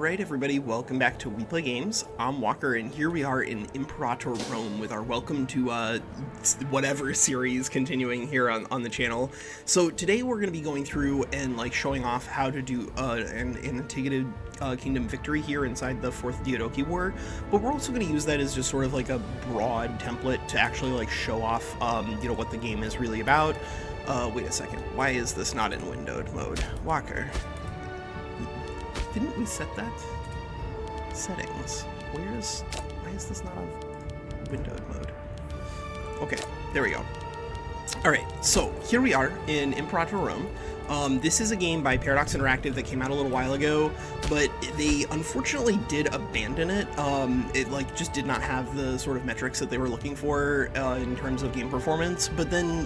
Alright everybody, welcome back to We Play Games. I'm Walker, and here we are in Imperator Rome with our welcome to whatever series continuing here on the channel. So today we're going to be going through and showing off how to do an Antigonid kingdom victory here inside the Fourth Diadochi War, but we're also going to use that as just sort of like a broad template to actually show off what the game is really about. Wait a second, why is this not in windowed mode? Walker. Didn't we set that? Settings. Why is this not on windowed mode? Okay, there we go. Alright, so here we are in Imperator Rome. This is a game by Paradox Interactive that came out a little while ago, but they unfortunately did abandon it. It just did not have the sort of metrics that they were looking for in terms of game performance. But then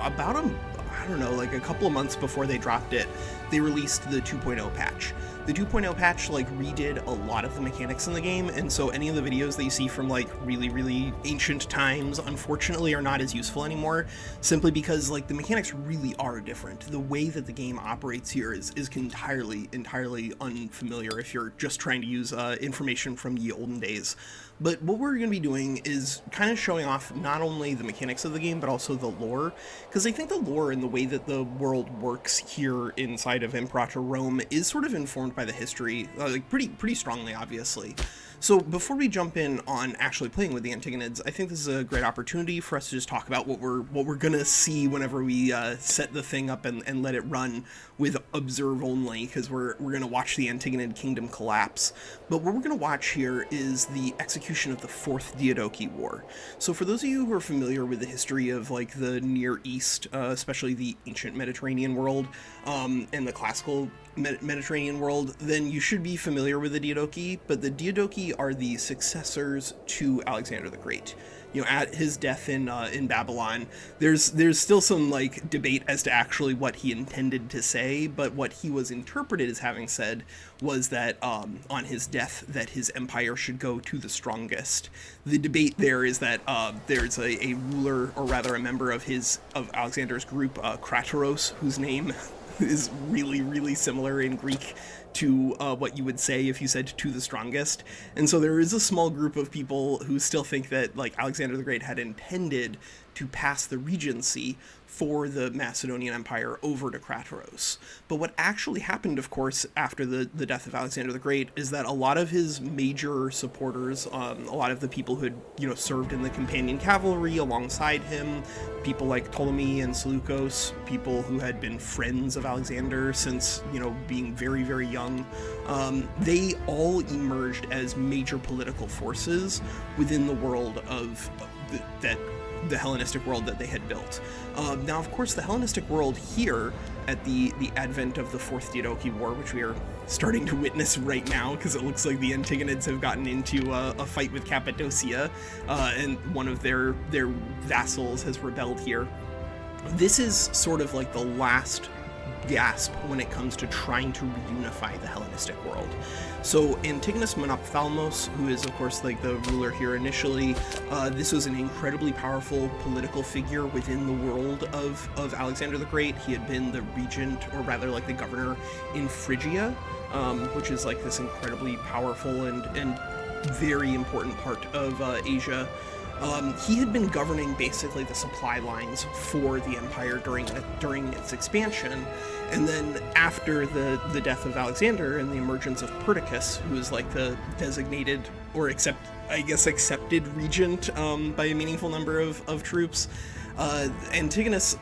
about a couple of months before they dropped it, they released the 2.0 patch. The 2.0 patch redid a lot of the mechanics in the game, and so any of the videos that you see from really ancient times unfortunately are not as useful anymore, simply because the mechanics really are different. The way that the game operates here is entirely unfamiliar if you're just trying to use information from the olden days. But what we're going to be doing is kind of showing off not only the mechanics of the game, but also the lore, because I think the lore and the way that the world works here inside of Imperator Rome is sort of informed by the history, pretty strongly, obviously. So before we jump in on actually playing with the Antigonids, I think this is a great opportunity for us to just talk about what we're gonna see whenever we set the thing up and let it run with observe only, because we're gonna watch the Antigonid kingdom collapse. But what we're gonna watch here is the execution of the Fourth Diadochi War. So for those of you who are familiar with the history of the Near East, especially the ancient Mediterranean world and the classical Mediterranean world, then you should be familiar with the Diadochi. But the Diadochi are the successors to Alexander the Great. At his death in Babylon, there's still some debate as to actually what he intended to say, but what he was interpreted as having said was that on his death that his empire should go to the strongest. The debate there is that there's a ruler, or rather a member of Alexander's group, Krataros, whose name is really similar in Greek to what you would say if you said to the strongest. And so there is a small group of people who still think that Alexander the Great had intended to pass the regency for the Macedonian Empire over to Krataros. But what actually happened, of course, after the death of Alexander the Great is that a lot of his major supporters, a lot of the people who had served in the companion cavalry alongside him, people like Ptolemy and Seleukos, people who had been friends of Alexander since being very young, they all emerged as major political forces within the world of the Hellenistic world that they had built. Now, of course, the Hellenistic world here at the advent of the Fourth Diadochi War, which we are starting to witness right now, because it looks like the Antigonids have gotten into a fight with Cappadocia, and one of their vassals has rebelled here. This is sort of the last gasp when it comes to trying to reunify the Hellenistic world. So Antigonos Monophthalmus, who is of course the ruler here initially, this was an incredibly powerful political figure within the world of Alexander the Great. He had been the regent, or rather the governor in Phrygia, which is this incredibly powerful and very important part of Asia. He had been governing basically the supply lines for the empire during its expansion, and then after the death of Alexander and the emergence of Perdiccas, who is the designated or accepted regent by a meaningful number of troops, Antigonus,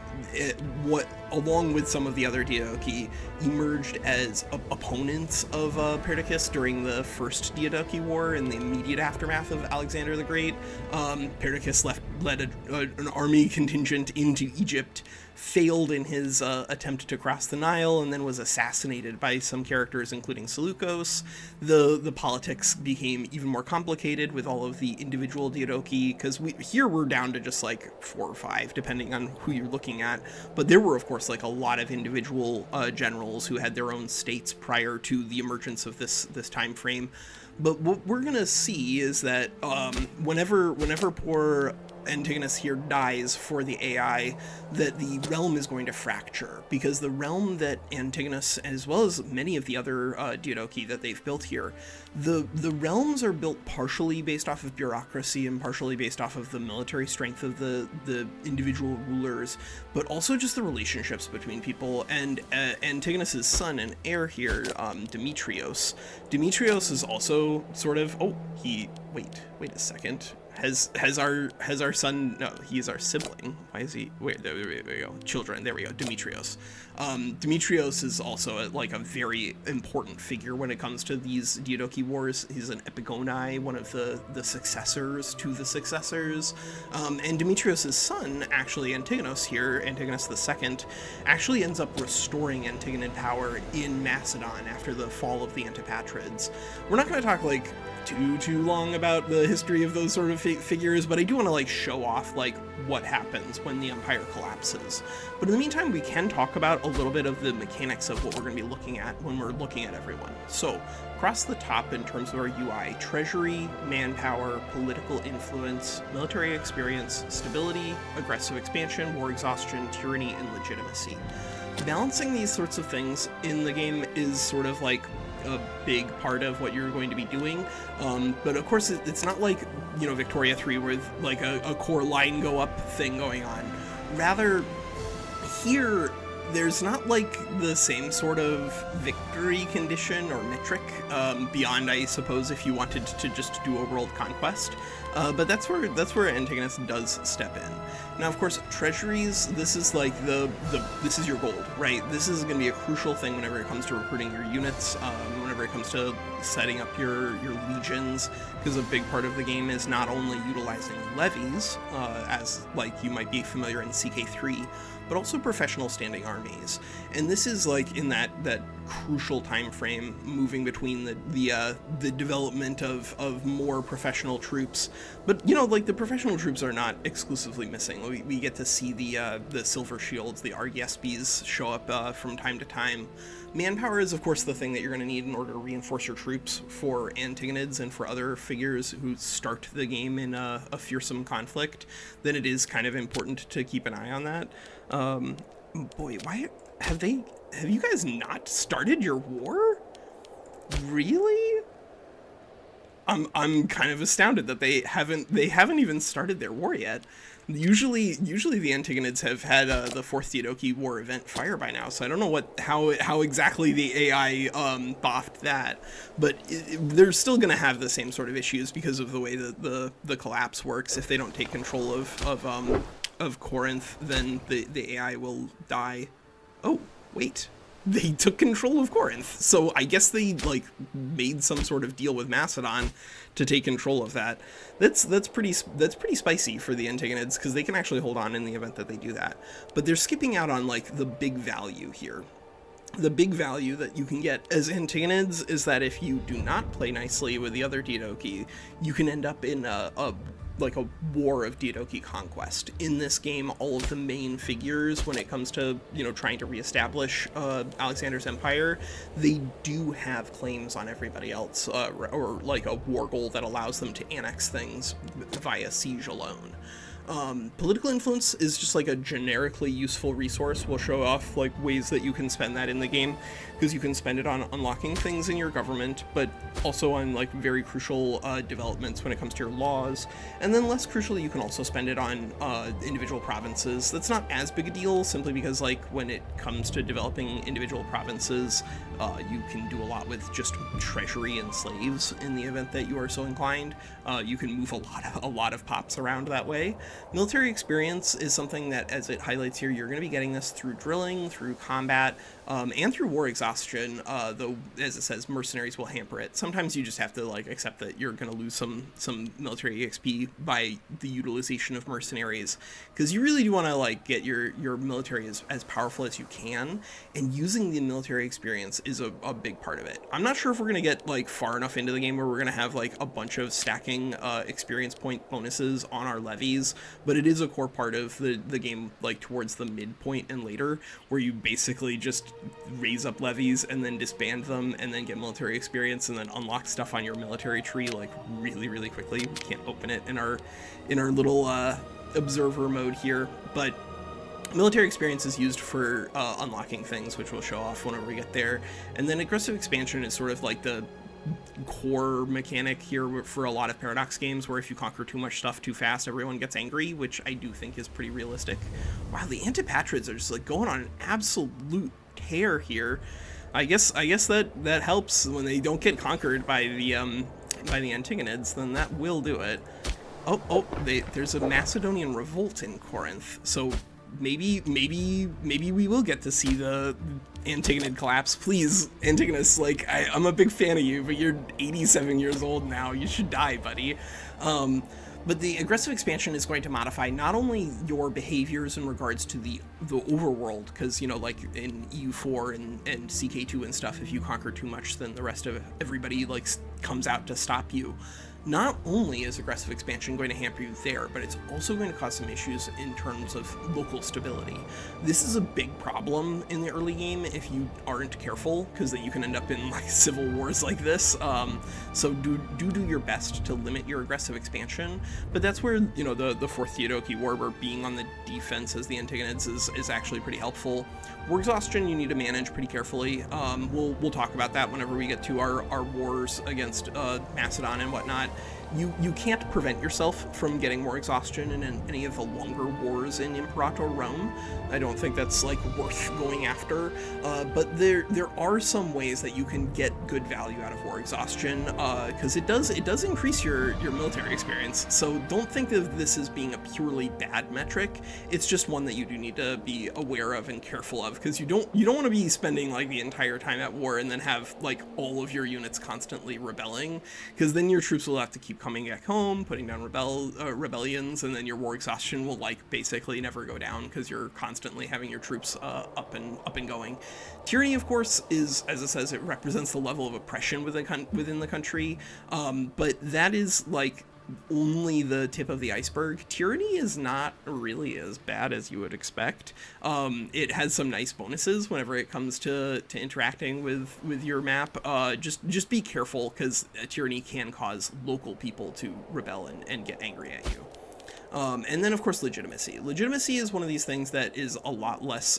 along with some of the other Diadochi, emerged as opponents of Perdiccas during the First Diadochi War in the immediate aftermath of Alexander the Great. Perdiccas led an army contingent into Egypt, failed in his attempt to cross the Nile, and then was assassinated by some characters, including Seleukos. The politics became even more complicated with all of the individual Diadochi, because here we're down to just 4 or 5, depending on who you're looking at. But there were, of course, a lot of individual generals who had their own states prior to the emergence of this time frame. But what we're gonna see is that whenever poor Antigonus here dies for the AI, that the realm is going to fracture, because the realm that Antigonus, as well as many of the other Diadochi that they've built here, the realms are built partially based off of bureaucracy and partially based off of the military strength of the individual rulers, but also just the relationships between people. And Antigonus's son and heir here, Demetrios. Demetrios is also sort of, wait a second. Has our son, no, he's our sibling. Why is he, wait, there we go, children, there we go, Demetrios. Demetrios is also a very important figure when it comes to these Diadochi Wars. He's an Epigoni, one of the successors to the successors. And Demetrios' son, actually Antigonos here, Antigonus II, actually ends up restoring Antigonid power in Macedon after the fall of the Antipatrids. We're not going to talk too long about the history of those sort of figures, but I do want to show off what happens when the empire collapses. But in the meantime, we can talk about a little bit of the mechanics of what we're going to be looking at when we're looking at everyone. So across the top in terms of our UI, treasury, manpower, political influence, military experience, stability, aggressive expansion, war exhaustion, tyranny, and legitimacy. Balancing these sorts of things in the game is sort of a big part of what you're going to be doing, but of course it's not Victoria 3 with a core line go up thing going on. Rather, here there's not the same sort of victory condition or metric, beyond, I suppose, if you wanted to just do a world conquest, but that's where Antigonus does step in. Now, of course, treasuries, this is this is your gold, right? This is going to be a crucial thing whenever it comes to recruiting your units, whenever it comes to setting up your legions, because a big part of the game is not only utilizing levies, as you might be familiar in CK3, but also professional standing armies. And this is in that crucial time frame moving between the development of more professional troops. But the professional troops are not exclusively missing. We get to see the silver shields, the Argiespes show up from time to time. Manpower is, of course, the thing that you're going to need in order to reinforce your troops for Antigonids and for other figures who start the game in a fearsome conflict. Then it is kind of important to keep an eye on that. Boy, why have you guys not started your war? Really? I'm kind of astounded that they haven't even started their war yet. Usually the Antigonids have had the Fourth Diadochi War event fire by now, so I don't know how exactly the AI boffed that, but they're still going to have the same sort of issues because of the way that the collapse works. If they don't take control of Corinth, then the AI will die. Oh, wait. They took control of Corinth, so I guess they made some sort of deal with Macedon to take control of that. That's pretty spicy for the Antigonids, because they can actually hold on in the event that they do that. But they're skipping out on the big value here. The big value that you can get as Antigonids is that if you do not play nicely with the other Diadochi, you can end up in a war of Diadochi conquest. In this game, all of the main figures, when it comes to trying to reestablish Alexander's empire, they do have claims on everybody else, or a war goal that allows them to annex things via siege alone. Political influence is just a generically useful resource. We'll show off ways that you can spend that in the game, because you can spend it on unlocking things in your government, but also on very crucial developments when it comes to your laws. And then less crucially, you can also spend it on individual provinces. That's not as big a deal, simply because when it comes to developing individual provinces, you can do a lot with just treasury and slaves in the event that you are so inclined. You can move a lot of pops around that way. Military experience is something that, as it highlights here, you're going to be getting this through drilling, through combat, and through war exhaustion, though, as it says, mercenaries will hamper it. Sometimes you just have to accept that you're going to lose some military XP by the utilization of mercenaries, because you really do want to get your military as powerful as you can, and using the military experience is a big part of it. I'm not sure if we're going to get far enough into the game where we're going to have a bunch of stacking experience point bonuses on our levies, but it is a core part of the game towards the midpoint and later, where you basically just raise up levies and then disband them and then get military experience and then unlock stuff on your military tree really quickly. We can't open it in our little observer mode here, but military experience is used for unlocking things, which we'll show off whenever we get there. And then aggressive expansion is sort of like the core mechanic here for a lot of Paradox games, where if you conquer too much stuff too fast, everyone gets angry, which I do think is pretty realistic. Wow, the Antipatrids are just like going on an absolute tear here. I guess that helps when they don't get conquered by the Antigonids, then that will do it. There's a Macedonian revolt in Corinth, so maybe we will get to see the Antigonid collapse. Please, Antigonus, like, I'm a big fan of you, but you're 87 years old now. You should die, buddy. But the aggressive expansion is going to modify not only your behaviors in regards to the overworld, because, you know, like in EU4 and CK2 and stuff, if you conquer too much, then the rest of everybody, like, comes out to stop you. Not only is aggressive expansion going to hamper you there, but it's also going to cause some issues in terms of local stability. This is a big problem in the early game if you aren't careful, because then you can end up in like civil wars like this. So do your best to limit your aggressive expansion. But that's where, you know, the Fourth Diadochi War, where being on the defense as the Antigonids is actually pretty helpful. War exhaustion you need to manage pretty carefully. We'll talk about that whenever we get to our wars against Macedon and whatnot. You can't prevent yourself from getting more exhaustion in any of the longer wars in Imperator Rome. I don't think that's like worth going after, but there are some ways that you can get good value out of war exhaustion, because it does increase your military experience. So don't think of this as being a purely bad metric. It's just one that you do need to be aware of and careful of, because you don't want to be spending like the entire time at war and then have like all of your units constantly rebelling, because then your troops will have to keep coming back home, putting down rebellions, and then your war exhaustion will like basically never go down because you're constantly having your troops up and going. Tyranny, of course, is, as it says, it represents the level of oppression within the country, but that is like only the tip of the iceberg. Tyranny is not really as bad as you would expect. It has some nice bonuses whenever it comes to interacting with your map. Just be careful, because tyranny can cause local people to rebel and get angry at you. And then, of course, legitimacy. Legitimacy is one of these things that is a lot less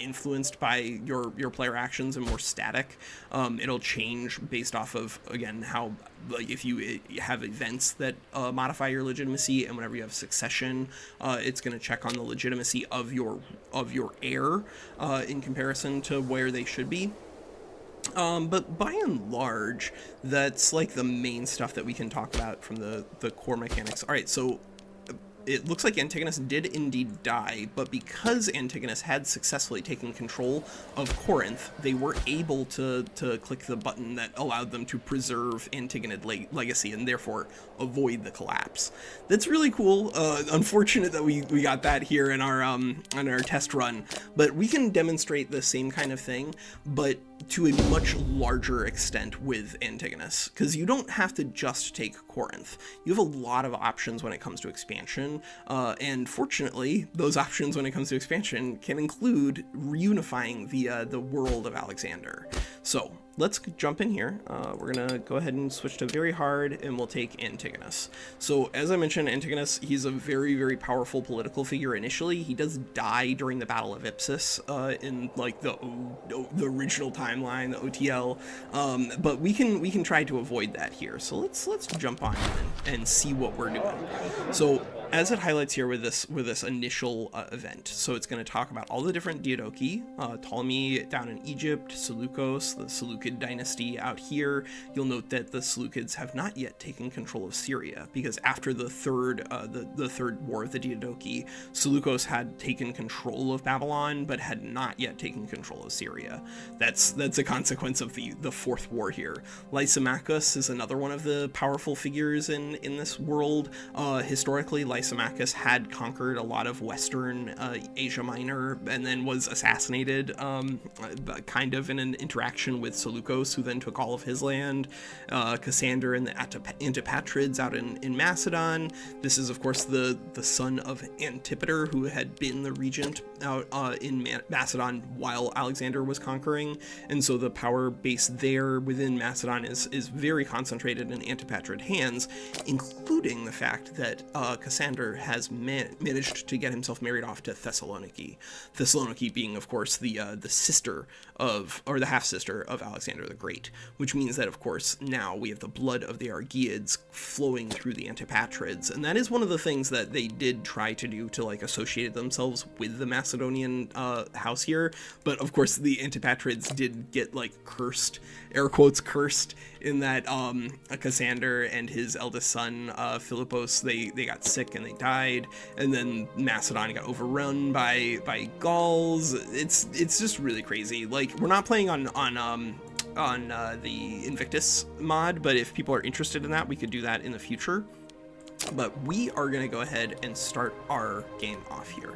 influenced by your player actions and more static. It'll change based off of, again, how, like, if you have events that modify your legitimacy, and whenever you have succession, it's going to check on the legitimacy of your heir in comparison to where they should be. But by and large, that's like the main stuff that we can talk about from the core mechanics. All right, so it looks like Antigonus did indeed die, but because Antigonus had successfully taken control of Corinth, they were able to click the button that allowed them to preserve Antigonid legacy and therefore avoid the collapse. That's really cool. Unfortunate that we got that here in our test run, but we can demonstrate the same kind of thing, but to a much larger extent with Antigonus, because you don't have to just take Corinth. You have a lot of options when it comes to expansion, and fortunately, those options when it comes to expansion can include reunifying the world of Alexander. So let's jump in here. We're gonna go ahead and switch to very hard, and we'll take Antigonus. So as I mentioned, Antigonus, he's a very, very powerful political figure initially. He does die during the Battle of Ipsus in like the original timeline, the OTL, but we can try to avoid that here. So let's jump on in and see what we're doing. So as it highlights here with this initial event, so it's going to talk about all the different Diadochi, Ptolemy down in Egypt, Seleukos, the Seleucid dynasty out here. You'll note that the Seleucids have not yet taken control of Syria, because after the third war of the Diadochi, Seleukos had taken control of Babylon, but had not yet taken control of Syria. That's a consequence of the fourth war here. Lysimachus is another one of the powerful figures in this world. Historically, Lysimachus had conquered a lot of Western Asia Minor, and then was assassinated kind of in an interaction with Seleukos, who then took all of his land. Cassander and the Antipatrids out in Macedon. This is, of course, the son of Antipater, who had been the regent out in Macedon while Alexander was conquering, and so the power base there within Macedon is very concentrated in Antipatrid hands, including the fact that Cassander Alexander has managed to get himself married off to Thessaloniki. Thessaloniki being, of course, the sister of, or the half-sister of Alexander the Great, which means that, of course, now we have the blood of the Argeids flowing through the Antipatrids, and that is one of the things that they did try to do to, like, associate themselves with the Macedonian house here, but, of course, the Antipatrids did get, like, cursed, air quotes, cursed, in that Cassander and his eldest son, Philippos, they got sick and they died, and then Macedon got overrun by Gauls. It's just really crazy. Like, we're not playing on the Invictus mod, but if people are interested in that, we could do that in the future. But we are gonna go ahead and start our game off here.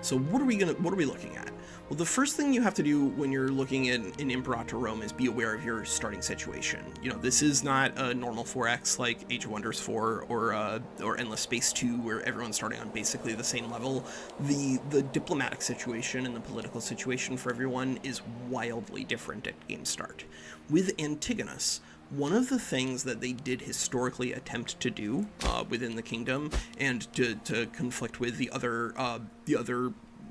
So what are we looking at? Well, the first thing you have to do when you're looking at an Imperator Rome is be aware of your starting situation. You know, this is not a normal 4X like Age of Wonders 4 or Endless Space 2, where everyone's starting on basically the same level. The diplomatic situation and the political situation for everyone is wildly different at game start. With Antigonus, one of the things that they did historically attempt to do within the kingdom, and to conflict with the other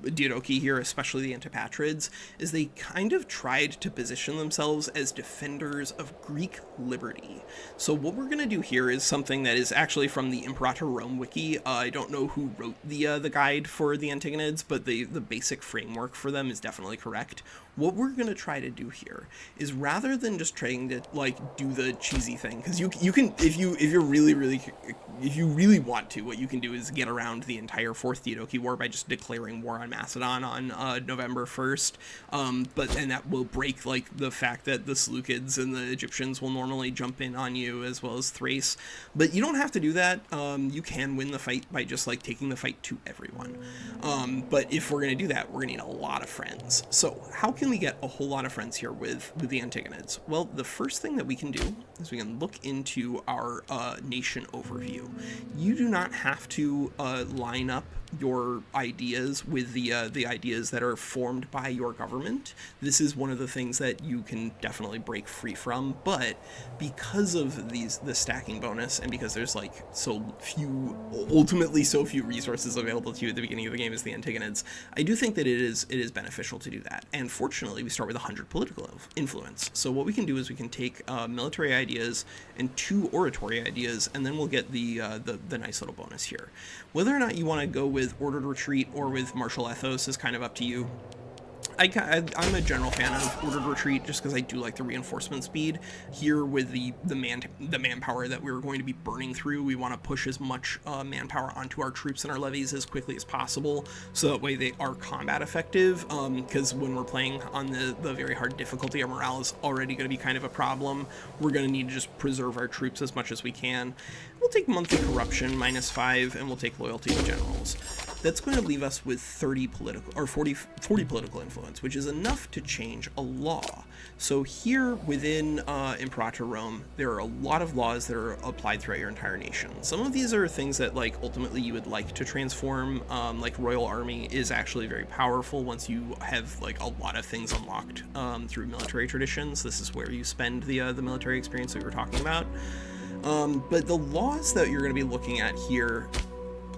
Diadochi here, especially the Antipatrids, is they kind of tried to position themselves as defenders of Greek liberty. So what we're going to do here is something that is actually from the Imperator Rome wiki. I don't know who wrote the guide for the Antigonids, but the basic framework for them is definitely correct. What we're going to try to do here is, rather than just trying to, like, do the cheesy thing, because you can, if you really want to, what you can do is get around the entire Fourth Diadochi War by just declaring war on Macedon on November 1st, and that will break, like, the fact that the Seleucids and the Egyptians will normally jump in on you, as well as Thrace. But you don't have to do that. You can win the fight by just, like, taking the fight to everyone. But if we're going to do that, we're going to need a lot of friends. So how can we get a whole lot of friends here with the Antigonids? Well, the first thing that we can do is we can look into our nation overview. You do not have to line up your ideas with the ideas that are formed by your government. This is one of the things that you can definitely break free from, but because of the stacking bonus, and because there's, like, ultimately so few resources available to you at the beginning of the game as the Antigonids, I do think that it is beneficial to do that. And fortunately, we start with 100 political influence. So what we can do is we can take military ideas and 2 oratory ideas, and then we'll get the nice little bonus here. Whether or not you want to go with ordered retreat or with martial ethos is kind of up to you. I'm a general fan of ordered retreat just because I do like the reinforcement speed. Here with the manpower that we're going to be burning through, we want to push as much manpower onto our troops and our levies as quickly as possible, so that way they are combat effective, because when we're playing on the very hard difficulty, our morale is already going to be kind of a problem. We're going to need to just preserve our troops as much as we can. We'll take monthly corruption, -5, and we'll take loyalty to generals. That's going to leave us with 40 political influence, which is enough to change a law. So here within Imperator Rome, there are a lot of laws that are applied throughout your entire nation. Some of these are things that, like, ultimately you would like to transform, like Royal Army is actually very powerful once you have, like, a lot of things unlocked through military traditions. This is where you spend the military experience that we were talking about. But the laws that you're going to be looking at here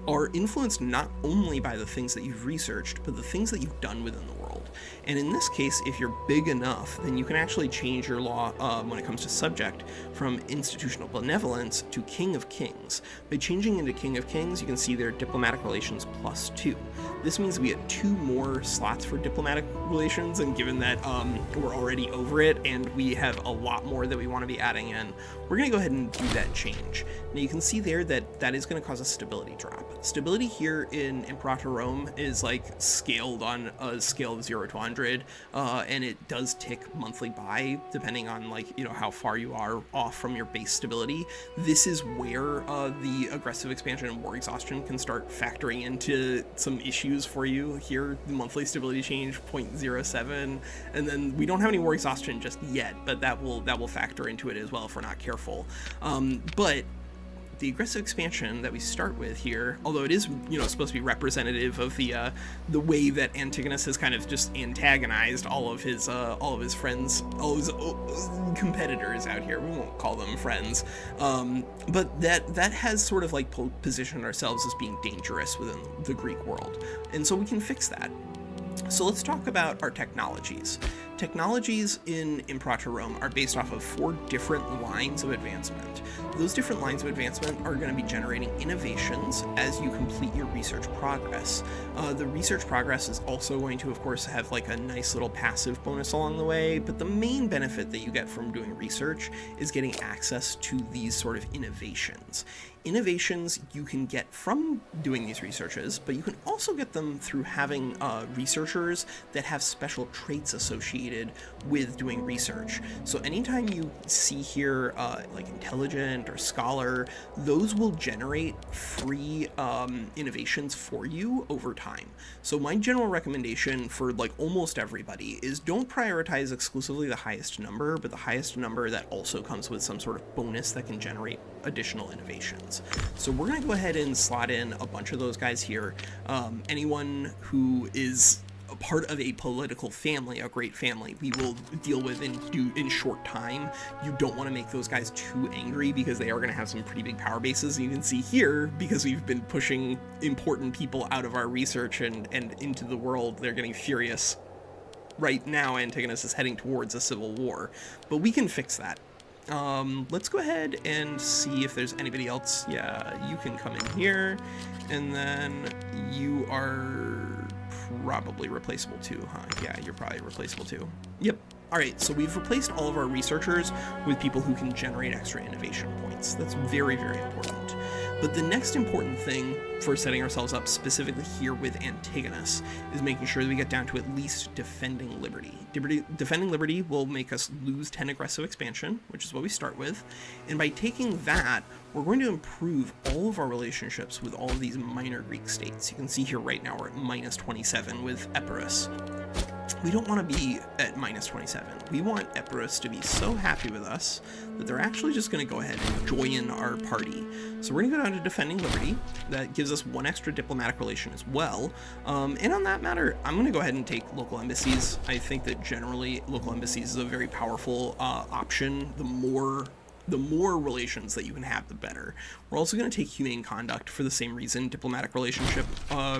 are influenced not only by the things that you've researched, but the things that you've done within the world. And in this case, if you're big enough, then you can actually change your law when it comes to subject from institutional benevolence to King of Kings. By changing into King of Kings, you can see their diplomatic relations +2. This means we get 2 more slots for diplomatic relations, and given that we're already over it and we have a lot more that we want to be adding in, we're going to go ahead and do that change. Now you can see there that is going to cause a stability drop. Stability here in Imperator Rome is, like, scaled on a scale of 0 to 100, and it does tick monthly by, depending on, like, you know, how far you are off from your base stability. This is where the aggressive expansion and war exhaustion can start factoring into some issues for you. Here, the monthly stability change 0.07, and then we don't have any war exhaustion just yet, but that will factor into it as well if we're not careful. But the aggressive expansion that we start with here, although it is, you know, supposed to be representative of the way that Antigonus has kind of just antagonized all of his friends, all of his competitors out here. We won't call them friends, but that has sort of like positioned ourselves as being dangerous within the Greek world, and so we can fix that. So let's talk about our technologies. Technologies in Imperator Rome are based off of 4 different lines of advancement. Those different lines of advancement are going to be generating innovations as you complete your research progress. The research progress is also going to, of course, have like a nice little passive bonus along the way, but the main benefit that you get from doing research is getting access to these sort of innovations. Innovations you can get from doing these researches, but you can also get them through having researchers that have special traits associated with doing research. So anytime you see here like intelligent or scholar, those will generate free innovations for you over time. So my general recommendation for like almost everybody is don't prioritize exclusively the highest number, but the highest number that also comes with some sort of bonus that can generate additional innovations. So we're going to go ahead and slot in a bunch of those guys here. Anyone who is a part of a political family, a great family, we will deal with in short time. You don't want to make those guys too angry because they are going to have some pretty big power bases. And you can see here, because we've been pushing important people out of our research and into the world, they're getting furious. Right now, Antigonus is heading towards a civil war, but we can fix that. Let's go ahead and see if there's anybody else. Yeah, you can come in here, and then you are probably replaceable too, huh? Yeah, you're probably replaceable too. Yep. All right, so we've replaced all of our researchers with people who can generate extra innovation points. That's very, very important. But the next important thing for setting ourselves up specifically here with Antigonus is making sure that we get down to at least defending liberty. Defending liberty will make us lose 10 aggressive expansion, which is what we start with. And by taking that, we're going to improve all of our relationships with all of these minor Greek states. You can see here right now we're at minus 27 with Epirus. We don't want to be at minus 27. We want Epirus to be so happy with us that they're actually just going to go ahead and join our party. So we're going to go down to defending liberty. That gives us 1 extra diplomatic relation as well. And on that matter, I'm going to go ahead and take local embassies. I think that generally local embassies is a very powerful option. The more relations that you can have, the better. We're also going to take humane conduct for the same reason. Diplomatic relationship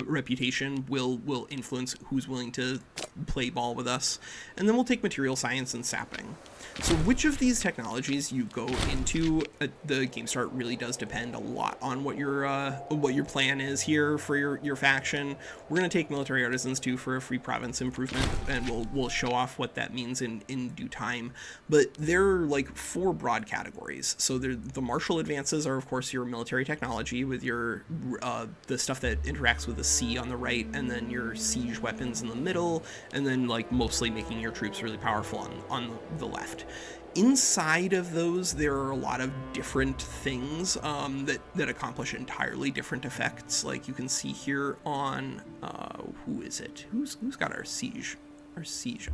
reputation will influence who's willing to play ball with us. And then we'll take material science and sapping. So which of these technologies you go into at the game start really does depend a lot on what your plan is here for your faction. We're going to take military artisans too for a free province improvement, and we'll show off what that means in due time. But there are like 4 broad categories. So the martial advances are of course your military technology with your the stuff that interacts with the sea on the right, and then your siege weapons in the middle, and then like mostly making your troops really powerful on the left. Inside of those, there are a lot of different things that accomplish entirely different effects. Like you can see here on who is it? Who's got our siege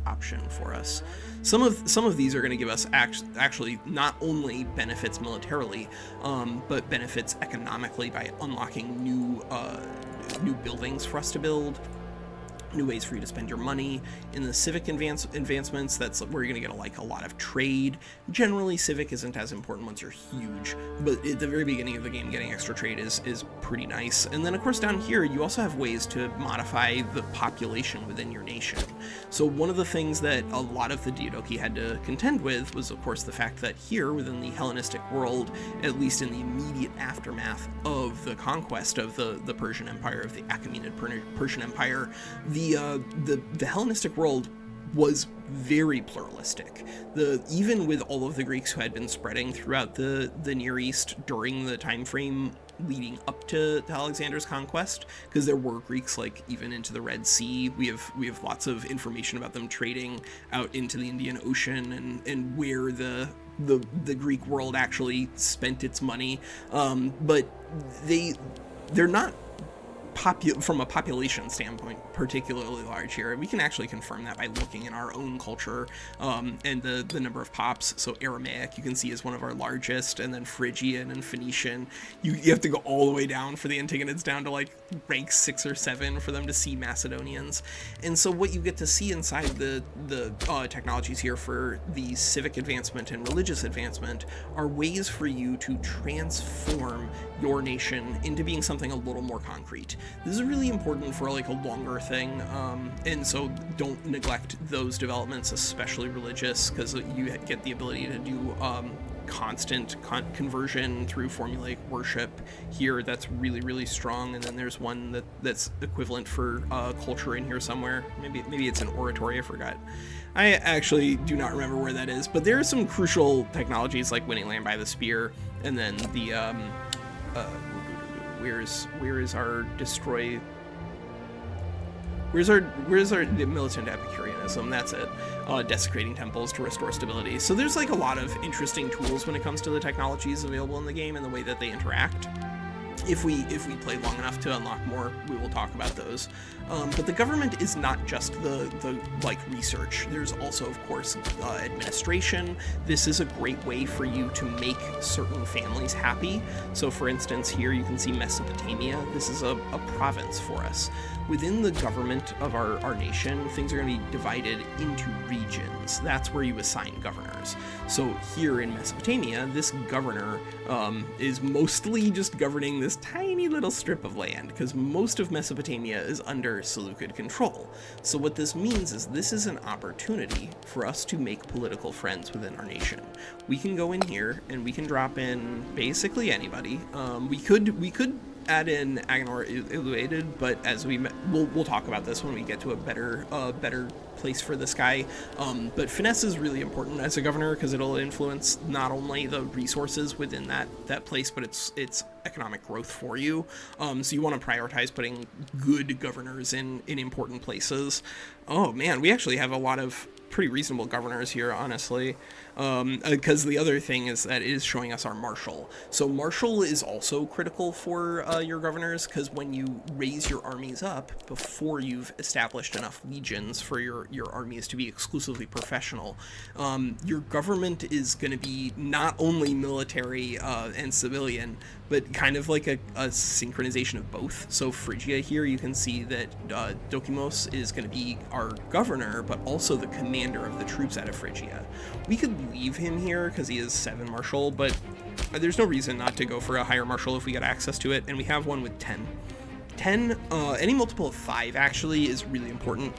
option for us? Some of these are going to give us actually not only benefits militarily, but benefits economically by unlocking new buildings for us to build. New ways for you to spend your money. In the civic advancements, that's where you're gonna get a lot of trade. Generally, civic isn't as important once you're huge, but at the very beginning of the game, getting extra trade is pretty nice. And then of course down here, you also have ways to modify the population within your nation. So one of the things that a lot of the Diadochi had to contend with was of course the fact that here within the Hellenistic world, at least in the immediate aftermath of the conquest of the Persian Empire, of the Achaemenid Persian Empire, the Hellenistic world was very pluralistic. Even with all of the Greeks who had been spreading throughout the Near East during the time frame leading up to Alexander's conquest, because there were Greeks like even into the Red Sea. We have lots of information about them trading out into the Indian Ocean and where the Greek world actually spent its money. But they're not from a population standpoint, particularly large here. We can actually confirm that by looking in our own culture and the number of pops. So Aramaic, you can see, is one of our largest, and then Phrygian and Phoenician. You have to go all the way down for the Antigonids, down to like rank 6 or 7 for them to see Macedonians. And so what you get to see inside the technologies here for the civic advancement and religious advancement are ways for you to transform your nation into being something a little more concrete. This is really important for like a longer thing, and so don't neglect those developments, especially religious, because you get the ability to do constant conversion through formulaic worship here. That's really, really strong. And then there's one that's equivalent for culture in here somewhere. Maybe it's an oratory, I forgot. I actually do not remember where that is, but there are some crucial technologies like winning land by the spear, and then the where is our destroy? Where's our the militant Epicureanism? That's it. Desecrating temples to restore stability. So there's like a lot of interesting tools when it comes to the technologies available in the game and the way that they interact. If we play long enough to unlock more, we will talk about those. But the government is not just the like research. There's also, of course, administration. This is a great way for you to make certain families happy. So for instance, here you can see Mesopotamia. This is a province for us. Within the government of our nation, things are going to be divided into regions. That's where you assign governors. So here in Mesopotamia, this governor is mostly just governing this tiny little strip of land, because most of Mesopotamia is under Seleucid control. So what this means is this is an opportunity for us to make political friends within our nation. We can go in here and we can drop in basically anybody. We could add in Agenor Illuated, but as we'll talk about this when we get to a better place for this guy. But finesse is really important as a governor, because it'll influence not only the resources within that place, but its economic growth for you. So you want to prioritize putting good governors in important places. Oh man, we actually have a lot of pretty reasonable governors here, honestly, because the other thing is that it is showing us our marshal. So marshal is also critical for your governors, because when you raise your armies up before you've established enough legions for your armies to be exclusively professional, your government is going to be not only military and civilian, but kind of like a synchronization of both. So Phrygia here, you can see that Dokimos is going to be our governor, but also the commander of the troops out of Phrygia. We could leave him here because he is 7 marshal, but there's no reason not to go for a higher marshal if we get access to it, and we have one with 10. 10, any multiple of 5 actually is really important,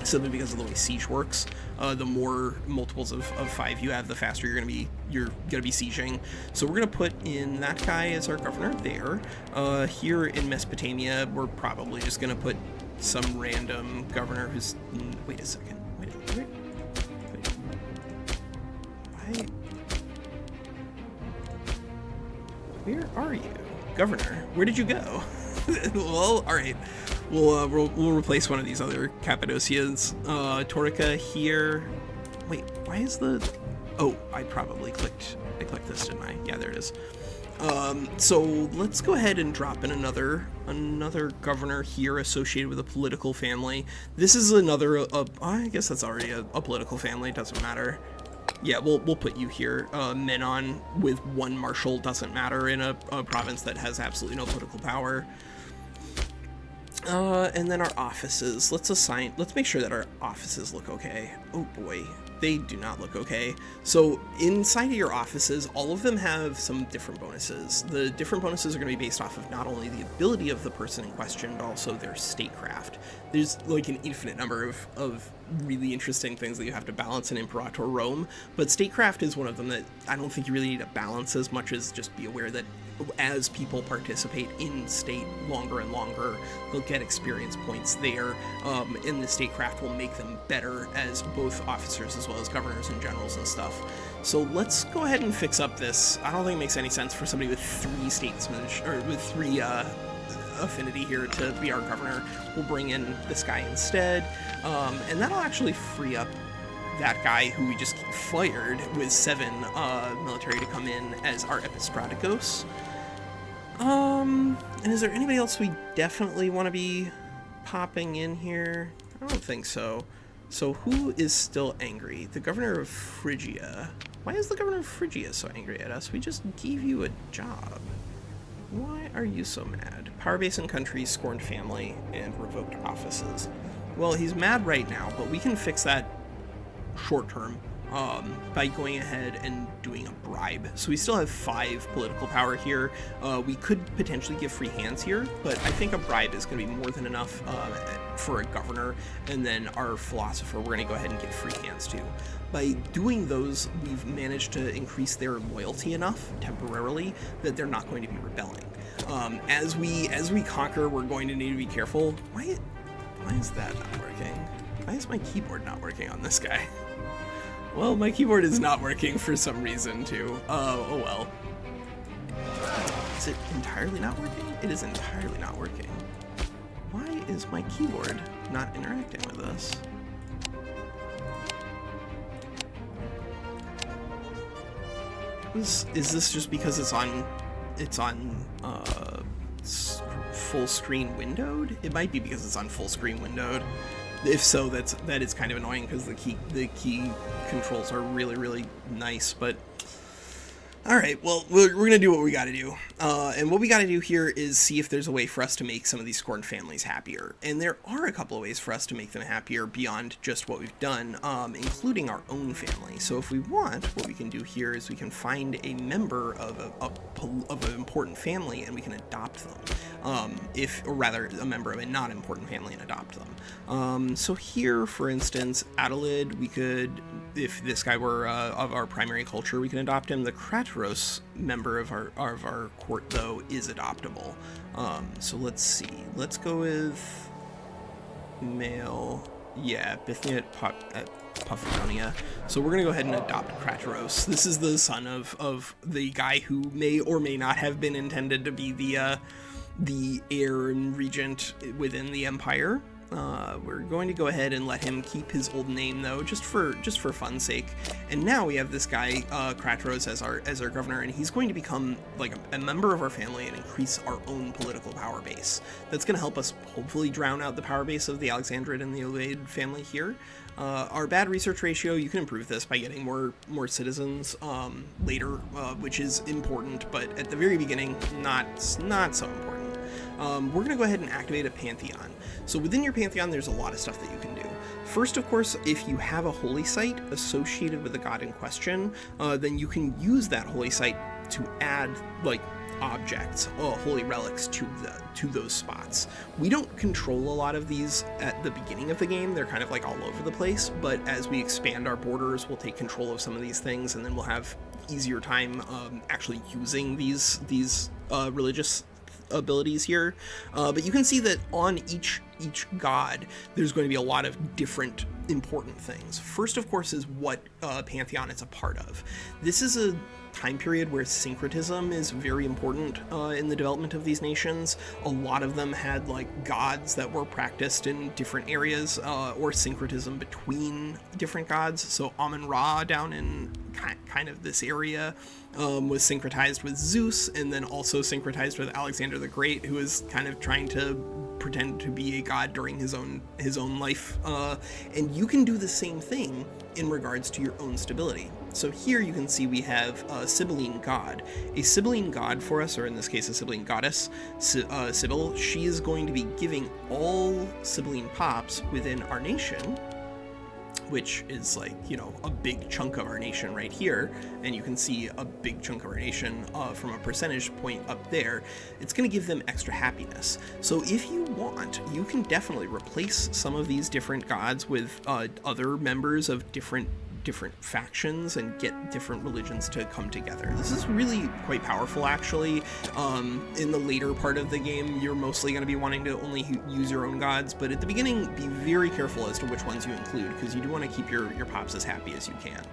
simply because of the way siege works. The more multiples of 5 you have, the faster you're gonna be sieging. So we're gonna put in that guy as our governor there. Here in Mesopotamia, we're probably just gonna put some random governor who's. Wait a second. Wait. Where are you, governor? Where did you go? Well, all right. We'll replace one of these other Cappadocians. Torica here. Wait, why is the? Oh, I clicked this, didn't I? Yeah, there it is. So let's go ahead and drop in another governor here associated with a political family. This is another. I guess that's already a political family. It doesn't matter. Yeah, we'll put you here. Menon with 1 marshal doesn't matter in a province that has absolutely no political power. And then our offices. Let's make sure that our offices look okay. Oh boy, they do not look okay. So inside of your offices, all of them have some different bonuses. The different bonuses are going to be based off of not only the ability of the person in question, but also their statecraft. There's like an infinite number of really interesting things that you have to balance in Imperator Rome, but statecraft is one of them that I don't think you really need to balance as much as just be aware that as people participate in state longer and longer, they'll get experience points there, and the statecraft will make them better as both officers as well as governors and generals and stuff. So let's go ahead and fix up this. I don't think it makes any sense for somebody with 3 statesmanship, or with 3 affinity here to be our governor. We'll bring in this guy instead, and that'll actually free up that guy who we just fired with 7 military to come in as our Epistraticos. And is there anybody else we definitely want to be popping in here? I don't think so. So who is still angry? The governor of Phrygia. Why is the governor of Phrygia so angry at us? We just gave you a job. Why are you so mad? Power base and country, scorned family, and revoked offices. Well, he's mad right now, but we can fix that short term by going ahead and doing a bribe. So we still have 5 political power here. We could potentially give free hands here, but I think a bribe is going to be more than enough for a governor, and then our philosopher we're going to go ahead and give free hands to. By doing those, we've managed to increase their loyalty enough temporarily that they're not going to be rebelling. As we conquer, we're going to need to be careful. Why is that not working? Why is my keyboard not working on this guy? Well, my keyboard is not working for some reason, too. Oh well. Is it entirely not working? It is entirely not working. Why is my keyboard not interacting with us? Is this just because it's on full screen windowed? It might be because it's on full screen windowed. If so, that is kind of annoying because the key controls are really nice. But all right, well, we're gonna do what we got to do, and what we got to do here is see if there's a way for us to make some of these scorned families happier. And there are a couple of ways for us to make them happier beyond just what we've done, including our own family. So if we want, what we can do here is we can find a member of an important family and we can adopt them. Or rather, a member of a not important family and adopt them. So here, for instance, Adalid, we could, if this guy were of our primary culture, we can adopt him. The Crateros member of our court, though, is adoptable. So let's see. Let's go with male. Yeah, Bithynia at Paphlagonia. So we're gonna go ahead and adopt Crateros. This is the son of the guy who may or may not have been intended to be the heir and regent within the empire. We're going to go ahead and let him keep his old name, though, just for fun's sake. And now we have this guy, Crateros, as our governor, and he's going to become like a member of our family and increase our own political power base. That's going to help us hopefully drown out the power base of the Alexandrid and the Ovaid family here. Our bad research ratio, you can improve this by getting more citizens later, which is important, but at the very beginning, not so important. We're going to go ahead and activate a pantheon. So within your pantheon, there's a lot of stuff that you can do. First, of course, if you have a holy site associated with the god in question, then you can use that holy site to add like objects, holy relics to those spots. We don't control a lot of these at the beginning of the game. They're kind of like all over the place, but as we expand our borders, we'll take control of some of these things, and then we'll have easier time actually using these religious abilities here. But you can see that on each god, there's going to be a lot of different important things. First, of course, is what pantheon it's a part of. This is a time period where syncretism is very important in the development of these nations. A lot of them had like gods that were practiced in different areas, or syncretism between different gods. So Amun-Ra down in kind of this area was syncretized with Zeus, and then also syncretized with Alexander the Great, who is kind of trying to pretend to be a god during his own life. And you can do the same thing in regards to your own stability. So here you can see we have a Sibylline god. A Sibylline god for us, or in this case a Sibylline goddess, Sibyl, she is going to be giving all Sibylline pops within our nation, which is like, you know, a big chunk of our nation right here, and you can see a big chunk of our nation from a percentage point up there. It's going to give them extra happiness. So if you want, you can definitely replace some of these different gods with other members of different factions and get different religions to come together. This is really quite powerful, actually. In the later part of the game, you're mostly going to be wanting to only use your own gods, but at the beginning, be very careful as to which ones you include, because you do want to keep your pops as happy as you can.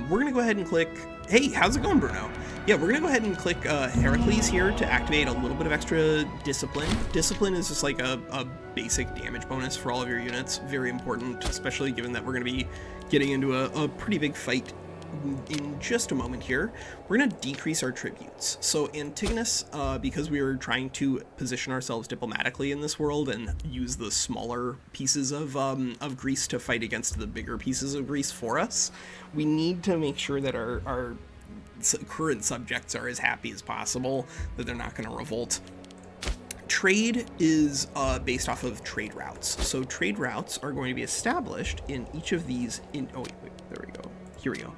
We're going to go ahead and click... Hey, how's it going, Bruno? Yeah, we're going to go ahead and click Heracles here to activate a little bit of extra discipline. Discipline is just like a basic damage bonus for all of your units. Very important, especially given that we're going to be getting into a pretty big fight in just a moment here, we're going to decrease our tributes. So Antigonus, because we were trying to position ourselves diplomatically in this world and use the smaller pieces of Greece to fight against the bigger pieces of Greece for us, we need to make sure that our current subjects are as happy as possible, that they're not going to revolt. Trade is based off of trade routes. So trade routes are going to be established in each of these, there we go.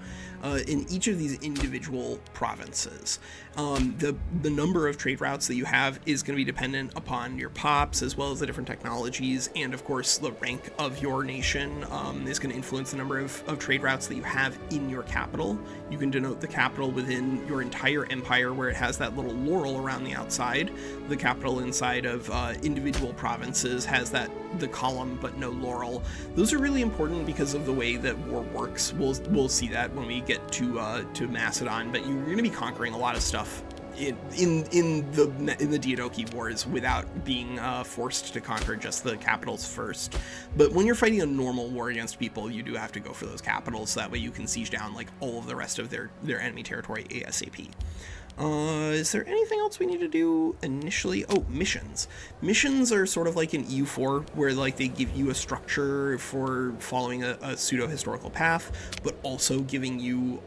In each of these individual provinces. The number of trade routes that you have is going to be dependent upon your pops, as well as the different technologies, and of course the rank of your nation is going to influence the number of trade routes that you have in your capital. You can denote the capital within your entire empire where it has that little laurel around the outside. The capital inside of individual provinces has the column but no laurel. Those are really important because of the way that war works. We'll see that when we get to Macedon, but you're going to be conquering a lot of stuff in the Diadochi Wars without being forced to conquer just the capitals first. But when you're fighting a normal war against people, you do have to go for those capitals, so that way you can siege down like all of the rest of their enemy territory ASAP. Is there anything else we need to do initially? Oh, missions. Missions are sort of like an EU4, where like they give you a structure for following a pseudo-historical path, but also giving you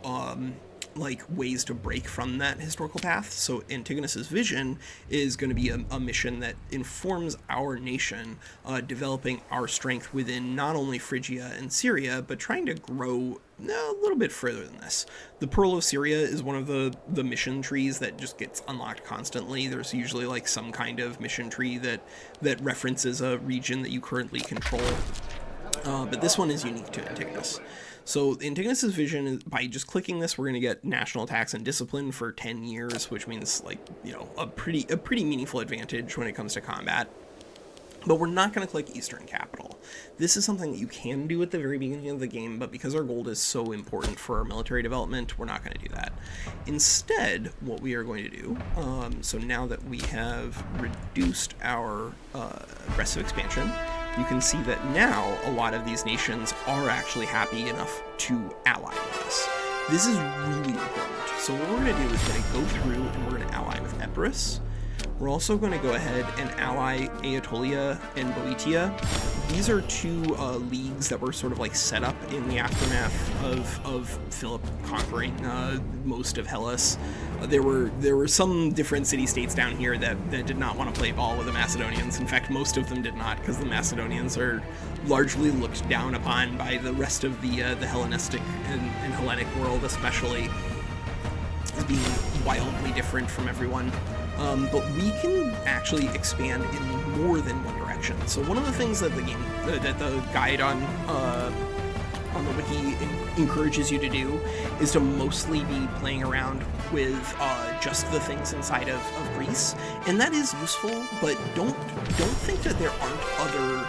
like ways to break from that historical path. So Antigonus's vision is going to be a mission that informs our nation, developing our strength within not only Phrygia and Syria, but trying to grow a little bit further than this. The Pearl of Syria is one of the mission trees that just gets unlocked constantly. There's usually like some kind of mission tree that references a region that you currently control. But this one is unique to Antigonus. So Antigonus's vision is, by just clicking this, we're going to get national tax and discipline for 10 years, which means like, you know, a pretty meaningful advantage when it comes to combat. But we're not going to click Eastern Capital. This is something that you can do at the very beginning of the game, but because our gold is so important for our military development, we're not going to do that. Instead, what we are going to do, so now that we have reduced our aggressive expansion, you can see that now a lot of these nations are actually happy enough to ally with us. This is really important. So what we're going to do is we're going to go through and we're going to ally with Epirus. We're also going to go ahead and ally Aetolia and Boeotia. These are two leagues that were sort of like set up in the aftermath of Philip conquering most of Hellas. There were some different city-states down here that did not want to play ball with the Macedonians. In fact, most of them did not, because the Macedonians are largely looked down upon by the rest of the Hellenistic and Hellenic world, especially, as being wildly different from everyone. But we can actually expand in more than one direction. So one of the things that the guide on the wiki encourages you to do is to mostly be playing around with just the things inside of Greece, and that is useful. But don't think that there aren't other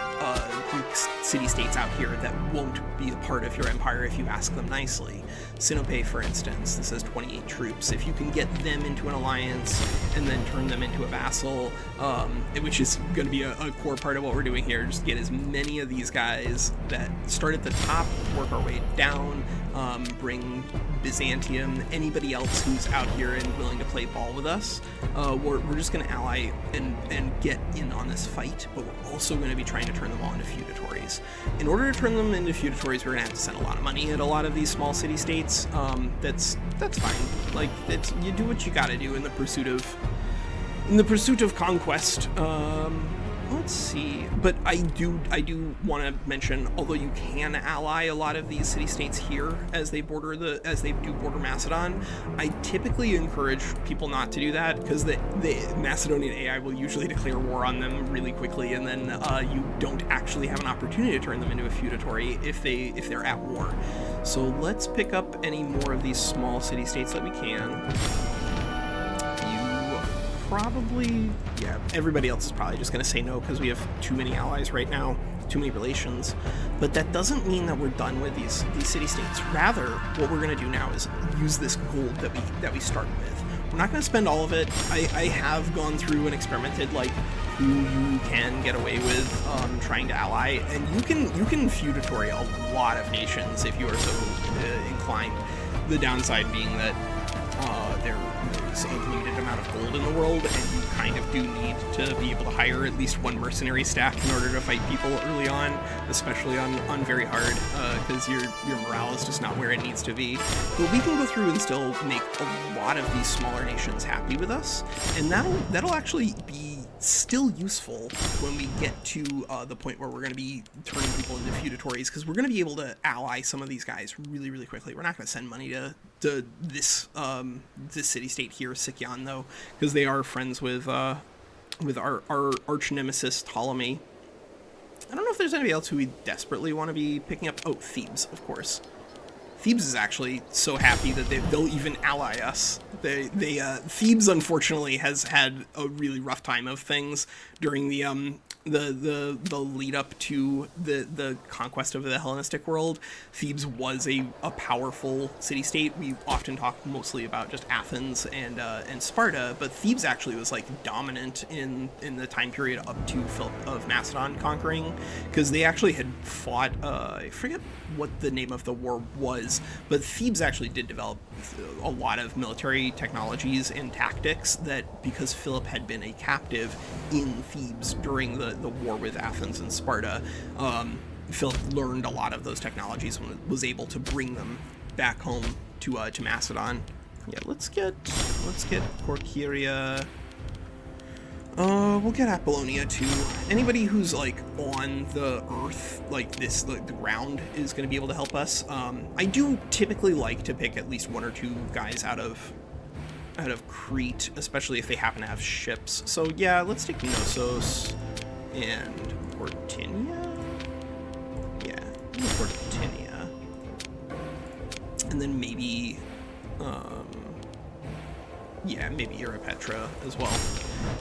Greek city-states out here that won't be a part of your empire if you ask them nicely. Sinope, for instance, this has 28 troops. If you can get them into an alliance and then turn them into a vassal, which is going to be a core part of what we're doing here, just get as many of these guys that start at the top, work our way down, bring Byzantium, anybody else who's out here and willing to play ball with us. We're just going to ally and get in on this fight, but we're also going to be trying to turn them all into feudatories. In order to turn them into feudatories, we're going to have to send a lot of money at a lot of these small city-states. That's fine. Like, you do what you got to do in the pursuit of conquest. Let's see, but I do want to mention, although you can ally a lot of these city-states here as they do border Macedon, I typically encourage people not to do that, because the Macedonian AI will usually declare war on them really quickly, and then you don't actually have an opportunity to turn them into a feudatory if they're at war. So let's pick up any more of these small city-states that we can. Probably, yeah, everybody else is probably just going to say no because we have too many allies right now, too many relations. But that doesn't mean that we're done with these city-states. Rather, what we're going to do now is use this gold that we start with. We're not going to spend all of it. I have gone through and experimented like who you can get away with trying to ally, and you can feudatory a lot of nations if you are so inclined. The downside being that there's a limited amount of gold in the world, and you kind of do need to be able to hire at least one mercenary stack in order to fight people early on, especially on very hard, because your morale is just not where it needs to be. But we can go through and still make a lot of these smaller nations happy with us, and that'll actually be still useful when we get to the point where we're going to be turning people into feudatories, because we're going to be able to ally some of these guys really, really quickly. We're not going to send money to this city-state here, Sicyon, though, because they are friends with our arch nemesis Ptolemy. I don't know if there's anybody else who we desperately want to be picking up. Oh, Thebes, of course. Thebes is actually so happy that they'll even ally us. Thebes, unfortunately, has had a really rough time of things during the lead up to the conquest of the Hellenistic world. Thebes was a powerful city-state. We often talk mostly about just Athens and Sparta, but Thebes actually was like dominant in the time period up to Philip of Macedon conquering, because they actually had fought, I forget what the name of the war was, but Thebes actually did develop a lot of military technologies and tactics that, because Philip had been a captive in Thebes during the war with Athens and Sparta, Philip learned a lot of those technologies and was able to bring them back home to Macedon. Yeah, let's get Corcyria. We'll get Apollonia too. Anybody who's like on the earth, like this, the ground, is going to be able to help us. I do typically like to pick at least one or two guys out of Crete, especially if they happen to have ships. So yeah, let's take Knossos and Cortinia. Yeah, Cortinia, and then maybe maybe Europetra as well.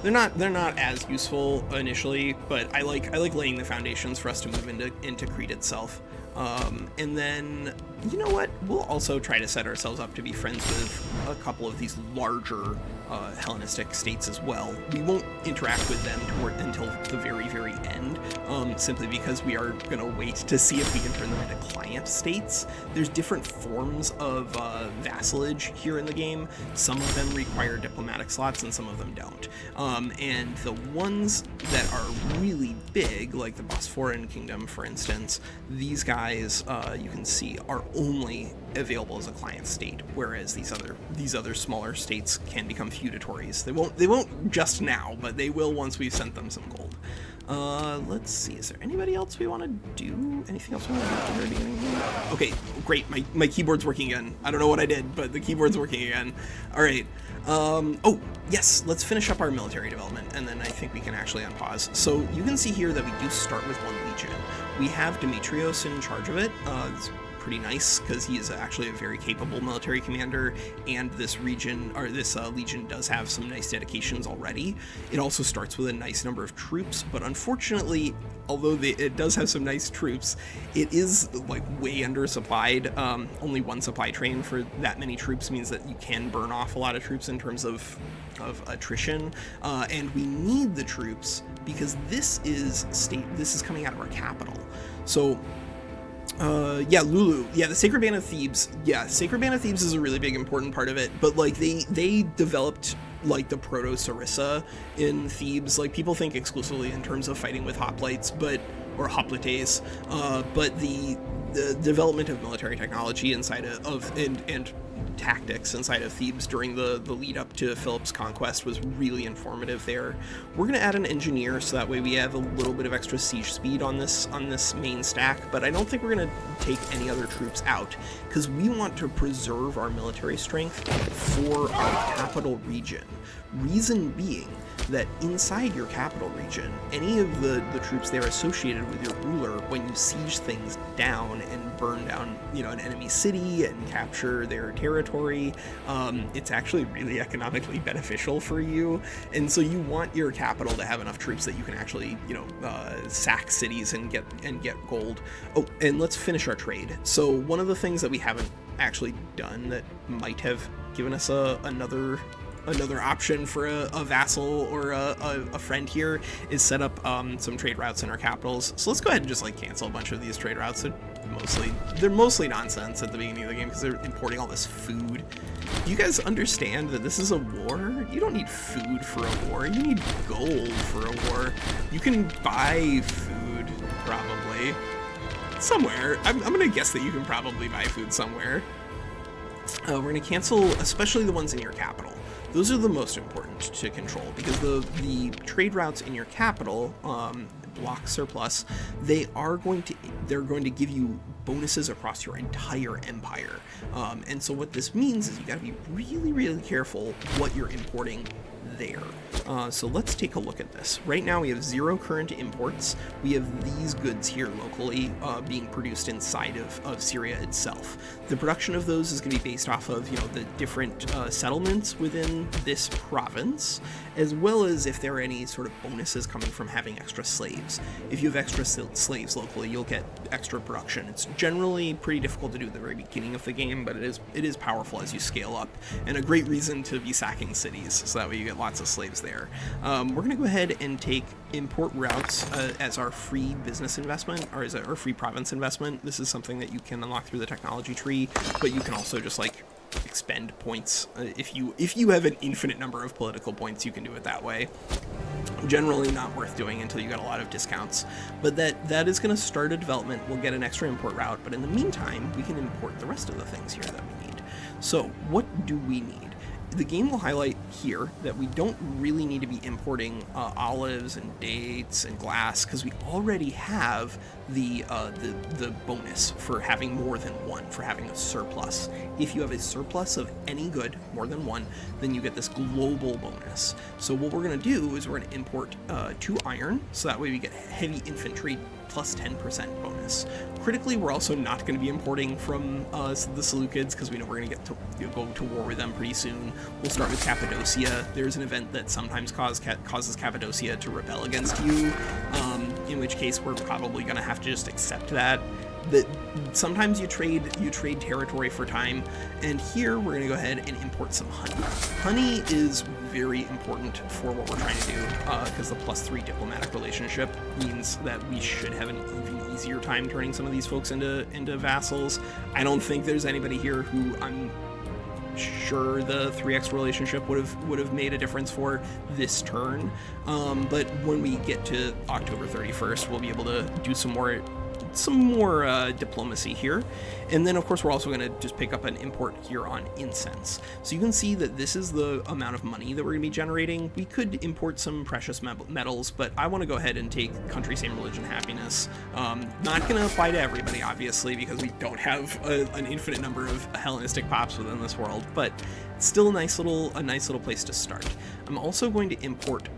They're not as useful initially, but I like laying the foundations for us to move into Crete itself. And then, you know what? We'll also try to set ourselves up to be friends with a couple of these larger Hellenistic states as well. We won't interact with them until the very, very end, simply because we are going to wait to see if we can turn them into client states. There's different forms of vassalage here in the game. Some of them require diplomatic slots and some of them don't. And the ones that are really big, like the Bosphorian Kingdom, for instance, these guys, you can see, are only available as a client state, whereas these other smaller states can become feudatories. They won't just now, but they will once we've sent them some gold. Let's see, is there anybody else we want to do? Anything else we want to do at the very beginning here? Okay, great, my keyboard's working again. I don't know what I did, but the keyboard's working again. All right. Oh, yes, let's finish up our military development, and then I think we can actually unpause. So you can see here that we do start with one legion. We have Demetrios in charge of it. It's pretty nice because he is actually a very capable military commander, and this legion does have some nice dedications already. It also starts with a nice number of troops, but unfortunately, although it does have some nice troops, it is like way undersupplied. Only one supply train for that many troops means that you can burn off a lot of troops in terms of attrition, and we need the troops because this is coming out of our capital. So Lulu. Yeah, the Sacred Band of Thebes. Yeah, Sacred Band of Thebes is a really big important part of it, but like they developed like the proto-Sarissa in Thebes. Like people think exclusively in terms of fighting with hoplites, or hoplites, but the development of military technology inside and tactics inside of Thebes during the lead up to Philip's conquest was really informative there. We're going to add an engineer so that way we have a little bit of extra siege speed on this main stack, but I don't think we're going to take any other troops out because we want to preserve our military strength for our capital region. Reason being that inside your capital region, any of the troops there associated with your ruler, when you siege things down and burn down, an enemy city and capture their territory, it's actually really economically beneficial for you. And so you want your capital to have enough troops that you can actually, sack cities and get gold. Oh, and let's finish our trade. So one of the things that we haven't actually done that might have given us another option for a vassal or a friend here is set up some trade routes in our capitals. So let's go ahead and just like cancel a bunch of these trade routes. They're they're mostly nonsense at the beginning of the game because they're importing all this food. Do you guys understand that this is a war? You don't need food for a war. You need gold for a war. You can buy food, probably. Somewhere. I'm going to guess that you can probably buy food somewhere. We're going to cancel, especially the ones in your capital. Those are the most important to control because the trade routes in your capital, block surplus, they're going to give you bonuses across your entire empire. And so what this means is you got to be really, really careful what you're importing there. So let's take a look at this. Right now we have 0 current imports. We have these goods here locally being produced inside of Syria itself. The production of those is going to be based off of the different settlements within this province, as well as if there are any sort of bonuses coming from having extra slaves. If you have extra slaves locally, you'll get extra production. It's generally pretty difficult to do at the very beginning of the game, but it is powerful as you scale up, and a great reason to be sacking cities, so that way you get lots of slaves there. We're going to go ahead and take import routes as our free business investment, or as our free province investment. This is something that you can unlock through the technology tree, but you can also just like expend points. If you have an infinite number of political points, you can do it that way. Generally not worth doing until you got a lot of discounts, but that is going to start a development. We'll get an extra import route, but in the meantime we can import the rest of the things here that we need. So what do we need? The game will highlight here that we don't really need to be importing olives and dates and glass because we already have the bonus for having more than one, for having a surplus. If you have a surplus of any good, more than one, then you get this global bonus. So what we're going to do is we're going to import 2 iron, so that way we get heavy infantry plus 10% bonus. Critically, we're also not going to be importing from the Seleucids because we know we're going to get to go to war with them pretty soon. We'll start with Cappadocia. There's an event that sometimes causes Cappadocia to rebel against you, in which case we're probably going to have to just accept that. That sometimes you trade territory for time, and here we're going to go ahead and import some honey. Honey is very important for what we're trying to do because the +3 diplomatic relationship means that we should have an even easier time turning some of these folks into vassals. I don't think there's anybody here who I'm sure the 3x relationship would have made a difference for this turn, but when we get to October 31st, we'll be able to do some more diplomacy here. And then of course we're also going to just pick up an import here on incense. So you can see that this is the amount of money that we're going to be generating. We could import some precious metals, but I want to go ahead and take country, same religion, happiness. Not going to apply to everybody obviously because we don't have an infinite number of Hellenistic pops within this world, but it's still a nice little place to start. I'm also going to import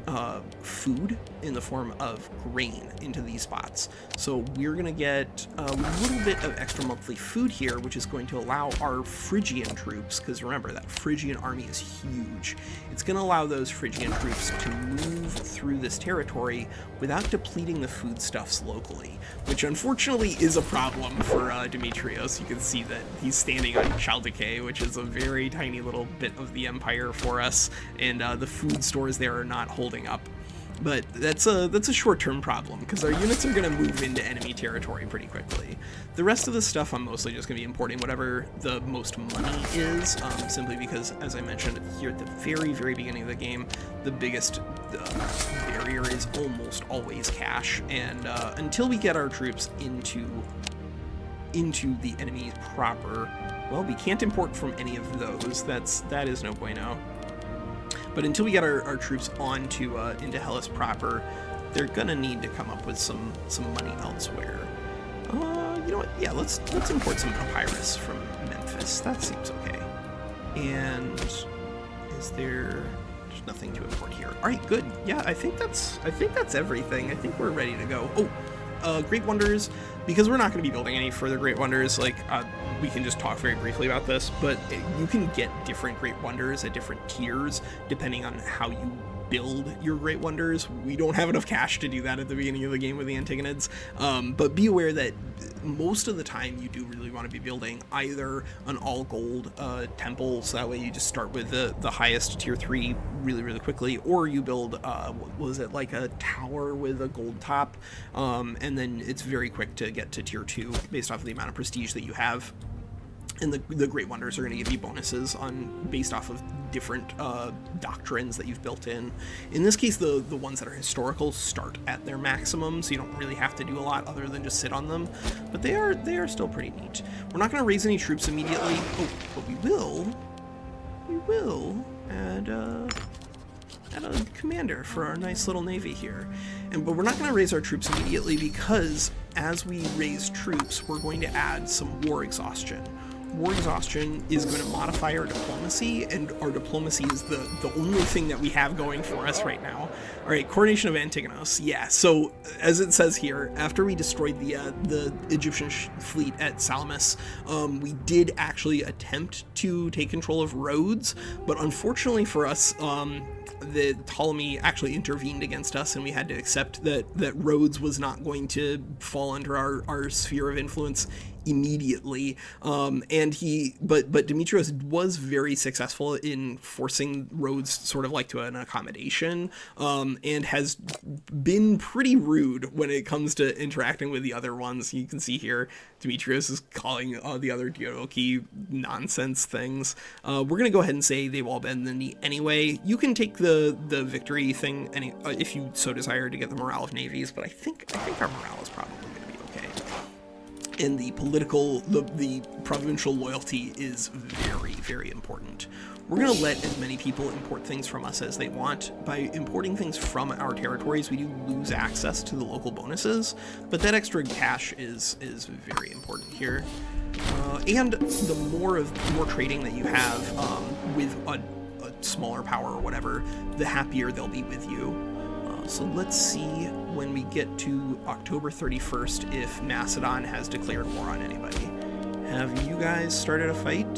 food in the form of grain into these spots. So we're going to get a little bit of extra monthly food here, which is going to allow our Phrygian troops, because remember that Phrygian army is huge, it's going to allow those Phrygian troops to move through this territory without depleting the foodstuffs locally, which unfortunately is a problem for Demetrios. You can see that he's standing on Chaldicea, which is a very tiny little bit of the empire for us, and the food stores there are not holding up. But that's a short-term problem because our units are going to move into enemy territory pretty quickly. The rest of the stuff I'm mostly just going to be importing whatever the most money is, simply because, as I mentioned here at the very, very beginning of the game, the biggest barrier is almost always cash, and until we get our troops into the enemy proper, well, we can't import from any of those. That is no bueno. But until we get our troops into Hellas proper, they're gonna need to come up with some money elsewhere. You know what? Yeah, let's import some Epirus from Memphis. That seems okay. And there's nothing to import here. All right, good. Yeah, I think that's everything. I think we're ready to go. Oh, Great Wonders. Because we're not going to be building any further Great Wonders, we can just talk very briefly about this, but you can get different Great Wonders at different tiers depending on how you build your Great Wonders. We don't have enough cash to do that at the beginning of the game with the Antigonids, but be aware that most of the time you do really want to be building either an all gold temple, so that way you just start with the highest tier 3 really quickly, or you build what was it, like a tower with a gold top, and then it's very quick to get to tier 2 based off of the amount of prestige that you have. And the Great Wonders are going to give you bonuses based off of different doctrines that you've built in. In this case, the ones that are historical start at their maximum, so you don't really have to do a lot other than just sit on them. But they are still pretty neat. We're not going to raise any troops immediately. Oh, but we will add a commander for our nice little navy here. But we're not going to raise our troops immediately because as we raise troops, we're going to add some war exhaustion. War exhaustion is going to modify our diplomacy, and our diplomacy is the only thing that we have going for us right now. All right, coronation of Antigonos. Yeah, so as it says here, after we destroyed the Egyptian fleet at Salamis, we did actually attempt to take control of Rhodes, but unfortunately for us, the Ptolemy actually intervened against us, and we had to accept that Rhodes was not going to fall under our sphere of influence immediately, but Demetrios was very successful in forcing Rhodes sort of like to an accommodation, and has been pretty rude when it comes to interacting with the other ones. You can see here Demetrios is calling the other Diadochi nonsense things. We're gonna go ahead and say they've all been in the knee anyway. You can take the victory thing if you so desire to get the morale of navies, but I think our morale is probably gonna be okay. And the provincial loyalty is very important. We're going to let as many people import things from us as they want. By importing things from our territories, we do lose access to the local bonuses, but that extra cash is very important here. And the more trading that you have with a smaller power or whatever, the happier they'll be with you. So let's see when we get to October 31st if Macedon has declared war on anybody. Have you guys started a fight?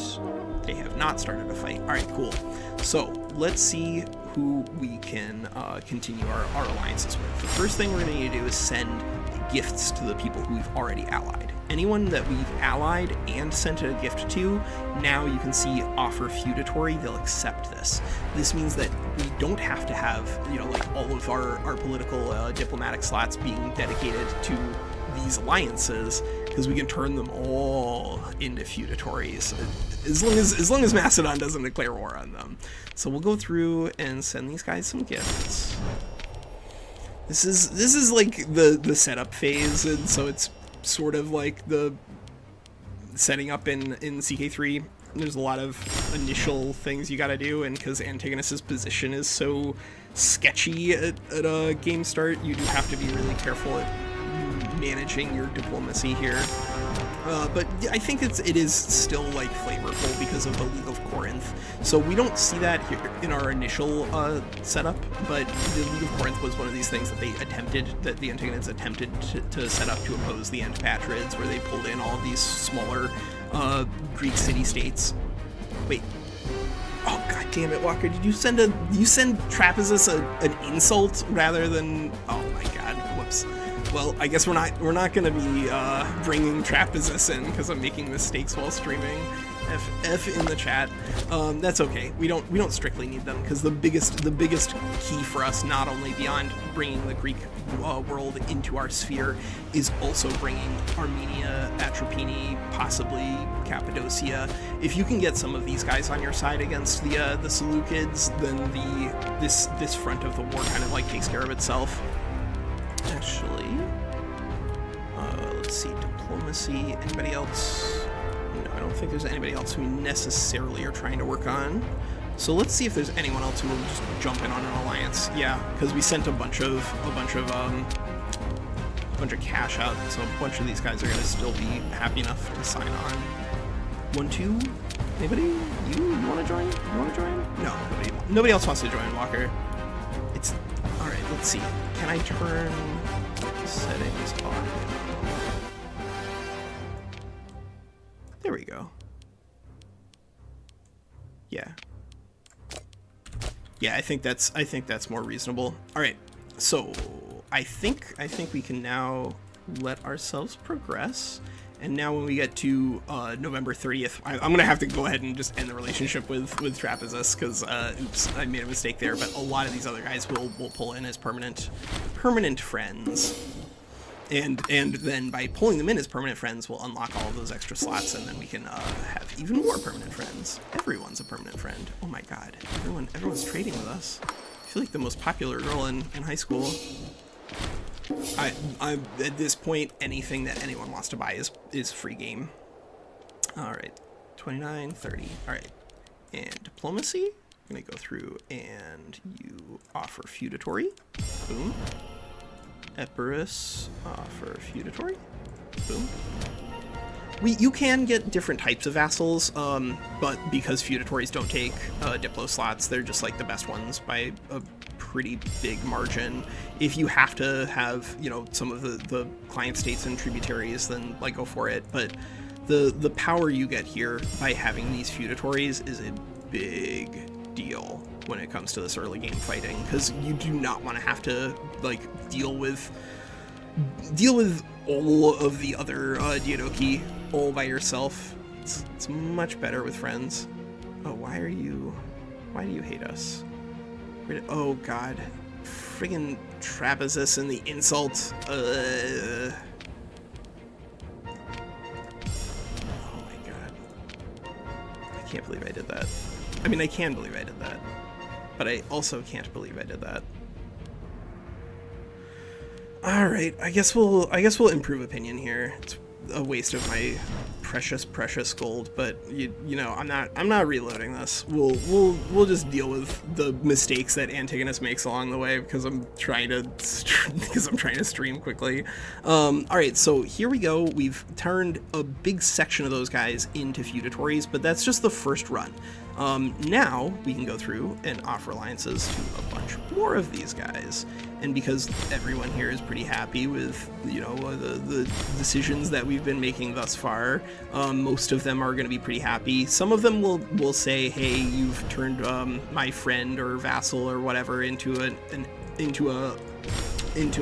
They have not started a fight. All right, cool. So let's see who we can continue our alliances with. The first thing we're going to need to do is send gifts to the people who we've already allied. Anyone that we've allied and sent a gift to, now you can see offer feudatory, they'll accept this. This means that we don't have to have, like all of our political diplomatic slots being dedicated to these alliances, because we can turn them all into feudatories as long as Macedon doesn't declare war on them. So we'll go through and send these guys some gifts. This is like the setup phase, and so it's sort of like the setting up in CK3. There's a lot of initial things you gotta do, and because Antigonus's position is so sketchy at a game start, you do have to be really careful at managing your diplomacy here. But I think it is still like flavorful because of the League of Corinth. So we don't see that here in our initial setup, but the League of Corinth was one of these things that the Antigonids attempted to set up to oppose the Antipatrids, where they pulled in all of these smaller Greek city-states. Wait. Oh, god damn it, Walker, did you send Trapezus an insult rather than... Oh my god, whoops. Well, I guess we're not gonna be bringing Trapezus in because I'm making mistakes while streaming. F in the chat. That's okay. We don't strictly need them, because the biggest key for us, not only beyond bringing the Greek world into our sphere, is also bringing Armenia, Atropine, possibly Cappadocia. If you can get some of these guys on your side against the Seleucids, then this front of the war kind of like takes care of itself. Actually, let's see, diplomacy. Anybody else? No, I don't think there's anybody else we necessarily are trying to work on. So let's see if there's anyone else who will just jump in on an alliance. Yeah, because we sent a bunch of cash out, so a bunch of these guys are gonna still be happy enough to sign on. 1, 2. Anybody? You want to join? You want to join? No, nobody else wants to join, Walker. It's all right. Let's see. Can I turn settings on? There we go. Yeah. Yeah, I think that's more reasonable. All right, so I think we can now let ourselves progress. And now when we get to November 30th, I'm going to have to go ahead and just end the relationship with Trapezus because, oops, I made a mistake there. But a lot of these other guys will pull in as permanent friends. And then by pulling them in as permanent friends, we'll unlock all of those extra slots, and then we can have even more permanent friends. Everyone's a permanent friend. Oh my god, everyone's trading with us. I feel like the most popular girl in high school. I'm at this point, anything that anyone wants to buy is free game. All right, 29, 30. All right, and diplomacy. I'm gonna go through and you offer feudatory. Boom. Epirus offer feudatory. Boom. You can get different types of vassals, but because feudatories don't take diplo slots, they're just like the best ones by a pretty big margin. If you have to have, you know, some of the client states and tributaries, then like go for it. But the power you get here by having these feudatories is a big deal when it comes to this early game fighting, because you do not want to have to like deal with all of the other Diadochi all by yourself. It's much better with friends. Oh, why do you hate us? Oh god, friggin' Trapezus and the insult. Oh my god, I can't believe I did that. I mean, I can believe I did that, but I also can't believe I did that. All right, I guess we'll improve opinion here. It's a waste of my precious gold, but you know, I'm not reloading this. We'll just deal with the mistakes that Antigonus makes along the way because I'm trying to stream quickly. All right, so here we go. We've turned a big section of those guys into feudatories, but that's just the first run. Now we can go through and offer alliances to a bunch more of these guys. And because everyone here is pretty happy with, you know, the decisions that we've been making thus far, most of them are going to be pretty happy. Some of them will say, hey, you've turned my friend or vassal or whatever into a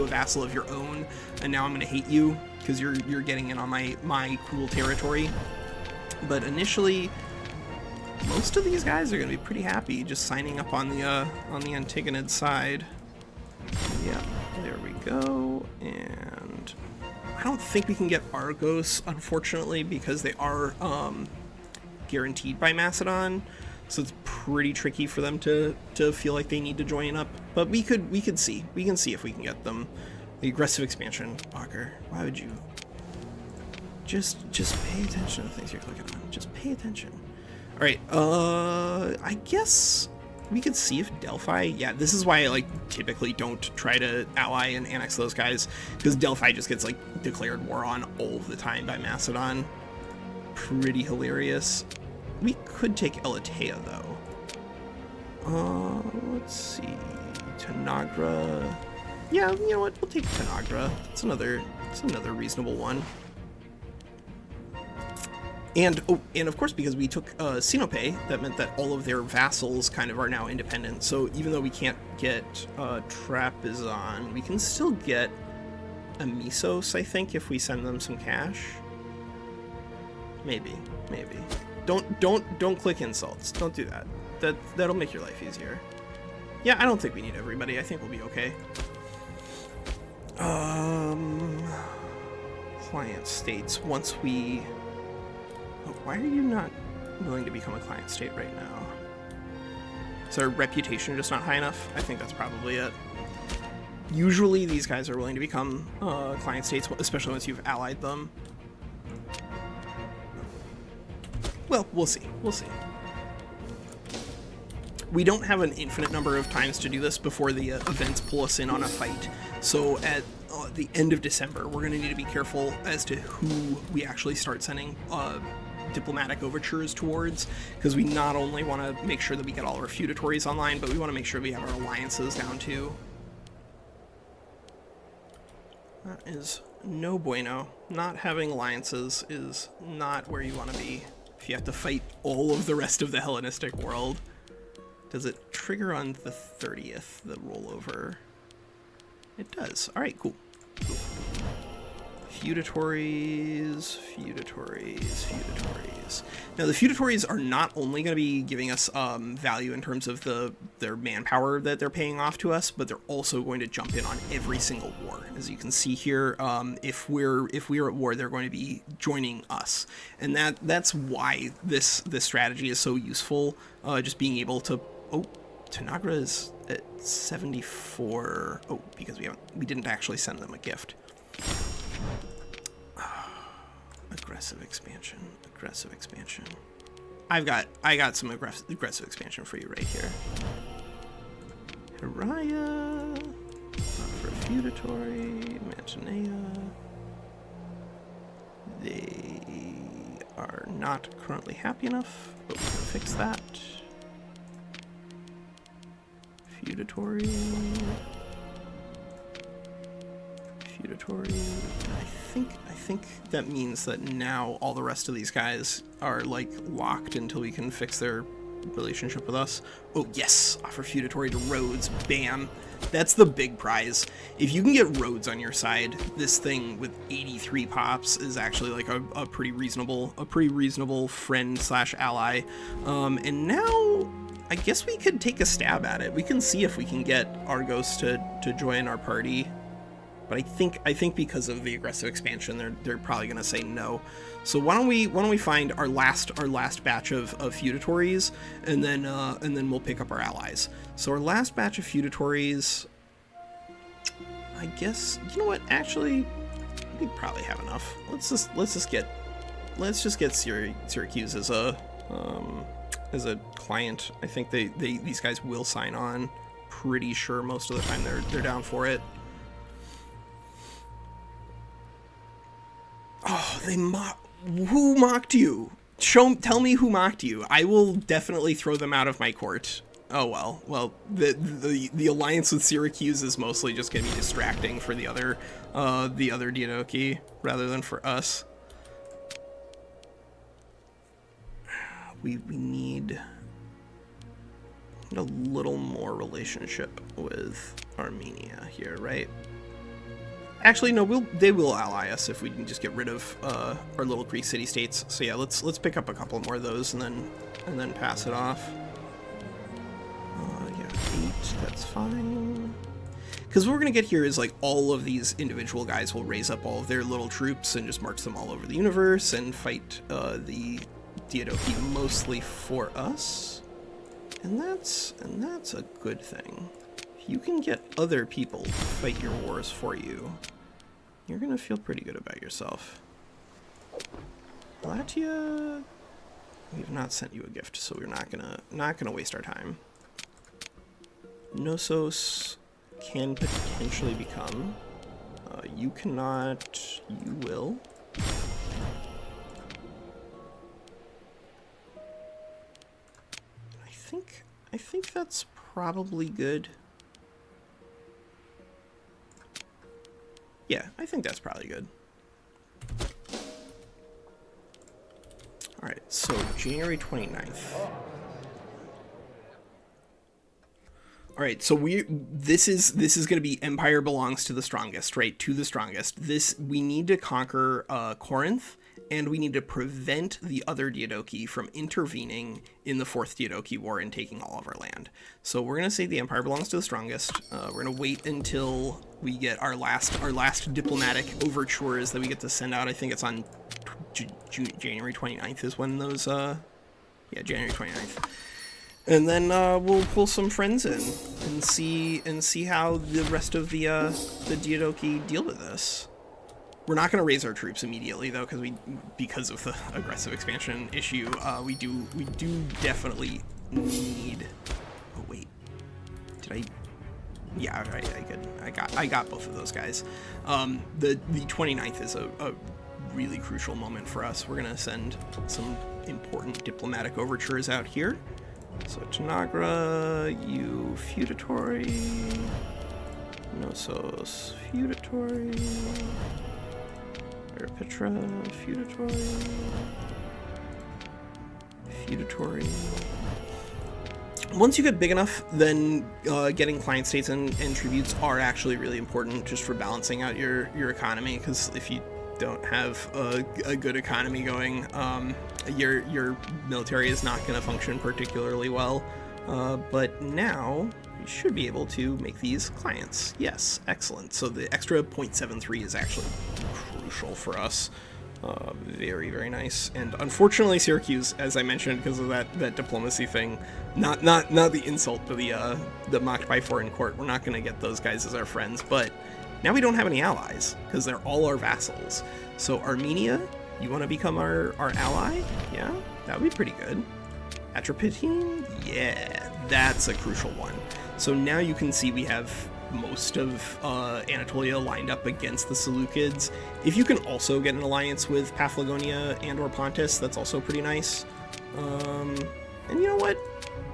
vassal of your own, and now I'm going to hate you because you're getting in on my cool territory. But initially, most of these guys are going to be pretty happy just signing up on the Antigonid side. Yeah, there we go. And I don't think we can get Argos, unfortunately, because they are guaranteed by Macedon. So it's pretty tricky for them to feel like they need to join up. But we can see if we can get them. The aggressive expansion, Walker. Why would you? Just pay attention to the things you're clicking on. Just pay attention. All right. I guess we could see if Delphi. Yeah, this is why I like typically don't try to ally and annex those guys, because Delphi just gets like declared war on all the time by Macedon. Pretty hilarious. We could take Elatea though. Let's see. Tanagra. Yeah, you know what? We'll take Tanagra. It's another reasonable one. And of course, because we took Sinope, that meant that all of their vassals kind of are now independent. So even though we can't get Trapezon, we can still get Amisos, I think, if we send them some cash. Maybe. Don't click insults. Don't do that. That'll make your life easier. Yeah, I don't think we need everybody. I think we'll be okay. Client states. Once we... Oh, why are you not willing to become a client state right now? Is our reputation just not high enough? I think that's probably it. Usually these guys are willing to become client states, especially once you've allied them. Well, we'll see. We don't have an infinite number of times to do this before the events pull us in on a fight. So at the end of December, we're going to need to be careful as to who we actually start sending diplomatic overtures towards, because we not only want to make sure that we get all of our feudatories online, but we want to make sure we have our alliances down too. That is no bueno. Not having alliances is not where you want to be if you have to fight all of the rest of the Hellenistic world. Does it trigger on the 30th, the rollover? It does. All right, cool. Feudatories. Now, the feudatories are not only going to be giving us value in terms of their manpower that they're paying off to us, but they're also going to jump in on every single war. As you can see here, if we're at war, they're going to be joining us, and that's why this strategy is so useful. Just being able to Tanagra is at 74. Oh, because we didn't actually send them a gift. Aggressive expansion. I got some aggressive expansion for you right here. Hiraya, for feudatory, Mantinea. They are not currently happy enough, but we're gonna fix that. Feudatory. I think that means that now all the rest of these guys are like locked until we can fix their relationship with us. Oh yes, offer feudatory to Rhodes. Bam. That's the big prize. If you can get Rhodes on your side, this thing with 83 pops is actually like a pretty reasonable friend / ally. And now I guess we could take a stab at it. We can see if we can get Argos to join our party. But I think because of the aggressive expansion, they're probably going to say no. So why don't we find our last batch of feudatories, and then we'll pick up our allies. So our last batch of feudatories, I guess, you know what? Actually, we probably have enough. Let's just get Syracuse as a client. I think these guys will sign on. Pretty sure most of the time they're down for it. Oh, who mocked you? Tell me who mocked you. I will definitely throw them out of my court. Oh well. Well, the alliance with Syracuse is mostly just gonna be distracting for the other Diadochi rather than for us. We need a little more relationship with Armenia here, right? Actually, no. They will ally us if we can just get rid of our little Greek city-states. So yeah, let's pick up a couple more of those and then pass it off. Yeah, 8. That's fine. Because what we're gonna get here is like all of these individual guys will raise up all of their little troops and just march them all over the universe and fight the Diadochi mostly for us, and that's a good thing. If you can get other people to fight your wars for you, you're gonna feel pretty good about yourself. Latia, we've not sent you a gift, so we're not gonna waste our time. Knossos can potentially become. You cannot. You will. I think that's probably good. Yeah, I think that's probably good. All right, so January 29th. All right, so this is going to be Empire belongs to the strongest, right? To the strongest. We need to conquer Corinth, and we need to prevent the other Diadochi from intervening in the Fourth Diadochi War and taking all of our land. So we're going to say the Empire belongs to the strongest. We're going to wait until we get our last diplomatic overtures that we get to send out. I think it's on January 29th is when those, yeah, January 29th. And then we'll pull some friends in and see how the rest of the Diadochi deal with this. We're not going to raise our troops immediately though, because of the aggressive expansion issue. We do definitely need. Oh wait, did I? Yeah, I got both of those guys. The 29th is a really crucial moment for us. We're gonna send some important diplomatic overtures out here. So Tanagra, you feudatory, Knossos feudatory, Petra feudatory. Once you get big enough, then getting client states and tributes are actually really important just for balancing out your economy, because if you don't have a good economy going, your military is not going to function particularly well. But now we should be able to make these clients. Yes, excellent. So the extra 0.73 is actually crucial for us. Very, very nice. And unfortunately, Syracuse, as I mentioned, because of that diplomacy thing, not the insult, but the mocked by foreign court, we're not going to get those guys as our friends. But now we don't have any allies because they're all our vassals. So Armenia, you want to become our ally? Yeah, that would be pretty good. Atropatene? Yeah, that's a crucial one. So now you can see we have most of Anatolia lined up against the Seleucids. If you can also get an alliance with Paphlagonia and or Pontus, that's also pretty nice. And you know what?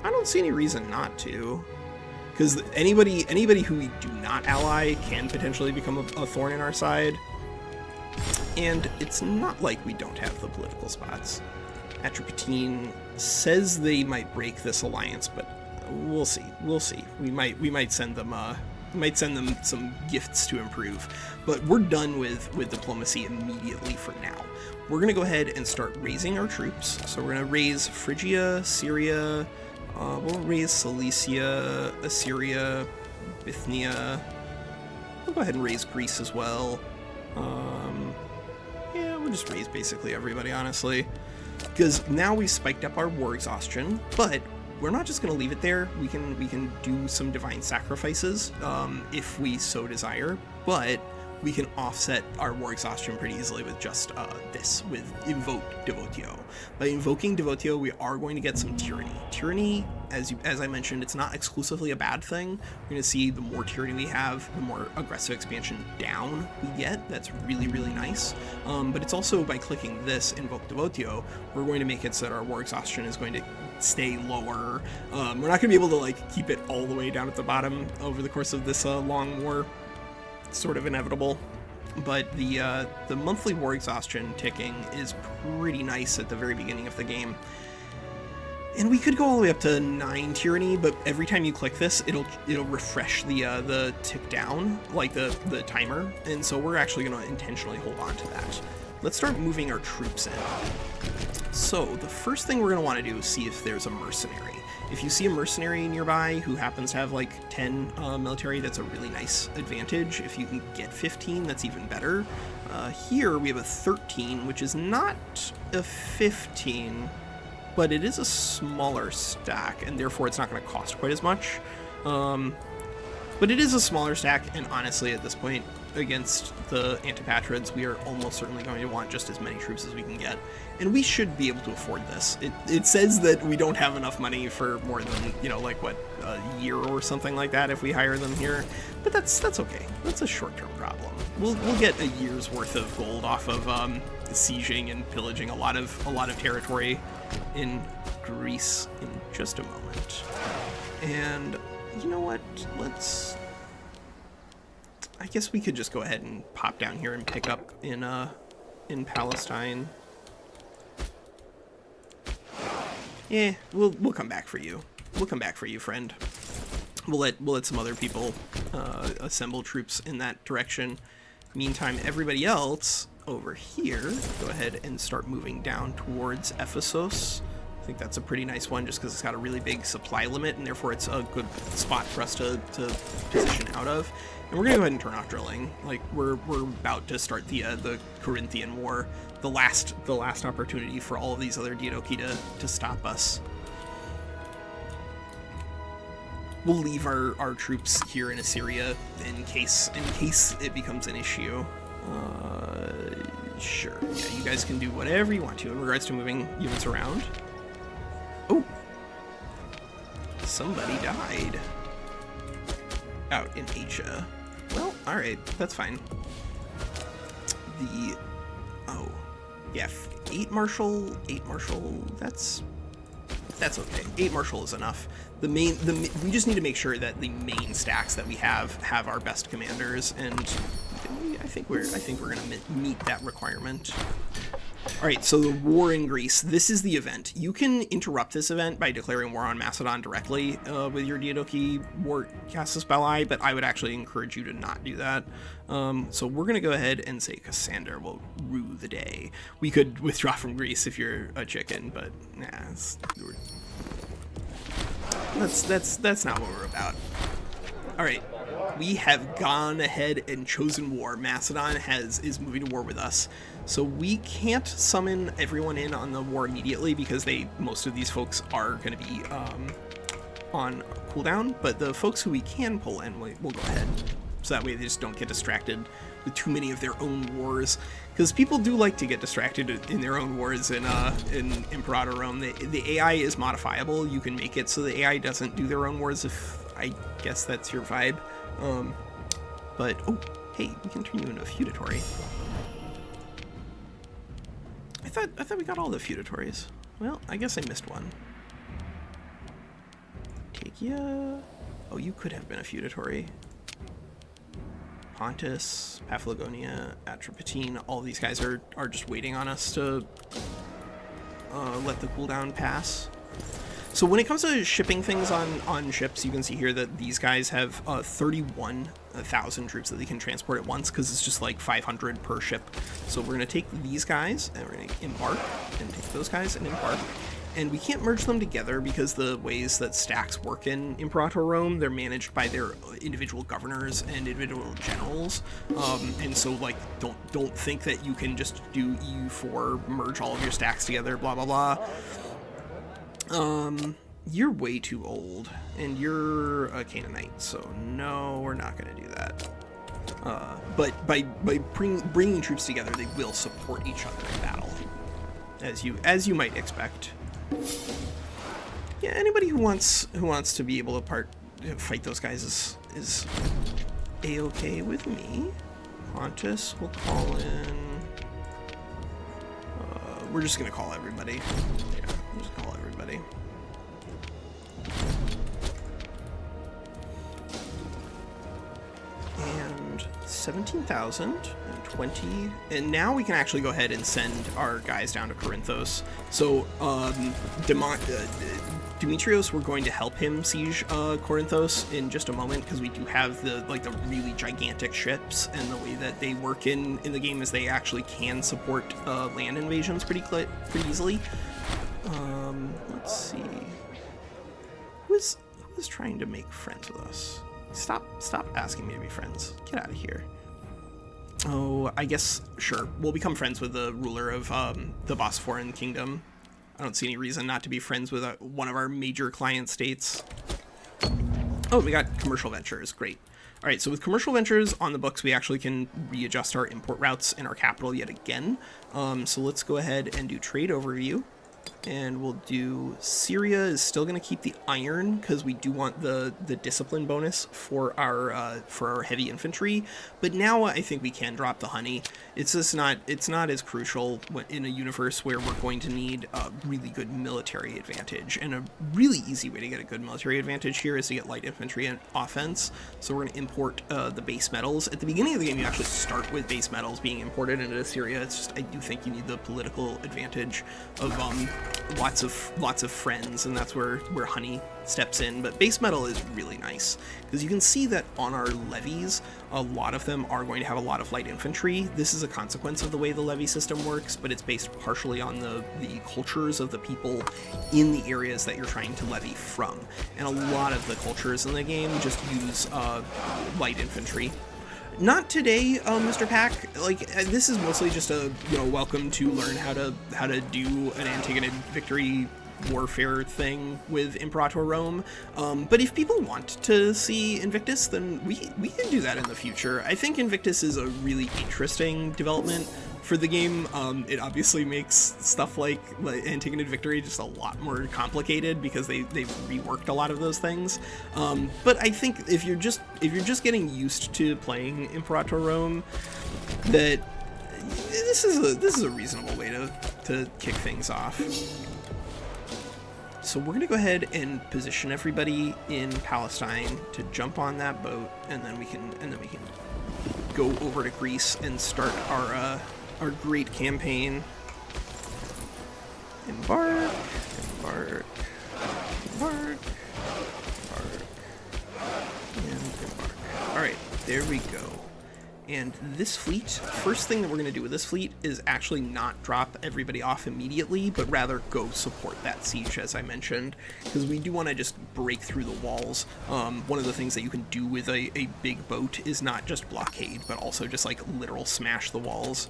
I don't see any reason not to. Because anybody who we do not ally can potentially become a thorn in our side. And it's not like we don't have the political spots. Atropatene says they might break this alliance, but we'll see. We'll see. We might send them some gifts to improve, but we're done with diplomacy immediately for now. We're gonna go ahead and start raising our troops. So we're gonna raise Phrygia, Syria, we'll raise Cilicia, Assyria, Bithynia. We'll go ahead and raise Greece as well. Yeah, we'll just raise basically everybody, honestly, because now we've spiked up our war exhaustion, but we're not just going to leave it there. We can do some divine sacrifices if we so desire, but we can offset our war exhaustion pretty easily with just with Invoke Devotio. By invoking Devotio, we are going to get some tyranny. Tyranny, as I mentioned, it's not exclusively a bad thing. We're going to see the more tyranny we have, the more aggressive expansion down we get. That's really, really nice. But it's also, by clicking this Invoke Devotio, we're going to make it so that our war exhaustion is going to stay lower. We're not going to be able to like keep it all the way down at the bottom over the course of this long war. It's sort of inevitable, but the monthly war exhaustion ticking is pretty nice at the very beginning of the game. And we could go all the way up to 9 tyranny, but every time you click this, it'll refresh the tick down, like the timer, and so we're actually going to intentionally hold on to that. Let's start moving our troops in. So the first thing we're going to want to do is see if there's a mercenary. If you see a mercenary nearby who happens to have like 10 military, that's a really nice advantage. If you can get 15, that's even better. Here we have a 13, which is not a 15, but it is a smaller stack, and therefore it's not going to cost quite as much. But it is a smaller stack, and honestly, at this point, against the Antipatrids, we are almost certainly going to want just as many troops as we can get. And we should be able to afford this. It says that we don't have enough money for more than, like what, a year or something like that if we hire them here. But that's okay. That's a short-term problem. We'll get a year's worth of gold off of sieging and pillaging a lot of territory in Greece in just a moment. And you know what? I guess we could just go ahead and pop down here and pick up in Palestine. Yeah, we'll come back for you. We'll come back for you, friend. We'll let some other people assemble troops in that direction. Meantime, everybody else over here, go ahead and start moving down towards Ephesus. I think that's a pretty nice one just because it's got a really big supply limit, and therefore it's a good spot for us to position out of. And we're gonna go ahead and turn off drilling. Like we're about to start the Corinthian War, the last opportunity for all of these other Diadochi to stop us. We'll leave our troops here in Assyria in case it becomes an issue. Sure. Yeah, you guys can do whatever you want to in regards to moving units around. Oh, somebody died out in Asia. Well, all right, that's fine. Oh, yeah, 8 marshal, that's okay. 8 marshal is enough. We just need to make sure that the main stacks that we have our best commanders, and I think we're gonna meet that requirement. All right, so the war in Greece. This is the event. You can interrupt this event by declaring war on Macedon directly with your Diadochi War Casus Belli, but I would actually encourage you to not do that. So we're going to go ahead and say Cassander will rue the day. We could withdraw from Greece if you're a chicken, but nah, that's not what we're about. All right. We have gone ahead and chosen war. Macedon is moving to war with us. So we can't summon everyone in on the war immediately because most of these folks are going to be on cooldown, but the folks who we can pull in, we'll go ahead. So that way they just don't get distracted with too many of their own wars. Because people do like to get distracted in their own wars in Imperator Rome. The AI is modifiable. You can make it so the AI doesn't do their own wars if I guess that's your vibe. But, oh, hey, we can turn you into a feudatory. I thought we got all the feudatories. Well, I guess I missed one. Takia. Oh, you could have been a feudatory. Pontus, Paphlagonia, Atropatene, all these guys are just waiting on us to let the cooldown pass. So when it comes to shipping things on ships, you can see here that these guys have 31,000 troops that they can transport at once because it's just like 500 per ship. So we're going to take these guys and we're going to embark and take those guys and embark. And we can't merge them together because the ways that stacks work in Imperator Rome, they're managed by their individual governors and individual generals. And so like don't think that you can just do EU4, merge all of your stacks together, blah blah blah. You're way too old, and you're a Canaanite, so no, we're not going to do that. But by bringing troops together, they will support each other in battle, as you might expect. Yeah, anybody who wants to be able to fight those guys is a-okay with me. Pontus will call in. We're just going to call everybody. Yeah, we'll just call everybody. And 17,020, and now we can actually go ahead and send our guys down to Corinthos. So Demetrios, we're going to help him siege Corinthos in just a moment because we do have the really gigantic ships, and the way that they work in the game is they actually can support land invasions pretty easily. Let's see, who is trying to make friends with us? Stop asking me to be friends. Get out of here. Oh, I guess, sure. We'll become friends with the ruler of the Bosphorian kingdom. I don't see any reason not to be friends with one of our major client states. Oh, we got commercial ventures. Great. All right, so with commercial ventures on the books, we actually can readjust our import routes in our capital yet again. So let's go ahead and do trade overview. And we'll do Syria is still going to keep the iron because we do want the discipline bonus for our heavy infantry. But now I think we can drop the honey. It's not as crucial in a universe where we're going to need a really good military advantage. And a really easy way to get a good military advantage here is to get light infantry and offense. So we're going to import the base metals. At the beginning of the game, you actually start with base metals being imported into Syria. It's just I do think you need the political advantage of lots of friends, and that's where honey steps in. But base metal is really nice because you can see that on our levies, a lot of them are going to have a lot of light infantry. This is a consequence of the way the levy system works, but it's based partially on the cultures of the people in the areas that you're trying to levy from. And a lot of the cultures in the game just use light infantry. Not today, Mr. Pack. This is mostly just a welcome to learn how to do an Antigonid victory warfare thing with Imperator Rome. But if people want to see Invictus, then we can do that in the future. I think Invictus is a really interesting development for the game. It obviously makes stuff like Antigonid victory just a lot more complicated because they've reworked a lot of those things. But I think if you're just getting used to playing Imperator Rome, that this is a reasonable way to kick things off. So we're gonna go ahead and position everybody in Palestine to jump on that boat, and then we can go over to Greece and start our great campaign. Embark, embark, embark, embark, and embark. Alright, there we go. And this fleet, first thing that we're going to do with this fleet is actually not drop everybody off immediately, but rather go support that siege, as I mentioned, because we do want to just break through the walls. One of the things that you can do with a big boat is not just blockade, but also just like literal smash the walls,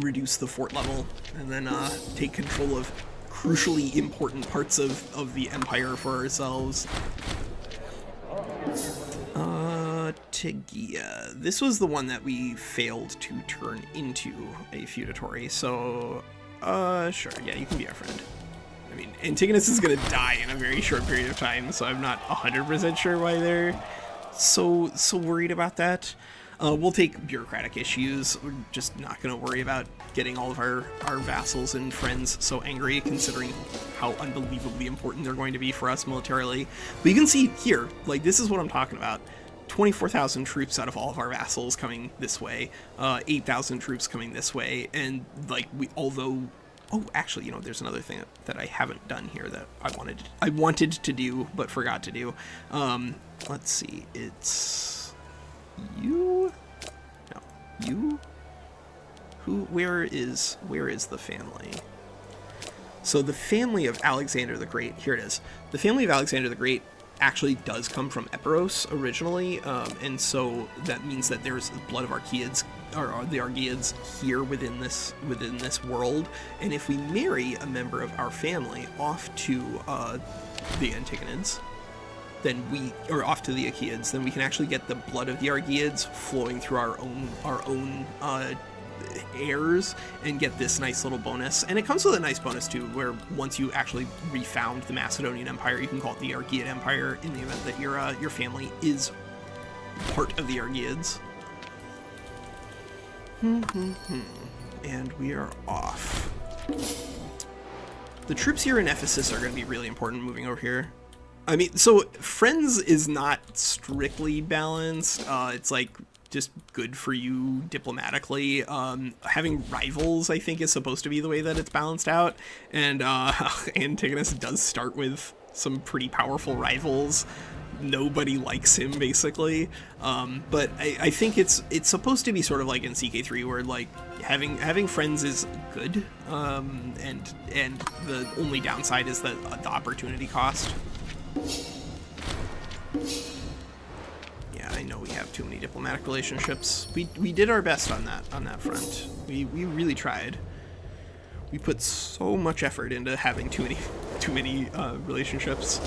reduce the fort level, and then take control of crucially important parts of the empire for ourselves. Tegia. This was the one that we failed to turn into a feudatory, so, sure, yeah, you can be our friend. I mean, Antigonus is gonna die in a very short period of time, so I'm not 100% sure why they're so worried about that. We'll take bureaucratic issues. We're just not gonna worry about getting all of our vassals and friends so angry, considering how unbelievably important they're going to be for us militarily. But you can see here, like, this is what I'm talking about. 24,000 troops out of all of our vassals coming this way, 8,000 troops coming this way, and like oh, actually, you know, there's another thing that I haven't done here that I wanted to do but forgot to do. Let's see, it's you? No, you? Where is the family? So the family of Alexander the Great, here it is. The family of Alexander the Great actually does come from Epirus originally, and so that means that there's blood of Archaeans, or the Archaeans, here within this world. And if we marry a member of our family off to the Antigonids, or off to the Achaeans, then we can actually get the blood of the Archaeans flowing through our own heirs and get this nice little bonus. And it comes with a nice bonus too, where once you actually refound the Macedonian Empire, you can call it the Archaeid Empire in the event that your family is part of the Archaeids. And we are off. The troops here in Ephesus are going to be really important moving over here. I mean, so Friends is not strictly balanced. It's like just good for you diplomatically. Having rivals, I think, is supposed to be the way that it's balanced out. And Antigonus does start with some pretty powerful rivals. Nobody likes him, basically. But I think it's supposed to be sort of like in CK3, where like having friends is good, and the only downside is the opportunity cost. Yeah, I know we have too many diplomatic relationships. We did our best on that front. We really tried. We put so much effort into having too many relationships.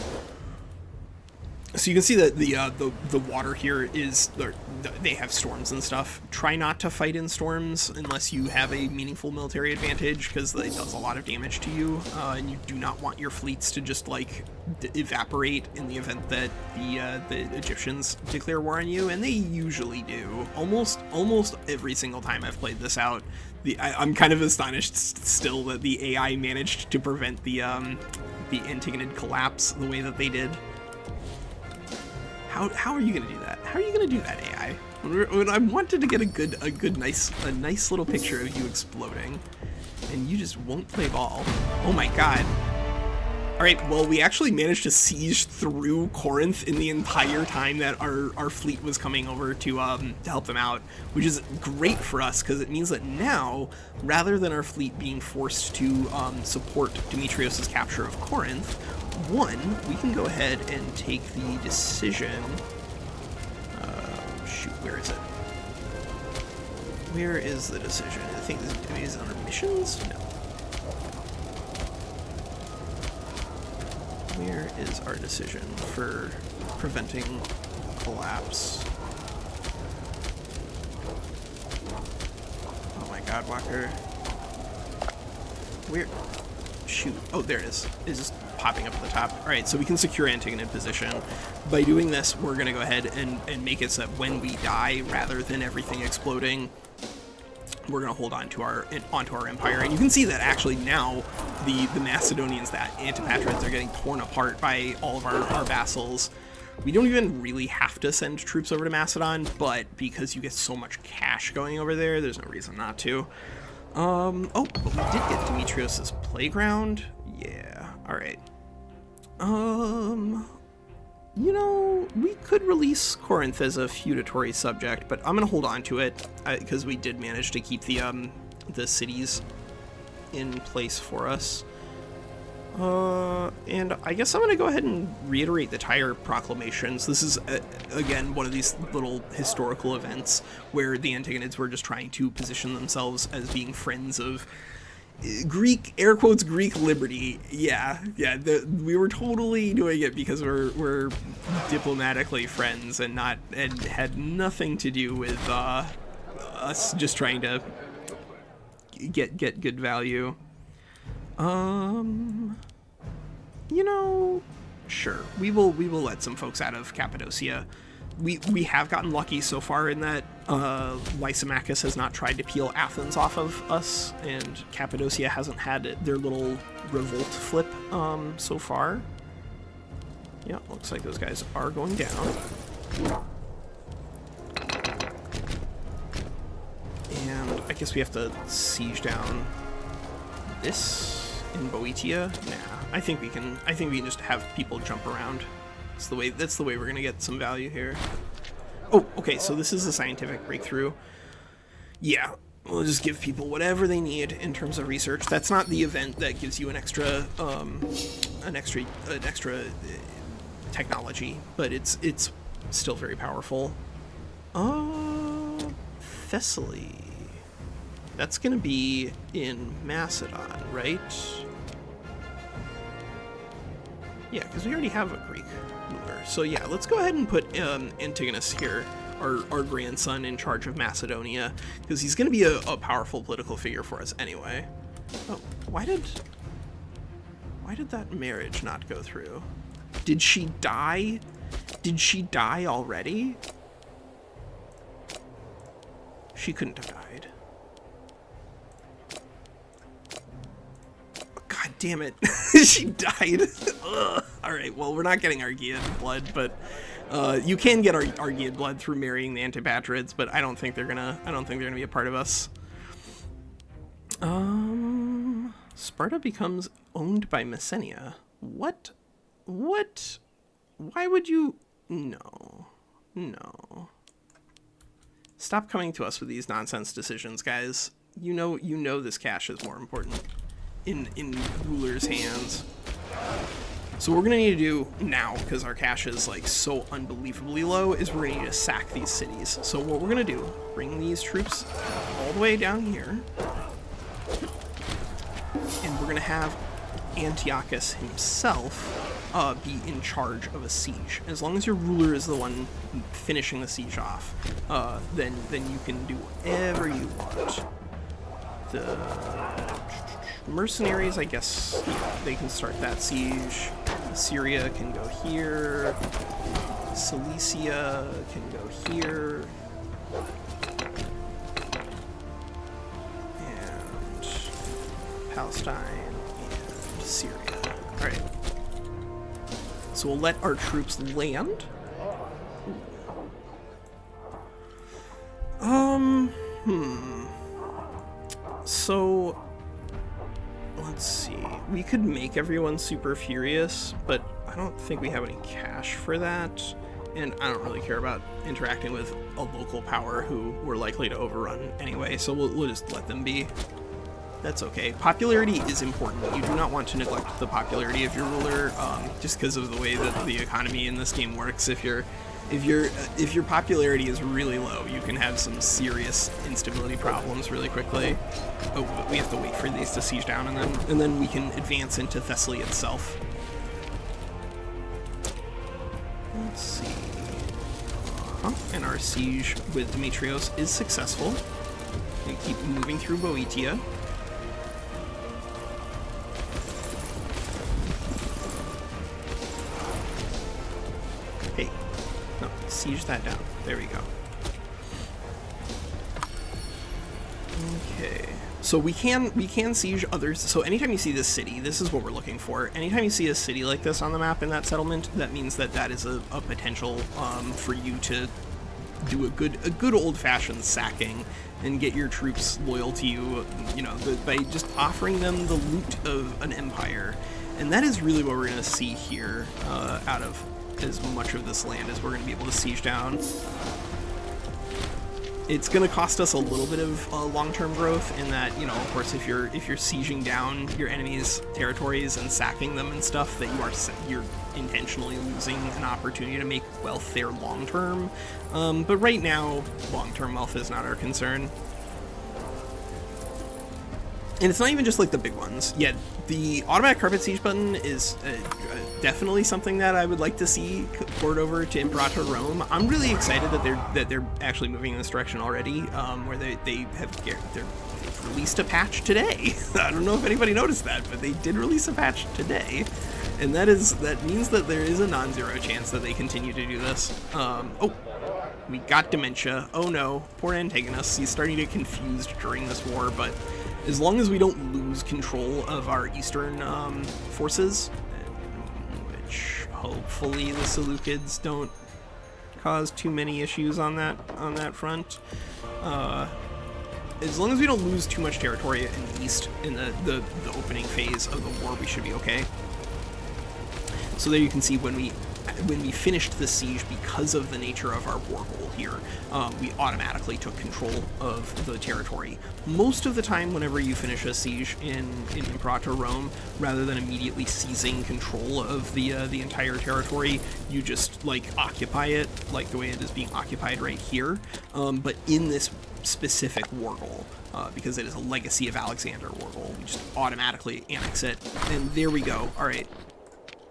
So you can see that the water here is, they have storms and stuff. Try not to fight in storms unless you have a meaningful military advantage, because it does a lot of damage to you, and you do not want your fleets to just like evaporate in the event that the Egyptians declare war on you, and they usually do. Almost every single time I've played this out. I'm kind of astonished still that the AI managed to prevent the Antigonid collapse the way that they did. How are you gonna do that? How are you gonna do that, AI? When I wanted to get a nice little picture of you exploding, and you just won't play ball. Oh my god. All right, well, we actually managed to siege through Corinth in the entire time that our fleet was coming over to help them out, which is great for us, because it means that now, rather than our fleet being forced to support Demetrios' capture of Corinth, we can go ahead and take the decision. Shoot, where is it? Where is the decision? I think this is under missions? No. Where is our decision for preventing collapse? Oh my god, Walker. Where? Shoot. Oh, there it is. It's just popping up at the top. Alright, so we can secure Antigonid position. By doing this, we're going to go ahead and make it so that when we die, rather than everything exploding, we're going to hold on to onto our empire. And you can see that actually now the Macedonians, that Antipatrids, are getting torn apart by all of our vassals. We don't even really have to send troops over to Macedon, but because you get so much cash going over there, there's no reason not to. Oh, but we did get Demetrios' playground. Yeah, alright. You know, we could release Corinth as a feudatory subject, but I'm gonna hold on to it, because we did manage to keep the cities in place for us. And I guess I'm gonna go ahead and reiterate the Tyre proclamations. This is, again, one of these little historical events where the Antigonids were just trying to position themselves as being friends of Greek, air quotes, Greek liberty. Yeah, we were totally doing it because we're diplomatically friends and had nothing to do with us just trying to get good value. You know, sure, we will let some folks out of Cappadocia. We have gotten lucky so far in that Lysimachus has not tried to peel Athens off of us, and Cappadocia hasn't had their little revolt flip so far. Yeah, looks like those guys are going down. And I guess we have to siege down this in Boeotia. Nah, I think we can just have people jump around. That's the way we're gonna get some value here. Oh, okay, so this is a scientific breakthrough. Yeah, we'll just give people whatever they need in terms of research. That's not the event that gives you an extra technology, but it's still very powerful. Thessaly. That's gonna be in Macedon, right? Yeah, because we already have a Greek ruler. So yeah, let's go ahead and put Antigonus here, our grandson, in charge of Macedonia, because he's going to be a powerful political figure for us anyway. Oh, why did that marriage not go through? Did she die? Did she die already? She couldn't have died. God damn it. She died. Alright, well, we're not getting Argead blood, but you can get Argead blood through marrying the Antipatrids, but I don't think they're gonna be a part of us. Sparta becomes owned by Messenia. What? Why would you? No. Stop coming to us with these nonsense decisions, guys. You know this cash is more important in rulers' hands. So what we're gonna need to do now, because our cash is like so unbelievably low, is we're gonna need to sack these cities. So what we're gonna do, bring these troops all the way down here, and we're gonna have Antiochus himself be in charge of a siege. As long as your ruler is the one finishing the siege off, then you can do whatever you want. The mercenaries, I guess, they can start that siege. Syria can go here. Cilicia can go here. And Palestine and Syria. Alright. So we'll let our troops land. So let's see. We could make everyone super furious, but I don't think we have any cash for that. And I don't really care about interacting with a local power who we're likely to overrun anyway, so we'll just let them be. That's okay. Popularity is important. You do not want to neglect the popularity of your ruler, just because of the way that the economy in this game works. If your popularity is really low, you can have some serious instability problems really quickly. Oh, but we have to wait for these to siege down, and then we can advance into Thessaly itself. Let's see. And our siege with Demetrios is successful. We keep moving through Boeotia. Hey, no, siege that down. There we go. Okay, so we can siege others. So anytime you see this city, this is what we're looking for. Anytime you see a city like this on the map in that settlement, that means that is a potential for you to do a good old-fashioned sacking and get your troops loyal to you, you know, by just offering them the loot of an empire. And that is really what we're going to see here out of as much of this land as we're going to be able to siege down. It's going to cost us a little bit of long-term growth in that, you know, of course, if you're sieging down your enemies' territories and sacking them and stuff, that you're intentionally losing an opportunity to make wealth there long-term. But right now, long-term wealth is not our concern. And it's not even just like the big ones. Yeah, the automatic carpet siege button is definitely something that I would like to see poured over to Imperator Rome. I'm really excited that they're actually moving in this direction already, where they've released a patch today. I don't know if anybody noticed that, but they did release a patch today, and that means that there is a non-zero chance that they continue to do this. Oh, we got dementia. Oh no, poor Antigonus. He's starting to get confused during this war, but as long as we don't lose control of our eastern forces, which hopefully the Seleucids don't cause too many issues on that front. As long as we don't lose too much territory in the east in the opening phase of the war, we should be okay. So there you can see when we finished the siege, because of the nature of our war goal here, we automatically took control of the territory. Most of the time, whenever you finish a siege in Imperator Rome, rather than immediately seizing control of the entire territory, you just like occupy it, like the way it is being occupied right here. But in this specific war goal, because it is a Legacy of Alexander war goal, we just automatically annex it, and there we go. All right.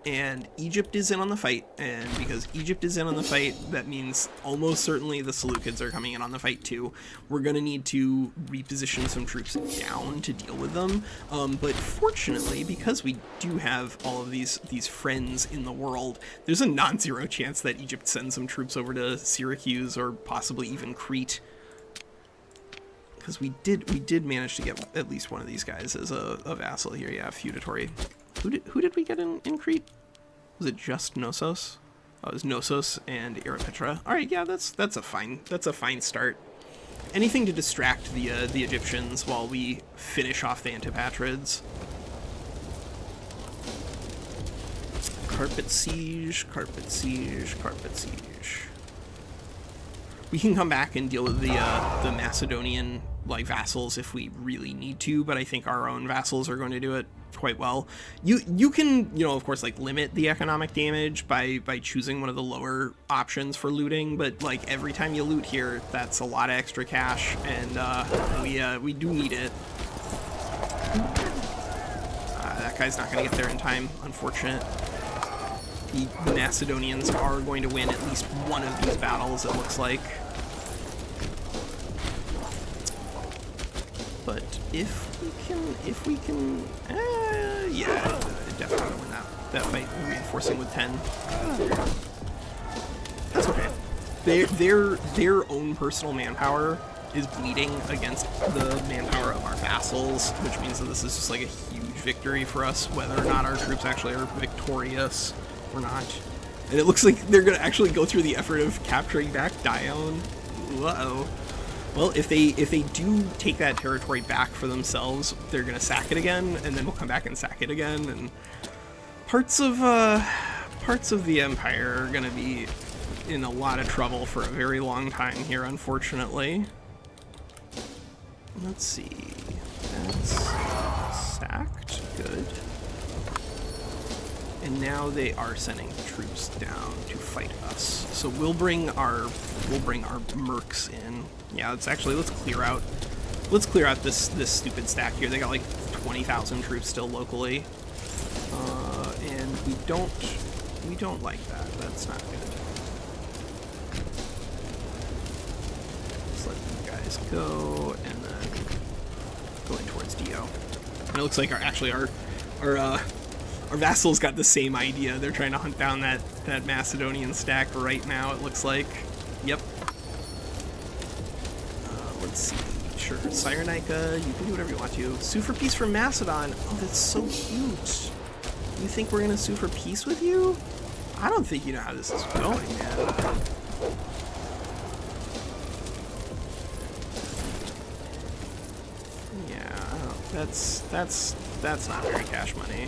And Egypt is in on the fight, and because Egypt is in on the fight, that means almost certainly the Seleucids are coming in on the fight too. We're going to need to reposition some troops down to deal with them, but fortunately, because we do have all of these friends in the world, there's a non-zero chance that Egypt sends some troops over to Syracuse or possibly even Crete. Because we did manage to get at least one of these guys as a vassal here. Yeah, feudatory. Who did we get in Crete? Was it just Knossos? Oh, it was Knossos and Erepatra. All right, yeah, that's a fine start. Anything to distract the Egyptians while we finish off the Antipatrids. Carpet siege, carpet siege, carpet siege. We can come back and deal with the Macedonian like vassals if we really need to, but I think our own vassals are going to do it quite well. You can, you know, of course, like limit the economic damage by choosing one of the lower options for looting, but like every time you loot here, that's a lot of extra cash, and we do need it. That guy's not going to get there in time, unfortunate. The Macedonians are going to win at least one of these battles, it looks like. But if we can, yeah, definitely gonna win that fight. Reinforcing with 10. That's okay. Their own personal manpower is bleeding against the manpower of our vassals, which means that this is just like a huge victory for us, whether or not our troops actually are victorious or not. And it looks like they're gonna actually go through the effort of capturing back Dione. Uh-oh. Well, if they do take that territory back for themselves, they're gonna sack it again, and then we'll come back and sack it again, and parts of the empire are gonna be in a lot of trouble for a very long time here, unfortunately. Let's see. That's stacked. Good. And now they are sending troops down to fight us. So we'll bring our mercs in. Yeah, let's clear out this stupid stack here. They got like 20,000 troops still locally, and we don't like that. That's not good. Let's let you guys go, and then going towards Dio. And it looks like our vassals got the same idea. They're trying to hunt down that Macedonian stack right now, it looks like. Yep. Let's see. Sure, Cyrenaica, you can do whatever you want to. Sue for peace from Macedon. Oh, that's so cute. You think we're gonna sue for peace with you? I don't think you know how this is going, man. That's not very cash money.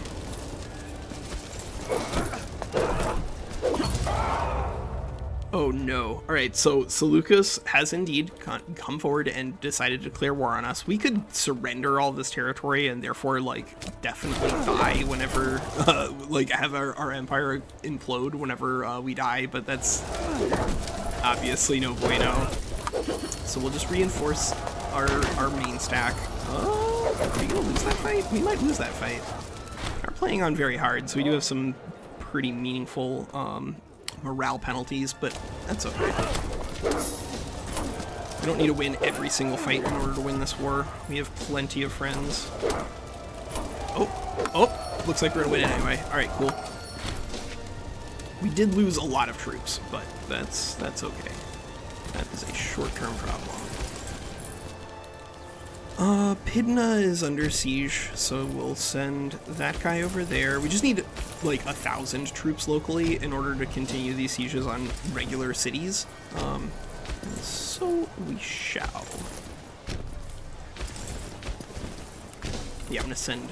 Oh no. Alright, so Seleukos has indeed come forward and decided to declare war on us. We could surrender all this territory and therefore, like, definitely die whenever, like, have our empire implode whenever we die, but that's obviously no bueno. So we'll just reinforce our main stack. Are we gonna lose that fight? We might lose that fight. We're playing on very hard, so we do have some pretty meaningful, morale penalties, but that's okay. We don't need to win every single fight in order to win this war. We have plenty of friends. Oh, looks like we're gonna win it anyway. Alright, cool. We did lose a lot of troops, but that's okay. That is a short-term problem. Pydna is under siege, so we'll send that guy over there. We just need, like, 1,000 troops locally in order to continue these sieges on regular cities. So we shall. Yeah, I'm gonna send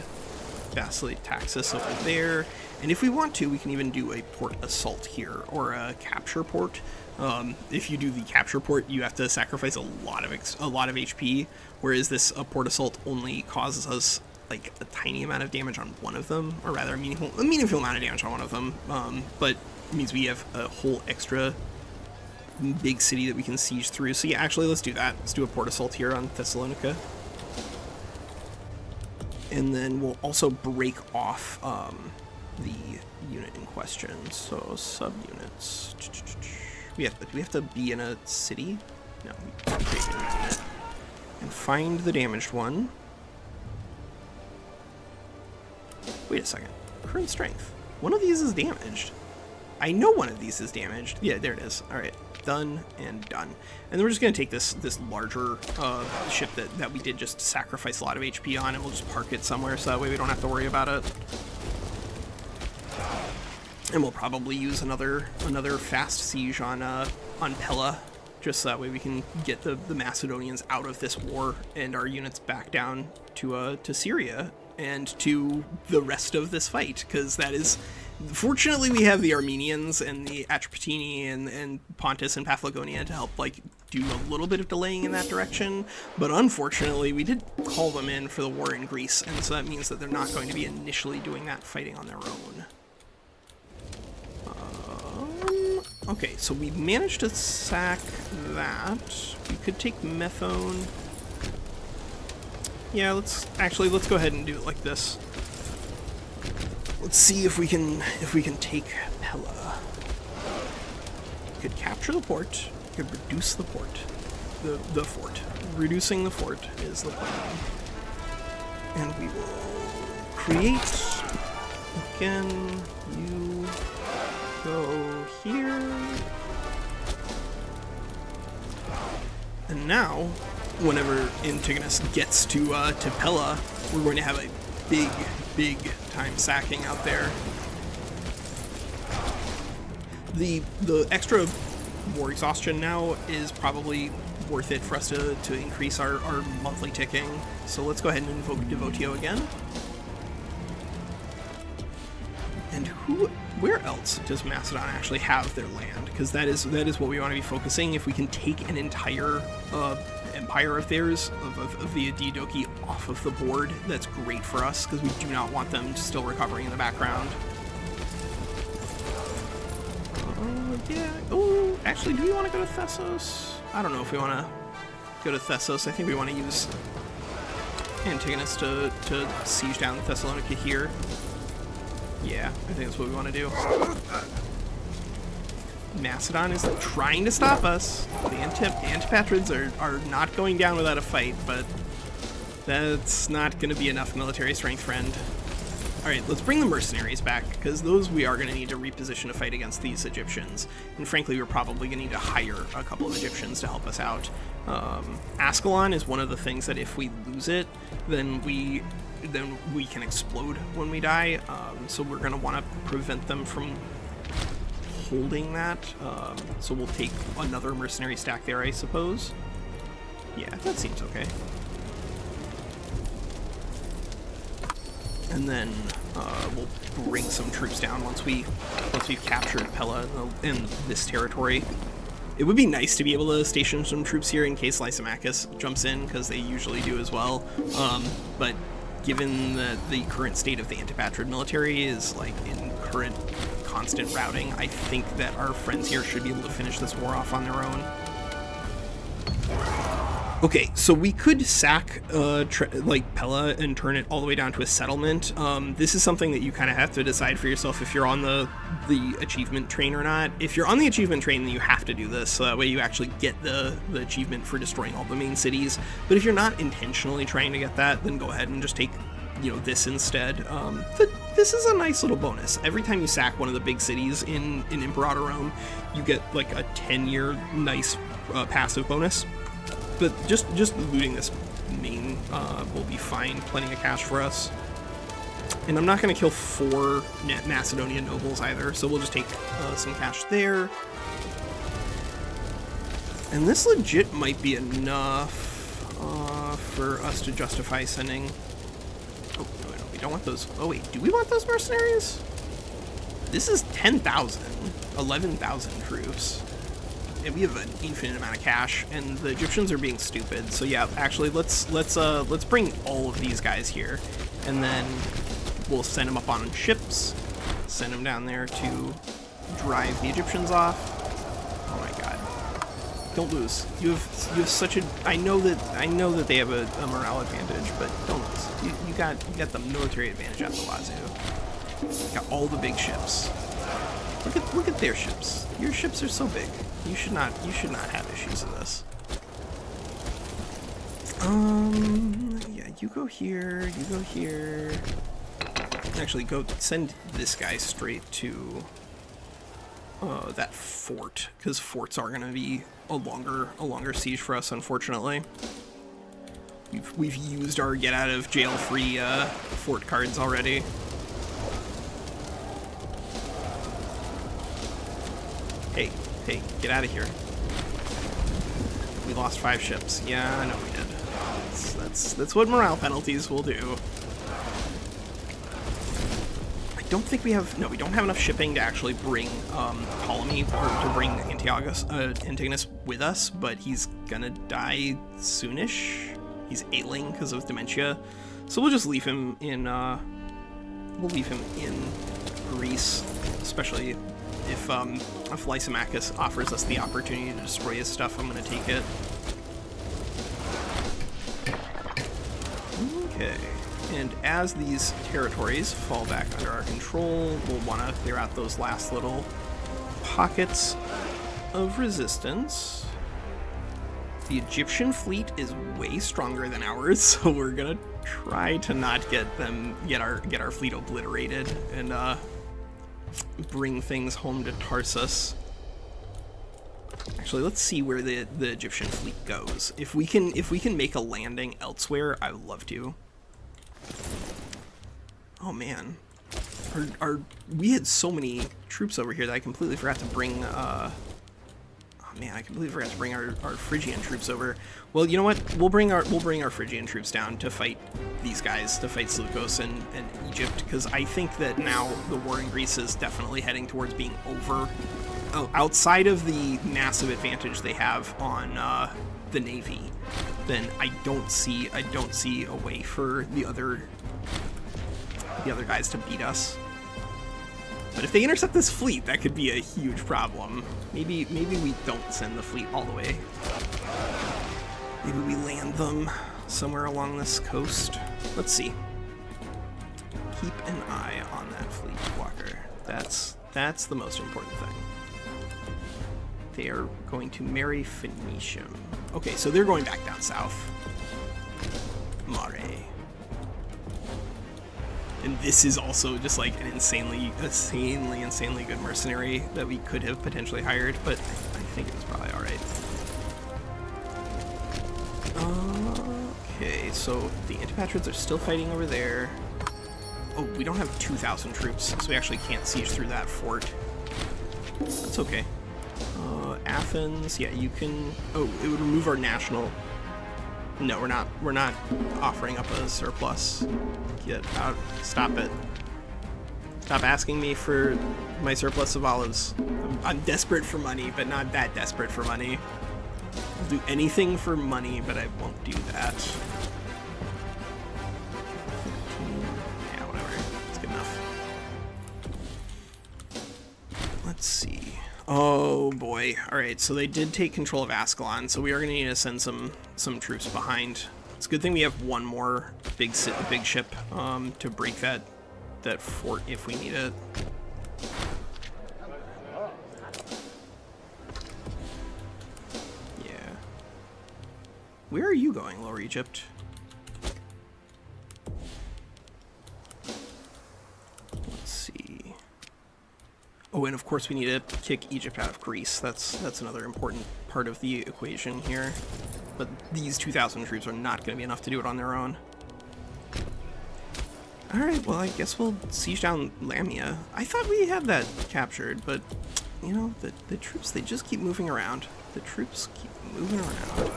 Vasily Taxis over there. And if we want to, we can even do a port assault here, or a capture port. If you do the capture port, you have to sacrifice a lot of HP, whereas this port assault only causes us like a tiny amount of damage on one of them, or rather a meaningful amount of damage on one of them. But it means we have a whole extra big city that we can siege through. So yeah, actually, let's do that. Let's do a port assault here on Thessalonica. And then we'll also break off the unit in question. So subunits. Do we have to be in a city? No, we can create a unit. And find the damaged one. Wait a second. Current strength. One of these is damaged. I know one of these is damaged. Yeah, there it is. Alright. Done and done. And then we're just going to take this larger ship that we did just sacrifice a lot of HP on, and we'll just park it somewhere so that way we don't have to worry about it. And we'll probably use another fast siege on Pella, just so that way we can get the Macedonians out of this war and our units back down to Syria and to the rest of this fight, because that is... Fortunately, we have the Armenians and the Atropateni and Pontus and Paphlagonia to help, like, do a little bit of delaying in that direction, but unfortunately, we did call them in for the war in Greece, and so that means that they're not going to be initially doing that fighting on their own. Okay, so we managed to sack that. We could take Methone. Yeah, let's go ahead and do it like this. Let's see if we can take Pella. We could capture the port. We could reduce the port. The fort. Reducing the fort is the plan. And we will create again. You go here. And now, whenever Antigonus gets to Pella, we're going to have a big time sacking out there. The extra war exhaustion now is probably worth it for us to increase our monthly ticking. So let's go ahead and invoke Devotio again. And where else does Macedon actually have their land? Because that is what we want to be focusing. If we can take an entire empire of theirs, of the Diadochi, off of the board, that's great for us, because we do not want them still recovering in the background. Yeah. Oh, actually, do we want to go to Thessos? I don't know if we want to go to Thessos. I think we want to use Antigonus to siege down Thessalonica here. Yeah, I think that's what we want to do. Macedon is trying to stop us. The Antipatrids are not going down without a fight, but that's not going to be enough military strength, friend. Alright, let's bring the mercenaries back, because those we are going to need to reposition to fight against these Egyptians. And frankly, we're probably going to need to hire a couple of Egyptians to help us out. Ascalon is one of the things that if we lose it, then we can explode when we die. So we're going to want to prevent them from holding that. So we'll take another mercenary stack there, I suppose. Yeah, that seems okay. and then we'll bring some troops down once we've captured Pella in this territory. It would be nice to be able to station some troops here in case Lysimachus jumps in, because they usually do as well. But given the current state of the Antipatrid military is like in current constant routing, I think that our friends here should be able to finish this war off on their own. Okay, so we could sack like Pella and turn it all the way down to a settlement. This is something that you kind of have to decide for yourself if you're on the achievement train or not. If you're on the achievement train, then you have to do this, so that way you actually get the achievement for destroying all the main cities. But if you're not intentionally trying to get that, then go ahead and just take, you know, this instead. This is a nice little bonus. Every time you sack one of the big cities in Imperator Rome, you get like a 10-year nice passive bonus. But just looting this main will be fine. Plenty of cash for us. And I'm not going to kill 4 Macedonian nobles either, so we'll just take some cash there. And this legit might be enough for us to justify sending... Oh, no, we don't want those. Oh, wait, do we want those mercenaries? This is 10,000, 11,000 troops. And we have an infinite amount of cash, and the Egyptians are being stupid. So yeah, actually, let's bring all of these guys here, and then we'll send them up on ships, send them down there to drive the Egyptians off. Oh my God! Don't lose. You have such a. I know that they have a morale advantage, but don't lose. You got the military advantage out the wazoo. Got all the big ships. Look at their ships. Your ships are so big. You should not have issues with this. Yeah, you go here, you go here. Actually, go send this guy straight to that fort, because forts are gonna be a longer siege for us, unfortunately. We've used our get out of jail free fort cards already. Hey, get out of here. We lost 5 ships. Yeah, I know we did. That's what morale penalties will do. I don't think we have... No, we don't have enough shipping to actually bring Ptolemy, or to bring Antigonus with us, but he's gonna die soonish. He's ailing because of dementia. So we'll just leave him in... we'll leave him in Greece, especially... If Lysimachus offers us the opportunity to destroy his stuff, I'm going to take it. Okay, and as these territories fall back under our control, we'll want to clear out those last little pockets of resistance. The Egyptian fleet is way stronger than ours, so we're going to try to not get our fleet obliterated and bring things home to Tarsus. Actually, let's see where the Egyptian fleet goes. If we can make a landing elsewhere, I would love to. Oh man, we had so many troops over here that I completely forgot to bring. Oh man, I completely forgot to bring our Phrygian troops over. Well, you know what? We'll bring our Phrygian troops down to fight these guys, to fight Seleukos and Egypt, because I think that now the war in Greece is definitely heading towards being over. Outside of the massive advantage they have on the navy, then I don't see a way for the other guys to beat us. But if they intercept this fleet, that could be a huge problem. Maybe we don't send the fleet all the way. Maybe we land them somewhere along this coast. Let's see. Keep an eye on that fleet, Walker. That's the most important thing. They are going to marry Phoenicium. Okay, so they're going back down south. Mare. And this is also just like an insanely good mercenary that we could have potentially hired, but I think it was probably alright. Okay, so the Antipatrids are still fighting over there. Oh, we don't have 2,000 troops, so we actually can't siege through that fort. That's okay. Athens, yeah, you can... Oh, it would remove our national... No, we're not. We're not offering up a surplus. Get out. Stop it. Stop asking me for my surplus of olives. I'm desperate for money, but not that desperate for money. I'll do anything for money, but I won't do that. 15. Yeah, whatever. It's good enough. Let's see. Oh boy. Alright, so they did take control of Ascalon, so we are going to need to send some troops behind. It's a good thing we have one more big ship to break that fort if we need it. Yeah. Where are you going, Lower Egypt? Let's see. Oh, and of course we need to kick Egypt out of Greece. That's another important part of the equation here. But these 2,000 troops are not going to be enough to do it on their own. Alright, well, I guess we'll siege down Lamia. I thought we had that captured, but, you know, the troops, they just keep moving around. The troops keep moving around.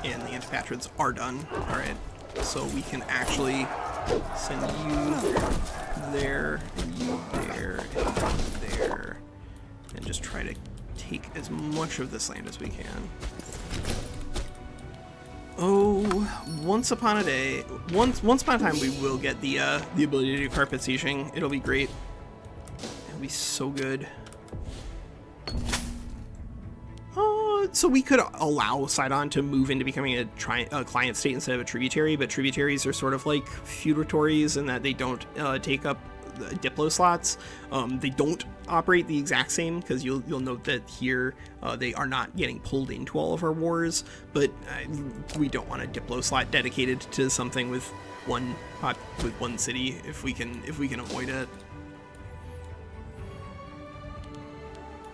And the Antipatrids are done. Alright, so we can actually send you there, and you there, and you there, and just try to take as much of this land as we can. Oh, once upon a time we will get the ability to do carpet sieging. It'll be great. It'll be so good. So we could allow Sidon to move into becoming a client state instead of a tributary, but tributaries are sort of like feudatories in that they don't take up the diplo slots. They don't operate the exact same, because you'll note that here they are not getting pulled into all of our wars, but we don't want a diplo slot dedicated to something with one city if we can avoid it.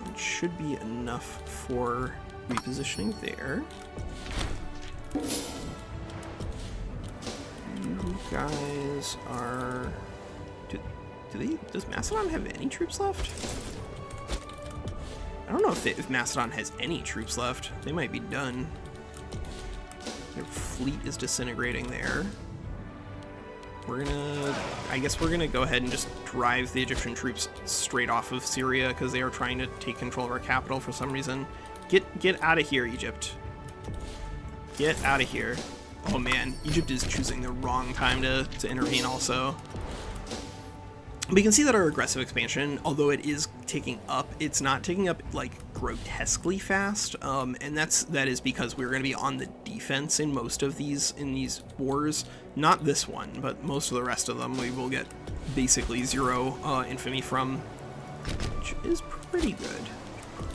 It should be enough for repositioning there. You guys are... Does Macedon have any troops left? I don't know if Macedon has any troops left. They might be done. Their fleet is disintegrating there. I guess we're gonna go ahead and just drive the Egyptian troops straight off of Syria, because they are trying to take control of our capital for some reason. Get out of here, Egypt. Get out of here. Oh man, Egypt is choosing the wrong time to intervene also. We can see that our aggressive expansion, although it is taking up, it's not taking up like grotesquely fast, and that is because we're going to be on the defense in most of these wars. Not this one, but most of the rest of them we will get basically zero infamy from, which is pretty good.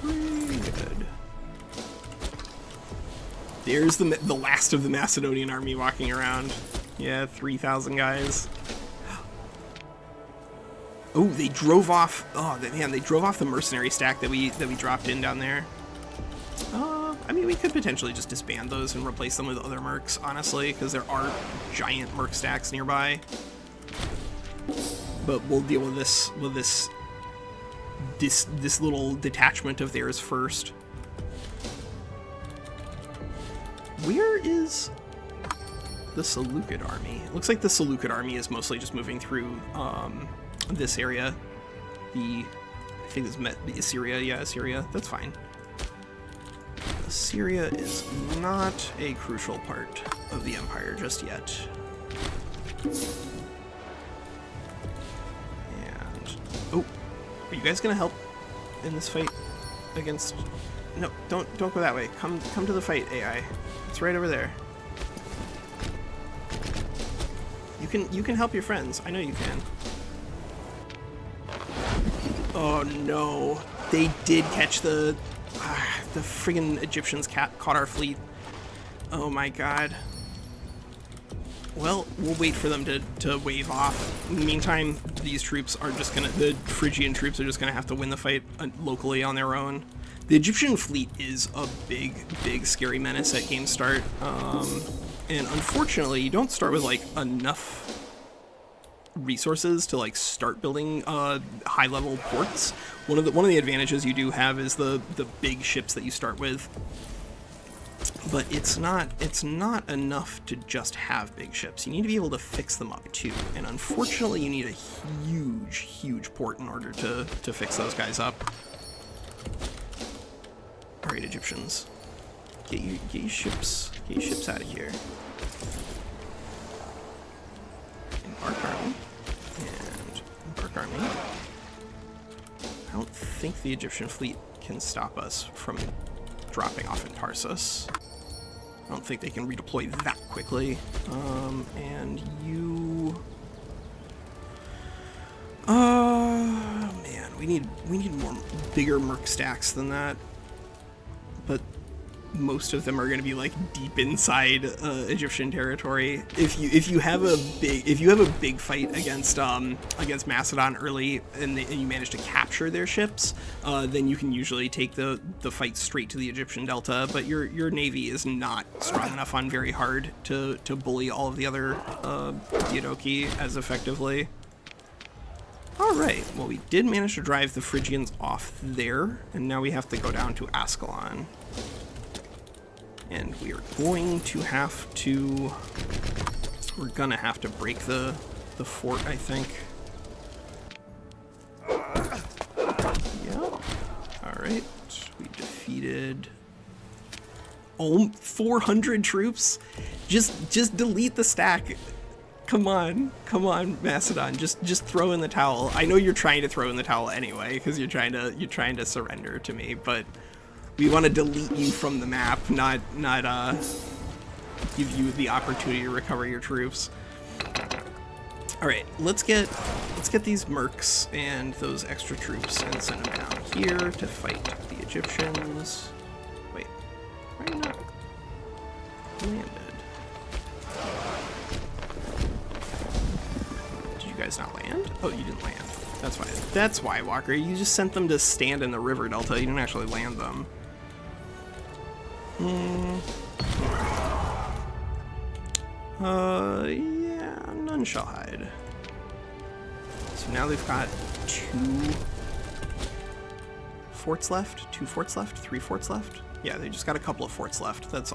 Pretty good. There's the last of the Macedonian army walking around. Yeah, 3,000 guys. Oh, they drove off. Oh man, they drove off the mercenary stack that we dropped in down there. I mean, we could potentially just disband those and replace them with other mercs, honestly, because there are giant merc stacks nearby. But we'll deal with this little detachment of theirs first. Where is the Seleukid army? It looks like the Seleukid army is mostly just moving through this area. I think it's Assyria. Yeah, Assyria. That's fine. Assyria is not a crucial part of the empire just yet. And oh, are you guys gonna help in this fight against? No, don't go that way. Come to the fight, AI. It's right over there. You can help your friends. I know you can. Oh no, they did catch the friggin' Egyptians caught our fleet. Oh my god. Well, we'll wait for them to wave off. In the meantime, these troops are just the Phrygian troops are just gonna have to win the fight locally on their own. The Egyptian fleet is a big scary menace at game start. And unfortunately, you don't start with like enough resources to like start building high level ports. One of the advantages you do have is the big ships that you start with. But it's not enough to just have big ships. You need to be able to fix them up too. And unfortunately, you need a huge port in order to fix those guys up. All right, Egyptians, get your ships out of here. Embark army and embark army. I don't think the Egyptian fleet can stop us from dropping off in Tarsus. I don't think they can redeploy that quickly. And you... man, we need more bigger merc stacks than that. But most of them are going to be like deep inside Egyptian territory. If you have a big fight against Macedon early and you manage to capture their ships, then you can usually take the fight straight to the Egyptian delta. But your navy is not strong enough on very hard to bully all of the other Diadochi as effectively. All right, well, we did manage to drive the Phrygians off there, and now we have to go down to Ascalon. And we are going to have to... We're gonna have to break the fort, I think. Yep. Alright, we defeated... Oh, 400 troops? Just delete the stack. Come on, Macedon. Just throw in the towel. I know you're trying to throw in the towel anyway, because you're trying to surrender to me, but we want to delete you from the map, not give you the opportunity to recover your troops. All right, let's get these mercs and those extra troops and send them down here to fight the Egyptians. Wait, why are you not landed? Guys not land? Oh, you didn't land. That's why. That's why, Walker. You just sent them to stand in the river delta. You didn't actually land them. Yeah, none shall hide. So now they've got 2 forts left. 2 forts left. 3 forts left. Yeah, they just got a couple of forts left. That's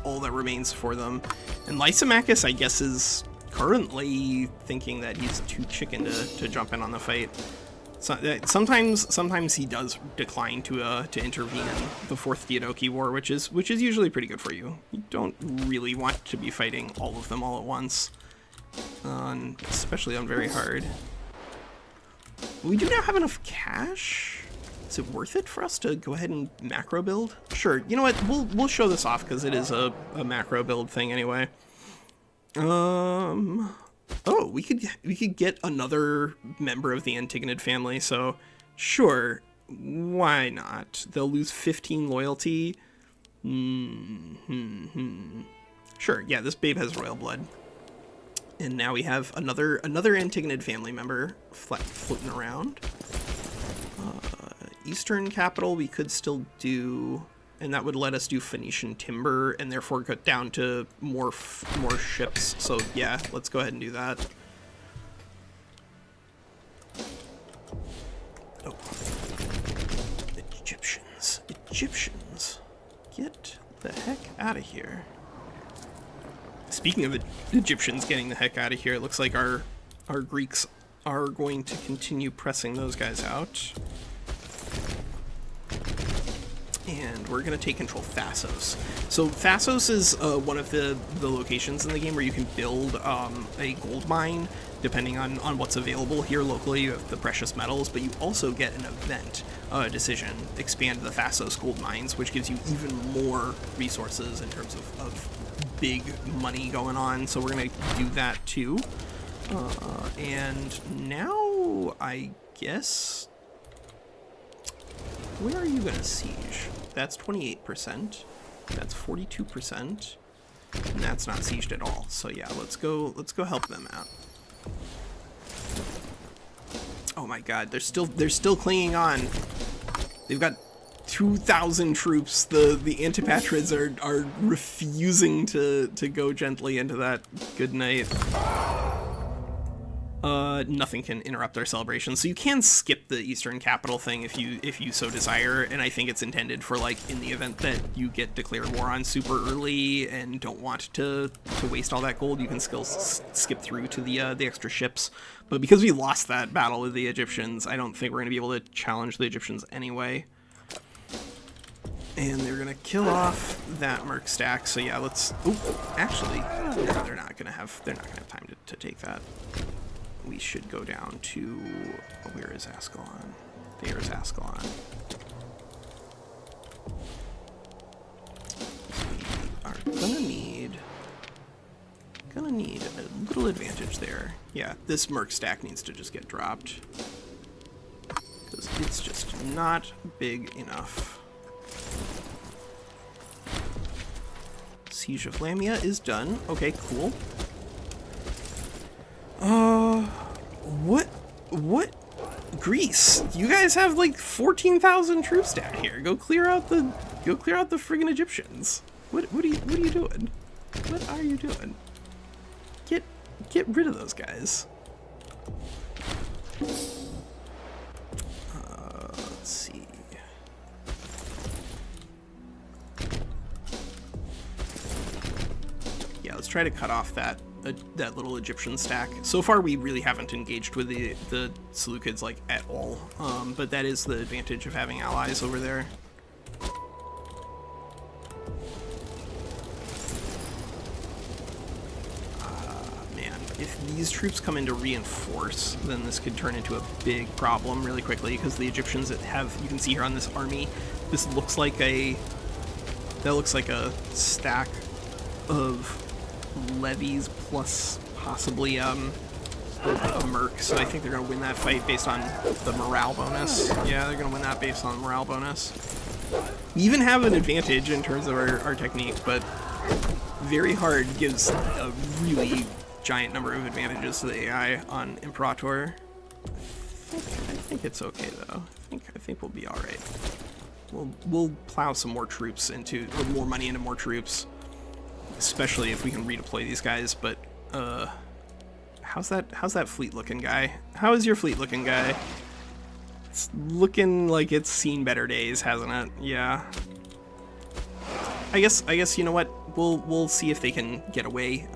all that remains for them. And Lysimachus, I guess, is currently thinking that he's too chicken to jump in on the fight. So, sometimes he does decline to intervene in the Fourth Diadochi War, which is usually pretty good for you. You don't really want to be fighting all of them all at once, especially on very hard. We do now have enough cash. Is it worth it for us to go ahead and macro build? Sure. You know what? We'll show this off because it is a macro build thing anyway. Oh, we could get another member of the Antigonid family, so sure, why not? They'll lose 15 loyalty. Sure, yeah, this babe has royal blood. And now we have another Antigonid family member floating around. Eastern capital we could still do, and that would let us do Phoenician timber and therefore cut down to more ships. So yeah, let's go ahead and do that. Oh, Egyptians, get the heck out of here. Speaking of the Egyptians getting the heck out of here, it looks like our Greeks are going to continue pressing those guys out. And we're going to take control of Thasos. So Thasos is one of the locations in the game where you can build a gold mine, depending on what's available here locally. You have the precious metals, but you also get an event decision, expand the Thasos gold mines, which gives you even more resources in terms of big money going on. So we're going to do that too. And now, I guess... Where are you going to siege? That's 28%. That's 42%. And that's not sieged at all. So yeah, let's go help them out. Oh my god, they're still clinging on. They've got 2,000 troops. The Antipatrids are refusing to go gently into that good night. nothing can interrupt our celebration. So you can skip the Eastern Capital thing if you so desire, and I think it's intended for, like, in the event that you get declared war on super early and don't want to waste all that gold, you can still skip through to the extra ships. But because we lost that battle with the Egyptians, I don't think we're going to be able to challenge the Egyptians anyway. And they're gonna kill off that merc stack. So yeah, let's. Oh, actually, no, they're not gonna have time to take that. We should go down to, where is Ascalon? There's Ascalon. We are gonna need a little advantage there. Yeah, this merc stack needs to just get dropped because it's just not big enough. Siege of Lamia is done. Okay, cool. What? Greece, you guys have like 14,000 troops down here. Go clear out the friggin' Egyptians. What are you doing? What are you doing? Get rid of those guys. Let's see. Yeah, let's try to cut off that little Egyptian stack. So far, we really haven't engaged with the Seleucids like at all. But that is the advantage of having allies over there. Man, if these troops come in to reinforce, then this could turn into a big problem really quickly, because the Egyptians that have, you can see here on this army, this looks like a stack of levies plus possibly a merc, so I think they're going to win that fight based on the morale bonus. Yeah, they're going to win that based on the morale bonus. We even have an advantage in terms of our technique, but very hard gives a really giant number of advantages to the AI on Imperator. I think it's okay though. I think we'll be all right. We'll plow some more troops into, or more money into more troops, especially if we can redeploy these guys. But how's that fleet looking, guy? How is your fleet looking, guy? It's looking like it's seen better days, hasn't it? Yeah. I guess you know what? We'll see if they can get away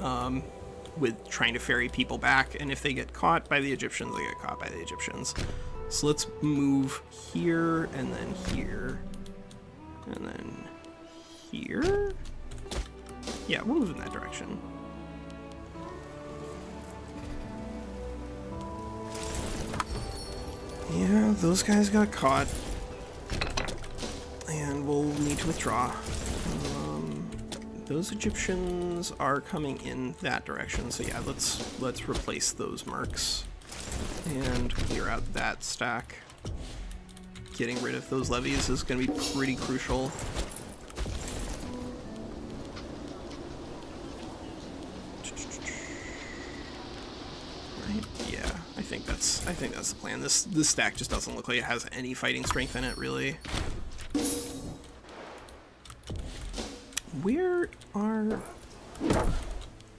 with trying to ferry people back, and if they get caught by the Egyptians, they get caught by the Egyptians. So let's move here, and then here, and then here. Yeah, we'll move in that direction. Yeah, those guys got caught, and we'll need to withdraw. Those Egyptians are coming in that direction, so yeah, let's replace those mercs and clear out that stack. Getting rid of those levies is going to be pretty crucial. Right? Yeah, I think that's the plan. This stack just doesn't look like it has any fighting strength in it, really. Where are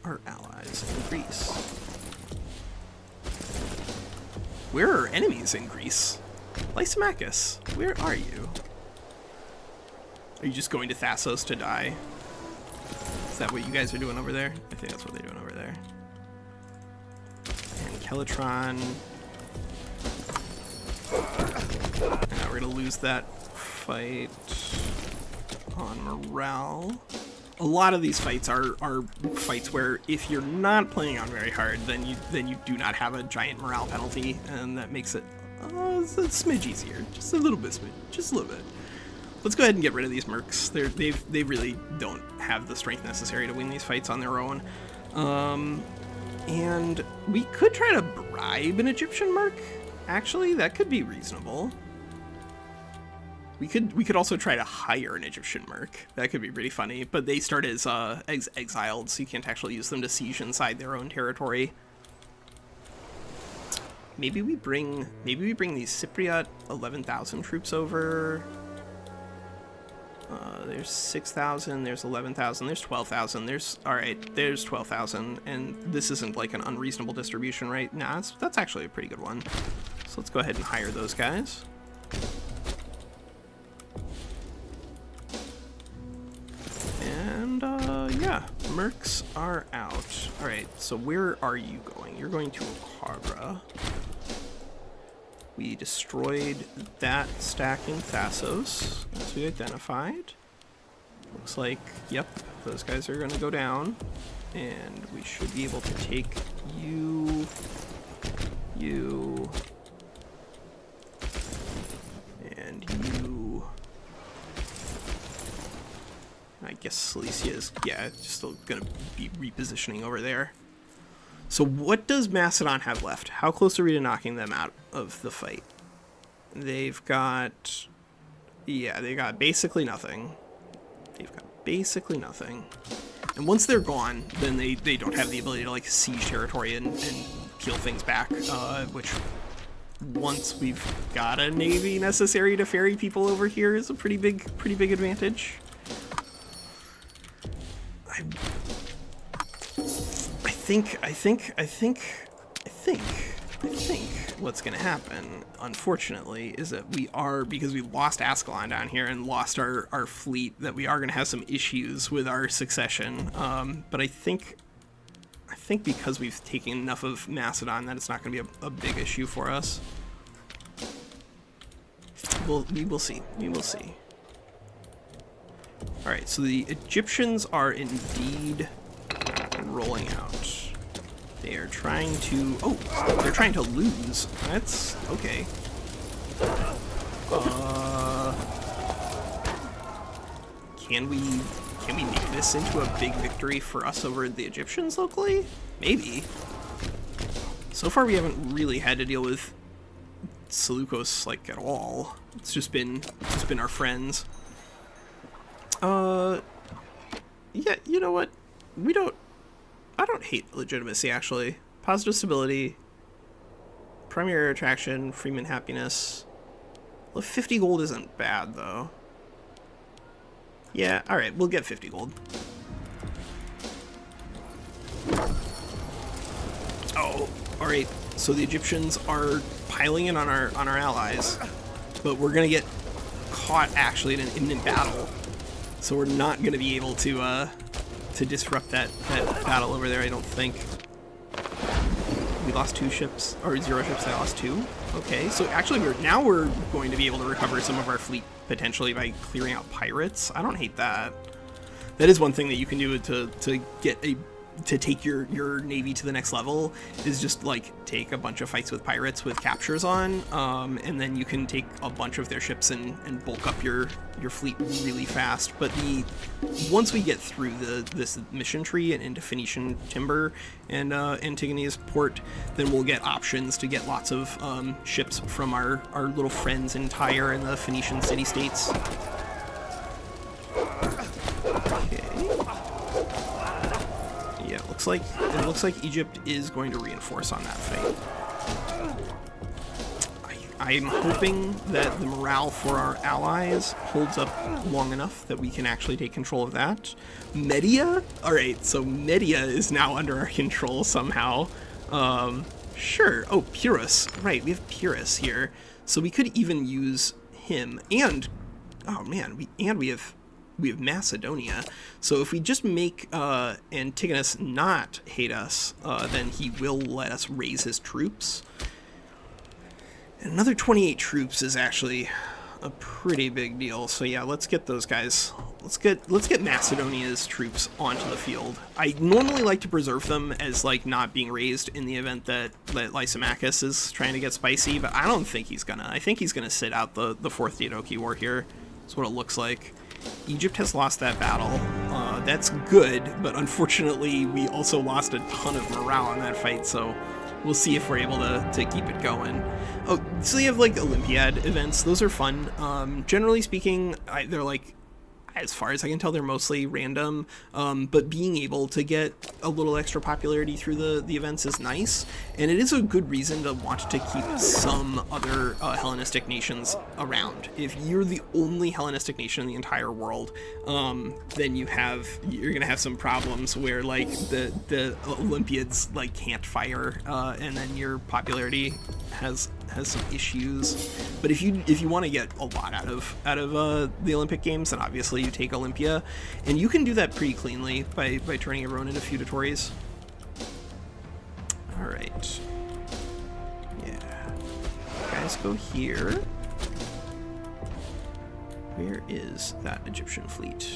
our allies in Greece? Where are enemies in Greece? Lysimachus, where are you? Are you just going to Thassos to die? Is that what you guys are doing over there? I think that's what they're doing over there. And Keletron. And now we're gonna lose that fight on morale. A lot of these fights are fights where if you're not playing on very hard, then you do not have a giant morale penalty, and that makes it it's a smidge easier, just a little bit, just a little bit. Let's go ahead and get rid of these mercs. They really don't have the strength necessary to win these fights on their own. And we could try to bribe an Egyptian merc. Actually, that could be reasonable. We could also try to hire an Egyptian merc. That could be pretty funny, but they start as exiled, so you can't actually use them to siege inside their own territory. Maybe we bring these Cypriot 11,000 troops over. There's 6,000, there's 11,000, there's 12,000, there's 12,000, and this isn't like an unreasonable distribution, right? Nah, that's actually a pretty good one. So let's go ahead and hire those guys. And, yeah, mercs are out. Alright, so where are you going? You're going to Okara. We destroyed that stacking Thassos, as we identified. Looks like, yep, those guys are going to go down. And we should be able to take you, and you. I guess Cilicia is, yeah, just still going to be repositioning over there. So what does Macedon have left? How close are we to knocking them out of the fight? They've got, yeah, they got basically nothing. They've got basically nothing. And once they're gone, then they don't have the ability to like siege territory and peel things back, which once we've got a navy necessary to ferry people over here is a pretty big advantage. I think what's going to happen, unfortunately, is that because we lost Ascalon down here and lost our fleet, that we are going to have some issues with our succession. But I think because we've taken enough of Macedon that it's not going to be a big issue for us. We will see. We will see. All right, so the Egyptians are indeed rolling out. They are trying to, they're trying to lose. That's okay. Can we make this into a big victory for us over the Egyptians locally? Maybe. So far we haven't really had to deal with Seleukos like at all. It's just been our friends. Yeah, you know what? I don't hate legitimacy, actually. Positive stability, primary attraction, Freeman happiness. Well, 50 gold isn't bad, though. Yeah, alright, we'll get 50 gold. Oh, alright, so the Egyptians are piling in on our allies, but we're gonna get caught, actually, in an imminent battle. So we're not gonna be able to disrupt that battle over there, I don't think. We lost 2 ships, or 0 ships, I lost 2. Okay, so actually we're going to be able to recover some of our fleet potentially by clearing out pirates. I don't hate that. That is one thing that you can do to take your navy to the next level, is just like take a bunch of fights with pirates with captures on, and then you can take a bunch of their ships and bulk up your fleet really fast. But once we get through this mission tree and into Phoenician timber and Antigonids port, then we'll get options to get lots of ships from our little friends in Tyre and the Phoenician city-states. It looks like Egypt is going to reinforce on that fight. I'm hoping that the morale for our allies holds up long enough that we can actually take control of that. Media? Alright, so Media is now under our control somehow. Sure. Oh, Pyrrhus. Right, we have Pyrrhus here. So we could even use him. And, oh man, we have Macedonia. So if we just make Antigonus not hate us, then he will let us raise his troops. And another 28 troops is actually a pretty big deal. So yeah, let's get those guys. Let's get Macedonia's troops onto the field. I normally like to preserve them as like not being raised in the event that Lysimachus is trying to get spicy, but I don't think he's gonna. I think he's gonna sit out the Fourth Diadochi War here. That's what it looks like. Egypt has lost that battle. That's good, but unfortunately we also lost a ton of morale in that fight, so we'll see if we're able to keep it going. Oh, so you have like Olympiad events. Those are fun. Generally speaking, they're like, as far as I can tell, they're mostly random, but being able to get a little extra popularity through the events is nice, and it is a good reason to want to keep some other Hellenistic nations around. If you're the only Hellenistic nation in the entire world, then you're gonna have some problems where like the Olympiads like can't fire, and then your popularity has some issues. But if you want to get a lot out of the Olympic Games, then obviously you take Olympia, and you can do that pretty cleanly by turning everyone into feudatories. All right, yeah, guys, go here. Where is that Egyptian fleet?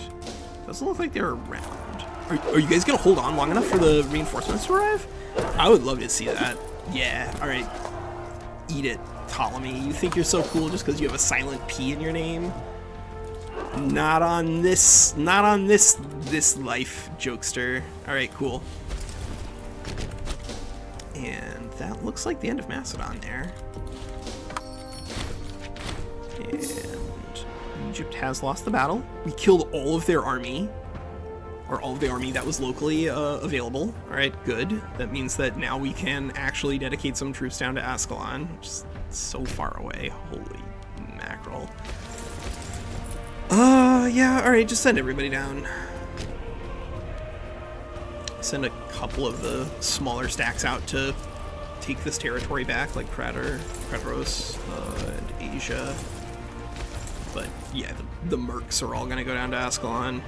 Doesn't look like they're around. Are you guys gonna hold on long enough for the reinforcements to arrive? I would love to see that. Yeah. All right. Eat it, Ptolemy. You think you're so cool just because you have a silent P in your name? Not on this life, jokester. All right, cool. And that looks like the end of Macedon there. And Egypt has lost the battle. We killed all of their army, or all of the army that was locally available. All right, good. That means that now we can actually dedicate some troops down to Ascalon, which is so far away. Holy mackerel. Yeah, all right, just send everybody down. Send a couple of the smaller stacks out to take this territory back, like Praderos and Asia. But yeah, the mercs are all gonna go down to Ascalon.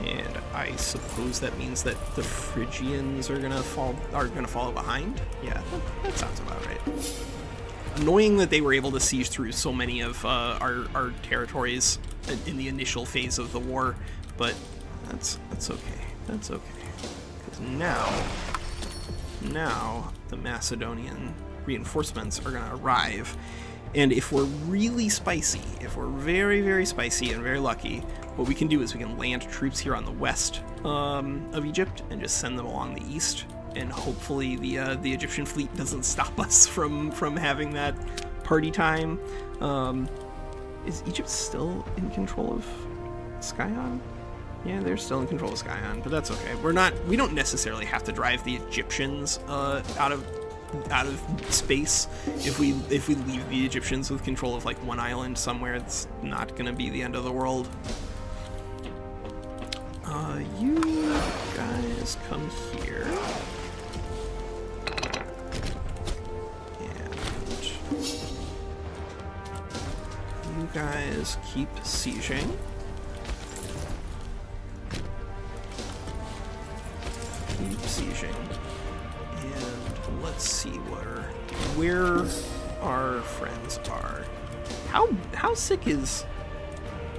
And I suppose that means that the Phrygians are gonna follow behind. Yeah, that sounds about right. Annoying that they were able to siege through so many of our territories in the initial phase of the war, but that's okay. That's okay. Because now the Macedonian reinforcements are gonna arrive. And if we're really spicy, if we're very, very spicy and very lucky, what we can do is we can land troops here on the west of Egypt and just send them along the east. And hopefully the Egyptian fleet doesn't stop us from having that party time. Is Egypt still in control of Scion? Yeah, they're still in control of Scion, but that's okay. We don't necessarily have to drive the Egyptians out of space. If we leave the Egyptians with control of like one island somewhere, it's not gonna be the end of the world. You guys come here. And you guys keep sieging. Keep sieging. And let's see where our friends are. How sick is...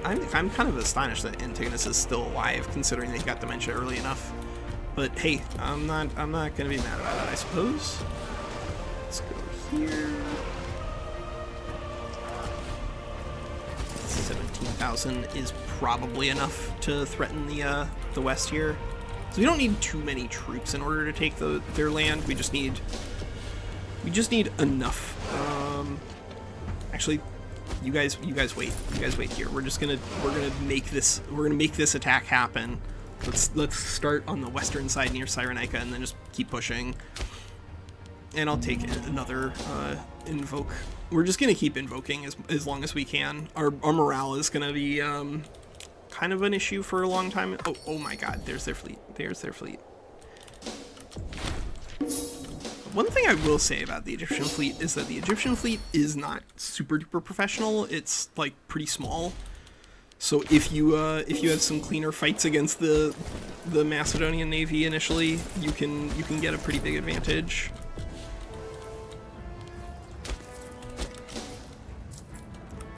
I'm kind of astonished that Antigonus is still alive, considering they got dementia early enough. But hey, I'm not gonna be mad about it, I suppose. Let's go here. 17,000 is probably enough to threaten the west here. So we don't need too many troops in order to take their land. We just need enough. Actually, you guys wait. You guys wait here. We're gonna make this attack happen. Let's start on the western side near Cyrenaica and then just keep pushing. And I'll take another invoke. We're just gonna keep invoking as long as we can. Our morale is gonna be kind of an issue for a long time. Oh my God! There's their fleet. There's their fleet. One thing I will say about the Egyptian fleet is that the Egyptian fleet is not super duper professional. It's like pretty small. So if you have some cleaner fights against the Macedonian navy initially, you can get a pretty big advantage.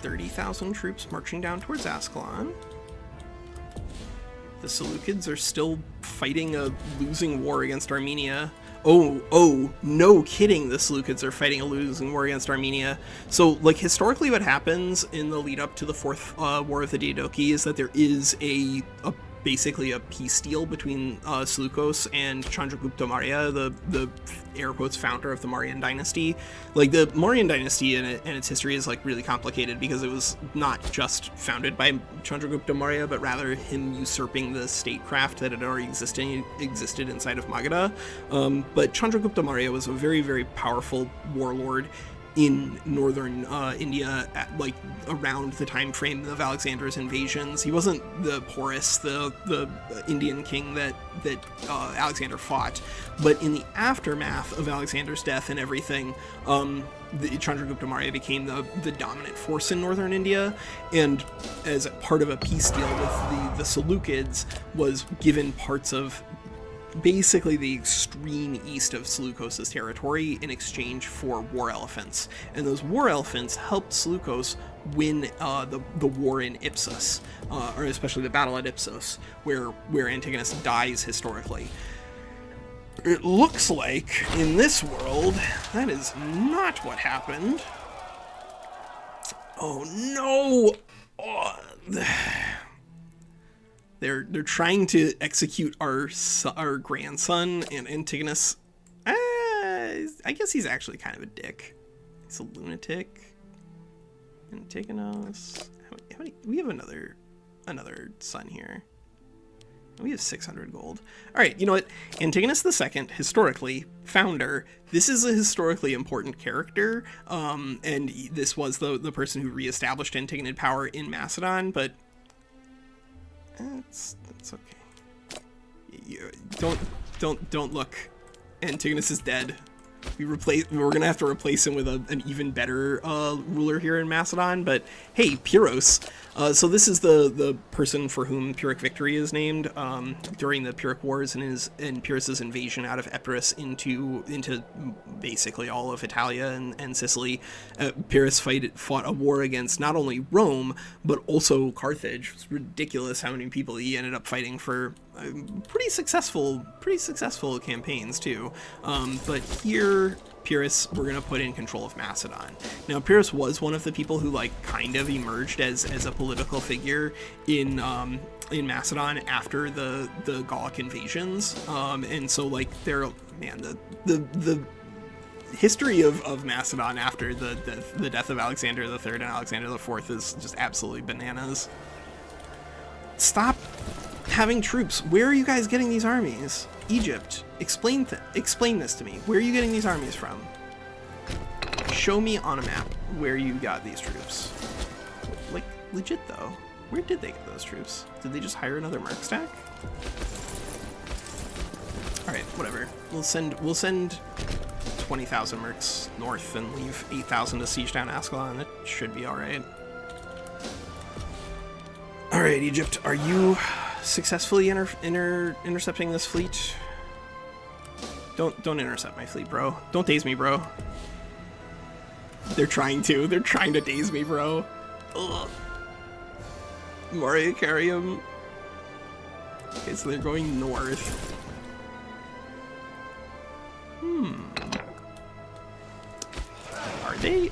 $30,000 troops marching down towards Ascalon. The Seleucids are still fighting a losing war against Armenia. Oh, no kidding, the Seleucids are fighting a losing war against Armenia. So, like, historically what happens in the lead up to the Fourth War of the Diadochi is that there is a basically a peace deal between Seleukos and Chandragupta Maurya, the air quotes founder of the Mauryan dynasty. Like, the Mauryan dynasty and its history is like really complicated because it was not just founded by Chandragupta Maurya, but rather him usurping the statecraft that had already existed inside of Magadha. But Chandragupta Maurya was a very, very powerful warlord in northern India at, like, around the time frame of Alexander's invasions. He wasn't the Porus, the Indian king that Alexander fought, but in the aftermath of Alexander's death and everything, Chandragupta Maurya became the dominant force in northern India, and as a part of a peace deal with the Seleucids, was given parts of basically the extreme east of Seleukos' territory in exchange for war elephants. And those war elephants helped Seleukos win the war in Ipsus, or especially the battle at Ipsus, where Antigonus dies historically. It looks like, in this world, that is not what happened. Oh no! Oh. They're trying to execute our grandson, and Antigonus, I guess he's actually kind of a dick. He's a lunatic. Antigonos. How many? We have another son here. We have 600 gold. All right, you know what? Antigonus II, historically, founder. This is a historically important character, and this was the person who reestablished Antigonid power in Macedon, but it's okay. Don't look. Antigonus is dead. We're gonna have to replace him with an even better ruler here in Macedon. But hey, Pyrrhos. So this is the person for whom Pyrrhic victory is named during the Pyrrhic Wars and Pyrrhus' invasion out of Epirus into basically all of Italia and Sicily. Pyrrhus fought a war against not only Rome but also Carthage. It's ridiculous how many people he ended up fighting for. Pretty successful campaigns too. But here, Pyrrhus, we're gonna put in control of Macedon. Now, Pyrrhus was one of the people who like kind of emerged as a political figure in Macedon after the Gallic invasions. And so like the history of Macedon after the death of Alexander III and Alexander IV is just absolutely bananas. Stop having troops. Where are you guys getting these armies? Egypt, explain this to me. Where are you getting these armies from? Show me on a map where you got these troops. Like, legit though. Where did they get those troops? Did they just hire another merc stack? Alright, whatever. We'll send 20,000 mercs north and leave 8,000 to siege down Ascalon. That should be alright. Alright, Egypt, are you successfully intercepting this fleet? Don't intercept my fleet, bro. Don't daze me, bro. They're trying to daze me, bro. Ugh. Maria, carry him. Okay, so they're going north.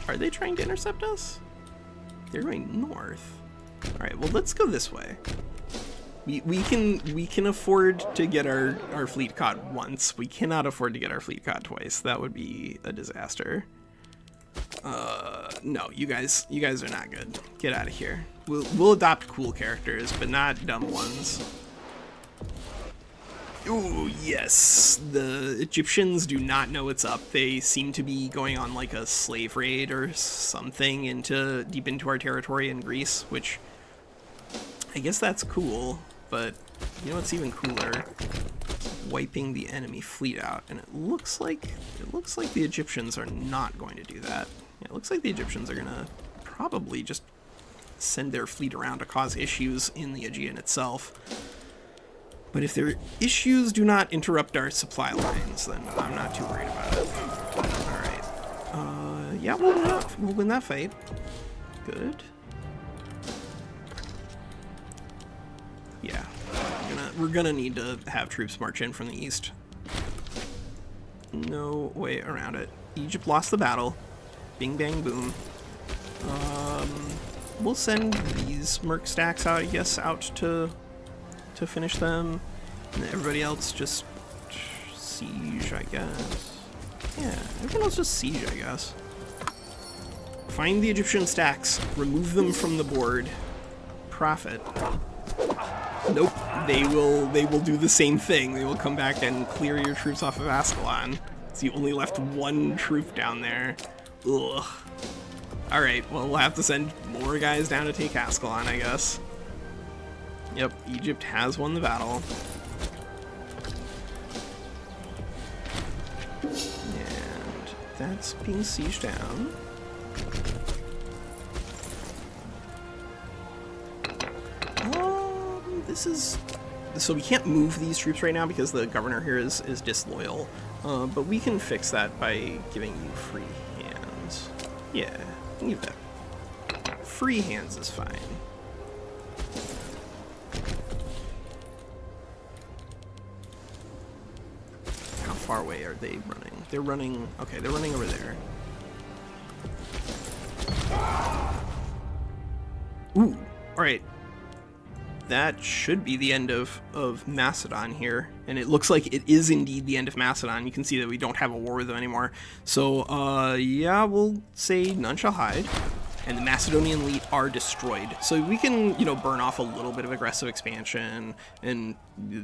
Are they trying to intercept us? They're going north. All right, well, let's go this way. We can afford to get our fleet caught once. We cannot afford to get our fleet caught twice. That would be a disaster. No, you guys are not good. Get out of here. We'll adopt cool characters, but not dumb ones. Ooh, yes. The Egyptians do not know what's up. They seem to be going on like a slave raid or something deep into our territory in Greece, which I guess that's cool, but you know what's even cooler? Wiping the enemy fleet out, and it looks like the Egyptians are not going to do that. Yeah, it looks like the Egyptians are gonna probably just send their fleet around to cause issues in the Aegean itself. But if their issues do not interrupt our supply lines, then I'm not too worried about it. All right. Yeah, we'll win that fight. Good. Yeah, we're gonna need to have troops march in from the east. No way around it. Egypt lost the battle. Bing bang boom. We'll send these merc stacks out, I guess, out to to finish them, and everybody else just siege, I guess. Yeah, everyone else just siege, I guess. Find the Egyptian stacks, remove them from the board, profit. Nope, they will do the same thing. They will come back and clear your troops off of Ascalon. So you only left one troop down there. Ugh. Alright, well, we'll have to send more guys down to take Ascalon, I guess. Yep, Egypt has won the battle. And that's being sieged down. This is... So we can't move these troops right now because the governor here is disloyal. But we can fix that by giving you free hands. Yeah, leave that. Free hands is fine. How far away are they running? They're running... Okay, they're running over there. Ooh, alright. That should be the end of Macedon here, and it looks like it is indeed the end of Macedon. You can see that we don't have a war with them anymore. So, yeah, we'll say none shall hide, and the Macedonian elite are destroyed. So we can, you know, burn off a little bit of aggressive expansion and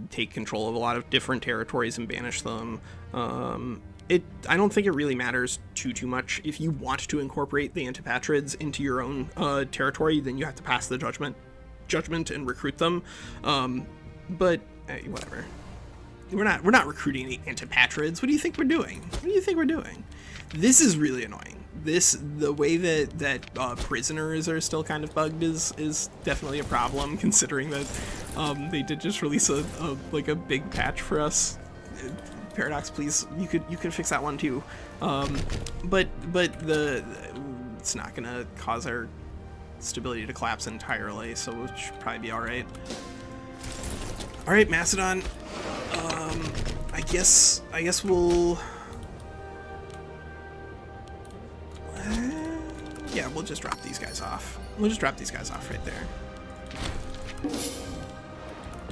take control of a lot of different territories and banish them. I don't think it really matters too much. If you want to incorporate the Antipatrids into your own territory, then you have to pass the judgment and recruit them, but hey, whatever. We're not recruiting the Antipatrids. What do you think we're doing? What do you think we're doing? This is really annoying. The way that prisoners are still kind of bugged is definitely a problem, considering that they did just release a big patch for us. Paradox, please, you could fix that one too. But it's not gonna cause our stability to collapse entirely, so it should probably be alright. Alright, Macedon. I guess we'll... yeah, we'll just drop these guys off. We'll just drop these guys off right there.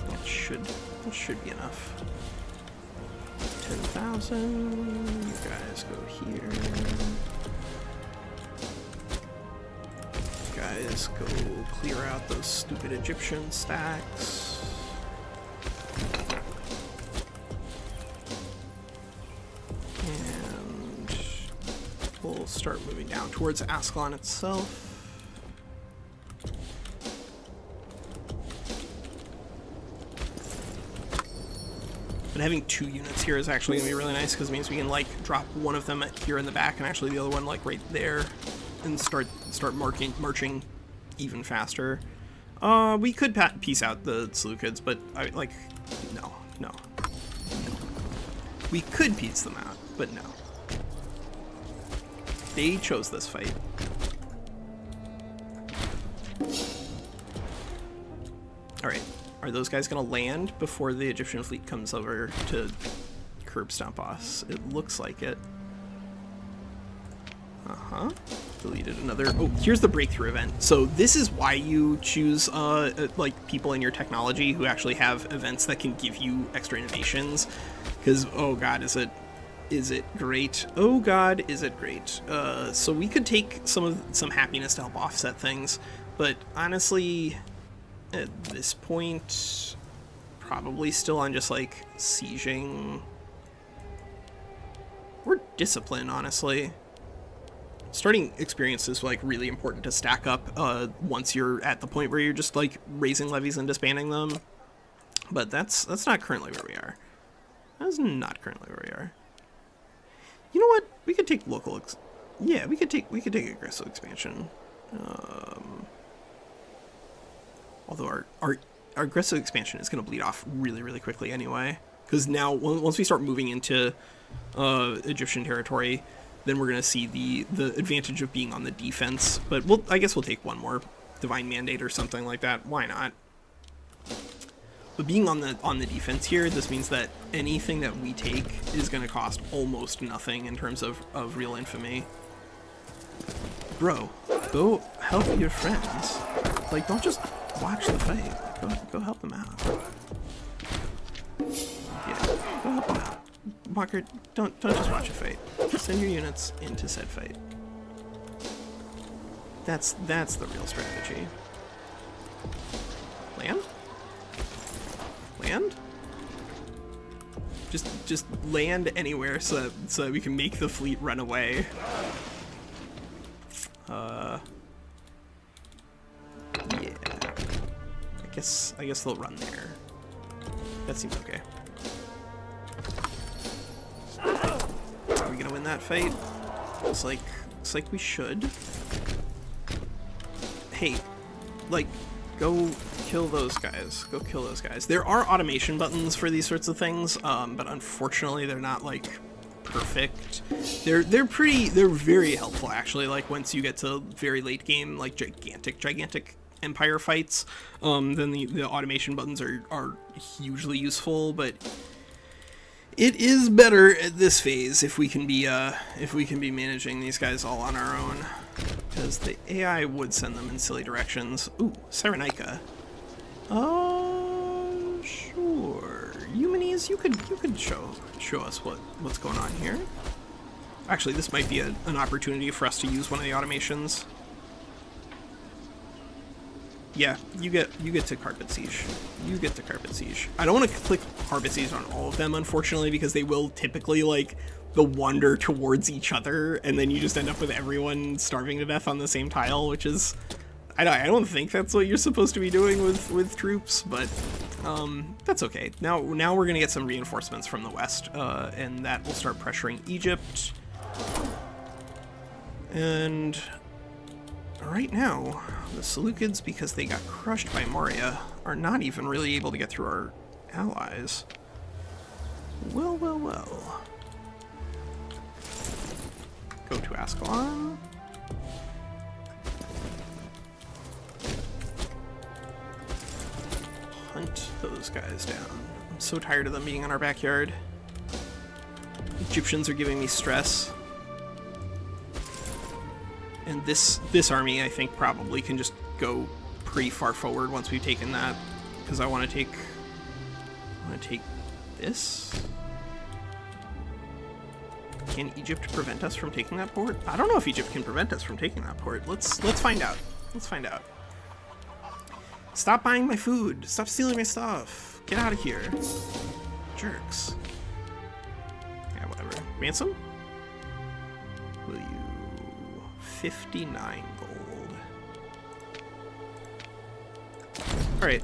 That should be enough. 10,000. You guys go here. Guys, go clear out those stupid Egyptian stacks. And we'll start moving down towards Ascalon itself. But having 2 units here is actually going to be really nice, because it means we can, like, drop one of them here in the back and actually the other one, like, right there. And start marching even faster. We could piece out the Seleucids, but no. We could piece them out, but no. They chose this fight. All right, are those guys gonna land before the Egyptian fleet comes over to curb stomp us? It looks like it. Deleted another. Oh, here's the breakthrough event. So this is why you choose like people in your technology who actually have events that can give you extra innovations. Because oh god, is it great? Oh god, is it great? So we could take some happiness to help offset things, but honestly, at this point, probably still on just like sieging or discipline, honestly. Starting experience is like really important to stack up once you're at the point where you're just like raising levies and disbanding them. But that's not currently where we are. That's not currently where we are. You know what? We could take local. Yeah, we could take aggressive expansion. Although our aggressive expansion is going to bleed off really quickly anyway, because now once we start moving into Egyptian territory, then we're going to see the advantage of being on the defense. But I guess we'll take one more divine mandate or something like that. Why not? But being on the defense here, this means that anything that we take is going to cost almost nothing in terms of real infamy. Bro, go help your friends. Like, don't just watch the fight. Go help them out. help him out. Walker, don't just watch a fight. Send your units into said fight. That's the real strategy. Land? Land? Just land anywhere so that we can make the fleet run away. Yeah. I guess they'll run there. That seems okay. Are we gonna win that fight? Looks like we should. Hey, like, go kill those guys. Go kill those guys. There are automation buttons for these sorts of things, but unfortunately they're not like perfect. They're very helpful actually. Like once you get to very late game, like gigantic empire fights, then the automation buttons are hugely useful. But it is better at this phase if we can be managing these guys all on our own, because the AI would send them in silly directions. Ooh, Cyrenaica. Sure. Eumenes, you could show us what's going on here. Actually, this might be an opportunity for us to use one of the automations. Yeah, you get to Carpet Siege. You get to Carpet Siege. I don't want to click Carpet Siege on all of them, unfortunately, because they will typically like wander towards each other, and then you just end up with everyone starving to death on the same tile, which is, I don't think that's what you're supposed to be doing with troops, but that's okay. Now we're gonna get some reinforcements from the west, and that will start pressuring Egypt. And right now, the Seleucids, because they got crushed by Moria, are not even really able to get through our allies. Well. Go to Ascalon. Hunt those guys down. I'm so tired of them being in our backyard. Egyptians are giving me stress. And this army, I think, probably can just go pretty far forward once we've taken that, because I want to take this. Can Egypt prevent us from taking that port? I don't know if Egypt can prevent us from taking that port. Let's find out. Let's find out. Stop buying my food. Stop stealing my stuff. Get out of here. Jerks. Yeah, whatever. Ransom? Will you? 59 gold. Alright.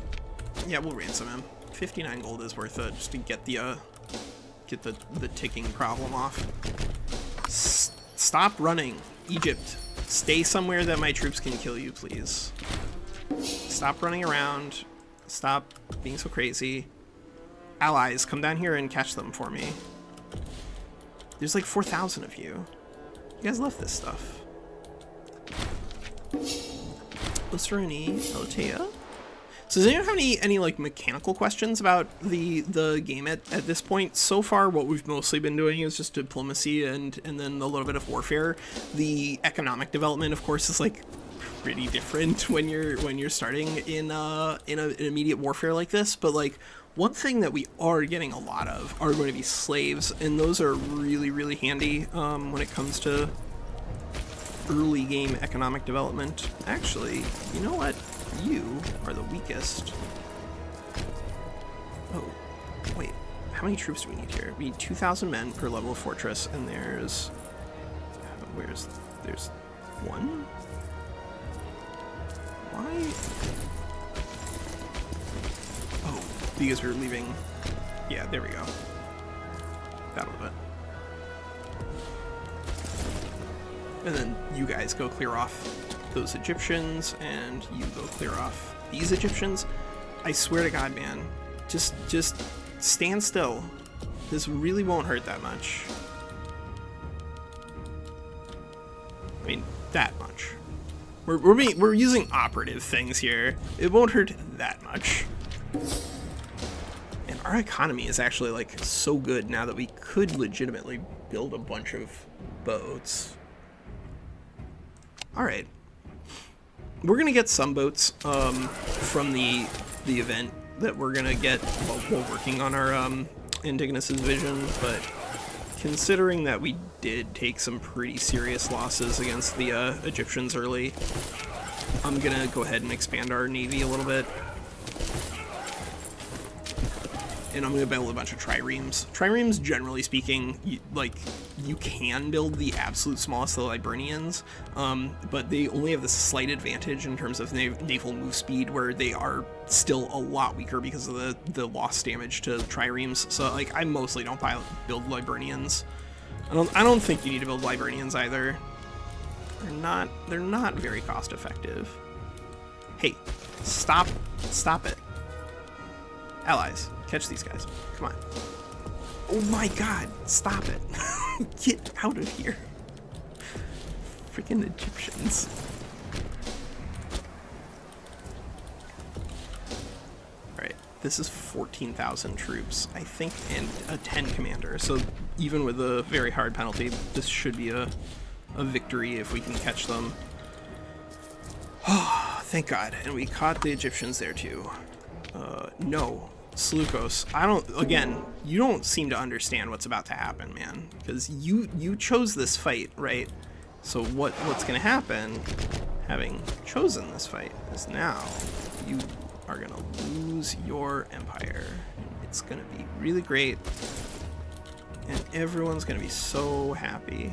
Yeah, we'll ransom him. 59 gold is worth it, just to get the ticking problem off. Stop running, Egypt. Stay somewhere that my troops can kill you, please. Stop running around. Stop being so crazy. Allies, come down here and catch them for me. There's like 4,000 of you. You guys love this stuff. Osruni, Otea. So does anyone have any like mechanical questions about the game at this point? So far, what we've mostly been doing is just diplomacy and then a little bit of warfare. The economic development, of course, is like pretty different when you're starting in an immediate warfare like this. But like one thing that we are getting a lot of are going to be slaves, and those are really handy when it comes to early game economic development. Actually, you know what? You are the weakest. Oh, wait. How many troops do we need here? We need 2,000 men per level of fortress, and there's one? Why? Oh, because we were leaving. Yeah, there we go. That'll do it. And then you guys go clear off those Egyptians, and you go clear off these Egyptians. I swear to God, man, just stand still. This really won't hurt that much. I mean, that much. We're using operative things here. It won't hurt that much. And our economy is actually like so good now that we could legitimately build a bunch of boats. All right. We're gonna get some boats from the event that we're gonna get while working on our Antigonos' vision, but considering that we did take some pretty serious losses against the Egyptians early, I'm gonna go ahead and expand our navy a little bit. And I'm gonna build a bunch of triremes. Triremes, generally speaking, you can build the absolute smallest of the Liburnians, but they only have the slight advantage in terms of naval move speed, where they are still a lot weaker because of the loss damage to triremes. So like, I mostly don't build Liburnians. I don't think you need to build Liburnians either. They're not very cost effective. Hey, stop it. Allies, catch these guys. Come on. Oh my god, stop it. Get out of here. Freaking Egyptians. Alright, this is 14,000 troops, I think, and a 10 commander. So even with a very hard penalty, this should be a victory if we can catch them. Oh, thank god. And we caught the Egyptians there too. No. Seleukos, again, you don't seem to understand what's about to happen, man. Because you chose this fight, right? So what's gonna happen, having chosen this fight, is now you are gonna lose your empire. It's gonna be really great. And everyone's gonna be so happy.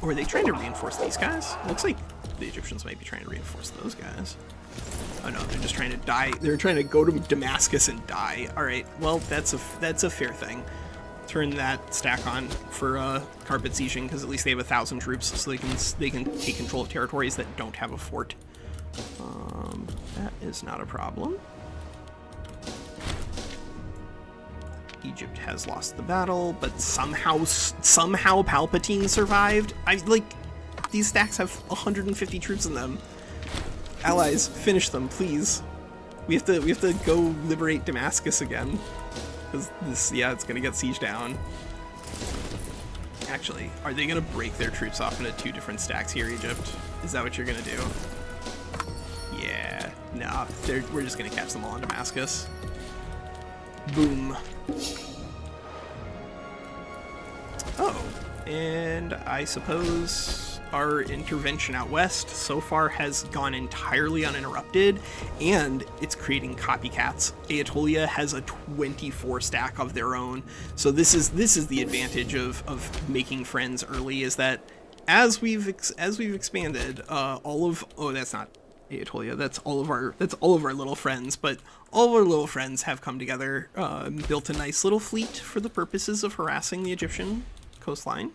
Or are they trying to reinforce these guys? Looks like the Egyptians might be trying to reinforce those guys. Oh no, they're just trying to die. They're trying to go to Damascus and die. All right, well, that's a fair thing. Turn that stack on for carpet sieging, because at least they have 1,000 troops, so they can take control of territories that don't have a fort. That is not a problem. Egypt has lost the battle, but somehow Palpatine survived. These stacks have 150 troops in them. Allies, finish them, please. We have to go liberate Damascus again, because it's gonna get sieged down. Actually, are they gonna break their troops off into 2 different stacks here, Egypt? Is that what you're gonna do? Yeah, no, we're just gonna catch them all in Damascus. Boom. Oh, and I suppose our intervention out west so far has gone entirely uninterrupted, and it's creating copycats. Aetolia has a 24 stack of their own, so this is the advantage of making friends early, is that as we've expanded, that's not Aetolia, that's all of our little friends, but all of our little friends have come together, built a nice little fleet for the purposes of harassing the Egyptian coastline,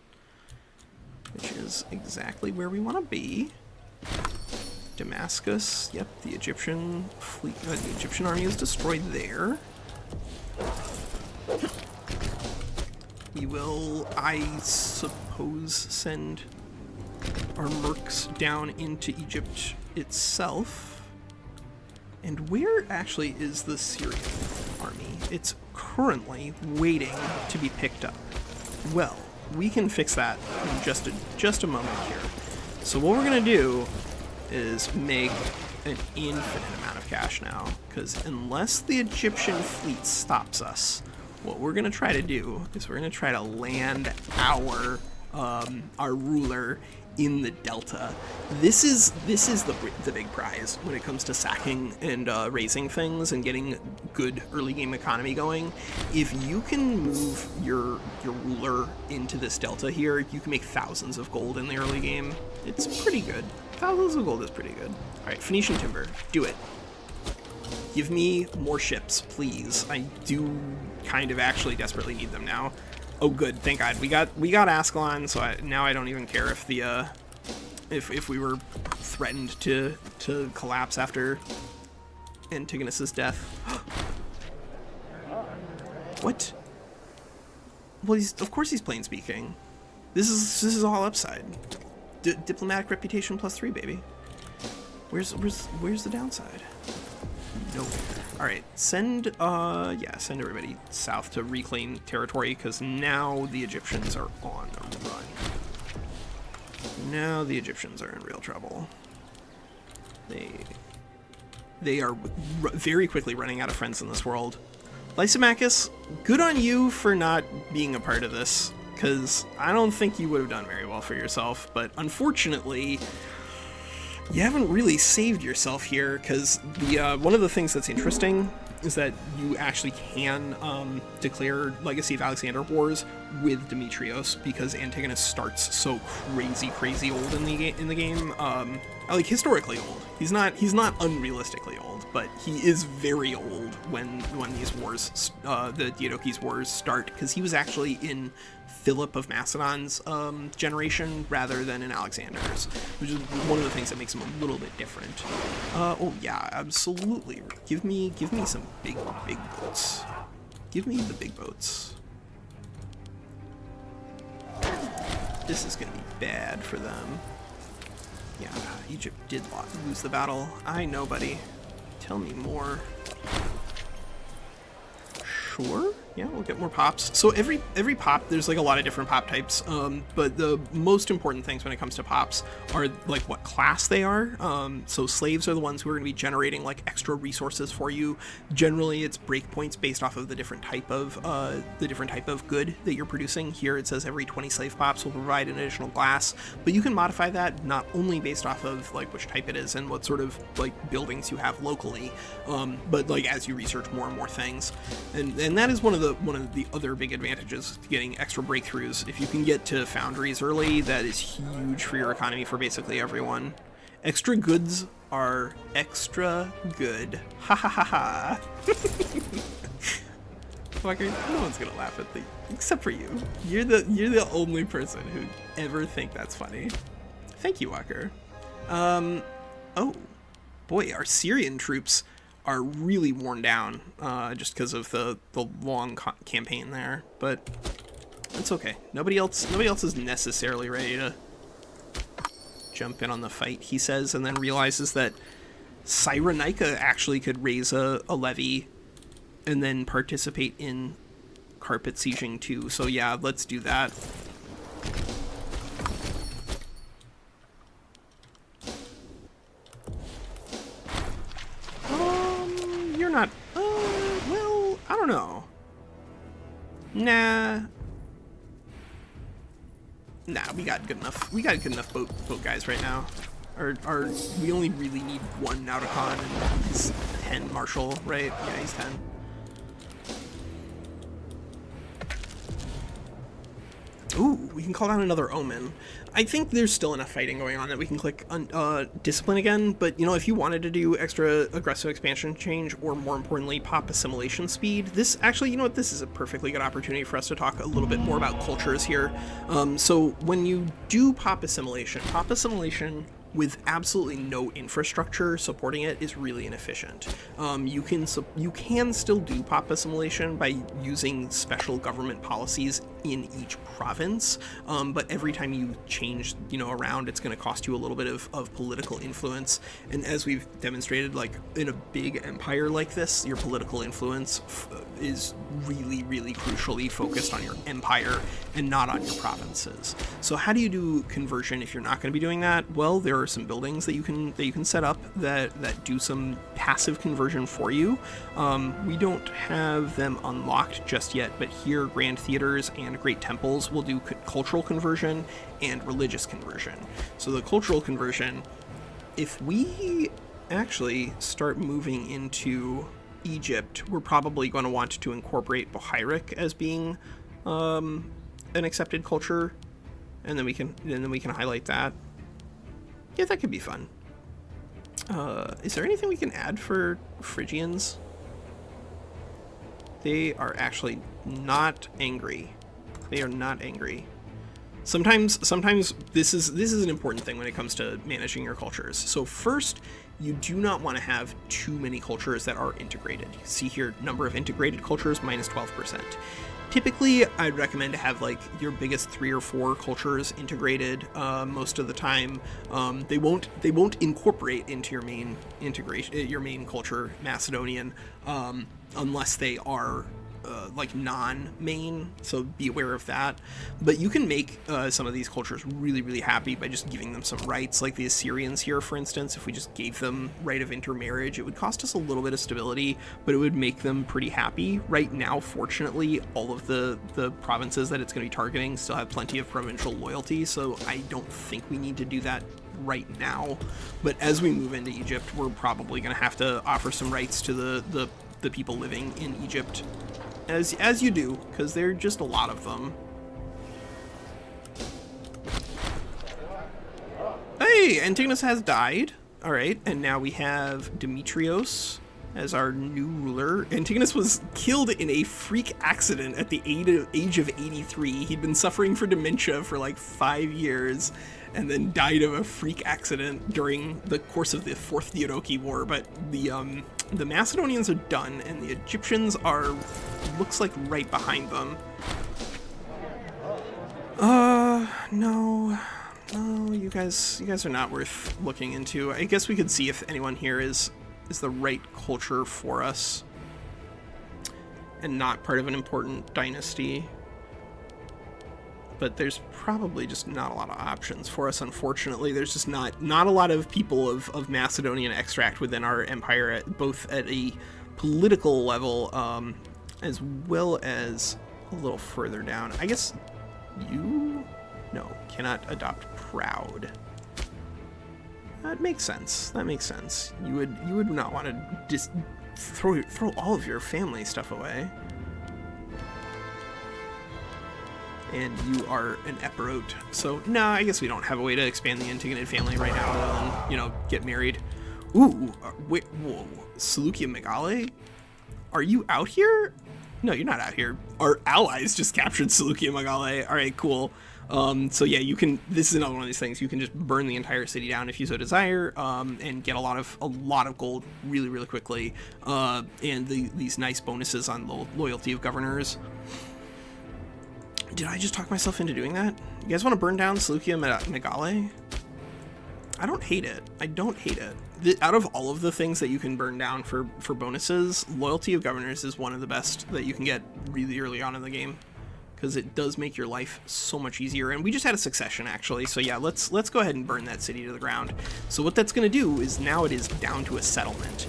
which is exactly where we want to be. Damascus, yep, the Egyptian fleet, the Egyptian army is destroyed there. We will, I suppose, send our mercs down into Egypt itself. And where actually is the Syrian army? It's currently waiting to be picked up. Well, we can fix that in just a moment here. So what we're gonna do is make an infinite amount of cash now, because unless the Egyptian fleet stops us, what we're gonna try to do is we're gonna try to land our ruler in the Delta. This is the big prize when it comes to sacking and raising things and getting good early game economy going. If you can move your ruler into this Delta here, you can make thousands of gold in the early game. It's pretty good. Thousands of gold is pretty good. All right, Phoenician timber, do it. Give me more ships, please. I do kind of actually desperately need them now. Oh, good. Thank God. We got Ascalon, so now I don't even care if the if we were threatened to collapse after Antigonos' death. What? Well, of course he's plain speaking. This is all upside. Diplomatic reputation +3, baby. Where's the downside? Nope. All right, send everybody south to reclaim territory, because now the Egyptians are on the run. Now the Egyptians are in real trouble. They are very quickly running out of friends in this world. Lysimachus, good on you for not being a part of this, because I don't think you would have done very well for yourself, but unfortunately, you haven't really saved yourself here, because one of the things that's interesting is that you actually can declare Legacy of Alexander wars with Demetrios, because Antigonus starts so crazy old in the game. Like historically old. He's not unrealistically old, but he is very old when these wars, the Diadochi Wars, start, because he was actually in Philip of Macedon's generation rather than in Alexander's, which is one of the things that makes him a little bit different. Oh yeah, absolutely. Give me some big boats. Give me the big boats. This is gonna be bad for them. Yeah, Egypt did lose the battle. I know, buddy. Tell me more. Sure. Yeah, we'll get more pops. So every pop, there's like a lot of different pop types, but the most important things when it comes to pops are like what class they are. So slaves are the ones who are going to be generating like extra resources for you. Generally, it's breakpoints based off of the different type of good that you're producing. Here it says every 20 slave pops will provide an additional glass, but you can modify that not only based off of like which type it is and what sort of like buildings you have locally, but like as you research more and more things, and that is one of the other big advantages to getting extra breakthroughs. If you can get to foundries early, that is huge for your economy for basically everyone. Extra goods are extra good. Ha ha ha ha. Fucker, no one's gonna laugh at the except for you. You're the only person who'd ever think that's funny. Thank you, Walker. Oh boy, our Syrian troops are really worn down just because of the long campaign there, but it's okay. Nobody else is necessarily ready to jump in on the fight, he says, and then realizes that Cyrenaica actually could raise a levy and then participate in carpet sieging too. So yeah, let's do that. Not well, I don't know. Nah, we got good enough boat guys right now. Or we only really need one Nauticon, and he's 10 Marshal, right? Yeah, he's 10. Ooh, we can call down another Omen. I think there's still enough fighting going on that we can click on Discipline again, but, you know, if you wanted to do extra aggressive expansion change, or more importantly, pop assimilation speed, this actually, you know what, this is a perfectly good opportunity for us to talk a little bit more about cultures here. So when you do pop assimilation with absolutely no infrastructure supporting it is really inefficient. You can still do pop assimilation by using special government policies in each province, but every time you change, you know, around, it's going to cost you a little bit of political influence. And as we've demonstrated, like in a big empire like this, your political influence is really crucially focused on your empire and not on your provinces. So how do you do conversion if you're not going to be doing that? Well, there are some buildings that you can set up that do some passive conversion for you. We don't have them unlocked just yet, but here grand theaters and great temples will do cultural conversion and religious conversion. So the cultural conversion, if we actually start moving into Egypt, we're probably going to want to incorporate Bohairik as being an accepted culture, and then we can highlight that. Yeah, that could be fun. Is there anything we can add for Phrygians? They are actually not angry. They are not angry. Sometimes this is an important thing when it comes to managing your cultures. So first, you do not want to have too many cultures that are integrated. You see here, number of integrated cultures, minus 12%. Typically, I'd recommend to have like your biggest 3 or 4 cultures integrated most of the time. They won't incorporate into your main culture, Macedonian, unless they are like non-main, so be aware of that. But you can make some of these cultures really, really happy by just giving them some rights, like the Assyrians here, for instance. If we just gave them right of intermarriage, it would cost us a little bit of stability, but it would make them pretty happy. Right now, fortunately, all of the provinces that it's going to be targeting still have plenty of provincial loyalty, so I don't think we need to do that right now. But as we move into Egypt, we're probably going to have to offer some rights to the people living in Egypt, as you do, because there are just a lot of them. Hey, Antigonus has died. All right, and now we have Demetrios as our new ruler. Antigonus was killed in a freak accident at the age of 83. He'd been suffering from dementia for like 5 years, and then died of a freak accident during the course of the Fourth Diadochi War. But the Macedonians are done, and the Egyptians are, looks like, right behind them. No, you guys are not worth looking into. I guess we could see if anyone here is the right culture for us, and not part of an important dynasty. But there's probably just not a lot of options for us, unfortunately. There's just not a lot of people of Macedonian extract within our empire, both at a political level, as well as a little further down. I guess you, no, cannot adopt proud. That makes sense. That makes sense. You would not want to just throw all of your family stuff away. And you are an Epirot. So, no, I guess we don't have a way to expand the Antigonid family right now, other than, get married. Ooh, wait, whoa. Seleukia Megale? Are you out here? No, you're not out here. Our allies just captured Seleukia Megale. All right, cool. So yeah, you can, this is another one of these things, you can just burn the entire city down if you so desire, and get a lot of gold really, really quickly, and these nice bonuses on loyalty of governors. Did I just talk myself into doing that? You guys want to burn down Seleukia Megale? I don't hate it. I don't hate it. Out of all of the things that you can burn down for bonuses, loyalty of governors is one of the best that you can get really early on in the game, because it does make your life so much easier. And we just had a succession, actually, so yeah, let's go ahead and burn that city to the ground. So what that's going to do is now it is down to a settlement.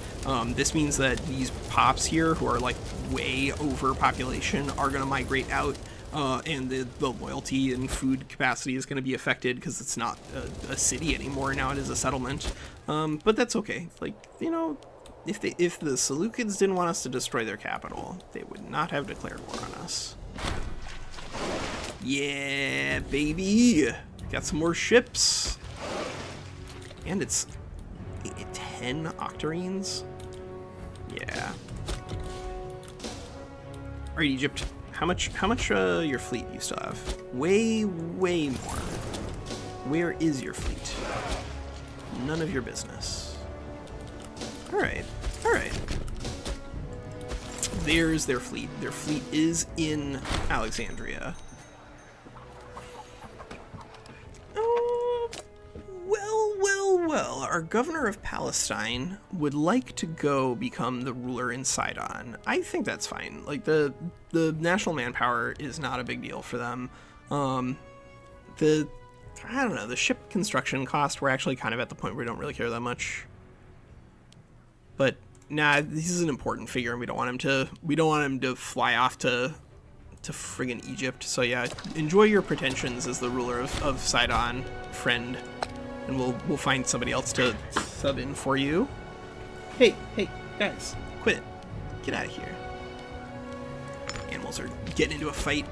This means that these pops here, who are like way over population, are going to migrate out. And the loyalty and food capacity is going to be affected because it's not a city anymore. Now it is a settlement. But that's okay. Like, if the Seleucids didn't want us to destroy their capital, they would not have declared war on us. Yeah, baby. Got some more ships. And it's 10 octarines. Yeah. All right, Egypt. How much your fleet you still have? Way more. Where is your fleet? None of your business. All right. There's their fleet. Their fleet is in Alexandria. Well, our governor of Palestine would like to go become the ruler in Sidon. I think that's fine. Like, the national manpower is not a big deal for them. I don't know, the ship construction cost, we're actually kind of at the point where we don't really care that much. But nah, this is an important figure, and we don't want him to fly off to friggin' Egypt. So yeah, enjoy your pretensions as the ruler of Sidon, friend. And we'll find somebody else to sub in for you. Hey, guys, quit it. Get out of here. Animals are getting into a fight.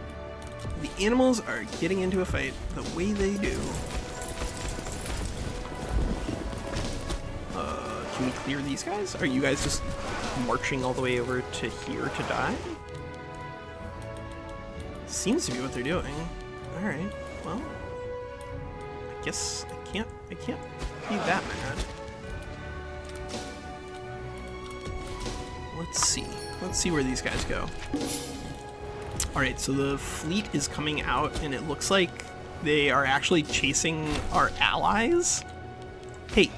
The animals are getting into a fight the way they do. Can we clear these guys? Are you guys just marching all the way over to here to die? Seems to be what they're doing. All right, well, I guess I can't be that mad. Let's see where these guys go. All right, so the fleet is coming out, and it looks like they are actually chasing our allies. Hey,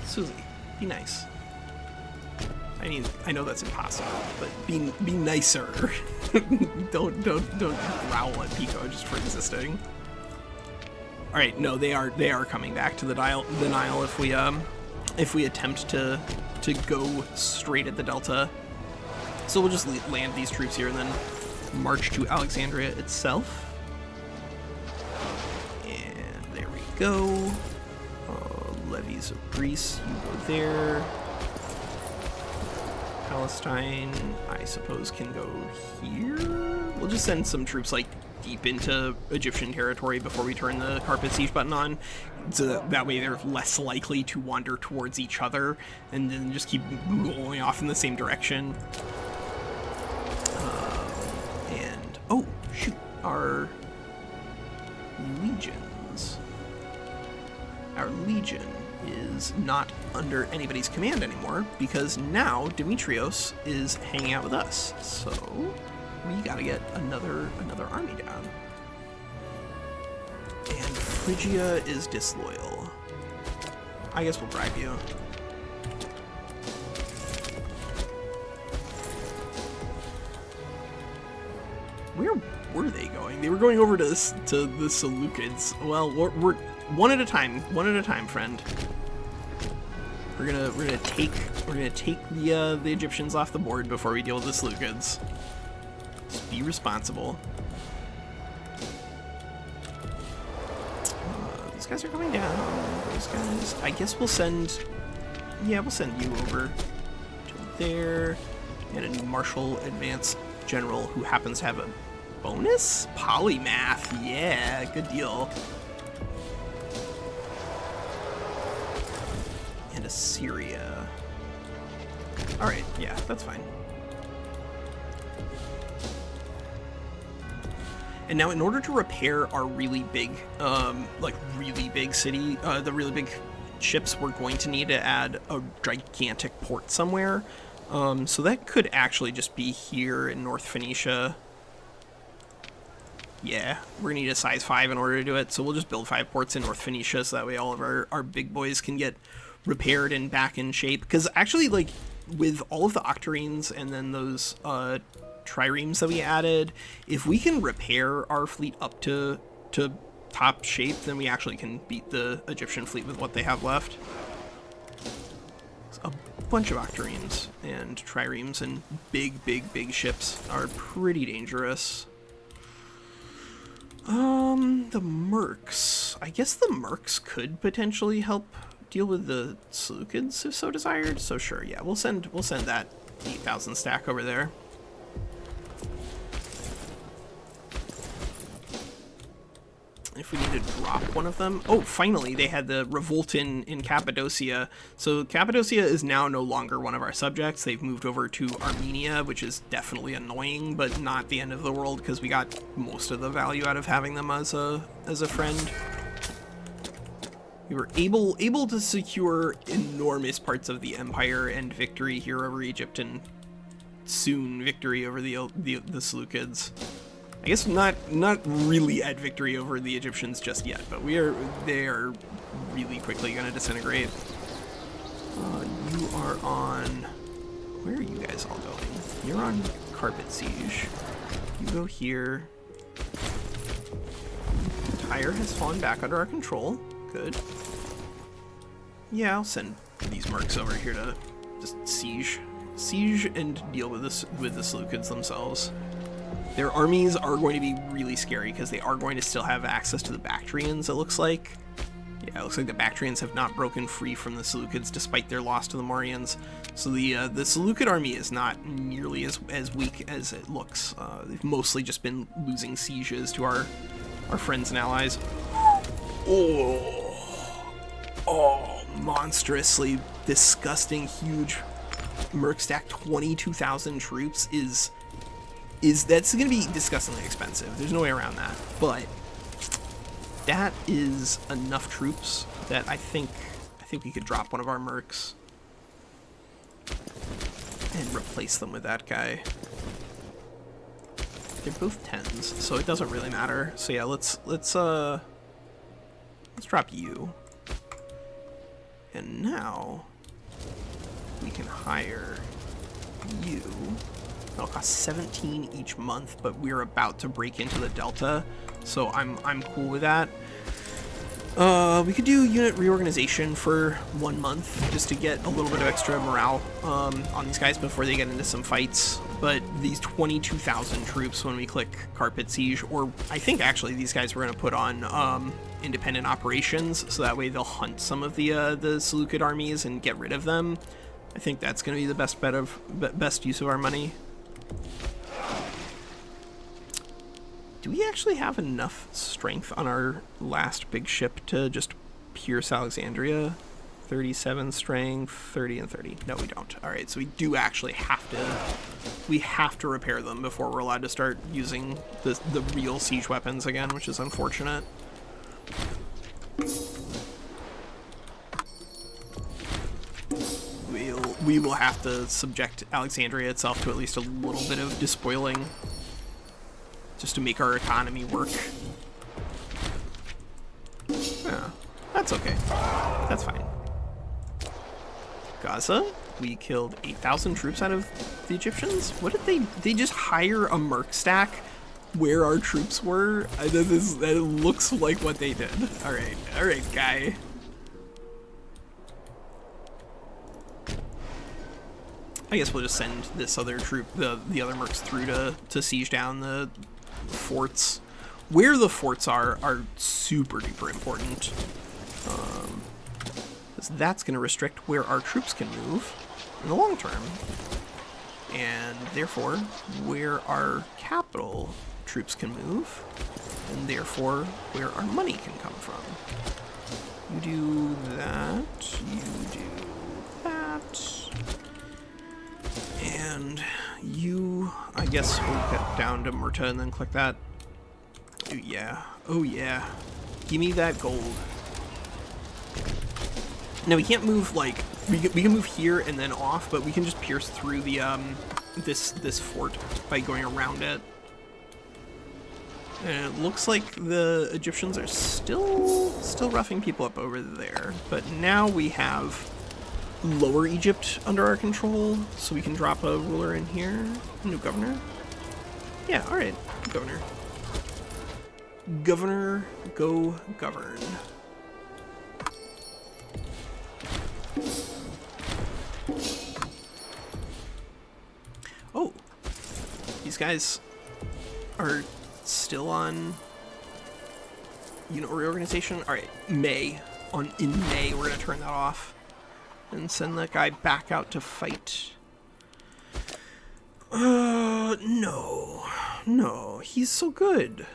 Susie, be nice. I know that's impossible, but be nicer. don't growl at Pico just for existing. All right, no, they are coming back to the Nile if we attempt to go straight at the Delta. So we'll just land these troops here and then march to Alexandria itself. And there we go. Levies of Greece, you go there. Palestine, I suppose, can go here. We'll just send some troops like deep into Egyptian territory before we turn the carpet siege button on, so that way they're less likely to wander towards each other, and then just keep going off in the same direction. And oh shoot, our legions. Our legion is not under anybody's command anymore because now Demetrios is hanging out with us. So we gotta get another army down. And Phrygia is disloyal. I guess we'll bribe you. Where were they going? They were going over to the Seleucids. Well, we're one at a time, friend. We're gonna take the Egyptians off the board before we deal with the Seleucids. Just be responsible. These guys are coming down. Those guys. I guess we'll send. Yeah, we'll send you over to there, and a new martial advance general who happens to have a bonus polymath. Yeah, good deal. And Assyria. All right, yeah, that's fine. And now in order to repair our really big, really big city, the really big ships, we're going to need to add a gigantic port somewhere. So that could actually just be here in North Phoenicia. Yeah, we're gonna need a size 5 in order to do it. So we'll just build 5 ports in North Phoenicia so that way all of our big boys can get repaired and back in shape. Because actually, like, with all of the octarines and then those triremes that we added, if we can repair our fleet up to top shape, then we actually can beat the Egyptian fleet with what they have left. A bunch of octarines and triremes and big ships are pretty dangerous. The mercs. I guess the mercs could potentially help deal with the Seleucids if so desired. So sure, yeah, we'll send that 8,000 stack over there. If we need to drop one of them. Oh, finally, they had the revolt in Cappadocia. So Cappadocia is now no longer one of our subjects. They've moved over to Armenia, which is definitely annoying, but not the end of the world because we got most of the value out of having them as a friend. We were able to secure enormous parts of the empire and victory here over Egypt, and soon victory over the Seleucids. I guess not really at victory over the Egyptians just yet, but they are really quickly going to disintegrate. You are on... Where are you guys all going? You're on Carpet Siege. You go here. Tyre has fallen back under our control. Good. Yeah, I'll send these mercs over here to just siege and deal with the Seleucids themselves. Their armies are going to be really scary because they are going to still have access to the Bactrians, it looks like. Yeah, it looks like the Bactrians have not broken free from the Seleucids despite their loss to the Mauryans. So the Seleucid army is not nearly as weak as it looks. They've mostly just been losing sieges to our friends and allies. Oh, monstrously disgusting, huge merc stack. 22,000 troops that's going to be disgustingly expensive. There's no way around that. But that is enough troops that I think we could drop one of our mercs and replace them with that guy. They're both 10s, so it doesn't really matter. So yeah, let's drop you. And now we can hire you. It'll cost 17 each month, but we're about to break into the Delta, so I'm cool with that. We could do unit reorganization for 1 month just to get a little bit of extra morale on these guys before they get into some fights. But these 22,000 troops when we click Carpet Siege, or I think actually these guys we're going to put on independent operations, so that way they'll hunt some of the Seleukid armies and get rid of them. I think that's going to be the best use of our money. Do we actually have enough strength on our last big ship to just pierce Alexandria? 37 strength, 30 and 30. No, we don't. All right, so we do actually have to repair them before we're allowed to start using the real siege weapons again, which is unfortunate. We will have to subject Alexandria itself to at least a little bit of despoiling, just to make our economy work. Yeah, that's okay. That's fine. Gaza, we killed 8,000 troops out of the Egyptians. What did they just hire a merc stack where our troops were? That looks like what they did. All right, guy. I guess we'll just send this other troop, the other mercs, through to siege down the forts. Where the forts are super duper important. That's going to restrict where our troops can move in the long term, and therefore where our capital troops can move, and therefore where our money can come from. You do that, you do that, and you, I guess we'll get down to Murta and then click that. Oh yeah, give me that gold. Now we can't move, like, we can move here and then off, but we can just pierce through the this fort by going around it. And it looks like the Egyptians are still roughing people up over there, but now we have Lower Egypt under our control, so we can drop a ruler in here. New governor. Yeah, all right, governor. Governor, go govern. Oh, these guys are still on unit reorganization. All right, in May we're gonna turn that off and send that guy back out to fight. No, he's so good.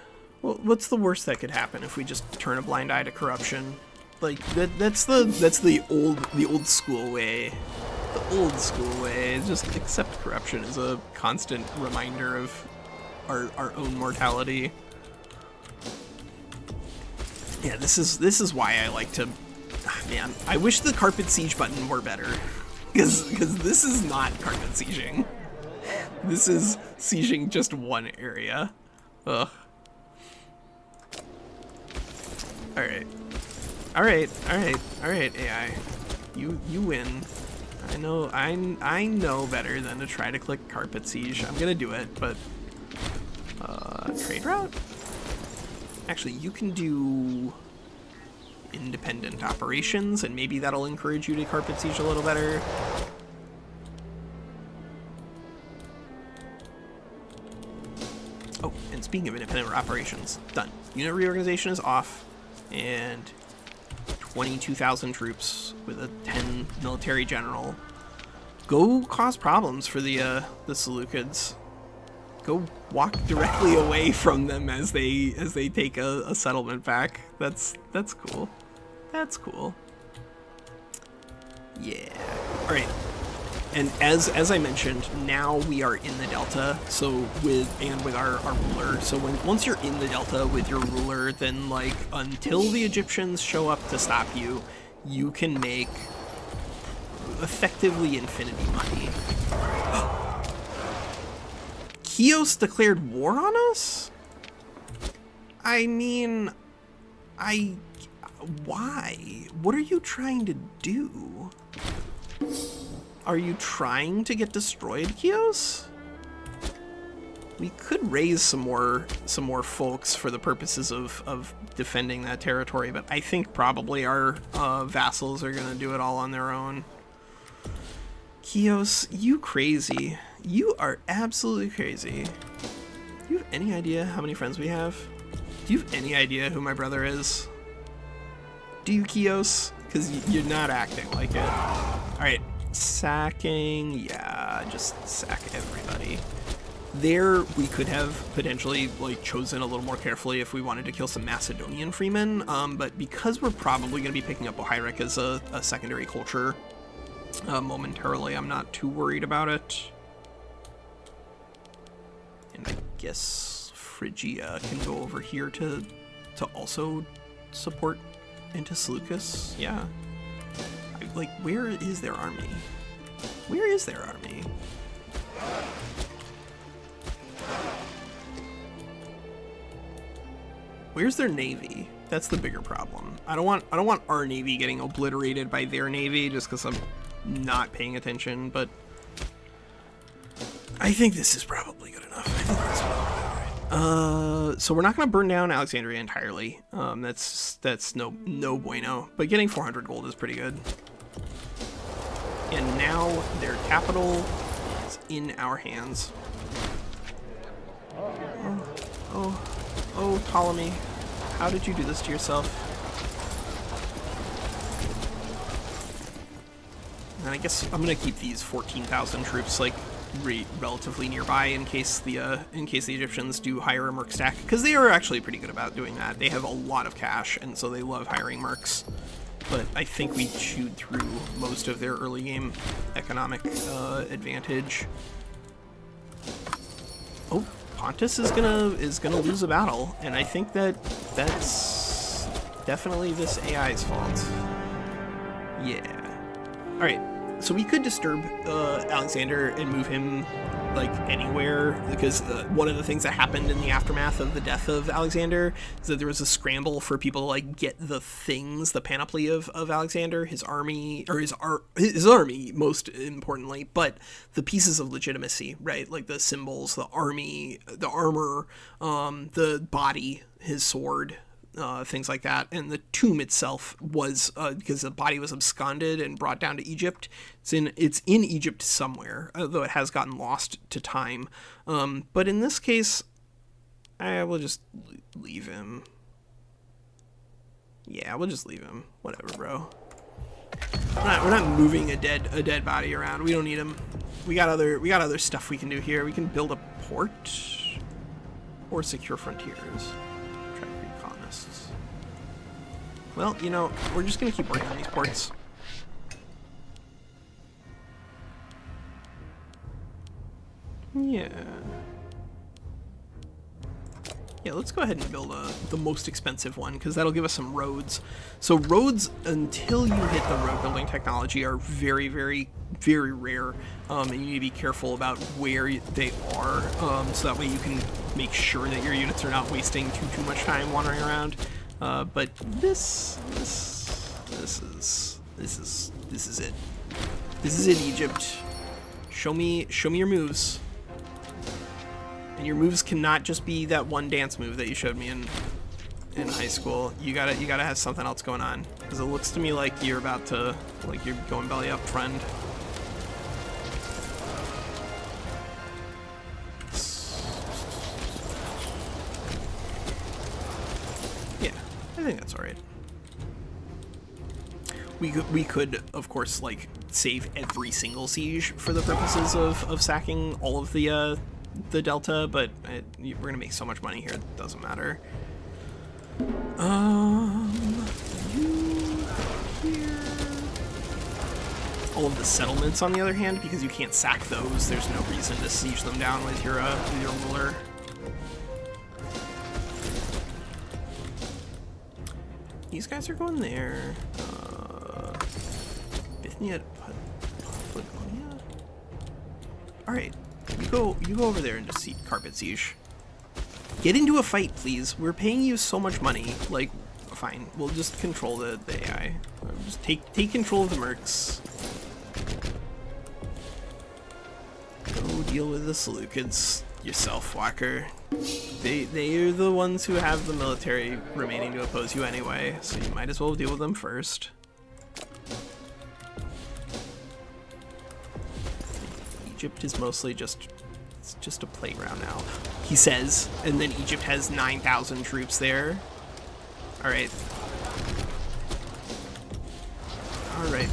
Well, what's the worst that could happen if we just turn a blind eye to corruption? Like that's the old school way. The old school way. Just accept corruption as a constant reminder of our own mortality. Yeah, this is why I like to. Man, I wish the carpet siege button were better, because this is not carpet sieging. This is sieging just one area. Ugh. All right, AI. You win. I know better than to try to click carpet siege. I'm gonna do it, but trade route? Actually, you can do independent operations, and maybe that'll encourage you to carpet siege a little better. Oh, and speaking of independent operations, done. Unit reorganization is off, and 22,000 troops with a 10 military general. Go cause problems for the Seleucids. Go walk directly away from them as they take a settlement back. That's cool. That's cool. Yeah. All right. And as I mentioned, now we are in the Delta. So with our ruler. So once you're in the Delta with your ruler, then like until the Egyptians show up to stop you, you can make effectively infinity money. Chios declared war on us? I mean, why? What are you trying to do? Are you trying to get destroyed, Chios? We could raise some more folks for the purposes of defending that territory, but I think probably our vassals are gonna do it all on their own. Chios, you crazy. You are absolutely crazy. Do you have any idea how many friends we have? Do you have any idea who my brother is? Do you, Chios? Because you're not acting like it. Alright, sacking. Yeah, just sack everybody. There, we could have potentially like chosen a little more carefully if we wanted to kill some Macedonian freemen, but because we're probably going to be picking up Ohyrek as a secondary culture momentarily, I'm not too worried about it. And I guess Phrygia can go over here to also support Seleukos. Yeah. Like, where is their army? Where is their army? Where's their navy? That's the bigger problem. I don't want our navy getting obliterated by their navy just because I'm not paying attention, but I think this is probably good enough. I think that's all right. So we're not going to burn down Alexandria entirely. That's no bueno. But getting 400 gold is pretty good. And now their capital is in our hands. Oh, Ptolemy, how did you do this to yourself? And I guess I'm gonna keep these 14,000 troops like relatively nearby in case the Egyptians do hire a merc stack, because they are actually pretty good about doing that. They have a lot of cash, and so they love hiring mercs. But I think we chewed through most of their early game economic advantage. Oh, Pontus is gonna lose a battle, and I think that's definitely this AI's fault. Yeah. All right. So we could disturb Alexander and move him like anywhere, because one of the things that happened in the aftermath of the death of Alexander is that there was a scramble for people to like get the things, the panoply of Alexander, his army, or his army most importantly, but the pieces of legitimacy, right? Like the symbols, the army, the armor, the body, his sword, things like that. And the tomb itself was, because the body was absconded and brought down to Egypt, it's in Egypt somewhere, though it has gotten lost to time. But in this case, I will just leave him. Yeah, we'll just leave him. Whatever, bro. We're not moving a dead body around. We don't need him. We got other stuff we can do here. We can build a port or secure frontiers. Well, you know, we're just going to keep working on these ports. Yeah. Yeah, let's go ahead and build the most expensive one, because that'll give us some roads. So roads, until you hit the road building technology, are very, very, very rare. And you need to be careful about where they are, so that way you can make sure that your units are not wasting too much time wandering around. But this is it. This is it, Egypt. Show me your moves. And your moves cannot just be that one dance move that you showed me in high school. You gotta have something else going on, because it looks to me like you're about to, like, you're going belly up, friend. I think that's all right. We could, of course, like, save every single siege for the purposes of sacking all of the delta, but we're gonna make so much money here, it doesn't matter. You here. All of the settlements, on the other hand, because you can't sack those, there's no reason to siege them down with your ruler. These guys are going there. Bithynia, Paphlagonia. All right, you go over there and just carpet siege. Get into a fight, please. We're paying you so much money. Like, fine, we'll just control the AI. Just take control of the mercs. Deal with the Seleucids yourself, Walker. They are the ones who have the military remaining to oppose you anyway, so you might as well deal with them first. Egypt is mostly just a playground now, he says, and then Egypt has 9,000 troops there. Alright. Alright.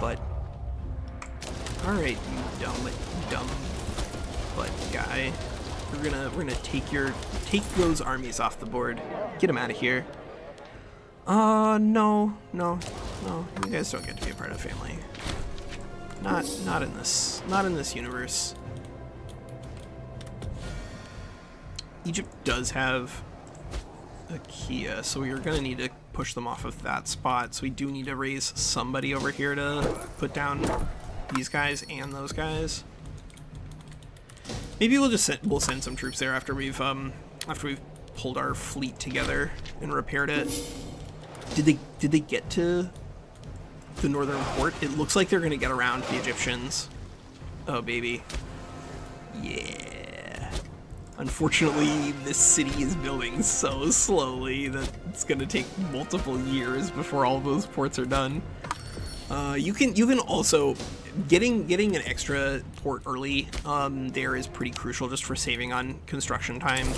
But alright, you dumb butt guy. We're gonna take those armies off the board. Get them out of here. No. You guys don't get to be a part of the family. Not in this universe. Egypt does have a Kia, so we are gonna need to push them off of that spot. So we do need to raise somebody over here to put down these guys and those guys. Maybe we'll send some troops there after we've pulled our fleet together and repaired it. Did they get to the northern port? It looks like they're gonna get around the Egyptians. Oh baby. Yeah. Unfortunately, this city is building so slowly that it's gonna take multiple years before all of those ports are done. You can also getting an extra port early there is pretty crucial just for saving on construction time.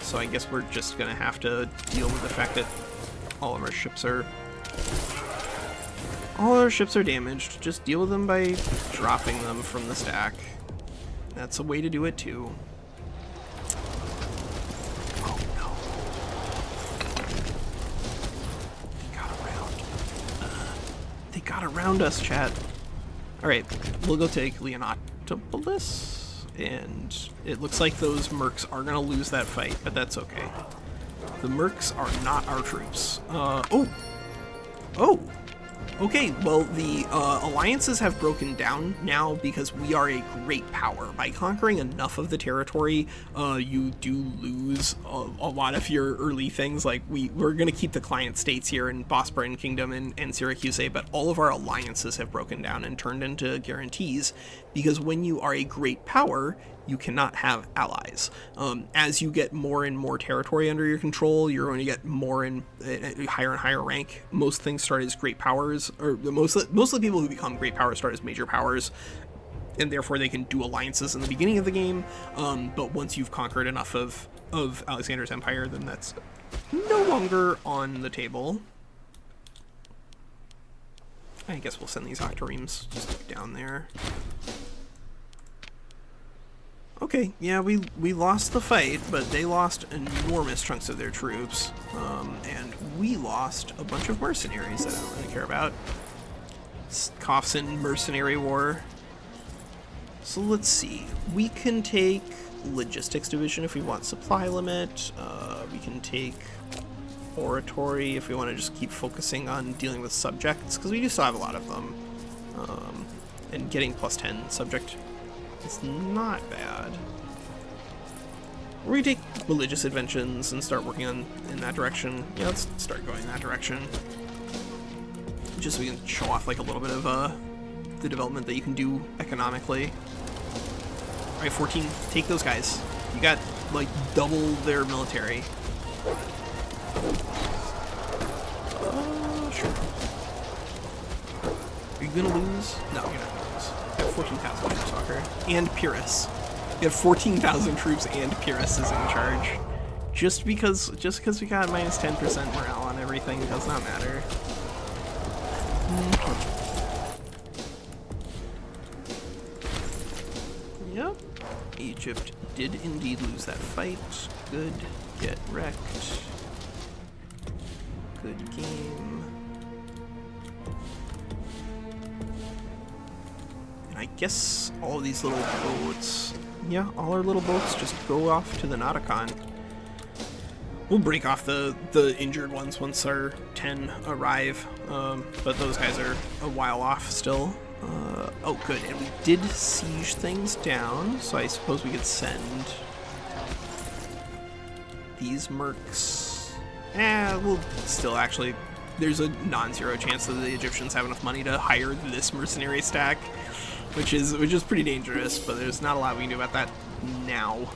So I guess we're just gonna have to deal with the fact that all of our ships are damaged. Just deal with them by dropping them from the stack. That's a way to do it too. Oh no. They got around us, chat. Alright, we'll go take Leontopolis, and it looks like those mercs are gonna lose that fight, but that's okay. The mercs are not our troops. Oh! Okay, well, the alliances have broken down now because we are a great power. By conquering enough of the territory, you do lose a lot of your early things. Like, we're going to keep the client states here in Bosporan Kingdom and Syracuse, but all of our alliances have broken down and turned into guarantees, because when you are a great power, you cannot have allies. As you get more and more territory under your control, you're going to get more and higher rank. Most things start as great powers, or most of the people who become great powers start as major powers, and therefore they can do alliances in the beginning of the game. But once you've conquered enough of Alexander's empire, then that's no longer on the table. I guess we'll send these octaremes just down there. Okay, yeah, we lost the fight, but they lost enormous chunks of their troops, and we lost a bunch of mercenaries that I don't really care about. Coffson Mercenary War. So let's see. We can take Logistics Division if we want supply limit. We can take Oratory if we want to just keep focusing on dealing with subjects, because we do still have a lot of them. And getting +10 subject, it's not bad. We're gonna take religious inventions and start working in that direction. Yeah, let's start going in that direction. Just so we can show off like a little bit of the development that you can do economically. Alright, 14, take those guys. You got like double their military. Sure. Are you gonna lose? No, you're not gonna lose. You have 14,000 troops, Walker. And Pyrrhus. You have 14,000 troops and Pyrrhus is in charge. Just because we got minus 10% morale on everything does not matter. Yep. Egypt did indeed lose that fight. Good. Get wrecked. Good game. And I guess all of these little boats, yeah, all our little boats just go off to the Nauticon. We'll break off the injured ones once our 10 arrive, but those guys are a while off still. Oh, good, and we did siege things down, so I suppose we could send these mercs. We'll still actually there's a non-zero chance that the Egyptians have enough money to hire this mercenary stack, which is pretty dangerous. But there's not a lot we can do about that now,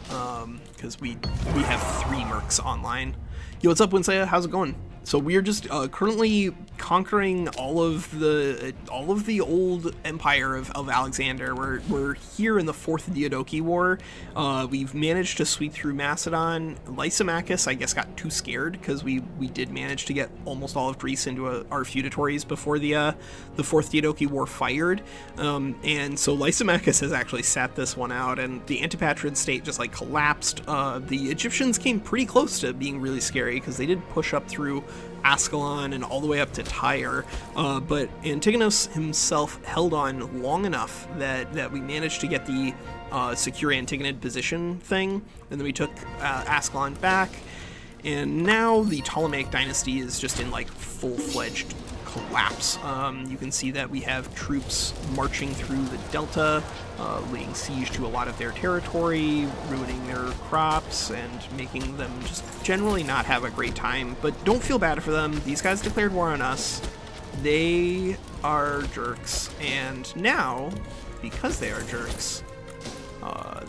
because we have 3 mercs online. Yo, what's up, Winsaya? How's it going? So we are just currently conquering all of the old empire of Alexander. We're here in the Fourth Diadochi War. We've managed to sweep through Macedon. Lysimachus, I guess, got too scared because we did manage to get almost all of Greece into our feudatories before the Fourth Diadochi War fired. And so Lysimachus has actually sat this one out, and the Antipatrid state just like collapsed. The Egyptians came pretty close to being really scary because they did push up through Ascalon and all the way up to Tyre, but Antigonos himself held on long enough that we managed to get the secure Antigonid position thing, and then we took Ascalon back, and now the Ptolemaic dynasty is just in like full-fledged collapse. You can see that we have troops marching through the delta, laying siege to a lot of their territory, ruining their crops, and making them just generally not have a great time. But don't feel bad for them. These guys declared war on us. They are jerks, and now, because they are jerks,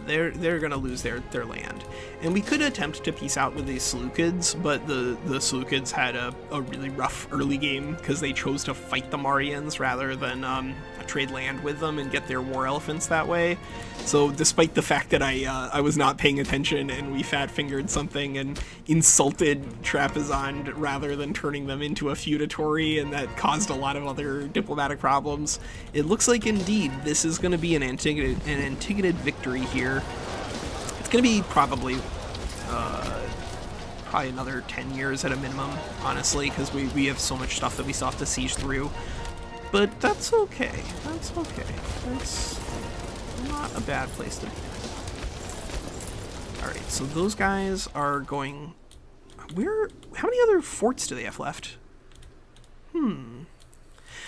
they're gonna lose their land. And we could attempt to peace out with the Seleucids, but the Seleucids had a really rough early game because they chose to fight the Marians rather than trade land with them and get their war elephants that way. So despite the fact that I was not paying attention and we fat-fingered something and insulted Trapezound rather than turning them into a feudatory, and that caused a lot of other diplomatic problems, it looks like indeed this is going to be an Antigonid victory here. It's going to be probably another 10 years at a minimum, honestly, because we have so much stuff that we still have to siege through. But that's okay. That's okay. That's not a bad place to be. Alright, so those guys are going... How many other forts do they have left?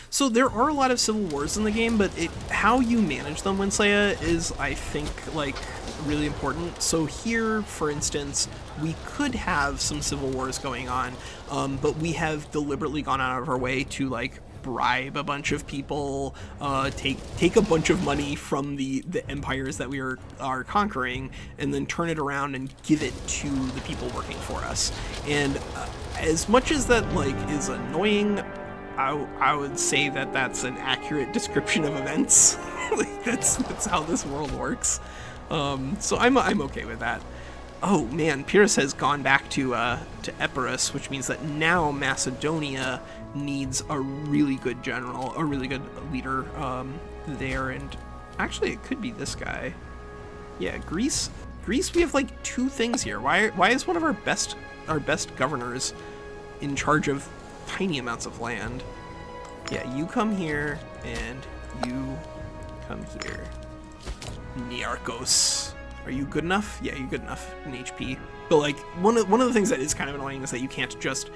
So there are a lot of civil wars in the game, but how you manage them, Winsaya, is, I think, like, really important. So here, for instance, we could have some civil wars going on, but we have deliberately gone out of our way to, like, bribe a bunch of people, take a bunch of money from the empires that we are conquering, and then turn it around and give it to the people working for us. And as much as that, like, is annoying, I would say that that's an accurate description of events. Like, that's how this world works. So I'm okay with that. Oh man, Pyrrhus has gone back to Epirus, which means that now Macedonia needs a really good general, a really good leader there. And actually, it could be this guy. Yeah, Greece. We have like 2 things here. Why is one of our best governors in charge of tiny amounts of land? Yeah, you come here and you come here. Niarchos. Are you good enough? Yeah, you're good enough in HP. But like one of the things that is kind of annoying is that you can't just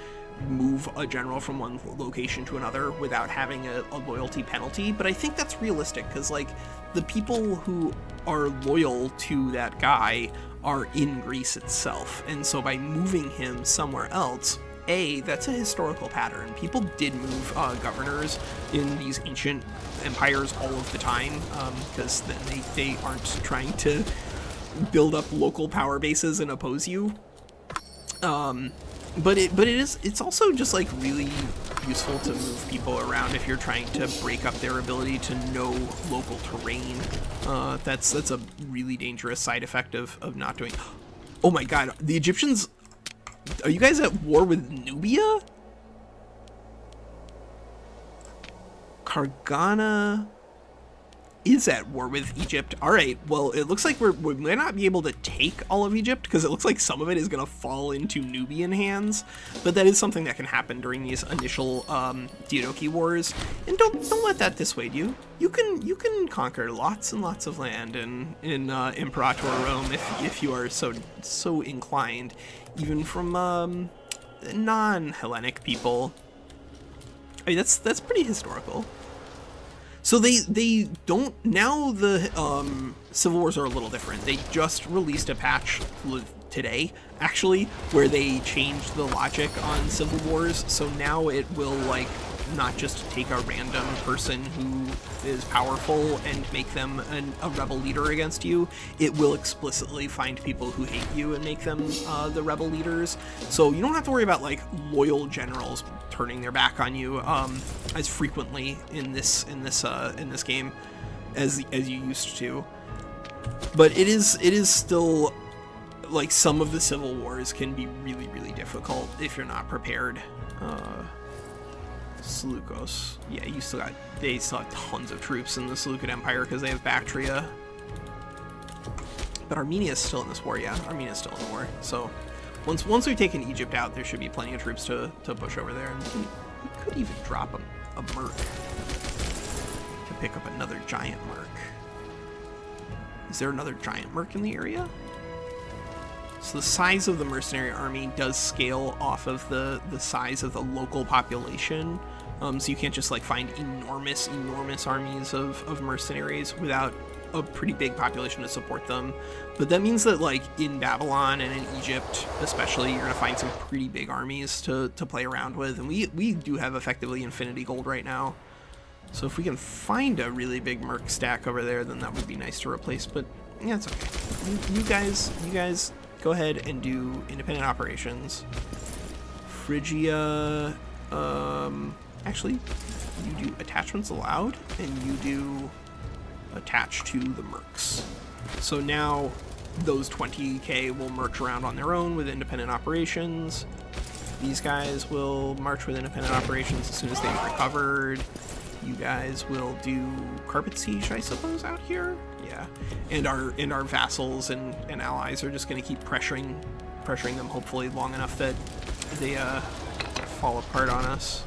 move a general from one location to another without having a loyalty penalty. But I think that's realistic because like the people who are loyal to that guy are in Greece itself, and so by moving him somewhere else, that's a historical pattern. People did move governors in these ancient empires all of the time, because then they aren't trying to build up local power bases and oppose you. But it's also just like really useful to move people around if you're trying to break up their ability to know local terrain. That's a really dangerous side effect of not doing. Oh my god, the Egyptians. Are you guys at war with Nubia? Kargana is at war with Egypt. All right, well, it looks like we might not be able to take all of Egypt because it looks like some of it is going to fall into Nubian hands, but that is something that can happen during these initial Diadochi wars. And don't let that dissuade you. You can conquer lots and lots of land in Imperator Rome if you are so inclined, even from non-Hellenic people. I mean, that's pretty historical. So they don't, now the Civil Wars are a little different. They just released a patch today, actually, where they changed the logic on civil wars. So now it will, like, not just take a random person who is powerful and make them a rebel leader against you. It will explicitly find people who hate you and make them the rebel leaders. So you don't have to worry about, like, loyal generals turning their back on you as frequently in this game as you used to. But it is still, like, some of the civil wars can be really, really difficult if you're not prepared. Seleukos. Yeah, they still have tons of troops in the Seleucid Empire because they have Bactria. But Armenia is still in this war, yeah. Armenia is still in the war. So once we've taken Egypt out, there should be plenty of troops to push over there. And we could even drop a merc to pick up another giant merc. Is there another giant merc in the area? So the size of the mercenary army does scale off of the size of the local population. So you can't just, like, find enormous armies of mercenaries without a pretty big population to support them. But that means that, like, in Babylon and in Egypt especially, you're going to find some pretty big armies to play around with. And we do have effectively infinity gold right now. So if we can find a really big merc stack over there, then that would be nice to replace. But yeah, it's okay. You guys go ahead and do independent operations. Phrygia, actually, you do attachments allowed, and you do attach to the mercs. So now those 20k will march around on their own with independent operations. These guys will march with independent operations as soon as they've recovered. You guys will do carpet siege, I suppose, out here. Yeah, and our vassals and allies are just going to keep pressuring them, hopefully long enough that they fall apart on us.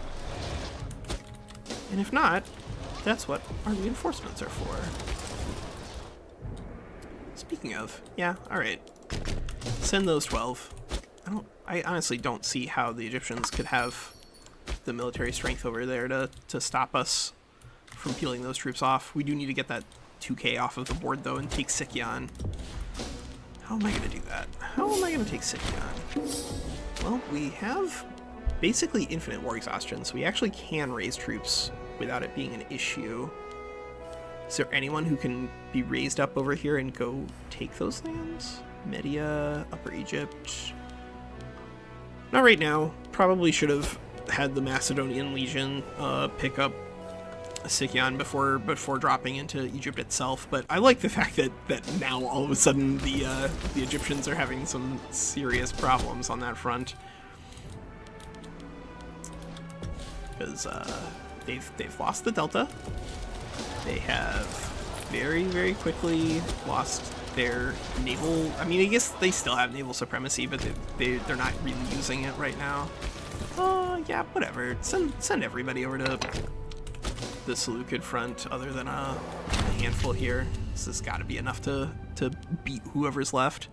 And if not, that's what our reinforcements are for. Speaking of, yeah, all right, send those 12. I honestly don't see how the Egyptians could have the military strength over there to stop us from peeling those troops off. We do need to get that 2k off of the board, though, and take Sicyon. How am I going to do that? How am I going to take Sicyon? Well, we have basically infinite war exhaustion, so we actually can raise troops without it being an issue. Is there anyone who can be raised up over here and go take those lands? Media, Upper Egypt? Not right now. Probably should have had the Macedonian Legion pick up Sicyon before dropping into Egypt itself, but I like the fact that now all of a sudden the Egyptians are having some serious problems on that front, because they've lost the Delta. They have very, very quickly lost their naval. I mean, I guess they still have naval supremacy, but they're not really using it right now. Yeah, whatever. Send everybody over to the Seleucid front, other than a handful here. This has got to be enough to beat whoever's left.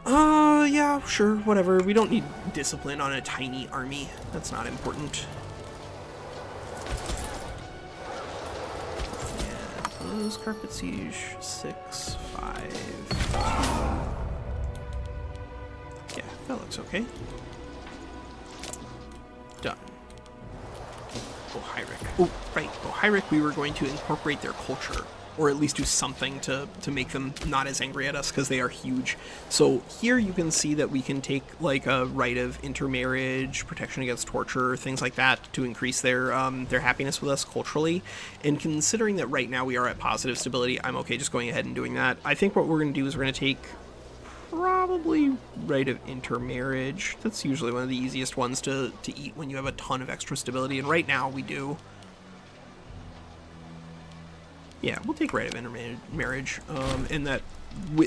Yeah, sure, whatever. We don't need discipline on a tiny army. That's not important. And those carpet siege 6, 5, 2. Yeah, that looks okay. Done. Bohyric. Oh, right, Bohyric, we were going to incorporate their culture, or at least do something to make them not as angry at us, because they are huge. So here you can see that we can take, like, a right of intermarriage, protection against torture, things like that, to increase their happiness with us culturally. And considering that right now we are at positive stability, I'm okay just going ahead and doing that. I think what we're going to do is we're going to take probably right of intermarriage. That's usually one of the easiest ones to eat when you have a ton of extra stability, and right now we do. Yeah, we'll take right of intermarriage, and that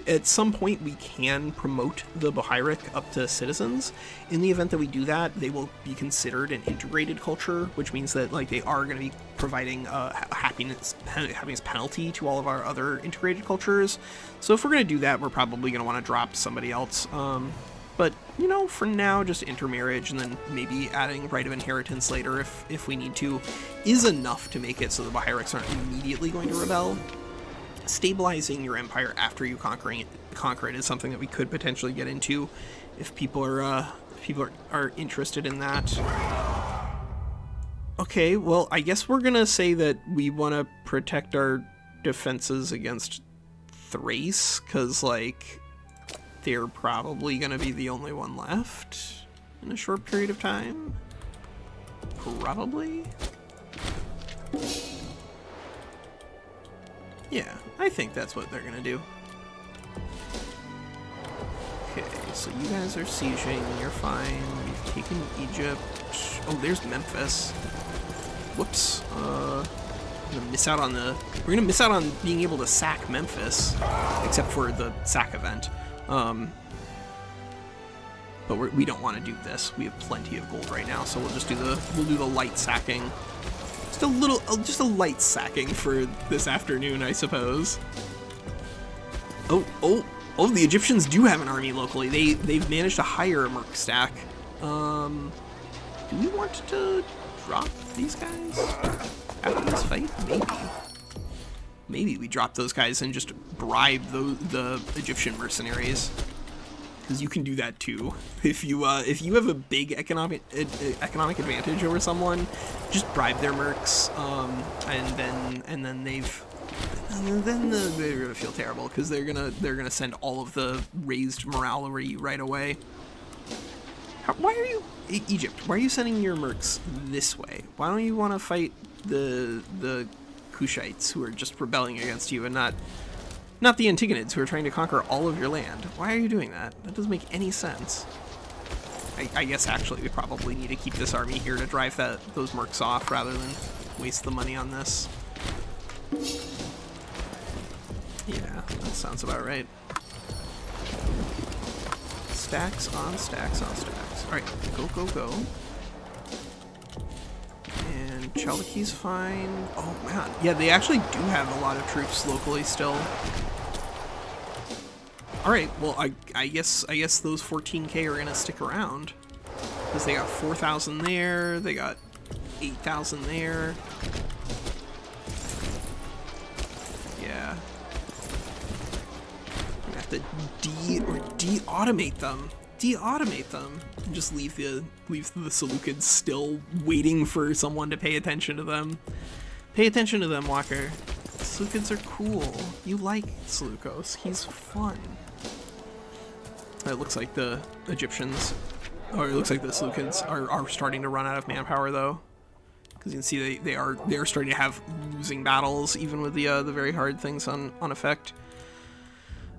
at some point we can promote the Bohyric up to citizens. In the event that we do that, they will be considered an integrated culture, which means that, like, they are going to be providing a happiness penalty to all of our other integrated cultures. So if we're going to do that, we're probably going to want to drop somebody else. But, you know, for now, just intermarriage, and then maybe adding right of inheritance later if we need to, is enough to make it so the Bohyrics aren't immediately going to rebel. stabilizing your empire after you conquer it is something that we could potentially get into if people are interested in that. Okay, well, I guess we're gonna say that we want to protect our defenses against Thrace, because, like, they're probably gonna be the only one left in a short period of time. Probably. Yeah, I think that's what they're gonna do. Okay, so you guys are sieging, you're fine. We've taken Egypt. Oh, there's Memphis. Whoops. We're gonna miss out on being able to sack Memphis, except for the sack event. But we don't want to do this. We have plenty of gold right now, so we'll just do the light sacking. Just a light sacking for this afternoon, I suppose. Oh, the Egyptians do have an army locally. They've managed to hire a merc stack. Do we want to drop these guys after this fight? Maybe we drop those guys and just bribe the Egyptian mercenaries, because you can do that too. If you have a big economic advantage over someone, just bribe their mercs, and then they're gonna feel terrible, because they're gonna send all of the raised morale right away. Why are you, Egypt? Why are you sending your mercs this way? Why don't you want to fight the Kushites who are just rebelling against you, and not the Antigonids who are trying to conquer all of your land? Why are you doing that? That doesn't make any sense. I guess actually we probably need to keep this army here to drive those mercs off rather than waste the money on this. Yeah, that sounds about right. Stacks on stacks on stacks. Alright, go. And Chaldeki's fine. Oh man, yeah, they actually do have a lot of troops locally still. Alright, well, I guess those 14k are gonna stick around, because they got 4,000 there, they got 8,000 there. Yeah. I'm gonna have to de-automate them. De-automate them. And just leave the Seleucids still waiting for someone to pay attention to them. Pay attention to them, Walker. Seleucids are cool. You like Seleukos. He's fun. It looks like the Egyptians, or it looks like the Seleucids are starting to run out of manpower, though, because you can see they are starting to have losing battles, even with the very hard things on effect.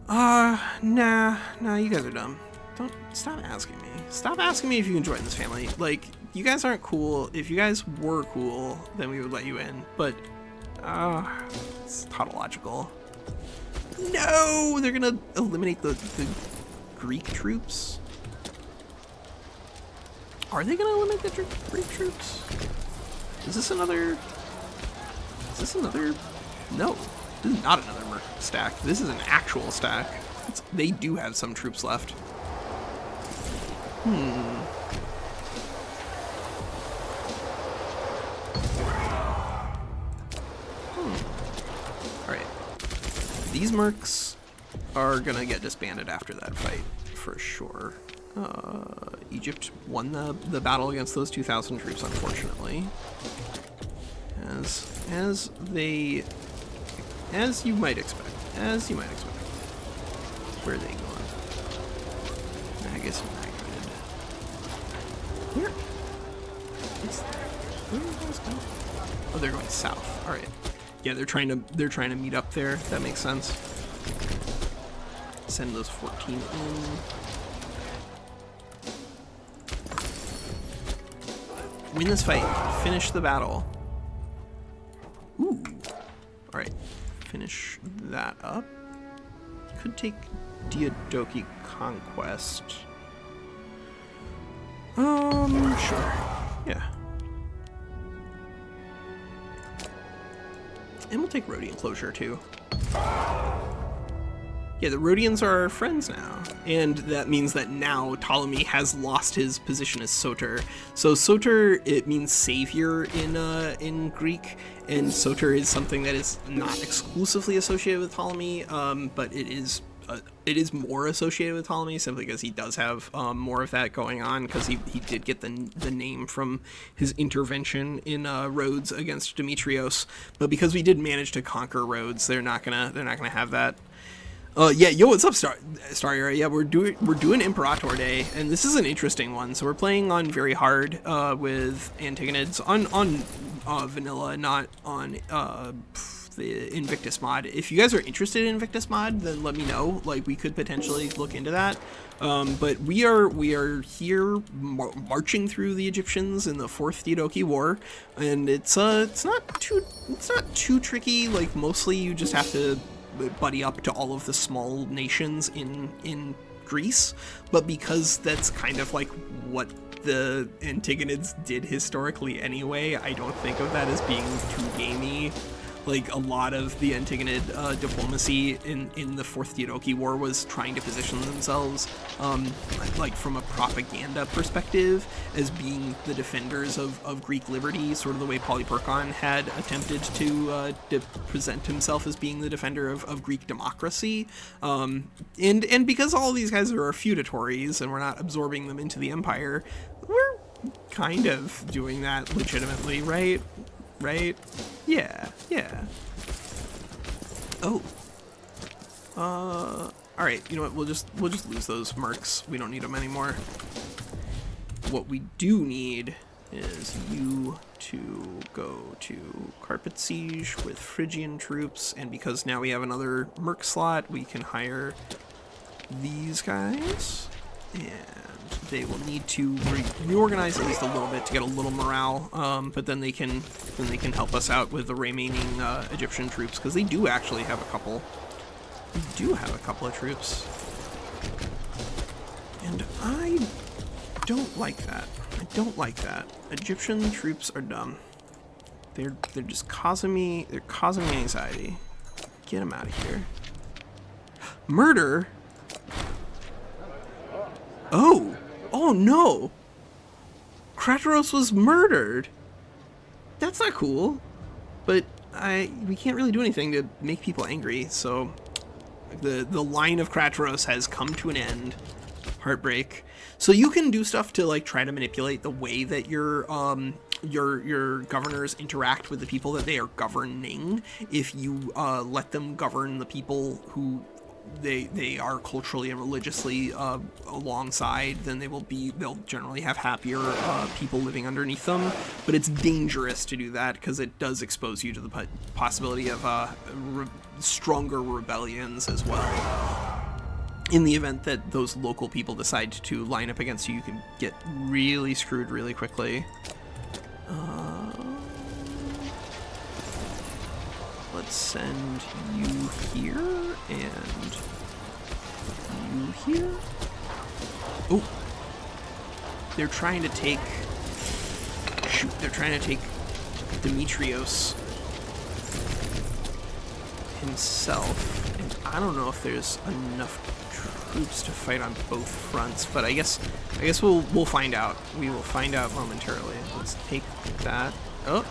Nah, you guys are dumb. Don't stop asking me. Stop asking me if you can join this family. Like, you guys aren't cool. If you guys were cool, then we would let you in. But it's tautological. No, they're gonna eliminate the Greek troops. Are they gonna eliminate the Greek troops? Is this another? No, this is not another merc stack. This is an actual stack. They do have some troops left. Alright. These mercs are gonna get disbanded after that fight, for sure. Egypt won the battle against those 2,000 troops, unfortunately. As you might expect. Where are they going? I guess Antigonid. Where are you guys going? Oh, they're going south. Alright. Yeah, they're trying to meet up there. That makes sense. Send those 14 in. Win this fight. Finish the battle. Ooh. Alright. Finish that up. Could take Diadochi Conquest. Sure. Yeah. And we'll take Rhodian Closure too. Yeah, the Rhodians are our friends now, and that means that now Ptolemy has lost his position as Soter. So Soter, it means savior in Greek, and Soter is something that is not exclusively associated with Ptolemy, but it is more associated with Ptolemy simply because he does have more of that going on, because he did get the name from his intervention in Rhodes against Demetrios. But because we did manage to conquer Rhodes, they're not gonna have that. Yeah, yo, what's up, Star Era? Yeah, we're doing Imperator Day, and this is an interesting one. So we're playing on very hard with Antigonids on vanilla, not on the Invictus mod. If you guys are interested in Invictus mod, then let me know. Like, we could potentially look into that. But we are here marching through the Egyptians in the Fourth Diadochi War, and it's not too tricky. Like, mostly you just have to buddy up to all of the small nations in Greece, but because that's kind of like what the Antigonids did historically anyway, I don't think of that as being too gamey. Like, a lot of the Antigonid diplomacy in the Fourth Diadochi War was trying to position themselves, like from a propaganda perspective, as being the defenders of Greek liberty, sort of the way Polyperchon had attempted to present himself as being the defender of Greek democracy. And because all of these guys are feudatories and we're not absorbing them into the empire, we're kind of doing that legitimately, right? Right? Yeah. Oh. Alright, you know what, we'll just lose those mercs. We don't need them anymore. What we do need is you to go to Carpet Siege with Phrygian troops, and because now we have another merc slot, we can hire these guys, and they will need to reorganize at least a little bit to get a little morale, but then they can help us out with the remaining Egyptian troops, because they do actually have a couple. We do have a couple of troops, and I don't like that. I don't like that. Egyptian troops are dumb. They're just causing me. They're causing me anxiety. Get them out of here. Murder. Oh. Oh no! Krateros was murdered! That's not cool. But we can't really do anything to make people angry, so the line of Krateros has come to an end. Heartbreak. So you can do stuff to like try to manipulate the way that your governors interact with the people that they are governing. If you let them govern the people who they are culturally and religiously alongside, then they'll generally have happier people living underneath them. But it's dangerous to do that because it does expose you to the possibility of stronger rebellions as well. In the event that those local people decide to line up against you, you can get really screwed really quickly. Let's send you here and you here. Oh, they're trying to take. Shoot, they're trying to take Demetrios himself, and I don't know if there's enough troops to fight on both fronts, but I guess we'll find out. We will find out momentarily. Let's take that. Oh,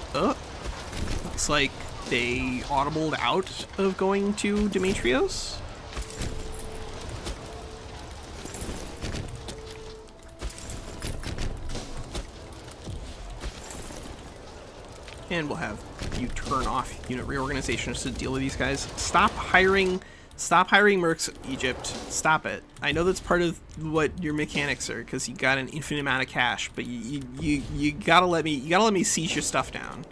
looks like they audibled out of going to Demetrios. And we'll have you turn off unit reorganizations to deal with these guys. Stop hiring mercs, Egypt. Stop it. I know that's part of what your mechanics are, because you got an infinite amount of cash, but you gotta let me seize your stuff down.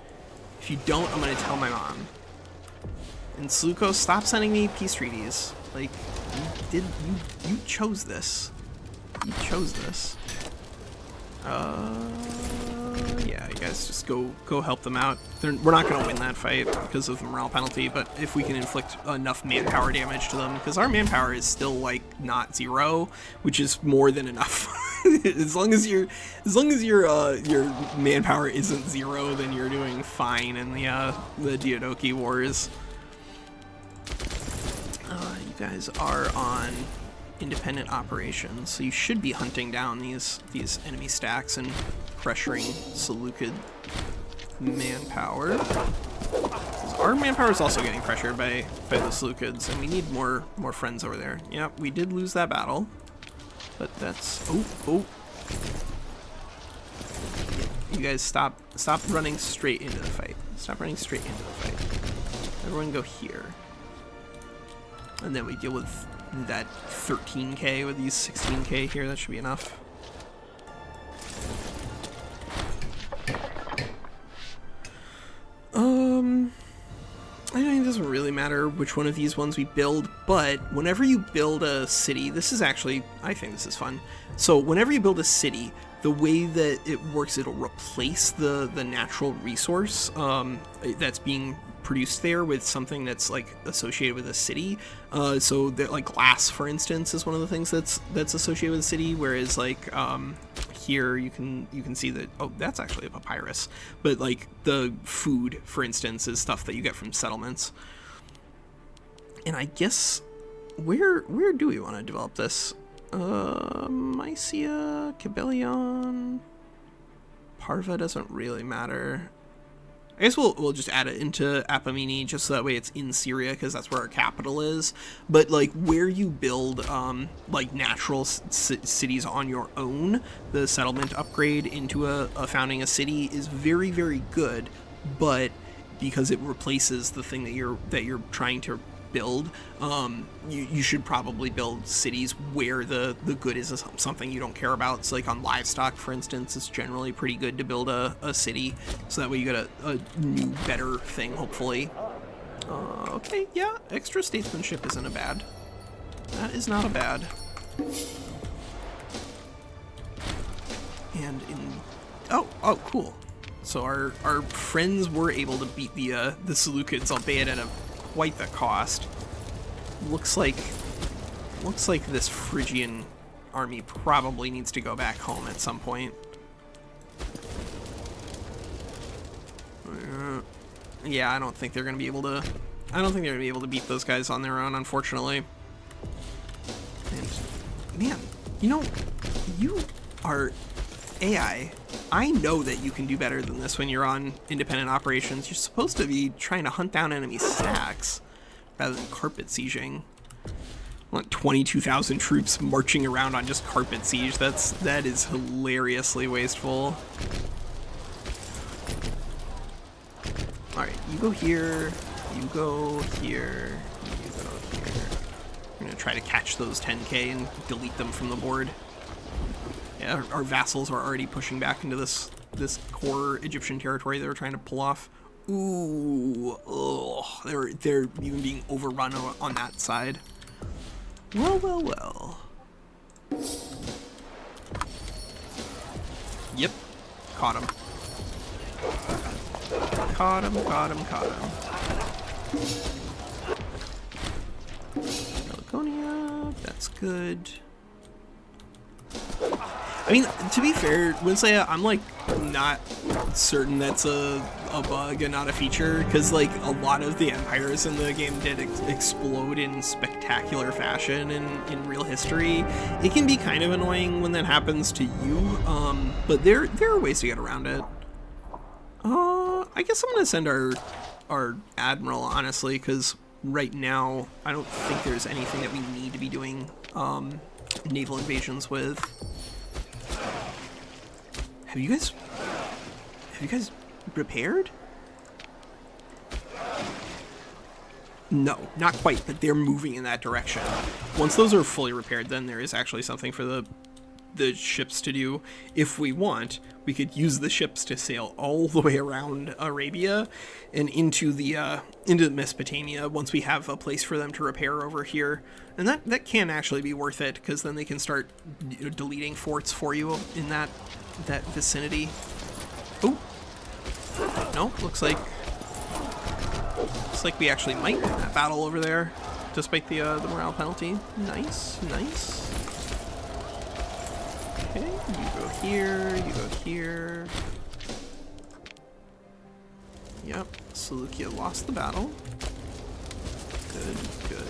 If you don't, I'm gonna tell my mom. And Seleukos, stop sending me peace treaties. Like, you chose this. You chose this. Yeah, you guys just go help them out. We're not gonna win that fight because of the morale penalty, but if we can inflict enough manpower damage to them, because our manpower is still like not 0, which is more than enough. as long as your manpower isn't 0, then you're doing fine in the Diadochi Wars. You guys are on independent operations, so you should be hunting down these enemy stacks and pressuring Seleukid manpower. Our manpower is also getting pressured by the Seleucids, and we need more friends over there. Yeah, we did lose that battle, but that's oh. You guys stop running straight into the fight. Stop running straight into the fight. Everyone go here. And then we deal with that 13k with these 16k here. That should be enough. I think it doesn't really matter which one of these ones we build, but whenever you build a city, this is actually, I think this is fun. So whenever you build a city, the way that it works, it'll replace the natural resource that's being produced there with something that's like associated with a city. So that, like, glass, for instance, is one of the things that's associated with a city, whereas like here you can see that, oh, that's actually a papyrus, but like the food, for instance, is stuff that you get from settlements. And I guess where do we want to develop this? Mysia, Cabellion, Parva doesn't really matter. I guess we'll just add it into Apamini just so that way it's in Syria, because that's where our capital is. But like where you build like natural cities on your own, the settlement upgrade into a founding a city is very, very good. But because it replaces the thing that you're trying to build, you should probably build cities where the good is something you don't care about. So like on livestock, for instance, it's generally pretty good to build a city, so that way you get a new, better thing, hopefully. Okay, yeah, extra statesmanship isn't a bad. That is not a bad. And oh, cool. So our friends were able to beat the Seleucids, albeit at quite the cost. Looks like this Phrygian army probably needs to go back home at some point. Yeah, I don't think they're gonna be able to beat those guys on their own, unfortunately. And man, you are AI. I know that you can do better than this when you're on independent operations. You're supposed to be trying to hunt down enemy stacks rather than carpet sieging. I want 22,000 troops marching around on just carpet siege. That is hilariously wasteful. Alright, you go here, you go here, you go here. I'm gonna try to catch those 10k and delete them from the board. Yeah, our vassals are already pushing back into this core Egyptian territory they were trying to pull off. Ooh, ugh, they're even being overrun on that side. Well. Yep, caught him. Caught him. Pelagonia, that's good. I mean, to be fair, Winsleya, I'm like not certain that's a bug and not a feature, because like a lot of the empires in the game did explode in spectacular fashion in real history. It can be kind of annoying when that happens to you, but there are ways to get around it. I guess I'm gonna send our admiral, honestly, because right now I don't think there's anything that we need to be doing naval invasions with. Have you guys repaired? No, not quite, but they're moving in that direction. Once those are fully repaired, then there is actually something for the ships to do. If we want, we could use the ships to sail all the way around Arabia and into Mesopotamia once we have a place for them to repair over here. And that can actually be worth it, because then they can start deleting forts for you in that vicinity. Oh, no, looks like we actually might win that battle over there, despite the morale penalty. Nice. Okay, you go here. Yep, Seleucia lost the battle. Good.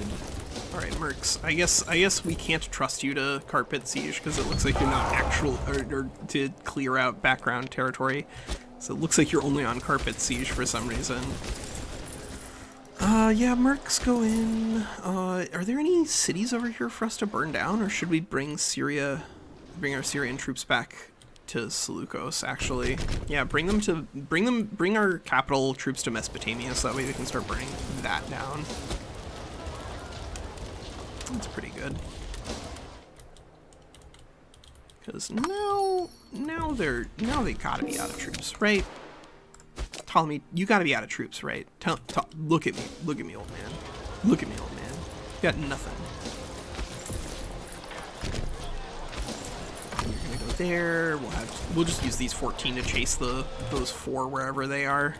Alright, Mercs. I guess we can't trust you to carpet siege because it looks like you're not or to clear out background territory. So it looks like you're only on carpet siege for some reason. Yeah, Mercs go in. Are there any cities over here for us to burn down, or should we bring our Syrian troops back to Seleukos, actually? Yeah, bring our capital troops to Mesopotamia so that way we can start burning that down. That's pretty good. Because now they gotta be out of troops, right? Ptolemy, you gotta be out of troops, right? Look at me, old man. Look at me, old man. You got nothing. You're gonna go there. We'll just use these 14 to chase those 4 wherever they are.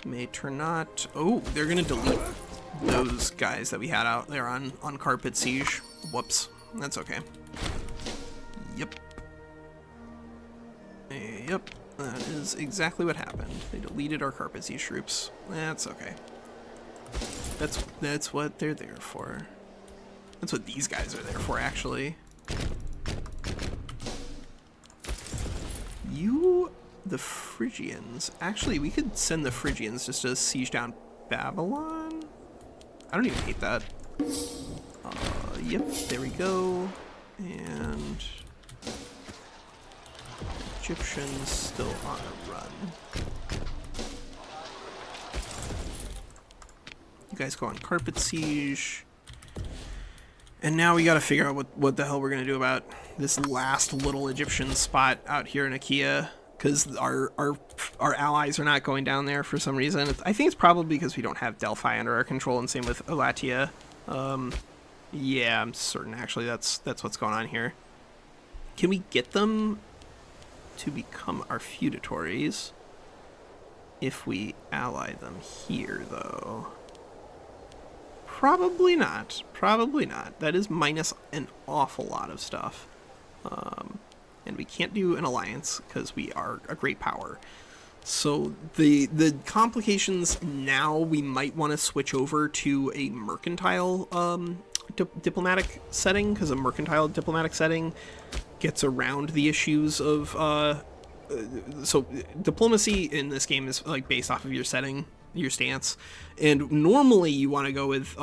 Maternot. Oh, they're gonna delete those guys that we had out there on carpet siege. Whoops. That's okay. Yep. Yep. That is exactly what happened. They deleted our carpet siege troops. That's okay. That's what they're there for. That's what these guys are there for, actually. The Phrygians. Actually, we could send the Phrygians just to siege down Babylon. I don't even hate that. Yep, there we go. And Egyptians still on a run. You guys go on carpet siege. And now we gotta figure out what the hell we're gonna do about this last little Egyptian spot out here in Achaia. Because our allies are not going down there for some reason. I think it's probably because we don't have Delphi under our control, and same with Elatia. Yeah, I'm certain actually that's what's going on here. Can we get them to become our feudatories if we ally them here, though? Probably not. Probably not. That is minus an awful lot of stuff. And we can't do an alliance because we are a great power. So the complications now, we might want to switch over to a mercantile diplomatic setting, because a mercantile diplomatic setting gets around the issues of so diplomacy in this game is like based off of your setting, your stance, and normally you want to go with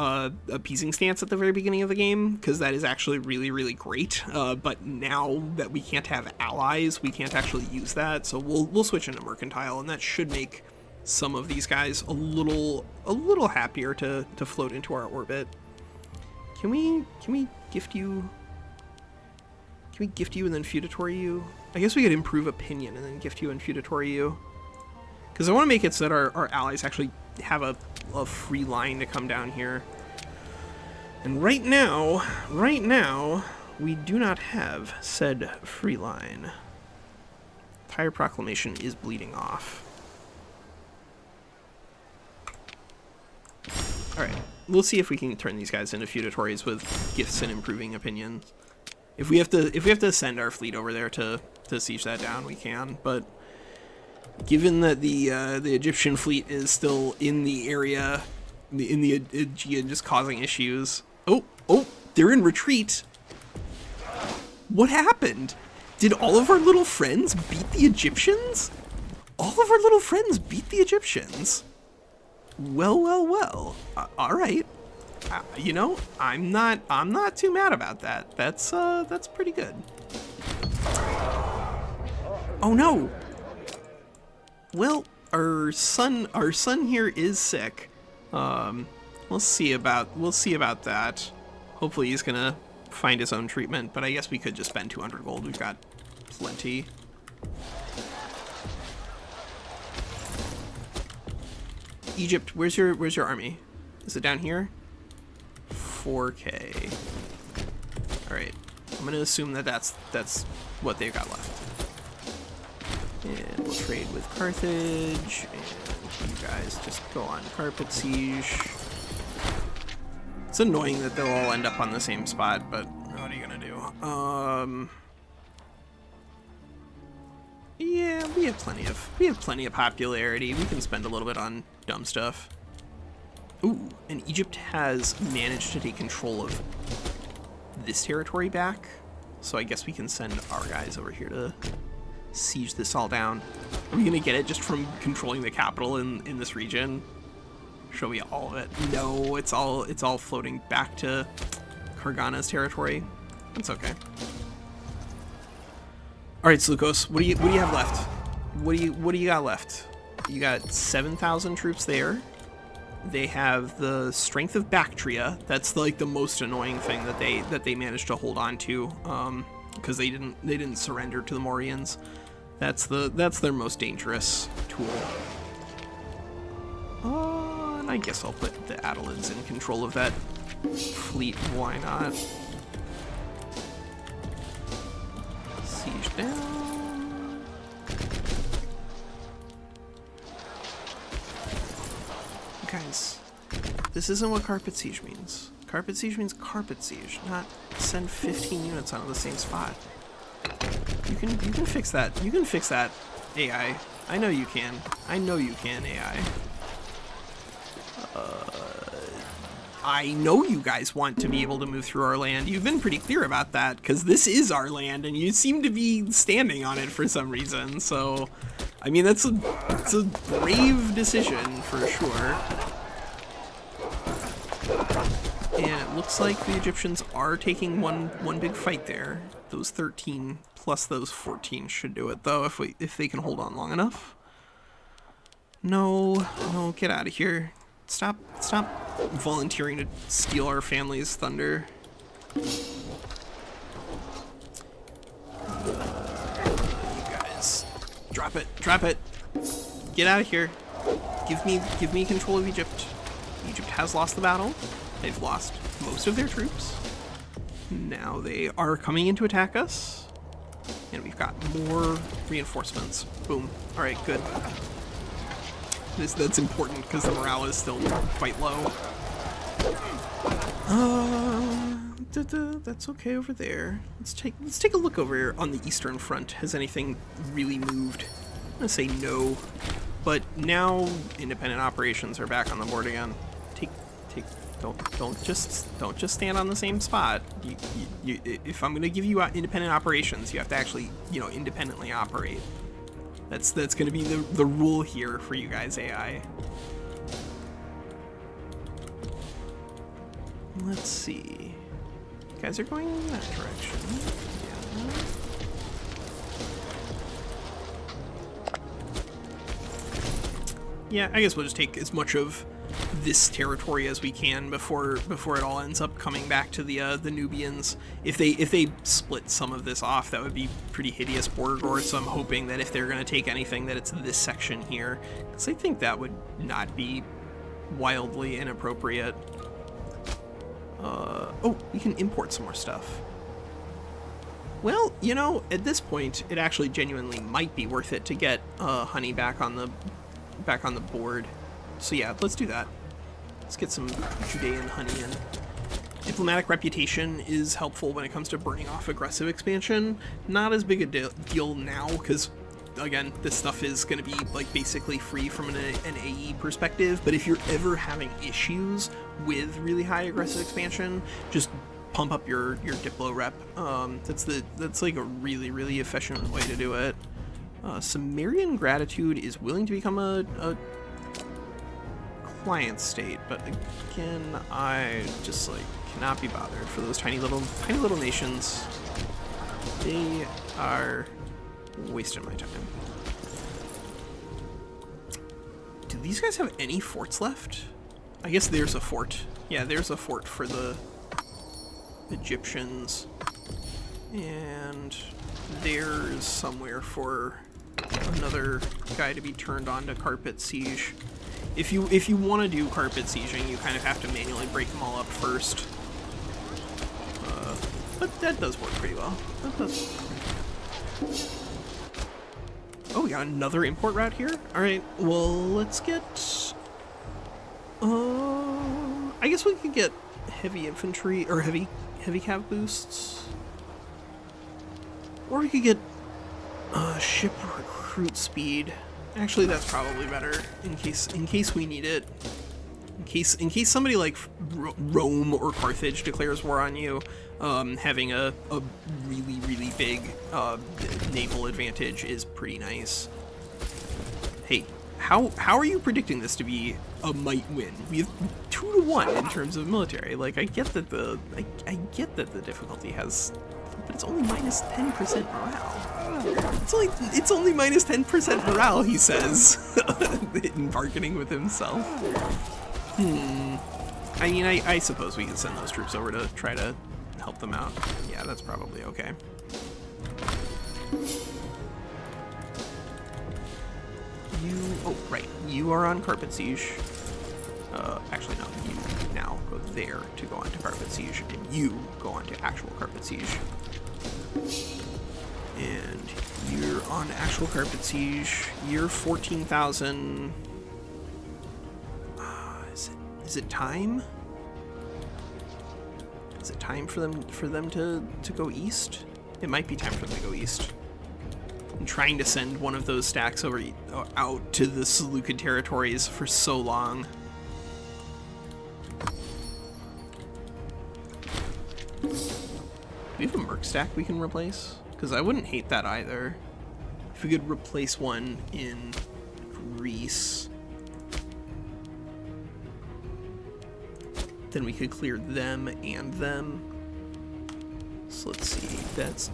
appeasing stance at the very beginning of the game, because that is actually really, really great, but now that we can't have allies, we can't actually use that, so we'll switch into mercantile, and that should make some of these guys a little happier to float into our orbit. Can we gift you? Can we gift you and then feudatory you? I guess we could improve opinion and then gift you and feudatory you. Because I want to make it so that our allies actually have a free line to come down here. And right now, we do not have said free line. Tire Proclamation is bleeding off. Alright, we'll see if we can turn these guys into feudatories with gifts and improving opinions. If we have to send our fleet over there to siege that down, we can, but given that the Egyptian fleet is still in the area, in the Aegean, just causing issues. Oh, they're in retreat. What happened? Did all of our little friends beat the Egyptians? All of our little friends beat the Egyptians. Well. All right. You know, I'm not too mad about that. That's pretty good. Oh no. Well, our son here is sick. We'll see about that. Hopefully he's gonna find his own treatment, but I guess we could just spend 200 gold. We've got plenty. Egypt, where's your army? Is it down here? 4K. All right, I'm gonna assume that that's what they've got left. And we'll trade with Carthage, and you guys just go on carpet siege. It's annoying that they'll all end up on the same spot, but what are you gonna do? Yeah, we have plenty of popularity. We can spend a little bit on dumb stuff. Ooh, and Egypt has managed to take control of this territory back. So I guess we can send our guys over here to siege this all down. Are we gonna get it just from controlling the capital in this region? Show me all of it. No, it's all floating back to Kargana's territory. That's okay. All right, Seleukos, what do you have left? What do you got left? You got 7,000 troops there. They have the strength of Bactria. That's like the most annoying thing that they managed to hold on to, because they didn't surrender to the Morians. That's their most dangerous tool. And I guess I'll put the Attalids in control of that fleet. Why not? Siege down. Guys, this isn't what carpet siege means. Carpet siege means carpet siege, not send 15 units onto the same spot. You can fix that. You can fix that, AI. I know you can. I know you can, AI. I know you guys want to be able to move through our land. You've been pretty clear about that, because this is our land, and you seem to be standing on it for some reason. So, I mean, it's a brave decision for sure. And it looks like the Egyptians are taking one big fight there. Those 13 plus those 14 should do it, though, if they can hold on long enough. No, get out of here. Stop volunteering to steal our family's thunder. You guys, drop it. Get out of here. Give me control of Egypt. Egypt has lost the battle. They've lost most of their troops. Now they are coming in to attack us. And we've got more reinforcements. Boom. All right, good. That's important because the morale is still quite low. That's okay over there. Let's take a look over here on the Eastern Front. Has anything really moved? I'm gonna say no, but now independent operations are back on the board again. Don't just stand on the same spot. If I'm gonna give you independent operations, you have to actually independently operate. That's going to be the rule here for you guys, AI. Let's see. You guys are going in that direction. Yeah, I guess we'll just take as much of this territory as we can before it all ends up coming back to the Nubians. If they split some of this off, that would be pretty hideous border gore. So I'm hoping that if they're going to take anything, that it's this section here, because I think that would not be wildly inappropriate. Oh, we can import some more stuff. Well, at this point, it actually genuinely might be worth it to get honey back on the board. So yeah, let's do that. Let's get some Judean honey in. Diplomatic reputation is helpful when it comes to burning off aggressive expansion. Not as big a deal now, because again, this stuff is going to be like basically free from an AE perspective. But if you're ever having issues with really high aggressive expansion, just pump up your Diplo rep. That's like a really efficient way to do it. Sumerian Gratitude is willing to become a client state, but again, I just cannot be bothered for those tiny little nations. They are wasting my time. Do these guys have any forts left? I guess there's a fort. Yeah, there's a fort for the Egyptians, and there's somewhere for another guy to be turned on to carpet siege. If you want to do carpet sieging, you kind of have to manually break them all up first. But that does work pretty well. Oh, we got another import route here? Alright, well, let's get... I guess we could get heavy infantry, or heavy cav boosts. Or we could get ship recruit speed. Actually, that's probably better in case we need it. In case somebody like Rome or Carthage declares war on you, having a really, really big naval advantage is pretty nice. Hey, how are you predicting this to be a might win? We have 2-1 in terms of military. Like, I get that the difficulty has, but it's only minus 10% morale. It's only minus 10% morale, he says, in bargaining with himself. I mean, I suppose we can send those troops over to try to help them out. Yeah, that's probably okay. Oh, right. You are on Carpet Siege. Actually, no. You now go there to go on to Carpet Siege, and you go on to actual Carpet Siege. And you're on actual Carpet Siege. You're 14,000. Is it time? Is it time for them to go east? It might be time for them to go east. I'm trying to send one of those stacks out to the Seleucid territories for so long. Do we have a merc stack we can replace? Because I wouldn't hate that either. If we could replace one in Greece, then we could clear them and them. So let's see, that's,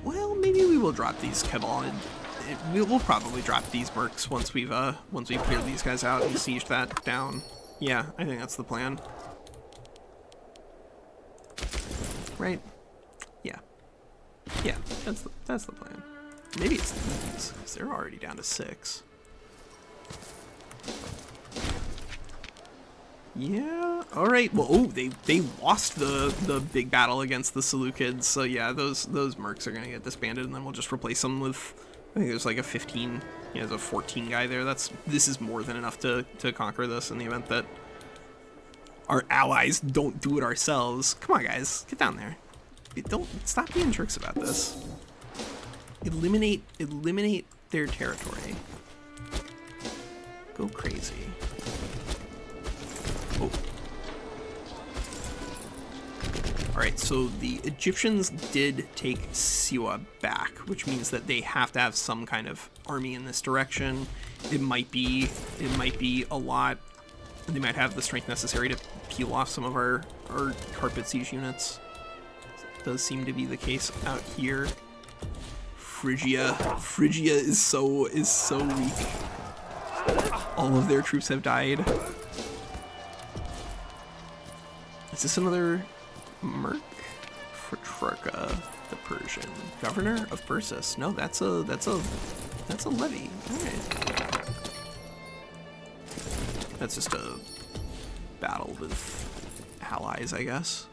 well, maybe we will drop these Cabal. We'll probably drop these mercs once we've cleared these guys out and sieged that down. Yeah, I think that's the plan. Right? Yeah. Yeah, that's the plan. Maybe it's these, because they're already down to 6. Yeah. All right. Well, oh, they lost the big battle against the Seleucids. So yeah, those mercs are gonna get disbanded, and then we'll just replace them with, I think there's like a 15. Yeah, there's a 14 guy there. This is more than enough to conquer this in the event that our allies don't do it ourselves. Come on, guys, get down there. Don't stop being jerks about this. Eliminate their territory. Go crazy. Oh. Alright, so the Egyptians did take Siwa back, which means that they have to have some kind of army in this direction. It might be a lot. They might have the strength necessary to peel off some of our Carpet Siege units. Does seem to be the case out here. Phrygia is so weak. All of their troops have died. Is this another merc? Phrygia, the Persian governor of Persis. No, that's a levy. Alright. That's just a battle with allies, I guess.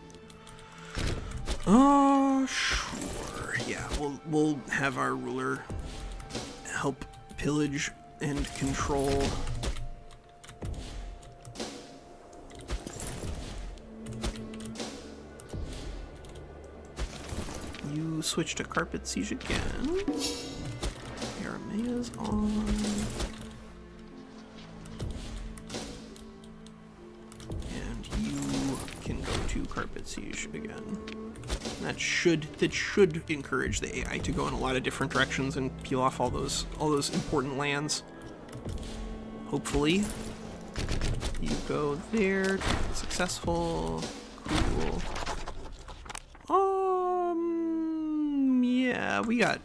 Sure. Yeah, we'll have our ruler help pillage and control. You switch to Carpet Siege again. Aramea's on. And you can go to Carpet Siege again. That should encourage the AI to go in a lot of different directions and peel off all those important lands. Hopefully. You go there, successful, cool. Yeah, we got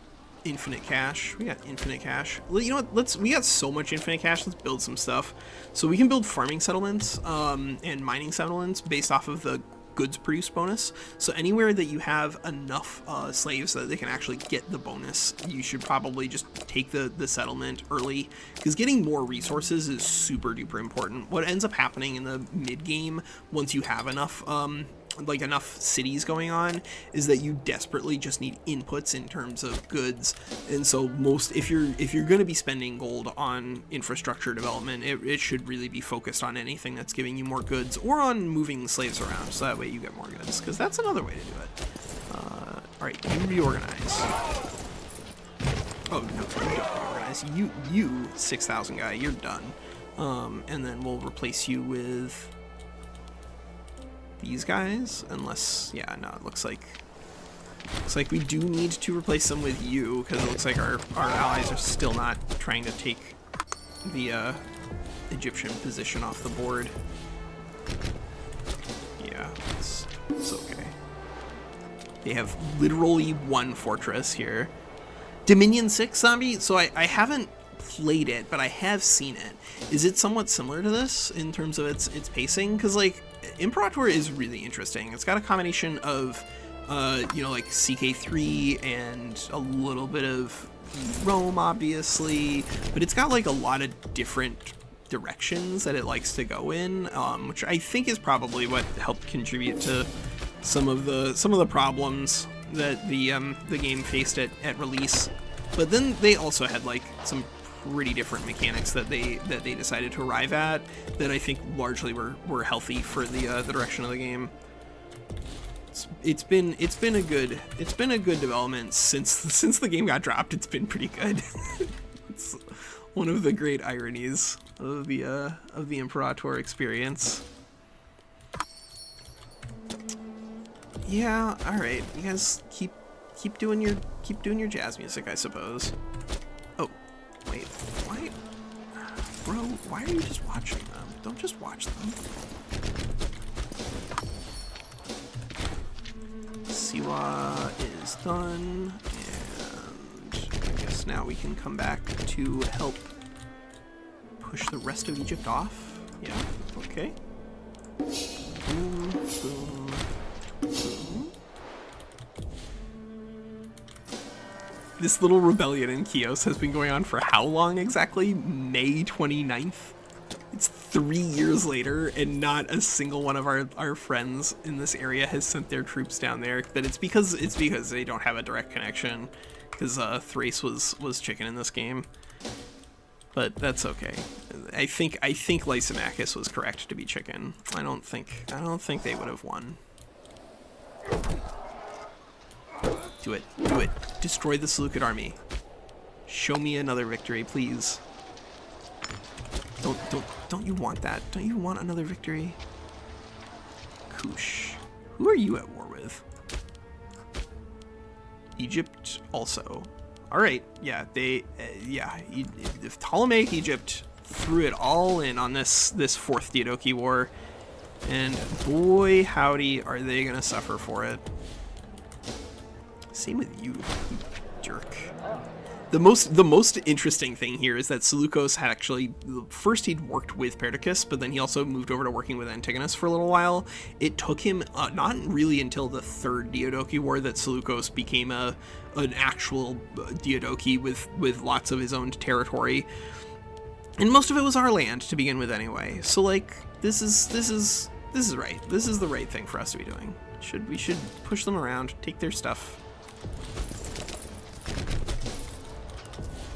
infinite cash. Well, you know what? We got so much infinite cash. Let's build some stuff. So we can build farming settlements and mining settlements based off of the goods produced bonus. So anywhere that you have enough slaves so that they can actually get the bonus, you should probably just take the settlement early, because getting more resources is super duper important. What ends up happening in the mid game, once you have enough enough cities going on, is that you desperately just need inputs in terms of goods. And so if you're going to be spending gold on infrastructure development, it should really be focused on anything that's giving you more goods, or on moving slaves around, so that way you get more goods, because that's another way to do it. All right, you reorganize. Oh no, you don't reorganize. You 6,000 guy, you're done. And then we'll replace you with these guys, unless, yeah, no, it looks like we do need to replace them with you, because it looks like our allies are still not trying to take the Egyptian position off the board. Yeah, it's okay. They have literally one fortress here. Dominion 6 zombie? So I haven't played it, but I have seen it. Is it somewhat similar to this in terms of its pacing? Because, like, Imperator is really interesting. It's got a combination of, you know, like CK3 and a little bit of Rome, obviously, but it's got, like, a lot of different directions that it likes to go in, which I think is probably what helped contribute to some of the problems that the game faced at release. But then they also had, like, some pretty different mechanics that they decided to arrive at that I think largely were healthy for the direction of the game. It's been a good development since the game got dropped. It's been pretty good. It's one of the great ironies of the Imperator experience. Yeah, all right. You guys keep doing your jazz music, I suppose. Oh, wait, why, bro? Why are you just watching them? Don't just watch them. Siwa is done, and I guess now we can come back to help push the rest of Egypt off. Yeah, okay. Boom, boom, boom. This little rebellion in Chios has been going on for how long exactly? May 29th? It's 3 years later, and not a single one of our friends in this area has sent their troops down there. But it's because they don't have a direct connection, because Thrace was chicken in this game. But that's okay. I think Lysimachus was correct to be chicken. I don't think they would have won. Do it. Do it. Destroy the Seleukid army. Show me another victory, please. Don't you want that? Don't you want another victory? Kush. Who are you at war with? Egypt also. All right. Yeah, if Ptolemaic Egypt threw it all in on this Fourth Diadochi War, and boy howdy are they gonna suffer for it. Same with you jerk. The most interesting thing here is that Seleukos had actually, first he'd worked with Perdiccas, but then he also moved over to working with Antigonus for a little while. It took him not really until the Third Diadochi War that Seleukos became an actual Diadochi with lots of his own territory, and most of it was our land to begin with anyway. So, like, this is right. This is the right thing for us to be doing. We should push them around, take their stuff.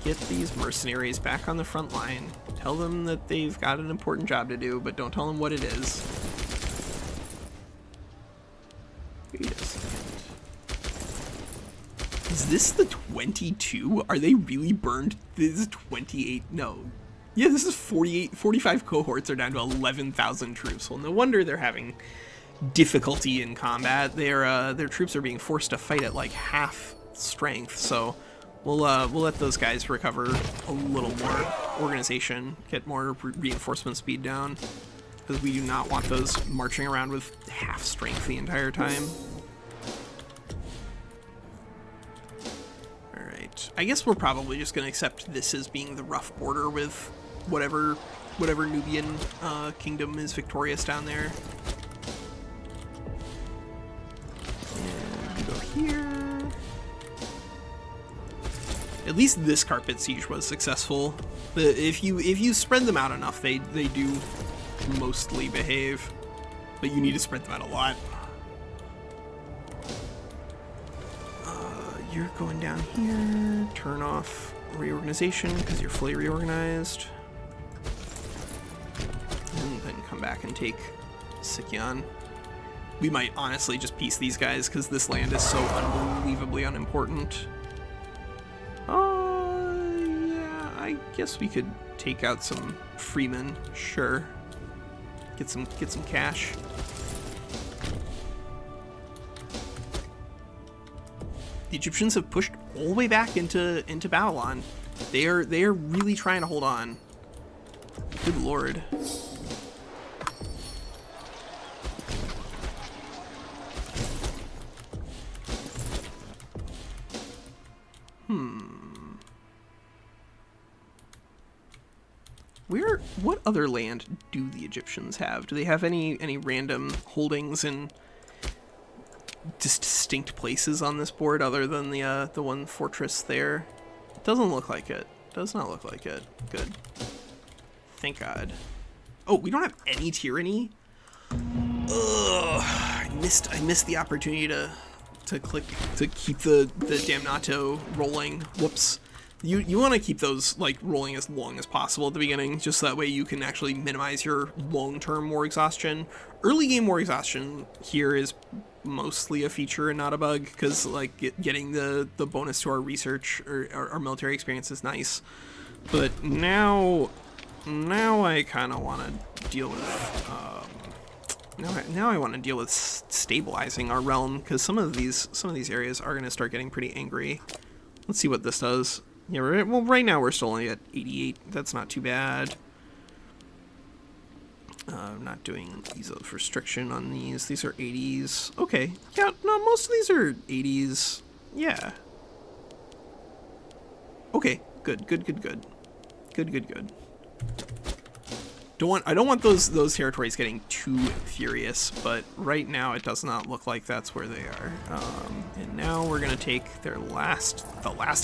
Get these mercenaries back on the front line. Tell them that they've got an important job to do, but don't tell them what it is. Wait a second. Is this the 22? Are they really burned? This is 28. No. Yeah, this is 45 cohorts are down to 11,000 troops. Well, no wonder they're having difficulty in combat. Their troops are being forced to fight at like half strength, so we'll let those guys recover a little more organization, get more reinforcement speed down, because we do not want those marching around with half strength the entire time. All right, I guess we're probably just going to accept this as being the rough border with whatever Nubian kingdom is victorious down there. And we go here. At least this carpet siege was successful. If you spread them out enough, they do mostly behave, but you need to spread them out a lot. You're going down here. Turn off reorganization because you're fully reorganized, and then come back and take Sicyon. We might honestly just piece these guys because this land is so unbelievably unimportant. I guess we could take out some freemen, sure. Get some cash. The Egyptians have pushed all the way back into Babylon. They are really trying to hold on. Good lord. What other land do the Egyptians have? Do they have any random holdings in distinct places on this board other than the one fortress there? It doesn't look like it. Does not look like it. Good. Thank God. Oh, we don't have any tyranny? Ugh, I missed the opportunity to keep the Damnato rolling. Whoops. You want to keep those like rolling as long as possible at the beginning, just so that way you can actually minimize your long-term war exhaustion. Early game war exhaustion here is mostly a feature and not a bug, because like getting the bonus to our research or our military experience is nice. But now I kind of want to deal with now I want to deal with stabilizing our realm, because some of these areas are going to start getting pretty angry. Let's see what this does. Yeah, right now we're still only at 88. That's not too bad. I'm not doing ease of restriction on these. These are 80s. Okay. Yeah, no, most of these are 80s. Yeah. Okay. Good. I don't want those territories getting too furious, but right now it does not look like that's where they are. And now we're gonna take the last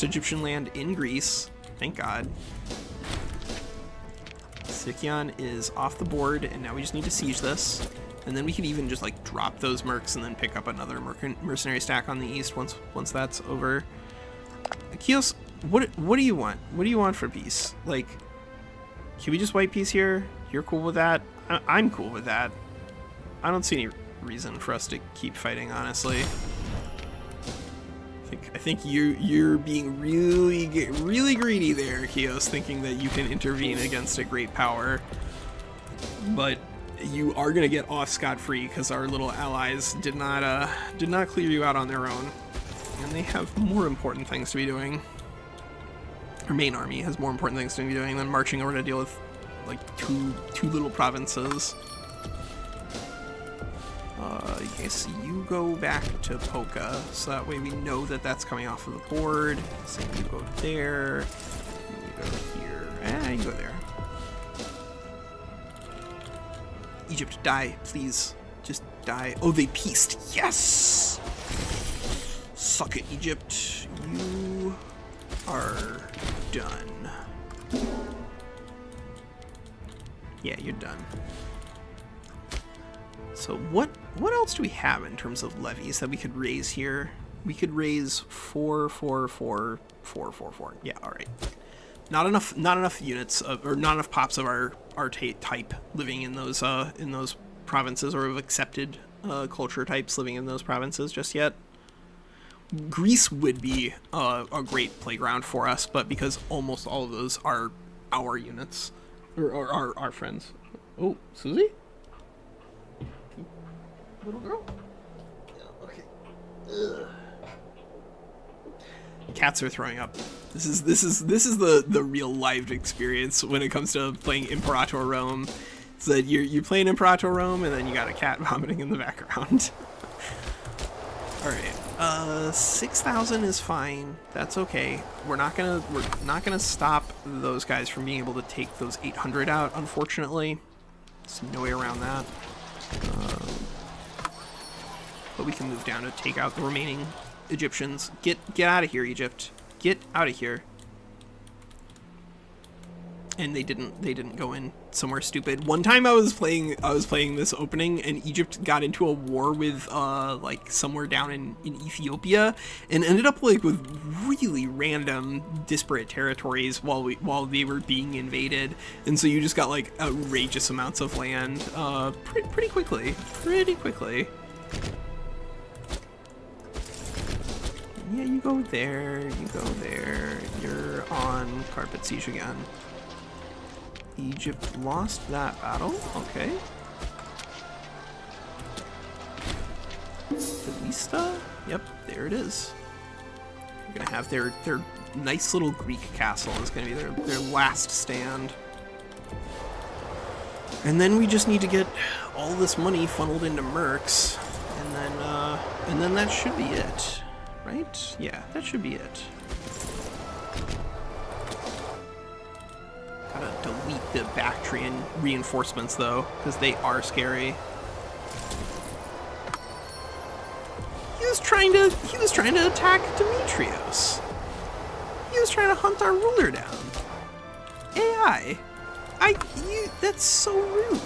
Egyptian land in Greece. Thank God. Sicyon is off the board, and now we just need to siege this. And then we could even just like drop those mercs and then pick up another mercenary stack on the east once that's over. Achios, what do you want? What do you want for peace? Like, can we just wipe peace here? You're cool with that? I'm cool with that. I don't see any reason for us to keep fighting, honestly. I think you're being really greedy there, Kios, thinking that you can intervene against a great power. But you are gonna get off scot-free because our little allies did not clear you out on their own, and they have more important things to be doing. Our main army has more important things to be doing than marching over to deal with like two little provinces. I guess you go back to Poca, so that way we know that that's coming off of the board. So you go there, you go here, you go there. Egypt, die, please. Just die. Oh, they peaced. Yes! Suck it, Egypt. You are done. Yeah, you're done. So what else do we have in terms of levies that we could raise here? We could raise 4, 4, 4, 4, 4, 4. Yeah, all right. Not enough units or not enough pops of our type living in those provinces, or of accepted culture types living in those provinces just yet. Greece would be a great playground for us, but because almost all of those are our units or our friends. Oh, Susie? Little girl? Yeah, okay. Ugh. Cats are throwing up. This is the real live experience when it comes to playing Imperator Rome. It's that you're playing Imperator Rome and then you got a cat vomiting in the background. All right. 6,000 is fine. That's okay. We're not gonna stop those guys from being able to take those 800 out. Unfortunately, there's no way around that. But we can move down to take out the remaining Egyptians. Get out of here, Egypt. Get out of here. And they didn't go in somewhere stupid. One time I was playing this opening, and Egypt got into a war with like somewhere down in Ethiopia, and ended up like with really random disparate territories while they were being invaded, and so you just got like outrageous amounts of land pretty quickly. Yeah, you go there, you go there. You're on Carpet Siege again. Egypt lost that battle, okay. Felista? Yep, there it is. You're gonna have their nice little Greek castle is gonna be their last stand. And then we just need to get all this money funneled into mercs, and then that should be it, right? Yeah, that should be it. Gotta delete the Bactrian reinforcements though, because they are scary. He was trying to attack Demetrios. He was trying to hunt our ruler down. AI. That's so rude.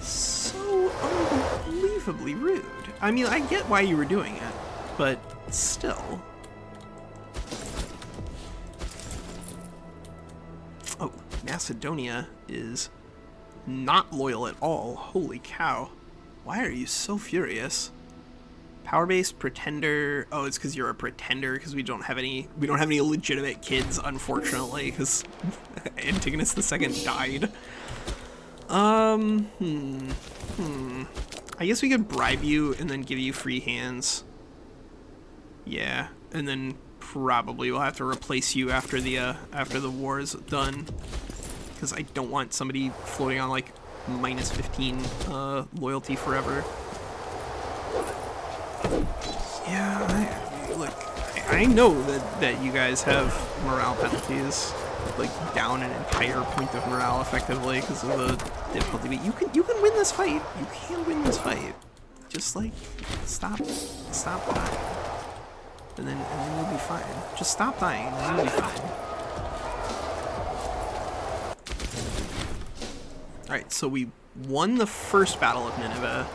So unbelievably rude. I mean, I get why you were doing it, but still. Oh, Macedonia is not loyal at all. Holy cow. Why are you so furious? Power-based pretender. Oh, it's because you're a pretender. Because we don't have any legitimate kids, unfortunately. Because Antigonus II died. I guess we could bribe you and then give you free hands. Yeah, and then probably we'll have to replace you after the war is done. Because I don't want somebody floating on like minus 15 loyalty forever. Yeah, I know that you guys have morale penalties, like down an entire point of morale effectively because of the difficulty. But you can win this fight. You can win this fight. Just like stop dying, and then you'll be fine. Just stop dying, and you'll be fine. All right, so we won the first battle of Nineveh,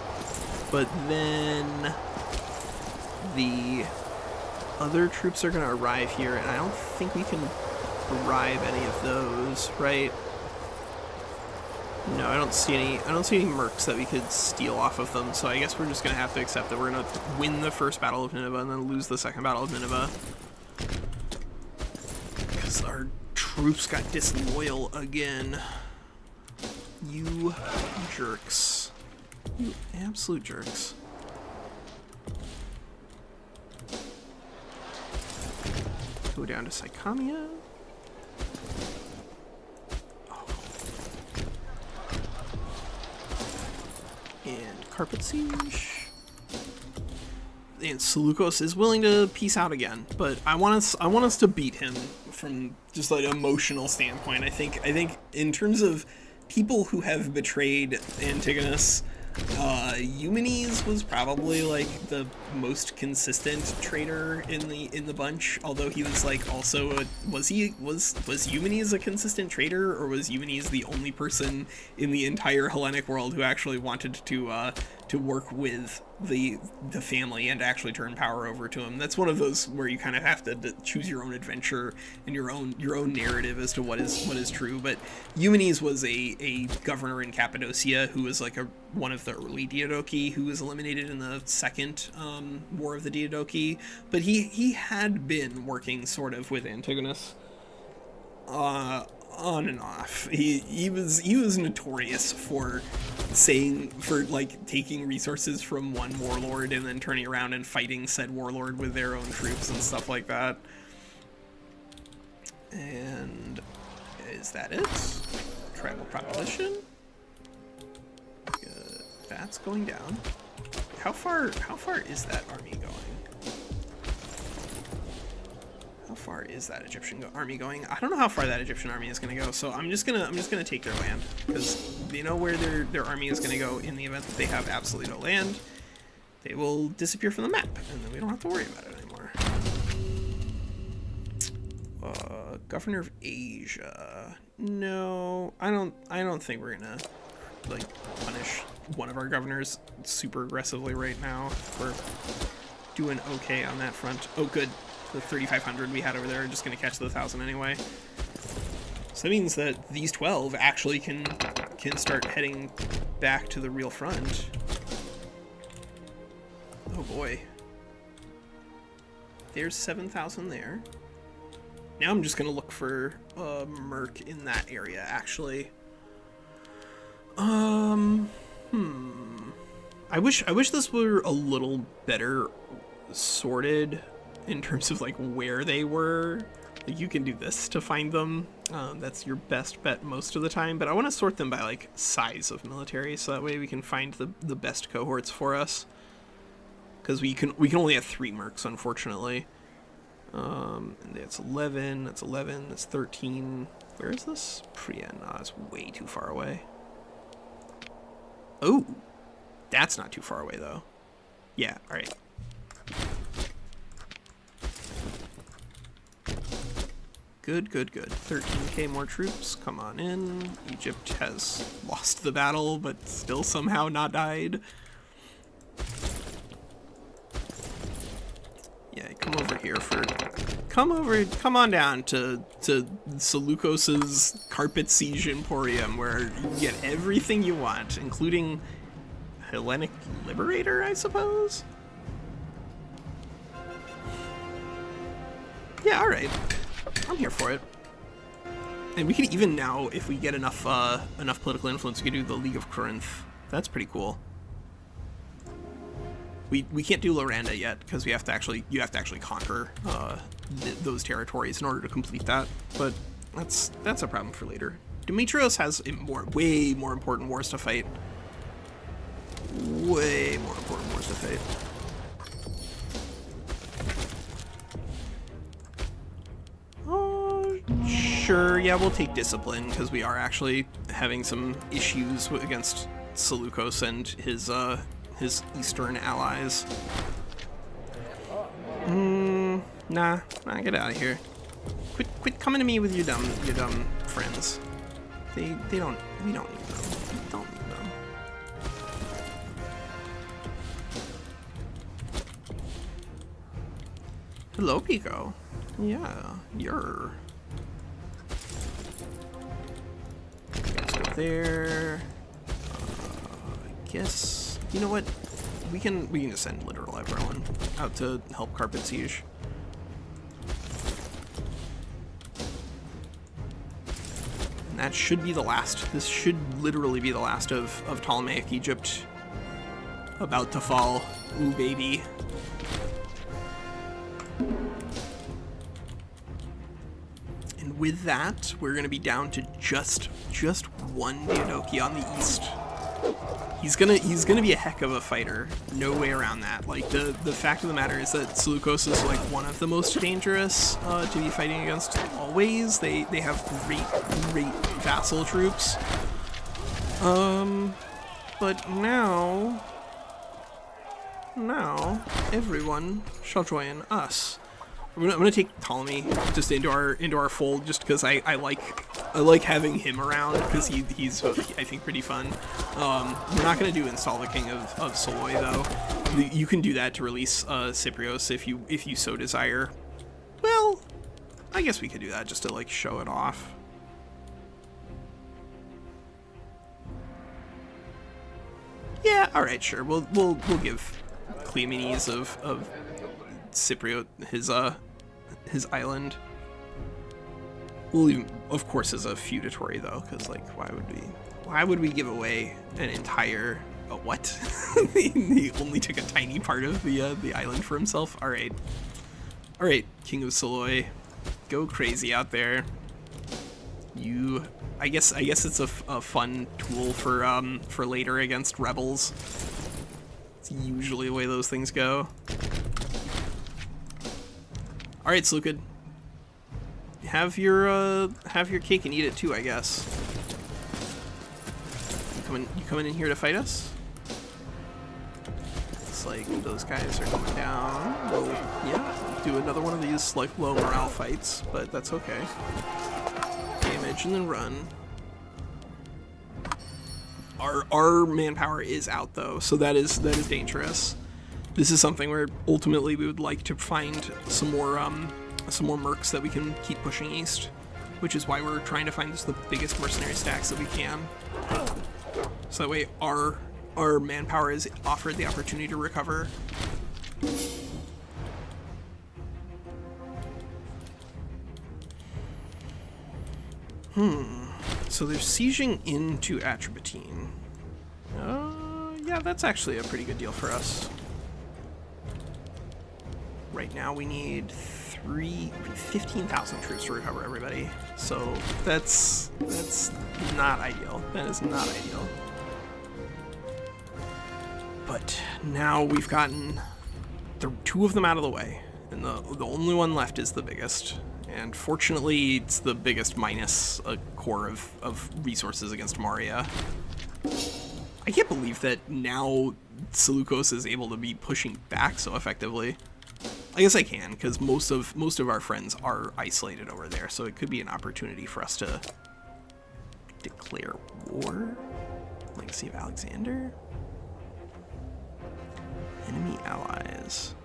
but then the other troops are going to arrive here, and I don't think we can bribe any of those, right? No, I don't see any mercs that we could steal off of them, so I guess we're just going to have to accept that we're going to win the first battle of Nineveh and then lose the second battle of Nineveh. Because our troops got disloyal again. You jerks. You absolute jerks. Go down to Sycamia. Oh. And Carpet Siege. And Seleukos is willing to peace out again, but I want us to beat him from just like an emotional standpoint. I think in terms of people who have betrayed Antigonus, Eumenes was probably like the most consistent traitor in the bunch. Although he was like also was Eumenes a consistent traitor, or was Eumenes the only person in the entire Hellenic world who actually wanted to work with the family and actually turn power over to him? That's one of those where you kind of have to choose your own adventure and your own narrative as to what is true. But Eumenes was a governor in Cappadocia who was like one of the early Diadochi who was eliminated in the second War of the Diadochi, but he had been working sort of with Antigonus on and off. He was notorious for like taking resources from one warlord and then turning around and fighting said warlord with their own troops and stuff like that. And is that it? Tribal proposition. That's going down. How far is that army going? How far is that Egyptian army going? I don't know how far that Egyptian army is going to go, so I'm just gonna take their land, because they know where their army is going to go in the event that they have absolutely no land. They will disappear from the map, and then we don't have to worry about it anymore. Governor of Asia. No, I don't think we're gonna like punish one of our governors super aggressively right now. We're doing okay on that front. Oh, good. The 3,500 we had over there are just going to catch the 1,000 anyway. So that means that these 12 actually can start heading back to the real front. Oh boy. there's 7,000 there. Now I'm just gonna look for merc in that area, actually. I wish this were a little better sorted in terms of like where they were. Like, you can do this to find them. That's your best bet most of the time, but I want to sort them by like size of military, so that way we can find the best cohorts for us. Because we can only have 3 mercs, unfortunately. And that's 11, that's 11, that's 13. Where is this? Priya, no, that's way too far away. Oh, that's not too far away though. Yeah, all right. Good, good, good. 13k more troops, come on in. Egypt has lost the battle, but still somehow not died. Yeah, come over here for... Come on down to Seleukos's Carpet Siege Emporium, where you get everything you want, including Hellenic Liberator, I suppose? Yeah, alright. I'm here for it. And we could even now, if we get enough political influence, we could do the League of Corinth. That's pretty cool. We can't do Loranda yet because you have to actually conquer those territories in order to complete that. But that's a problem for later. Demetrios has way more important wars to fight. Way more important wars to fight. Sure, yeah, we'll take discipline because we are actually having some issues against Seleukos and his eastern allies. Nah, get out of here. Quit coming to me with your dumb friends. We don't need them. We don't need them. Hello, Pico. Yeah, you're. There. I guess, you know what, we can just send literal everyone out to help Carpet Siege. And that should be the last. This should literally be the last of Ptolemaic Egypt about to fall. Ooh, baby. With that, we're going to be down to just one Diadochi on the east. He's gonna be a heck of a fighter. No way around that. Like, the fact of the matter is that Seleukos is like one of the most dangerous to be fighting against always. They have great vassal troops. But now everyone shall join us. I'm gonna take Ptolemy just into our fold, just because I like having him around, because he's I think pretty fun. We're not gonna do install the King of Soloi though. You can do that to release Cyprios if you so desire. Well, I guess we could do that just to like show it off. Yeah, all right, sure. We'll give Cleomenes of Cypriot his island. We'll even, of course, as a feudatory though, because like why would we give away an entire what? He only took a tiny part of the island for himself. All right, King of Soloi, go crazy out there. I guess it's a fun tool for later against rebels. It's usually the way those things go. All right, Seleukid, have your cake and eat it too, I guess. You coming in here to fight us? It's like those guys are coming down. We'll, yeah, do another one of these like low morale fights, but that's okay. Damage and then run. Our manpower is out though, so that is dangerous. This is something where ultimately we would like to find some more mercs that we can keep pushing east, which is why we're trying to find just the biggest mercenary stacks that we can. So that way our manpower is offered the opportunity to recover. So they're sieging into Atropatene. Yeah, that's actually a pretty good deal for us. Right now we need 15,000 troops to recover everybody. So that's not ideal. That is not ideal. But now we've gotten the two of them out of the way, and the only one left is the biggest. And fortunately, it's the biggest minus a core of resources against Maria. I can't believe that now Seleukos is able to be pushing back so effectively. I guess I can, because most of our friends are isolated over there, so it could be an opportunity for us to declare war. Legacy of Alexander. Enemy allies.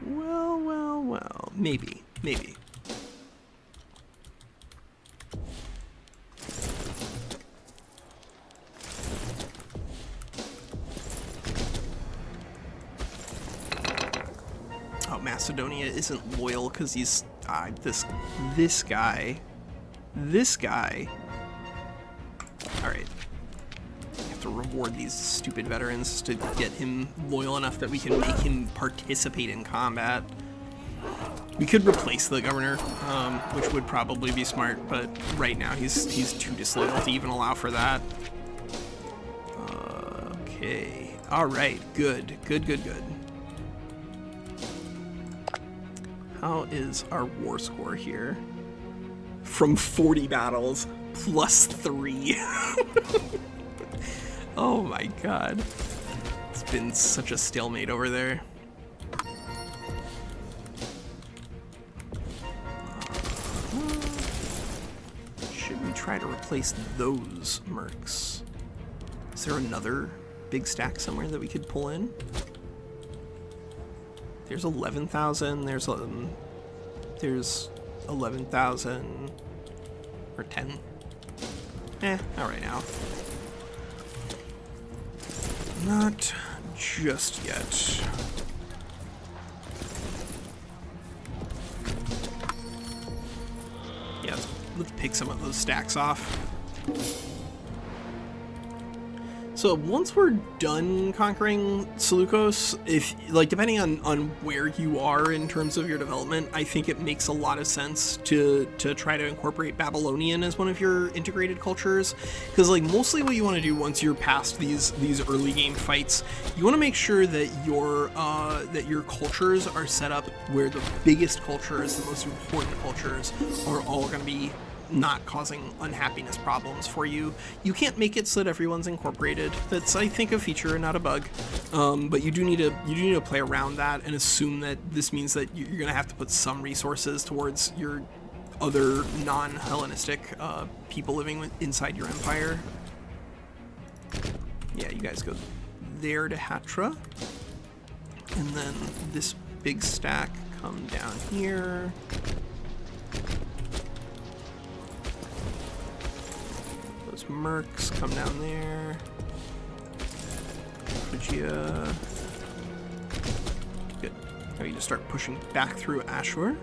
Well. Maybe. Oh, Macedonia isn't loyal because he's this guy. All right. To reward these stupid veterans to get him loyal enough that we can make him participate in combat. We could replace the governor, which would probably be smart, but right now he's too disloyal to even allow for that. Okay. All right. Good. How is our war score here? From 40 battles, +3. Oh my god. It's been such a stalemate over there. Should we try to replace those mercs? Is there another big stack somewhere that we could pull in? There's 11,000, there's 11,000, or 10. Not right now. Not just yet. Yeah, let's pick some of those stacks off. So once we're done conquering Seleukos, if depending on where you are in terms of your development, I think it makes a lot of sense to try to incorporate Babylonian as one of your integrated cultures, because mostly what you want to do once you're past these early game fights, you want to make sure that your cultures are set up where the biggest cultures, the most important cultures, are all going to be not causing unhappiness problems for you. You can't make it so that everyone's incorporated. That's, I think, a feature, not a bug. But you do need to play around that and assume that this means that you're going to have to put some resources towards your other non-Hellenistic people living inside your empire. Yeah, you guys go there to Hatra, and then this big stack come down here. Mercs come down there. Phrygia. Good. Now you just start pushing back through Ashur.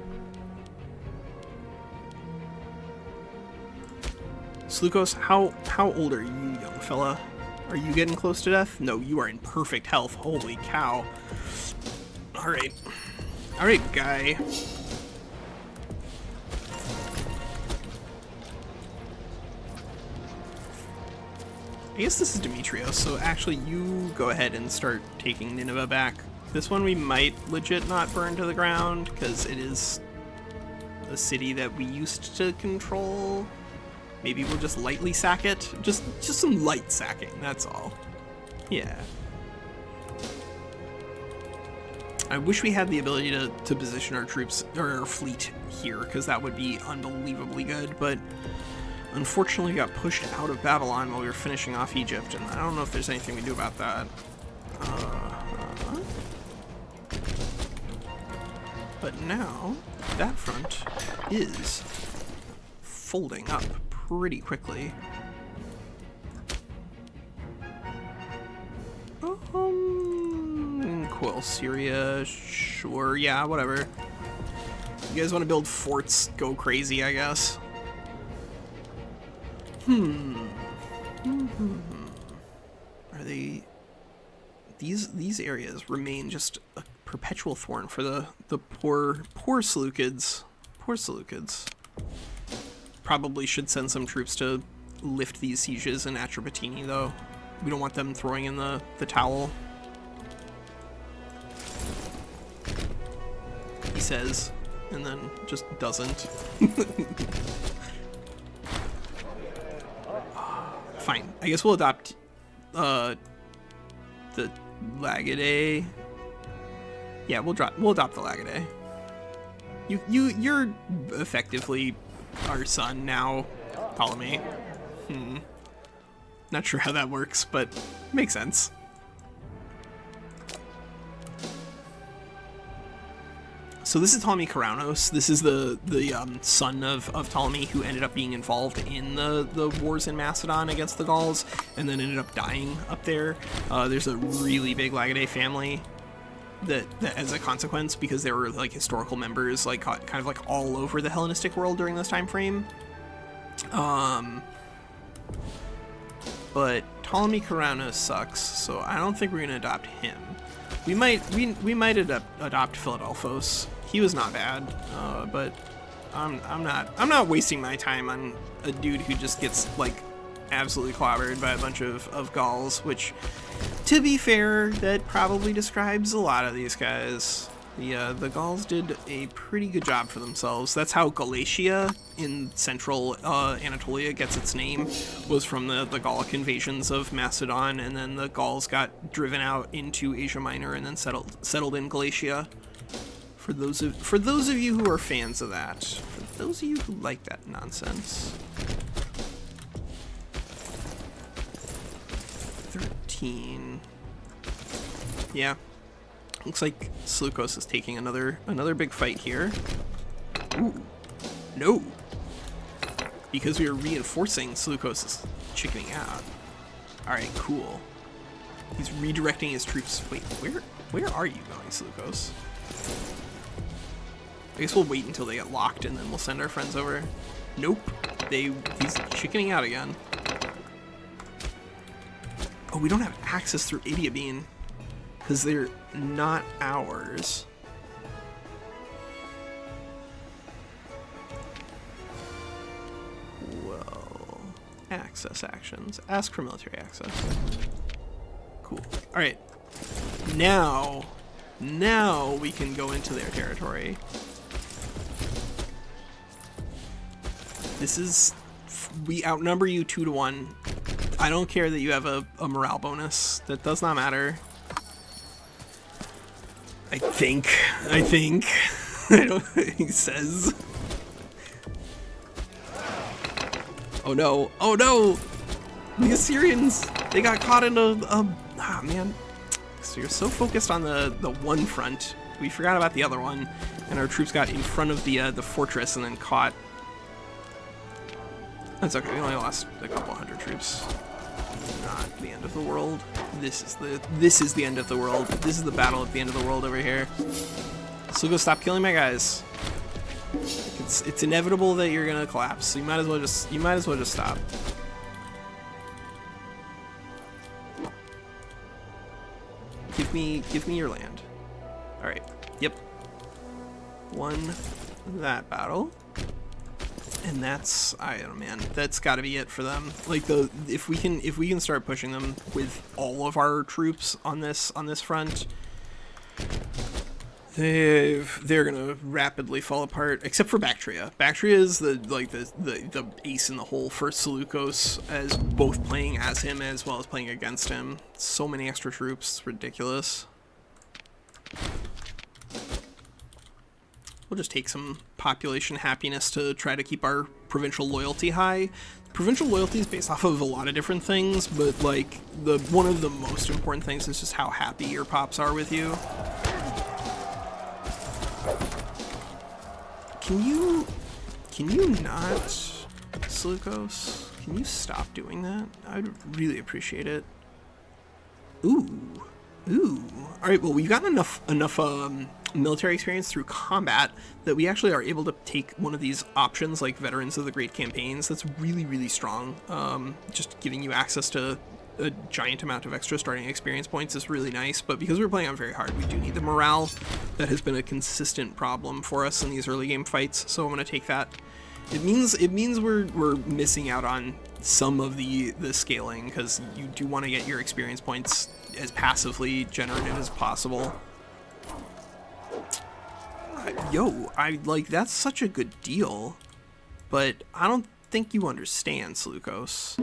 Seleukos, how old are you, young fella? Are you getting close to death? No, you are in perfect health. Holy cow. Alright. Alright, guy. I guess this is Demetrios, so actually you go ahead and start taking Nineveh back. This one we might legit not burn to the ground, because it is a city that we used to control. Maybe we'll just lightly sack it. Just some light sacking, that's all. Yeah. I wish we had the ability to position our troops, or our fleet here, because that would be unbelievably good, but unfortunately, we got pushed out of Babylon while we were finishing off Egypt, and I don't know if there's anything we do about that. But now, that front is folding up pretty quickly. Cool, Syria, sure, yeah, whatever. You guys want to build forts, go crazy, I guess. Are they... These areas remain just a perpetual thorn for the poor Seleucids. Poor Seleucids. Probably should send some troops to lift these sieges in Atropatene, though. We don't want them throwing in the towel. He says, and then just doesn't. Fine. I guess we'll adopt the Lagidae. Yeah, we'll adopt the Lagidae. You're effectively our son now, Ptolemy. Not sure how that works, but makes sense. So this is Ptolemy Carounos. This is the son of Ptolemy, who ended up being involved in the wars in Macedon against the Gauls, and then ended up dying up there. There's a really big Lagidae family that as a consequence, because there were like historical members like kind of like all over the Hellenistic world during this time frame. But Ptolemy Carounos sucks, so I don't think we're gonna adopt him. We might adopt Philadelphos. He was not bad, but I'm not wasting my time on a dude who just gets like absolutely clobbered by a bunch of Gauls, which, to be fair, that probably describes a lot of these guys. The Gauls did a pretty good job for themselves. That's how Galatia in central Anatolia gets its name, was from the Gallic invasions of Macedon, and then the Gauls got driven out into Asia Minor and then settled in Galatia. For those of you who are fans of that, for those of you who like that nonsense. 13. Yeah. Looks like Seleukos is taking another big fight here. Ooh. No. Because we are reinforcing, Seleukos is chickening out. Alright, cool. He's redirecting his troops. Wait, where are you going, Seleukos? I guess we'll wait until they get locked and then we'll send our friends over. Nope. He's chickening out again. Oh, we don't have access through Idiabene, because they're not ours. Well, access actions. Ask for military access. Cool. Alright. Now we can go into their territory. We outnumber you 2-1. I don't care that you have a morale bonus. That does not matter. I think. I don't, he says. Oh no. Oh no! The Assyrians! They got caught in man. So you're so focused on the one front, we forgot about the other one, and our troops got in front of the fortress and then caught. That's okay, we only lost a couple hundred troops. Not the end of the world. This is the end of the world. This is the battle at the end of the world over here. So go stop killing my guys. It's inevitable that you're gonna collapse. So you might as well just stop. Give me your land. All right. Yep. Won that battle. And that's, I don't know, man, that's got to be it for them. Like if we can start pushing them with all of our troops on this front, they're gonna rapidly fall apart. Except for Bactria. Bactria is the ace in the hole for Seleukos, as both playing as him as well as playing against him. So many extra troops, it's ridiculous. We'll just take some population happiness to try to keep our provincial loyalty high. Provincial loyalty is based off of a lot of different things, but like one of the most important things is just how happy your pops are with you. Can you not, Seleukos? Can you stop doing that? I'd really appreciate it. Ooh, Ooh. All right. Well, we've gotten enough military experience through combat that we actually are able to take one of these options, like Veterans of the Great Campaigns. That's really, really strong. Just giving you access to a giant amount of extra starting experience points is really nice. But because we're playing on very hard, we do need the morale. That has been a consistent problem for us in these early game fights. So I'm going to take that. It means we're missing out on some of the scaling, because you do want to get your experience points as passively generative as possible. I like, that's such a good deal, but I don't think you understand, Seleukos.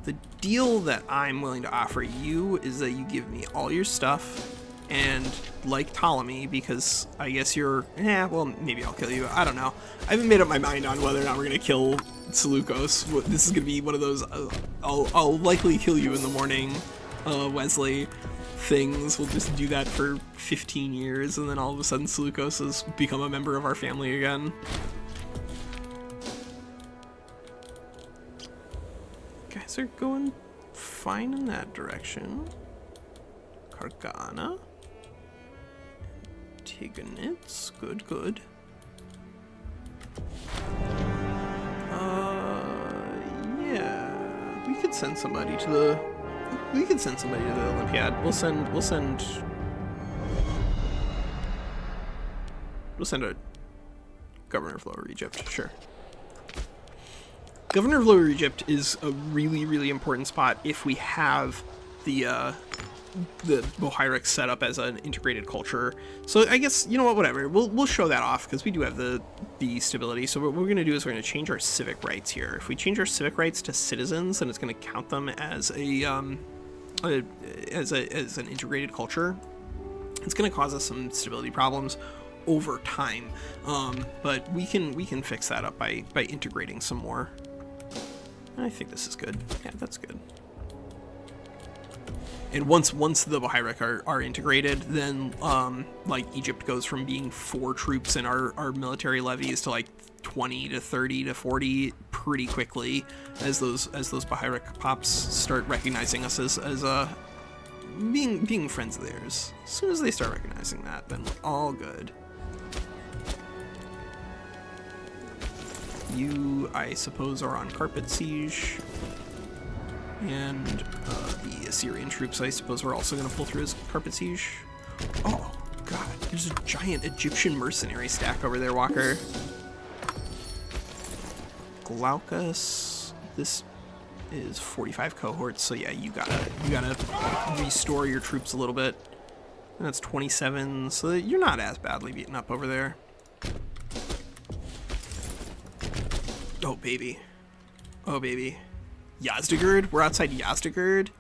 The deal that I'm willing to offer you is that you give me all your stuff, and like Ptolemy, because I guess you're, well, maybe I'll kill you. I don't know. I haven't made up my mind on whether or not we're gonna kill Seleukos. This is gonna be one of those I'll likely kill you in the morning, Wesley things. We'll just do that for 15 years, and then all of a sudden Seleukos has become a member of our family again. Guys are going fine in that direction. Kargana. Antigonids. Good, good. Yeah. We could send somebody to the Olympiad. We'll send a Governor of Lower Egypt, sure. Governor of Lower Egypt is a really, really important spot if we have the Bohyrix set up as an integrated culture. So I guess, you know what, whatever. We'll show that off, because we do have the stability. So what we're going to do is we're going to change our civic rights here. If we change our civic rights to citizens, then it's going to count them as as an integrated culture. It's going to cause us some stability problems over time, but we can fix that up by integrating some more. I think this is good. Yeah, that's good. And once the Bohyrix are integrated, then like Egypt goes from being 4 troops in our military levies to like 20 to 30 to 40 pretty quickly, as those Bohyrix pops start recognizing us as being friends of theirs. As soon as they start recognizing that, then all good. You, I suppose, are on carpet siege. And the Assyrian troops, I suppose, are also going to pull through his carpet siege. Oh, God. There's a giant Egyptian mercenary stack over there, Walker. Glaucus. This is 45 cohorts, so yeah, you gotta restore your troops a little bit. And that's 27, so you're not as badly beaten up over there. Oh, baby. Oh, baby. Yazdegerd? We're outside Yazdegerd?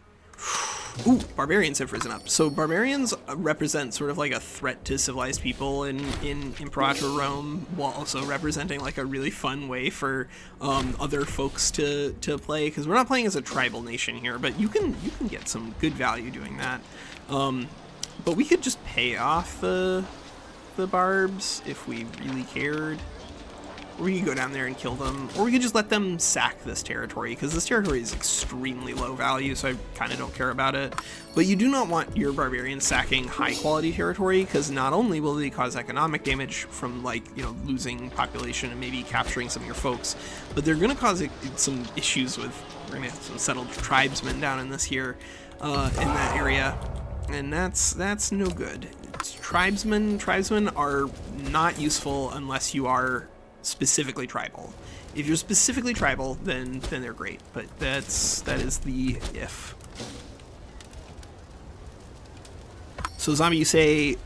Ooh, barbarians have risen up. So barbarians represent sort of like a threat to civilized people in Imperator Rome, while also representing like a really fun way for other folks to play, because we're not playing as a tribal nation here, but you can get some good value doing that. But we could just pay off the barbs if we really cared. Or we could go down there and kill them, or we could just let them sack this territory, because this territory is extremely low value, so I kind of don't care about it. But you do not want your barbarians sacking high quality territory, because not only will they cause economic damage from, like, you know, losing population and maybe capturing some of your folks, but they're going to cause some issues with, we're going to have some settled tribesmen down in this here, in that area, and that's no good. Tribesmen are not useful unless you are specifically tribal. If you're specifically tribal, then they're great, but that is the if. So Zombie, you say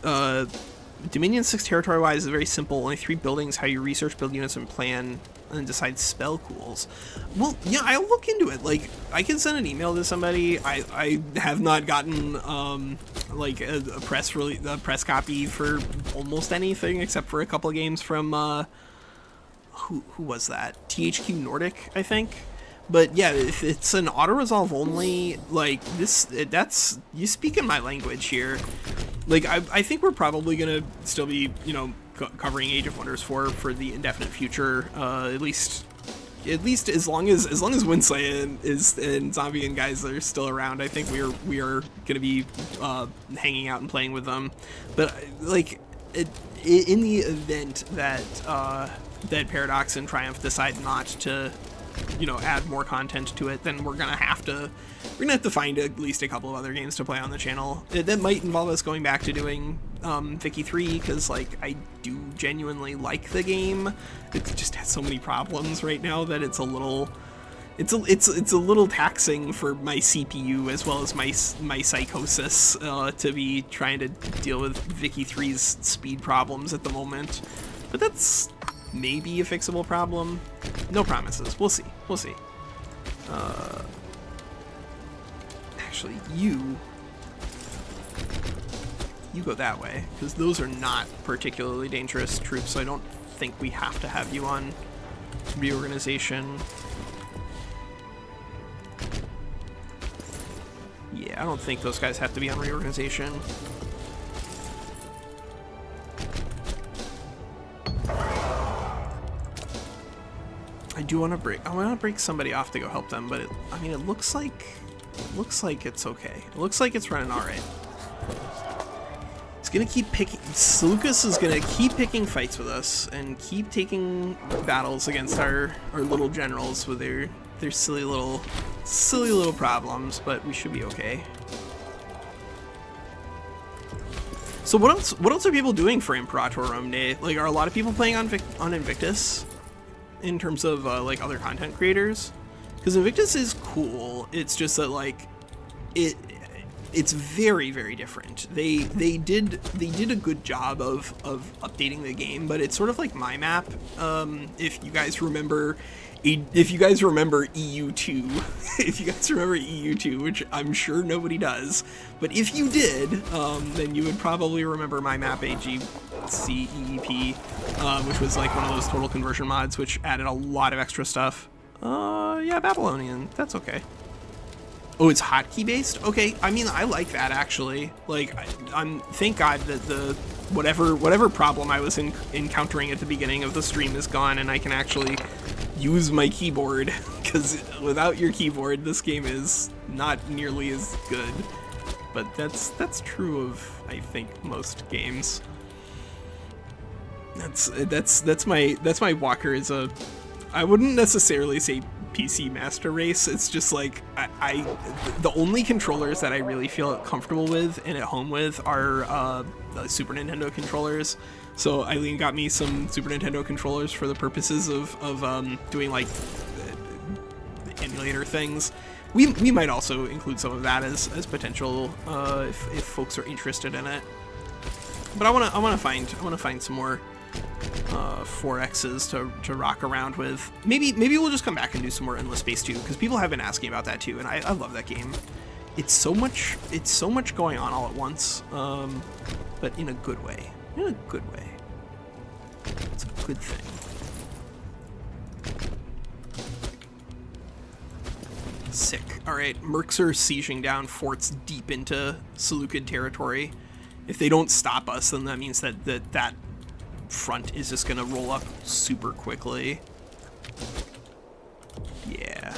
Dominion 6 territory-wise is very simple. Only 3 buildings. How you research, build units, and plan, and decide spell pools. Well, yeah, I'll look into it. Like, I can send an email to somebody. I have not gotten like a press copy for almost anything except for a couple of games from who was that? THQ Nordic, I think. But yeah, if it's an auto-resolve only, like, that's, you speak in my language here. Like, I think we're probably gonna still be, you know, covering Age of Wonders 4 for the indefinite future, at least at least as long as Winsley and Zombie and guys are still around, I think we are gonna be hanging out and playing with them. But like in the event that that Paradox and Triumph decide not to, you know, add more content to it, then we're gonna have to find at least a couple of other games to play on the channel. That might involve us going back to doing Vicky 3, because like I do genuinely like the game. It just has so many problems right now that it's a little taxing for my CPU as well as my psychosis to be trying to deal with Vicky 3's speed problems at the moment. But that's maybe a fixable problem. No promises. We'll see. We'll see. Actually, you go that way, because those are not particularly dangerous troops, so I don't think we have to have you on reorganization. Yeah, I don't think those guys have to be on reorganization. I do want to break somebody off to go help them, but I mean, it looks like it's okay. It looks like it's running all right. It's gonna keep picking. Seleukos is gonna keep picking fights with us and keep taking battles against our little generals with their silly little problems, but we should be okay. So what else are people doing for Imperator Rome Day? Like, are a lot of people playing on Invictus in terms of like other content creators? Because Invictus is cool. It's just that like it's very, very different. They did a good job of updating the game, but it's sort of like my map. If you guys remember EU2, if you guys remember EU2, which I'm sure nobody does, but if you did, then you would probably remember my map AGCEEP, which was like one of those total conversion mods, which added a lot of extra stuff. Yeah, Babylonian, that's okay. Oh, it's hotkey based? Okay, I mean, I like that actually. Like, I'm thank God that the whatever problem I was encountering at the beginning of the stream is gone, and I can actually use my keyboard, because without your keyboard, this game is not nearly as good. But that's true of, I think, most games. That's my Walker is a, I wouldn't necessarily say PC master race. It's just like the only controllers that I really feel comfortable with and at home with are the Super Nintendo controllers. So Eileen got me some Super Nintendo controllers for the purposes of doing like emulator things. We might also include some of that as potential if folks are interested in it. But I wanna find some more 4Xs to rock around with. Maybe we'll just come back and do some more Endless Space 2, because people have been asking about that too, and I love that game. It's so much going on all at once, but in a good way. In a good way. It's a good thing. Sick. Alright, Mercs are sieging down forts deep into Seleucid territory. If they don't stop us, then that means that front is just gonna roll up super quickly. Yeah.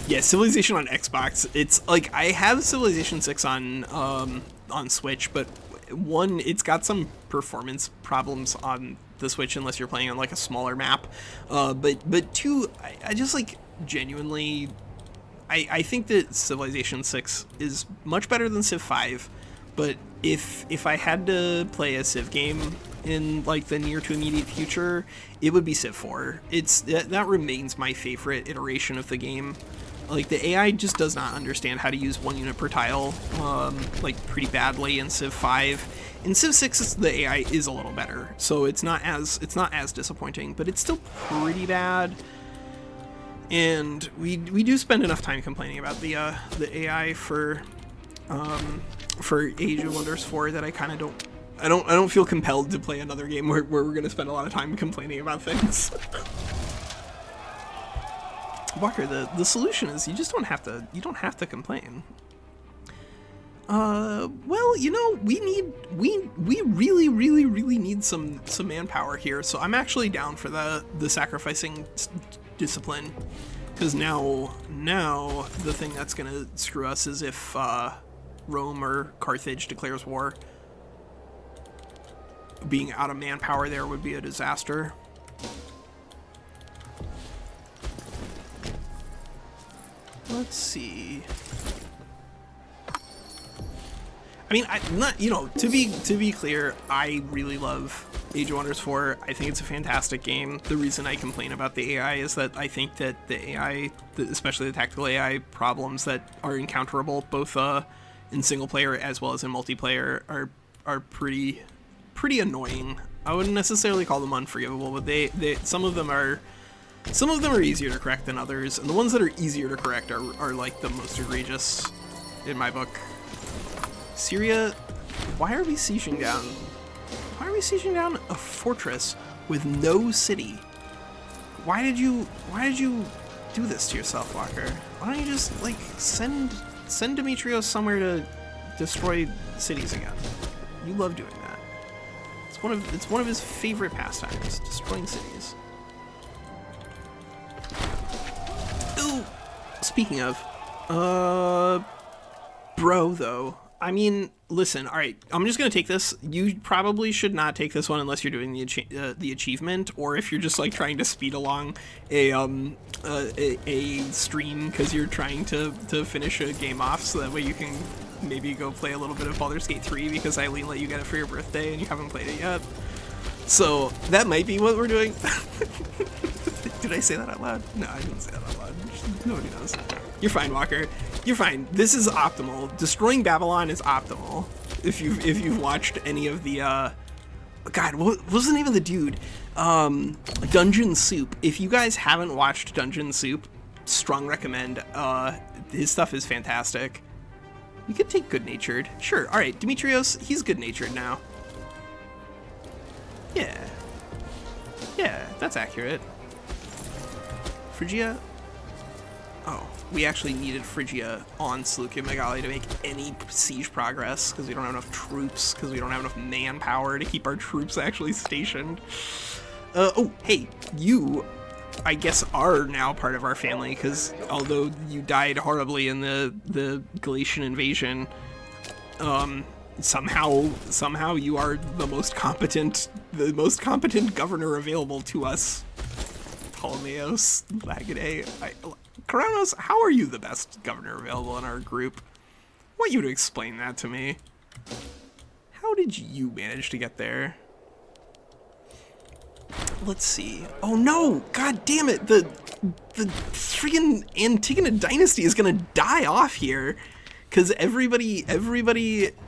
Yeah, Civilization on Xbox, it's like, I have Civilization 6 on Switch, but one, it's got some performance problems on the Switch unless you're playing on like a smaller map. But two, I just like genuinely, I think that Civilization 6 is much better than Civ 5, but if I had to play a Civ game in like the near to immediate future, it would be Civ 4. That remains my favorite iteration of the game. Like, the AI just does not understand how to use 1 unit per tile, like, pretty badly in Civ 5. In Civ 6, the AI is a little better, so it's not as disappointing, but it's still pretty bad. And we do spend enough time complaining about the AI for Age of Wonders 4 that I kind of don't feel compelled to play another game where we're gonna spend a lot of time complaining about things. Walker, the solution is you don't have to complain. Well, you know, we really need some manpower here. So I'm actually down for the sacrificing discipline, because now the thing that's gonna screw us is if Rome or Carthage declares war. Being out of manpower there would be a disaster. Let's see. I mean, to be clear, I really love Age of Wonders 4. I think it's a fantastic game. The reason I complain about the AI is that I think that the AI, especially the tactical AI problems that are encounterable both in single player as well as in multiplayer, are pretty annoying. I wouldn't necessarily call them unforgivable, but some of them are easier to correct than others, and the ones that are easier to correct are like the most egregious in my book. Syria, why are we sieging down? Why are we sieging down a fortress with no city? Why did you do this to yourself, Walker? Why don't you just like send Demetrios somewhere to destroy cities again? You love doing that. It's one of his favorite pastimes, destroying cities. Ooh. Speaking of, bro, though. I mean, listen, all right, I'm just going to take this. You probably should not take this one unless you're doing the achievement, or if you're just like trying to speed along a stream because you're trying to finish a game off, so that way you can maybe go play a little bit of Baldur's Gate 3 because Eileen let you get it for your birthday and you haven't played it yet. So that might be what we're doing. Did I say that out loud? No, I didn't say that out loud. Nobody knows. You're fine, Walker. You're fine. This is optimal. Destroying Babylon is optimal. If you've watched any of the God, what was the name of the dude? Dungeon Soup. If you guys haven't watched Dungeon Soup, strong recommend. His stuff is fantastic. We could take good-natured. Sure. All right, Demetrios, he's good-natured now. Yeah. Yeah, that's accurate. Phrygia. Oh, we actually needed Phrygia on Seleucia Megali to make any siege progress because we don't have enough troops, because we don't have enough manpower to keep our troops actually stationed. Oh, hey, you, I guess, are now part of our family because although you died horribly in the Galatian invasion, somehow you are the most competent governor available to us. Ptolemios, Lagade, Kronos, how are you the best governor available in our group? I want you to explain that to me. How did you manage to get there? Let's see. Oh no! God damn it! The freaking Antigonid dynasty is gonna die off here, because everybody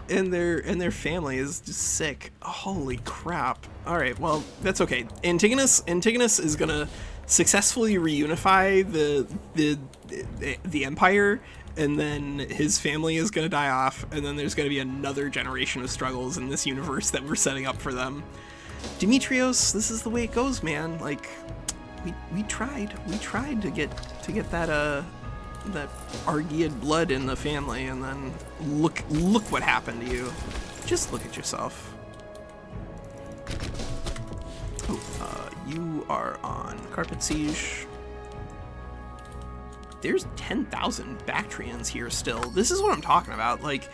and their family is just sick. Holy crap! All right, well that's okay. Antigonus is gonna successfully reunify the empire, and then his family is gonna die off, and then there's gonna be another generation of struggles in this universe that we're setting up for them. Demetrios, this is the way it goes, man. Like, we tried to get that Argead blood in the family, and then look what happened to you. Just look at yourself. Oh, you are on Carpet Siege. There's 10,000 Bactrians here still. This is what I'm talking about. Like,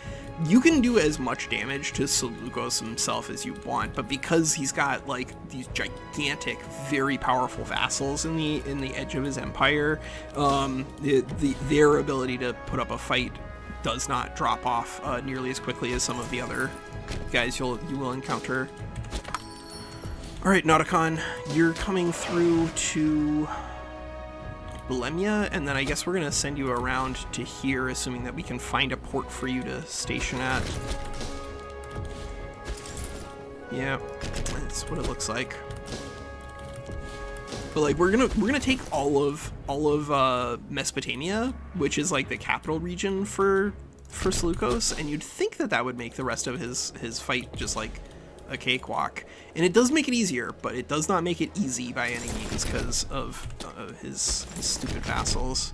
you can do as much damage to Seleukos himself as you want, but because he's got like these gigantic, very powerful vassals in the edge of his empire, their ability to put up a fight does not drop off nearly as quickly as some of the other guys you will encounter. All right, Nauticon, you're coming through to Bulimia, and then I guess we're gonna send you around to here, assuming that we can find a port for you to station at. Yeah, that's what it looks like. But like we're gonna take all of Mesopotamia, which is like the capital region for Seleukos, and you'd think that would make the rest of his fight just like a cakewalk. And it does make it easier, but it does not make it easy by any means because of his stupid vassals.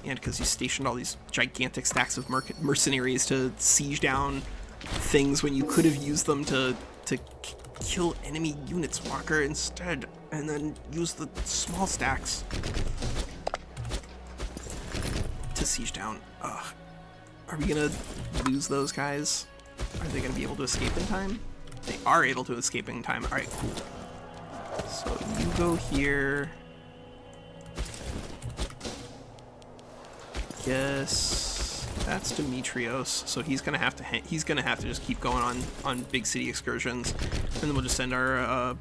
and because you stationed all these gigantic stacks of mercenaries to siege down things when you could have used them to kill enemy units, Walker, instead, and then use the small stacks to siege down. Ugh. Are we gonna lose those guys? Are they gonna be able to escape in time? They are able to escape in time. All right, cool. So you go here. Yes, that's Demetrios. So he's gonna have to just keep going on big city excursions, and then we'll just send our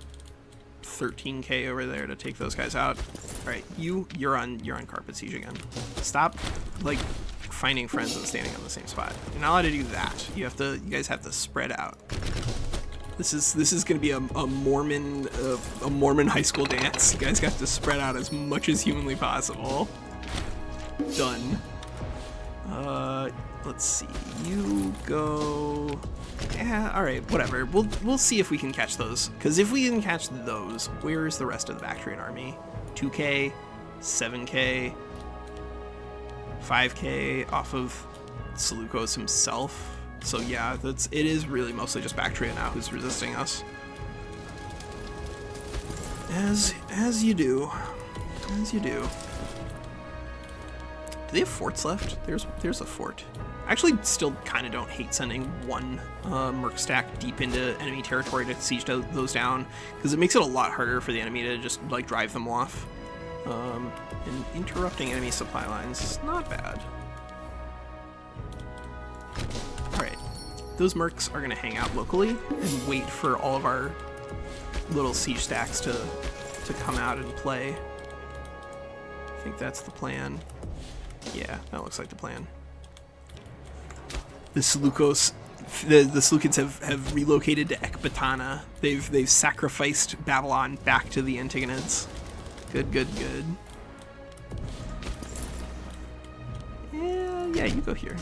13k over there to take those guys out. All right, you're on carpet siege again. Stop, like, finding friends and standing on the same spot. You're not allowed to do that. You guys have to spread out. This is gonna be a Mormon high school dance. You guys have to spread out as much as humanly possible. Done. Let's see. You go. Yeah. All right. Whatever. We'll see if we can catch those. Because if we can catch those, where's the rest of the Bactrian army? 2k, 7k, 5k off of Seleukos himself. So yeah, it is really mostly just Bactria now who's resisting us. As you do. As you do. Do they have forts left? There's a fort. I actually still kind of don't hate sending one merc stack deep into enemy territory to siege those down, because it makes it a lot harder for the enemy to just like drive them off. And interrupting enemy supply lines is not bad. Alright, those mercs are gonna hang out locally and wait for all of our little siege stacks to come out and play. I think that's the plan. Yeah, that looks like the plan. The Seleukos, the Seleucids have relocated to Ecbatana. They've sacrificed Babylon back to the Antigonids. Good, good, good. Yeah, you go here.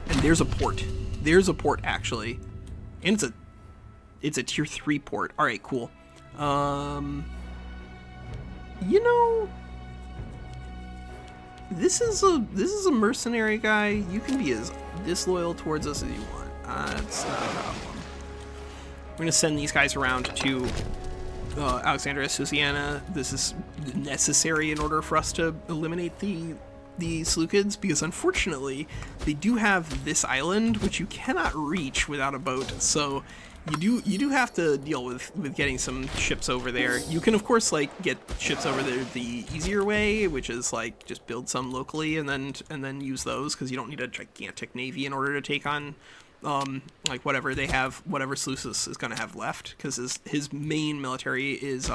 And there's a port. There's a port actually, and it's a tier 3 port. All right, cool. You know, this is a mercenary guy. You can be as disloyal towards us as you want. It's not a problem. We're gonna send these guys around to Alexandria Susiana. This is necessary in order for us to eliminate the Seleucids, because unfortunately they do have this island which you cannot reach without a boat. So you do have to deal with getting some ships over there. You can of course like get ships over there the easier way, which is like just build some locally and then use those, because you don't need a gigantic navy in order to take on like whatever they have, whatever Seleucus is going to have left, because his main military is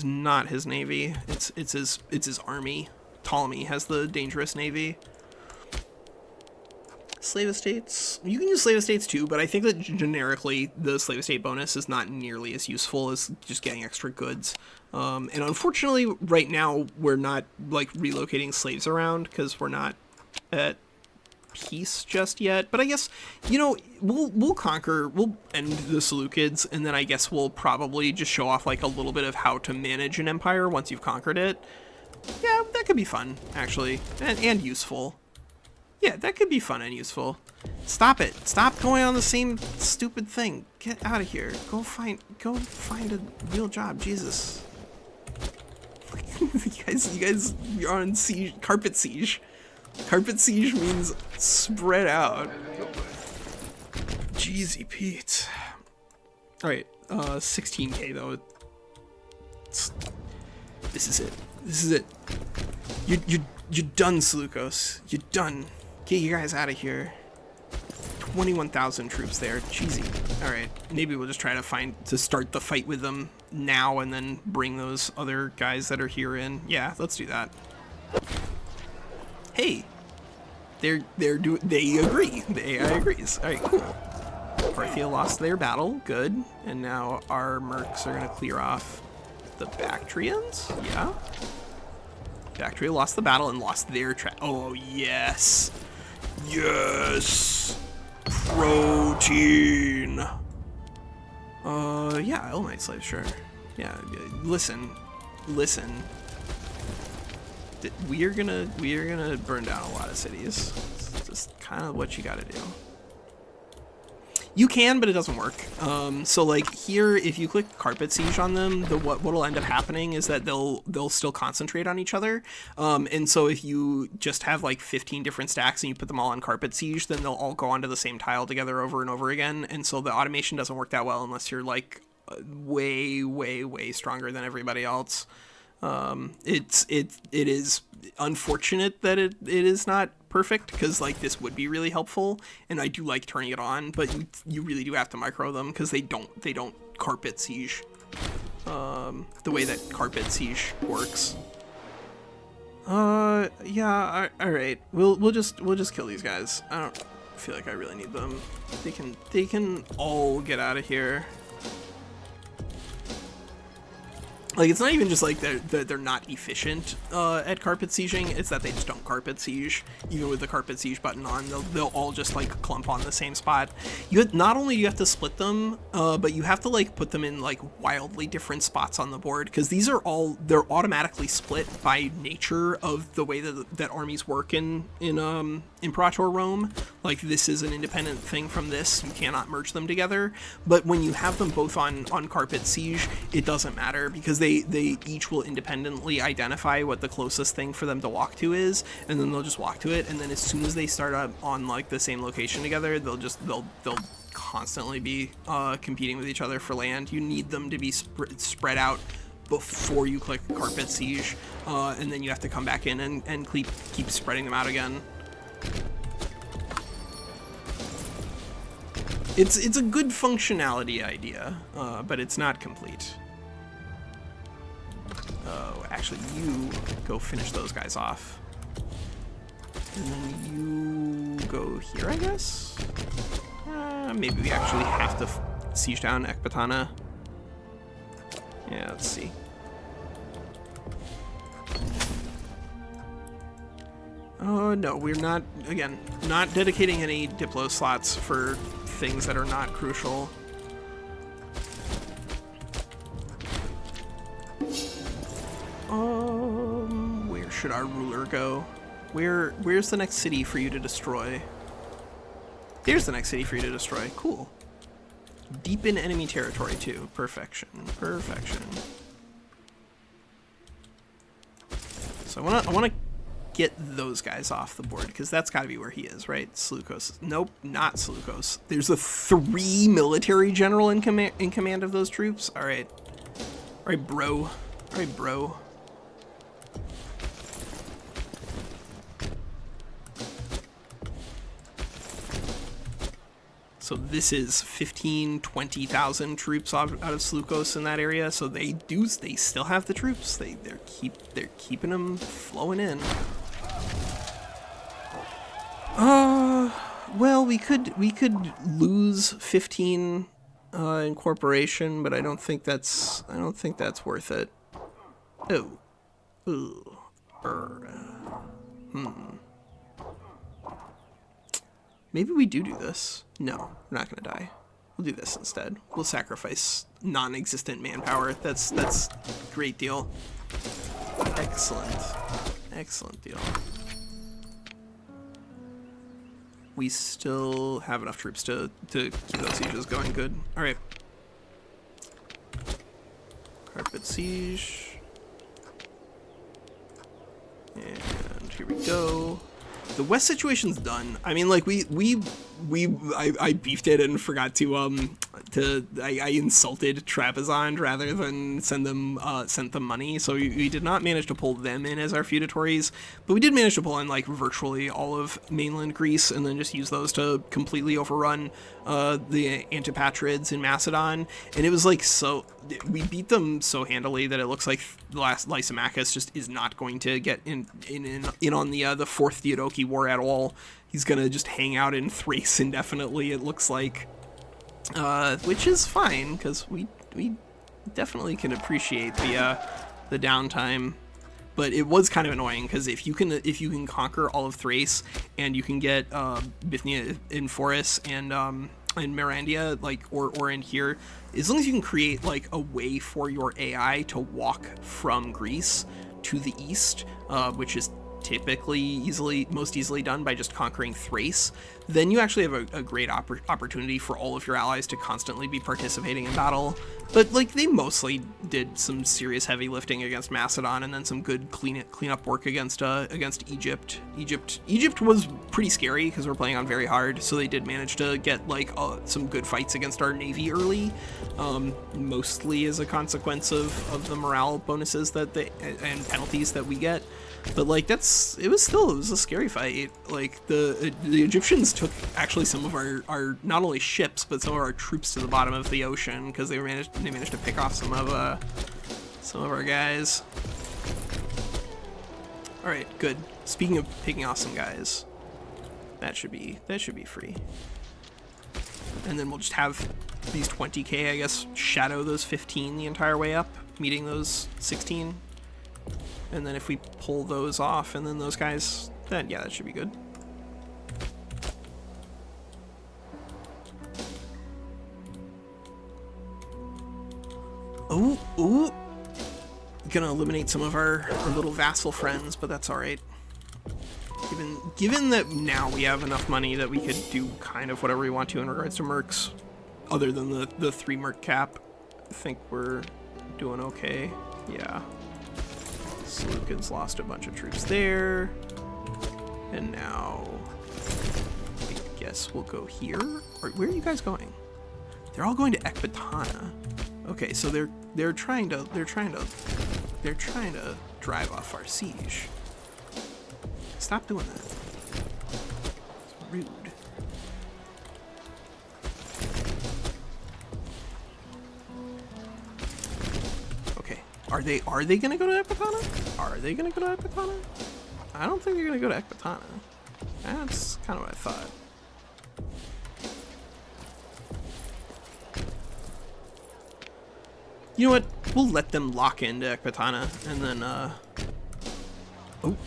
not his navy. It's his army. Ptolemy has the dangerous navy. Slave estates. You can use slave estates too, but I think that generically the slave estate bonus is not nearly as useful as just getting extra goods. And unfortunately, right now we're not like relocating slaves around because we're not at peace just yet. But I guess, you know, we'll end the Seleucids, and then I guess we'll probably just show off like a little bit of how to manage an empire once you've conquered it. Yeah, that could be fun actually, and useful. Yeah, that could be fun and useful. Stop it. Stop going on the same stupid thing. Get out of here. Go find a real job. Jesus. you guys you're on siege, carpet siege. Carpet siege means spread out. Jeezy Pete. Alright, 16k though. This is it. This is it. You're done, Seleukos. You're done. Get you guys out of here. 21,000 troops there. Cheesy. Alright, maybe we'll just try to start the fight with them now and then bring those other guys that are here in. Yeah, let's do that. Hey! They agree. The AI agrees. Alright, cool. Parthia lost their battle. Good. And now our mercs are gonna clear off the Bactrians? Yeah. Bactria lost the battle and lost their oh, yes. Yes! Protein! Yeah, Elmite slave, sure. Yeah, listen. We are gonna burn down a lot of cities. It's just kind of what you gotta do. You can, but it doesn't work. So like here, if you click Carpet Siege on them, what'll end up happening is that they'll still concentrate on each other. And so if you just have like 15 different stacks and you put them all on Carpet Siege, then they'll all go onto the same tile together over and over again. And so the automation doesn't work that well unless you're like way stronger than everybody else. It is unfortunate that it is not perfect, because like this would be really helpful, and I do like turning it on, but you really do have to micro them because they don't carpet siege the way that carpet siege works. Yeah, all right, we'll just kill these guys. I don't feel like I really need them. They can all get out of here. Like, it's not even just like they're not efficient at carpet sieging, it's that they just don't carpet siege. Even with the carpet siege button on, they'll all just like clump on the same spot. Not only do you have to split them, but you have to like put them in like wildly different spots on the board, because they're automatically split by nature of the way that armies work in Imperator Rome. Like, this is an independent thing from this, you cannot merge them together. But when you have them both on carpet siege, it doesn't matter, because they each will independently identify what the closest thing for them to walk to is, and then they'll just walk to it. And then as soon as they start up on like the same location together, they'll constantly be competing with each other for land. You need them to be spread out before you click carpet siege, and then you have to come back in and keep spreading them out again. It's a good functionality idea, but it's not complete. Oh, actually, you go finish those guys off. And then you go here, I guess? Maybe we actually have to siege down Ecbatana. Yeah, let's see. Oh, no, we're not, again, not dedicating any Diplo slots for things that are not crucial. Where should our ruler go? Where's the next city for you to destroy? Here's the next city for you to destroy. Cool. Deep in enemy territory too. Perfection. So I wanna get those guys off the board, because that's got to be where he is, right? Seleukos. Nope, not Seleukos. There's a 3 military general in command of those troops. All right, bro. So this is 15-20,000 troops out of Seleukos in that area. So they still have the troops. They're keeping them flowing in. Well, we could lose 15 incorporation, but I don't think that's worth it. Maybe we do this. No, we're not gonna die. We'll do this instead. We'll sacrifice non-existent manpower. That's a great deal. Excellent deal. We still have enough troops to keep those sieges going good. All right. Carpet siege. And here we go. The west situation's done. I mean, like I beefed it and forgot to I insulted Trapezond rather than sent them money. So we did not manage to pull them in as our feudatories, but we did manage to pull in like virtually all of mainland Greece, and then just use those to completely overrun the Antipatrids in Macedon. And it was like, so we beat them so handily that it looks like the last Lysimachus just is not going to get in on the Fourth Diadochi War at all. He's gonna just hang out in Thrace indefinitely, it looks like, which is fine, because we definitely can appreciate the downtime. But it was kind of annoying, because if you can conquer all of Thrace, and you can get Bithynia and Foris and Mirandia, like, or in here, as long as you can create like a way for your AI to walk from Greece to the east, which is typically most easily done by just conquering Thrace, then you actually have a great opportunity for all of your allies to constantly be participating in battle. But like, they mostly did some serious heavy lifting against Macedon, and then some good cleanup work against Egypt. Egypt was pretty scary because we're playing on very hard, so they did manage to get like some good fights against our navy early, mostly as a consequence of the morale bonuses and penalties that we get. But like, it was a scary fight. Like, the Egyptians took actually some of our not only ships but some of our troops to the bottom of the ocean because they managed to pick off some of our guys. All right, good. Speaking of picking off some guys, that should be free. And then we'll just have these 20k, I guess, shadow those 15 the entire way up, meeting those 16. And then if we pull those off and then those guys, then yeah, that should be good. Ooh. Gonna eliminate some of our little vassal friends, but that's all right. Given that now we have enough money that we could do kind of whatever we want to in regards to mercs, other than the 3 merc cap, I think we're doing okay. Yeah. Seleukos lost a bunch of troops there, and now I guess we'll go here. Or where are you guys going? They're all going to Ecbatana. Okay, so they're trying to drive off our siege. Stop doing that. It's rude. Are they gonna go to Ecbatana? Are they gonna go to Ecbatana? I don't think they're gonna go to Ecbatana. That's kind of what I thought. You know what? We'll let them lock into Ecbatana, and then, oh.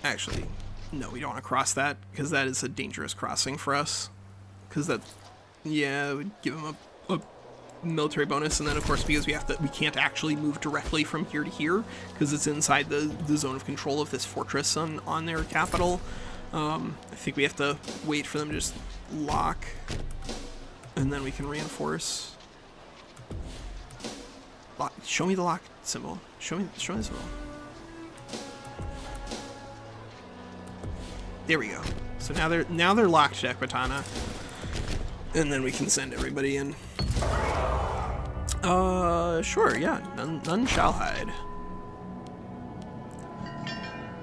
Actually, no, we don't want to cross that, because that is a dangerous crossing for us. Because that, yeah, would give them a military bonus, and then of course, because we can't actually move directly from here to here, because it's inside the zone of control of this fortress on their capital. I think we have to wait for them to just lock, and then we can reinforce. Show me the lock symbol. Show me the symbol. There we go. So now they're locked to Ecbatana, and then we can send everybody in. Sure, yeah. None shall hide.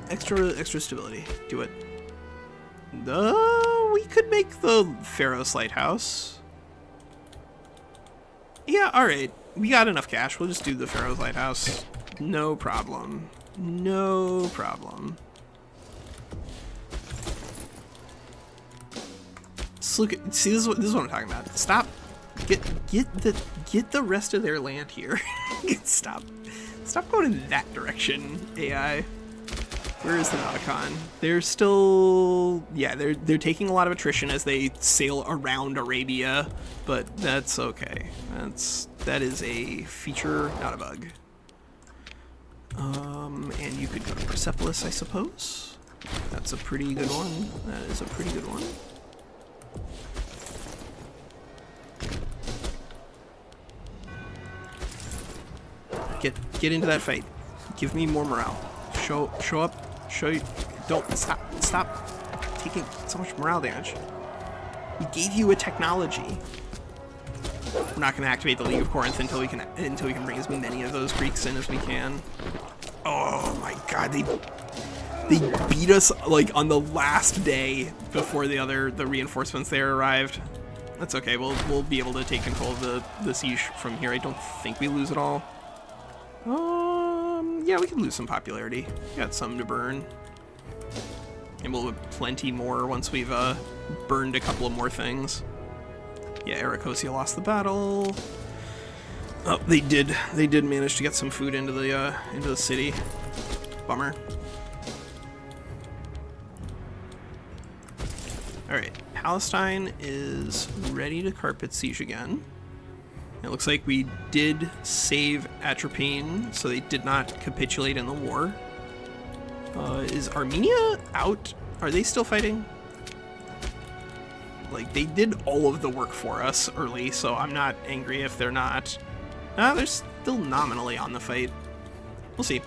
Extra stability. Do it. We could make the Pharos Lighthouse. Yeah, alright. We got enough cash. We'll just do the Pharos Lighthouse. No problem. No problem. Just look at, see, this is what I'm talking about. Stop. Get the rest of their land here. Stop going in that direction, AI. Where is the Nauticon? They're still, yeah, they're taking a lot of attrition as they sail around Arabia, but that's okay. That is a feature, not a bug. And you could go to Persepolis, I suppose. That's a pretty good one. That is a pretty good one. Get into that fight. Give me more morale. Show up. Show you. Don't stop taking so much morale damage. We gave you a technology. We're not going to activate the League of Corinth until we can bring as many of those Greeks in as we can. Oh my God, they beat us like on the last day before the reinforcements there arrived. That's okay. We'll be able to take control of the siege from here. I don't think we lose it all. Yeah, we can lose some popularity. Got some to burn. And we'll have plenty more once we've burned a couple of more things. Yeah, Aracosia lost the battle. Oh, they did manage to get some food into the city. Bummer. Alright, Palestine is ready to carpet siege again. It looks like we did save Atropine, so they did not capitulate in the war. Is Armenia out? Are they still fighting? Like, they did all of the work for us early, so I'm not angry if they're not. They're still nominally on the fight. We'll see.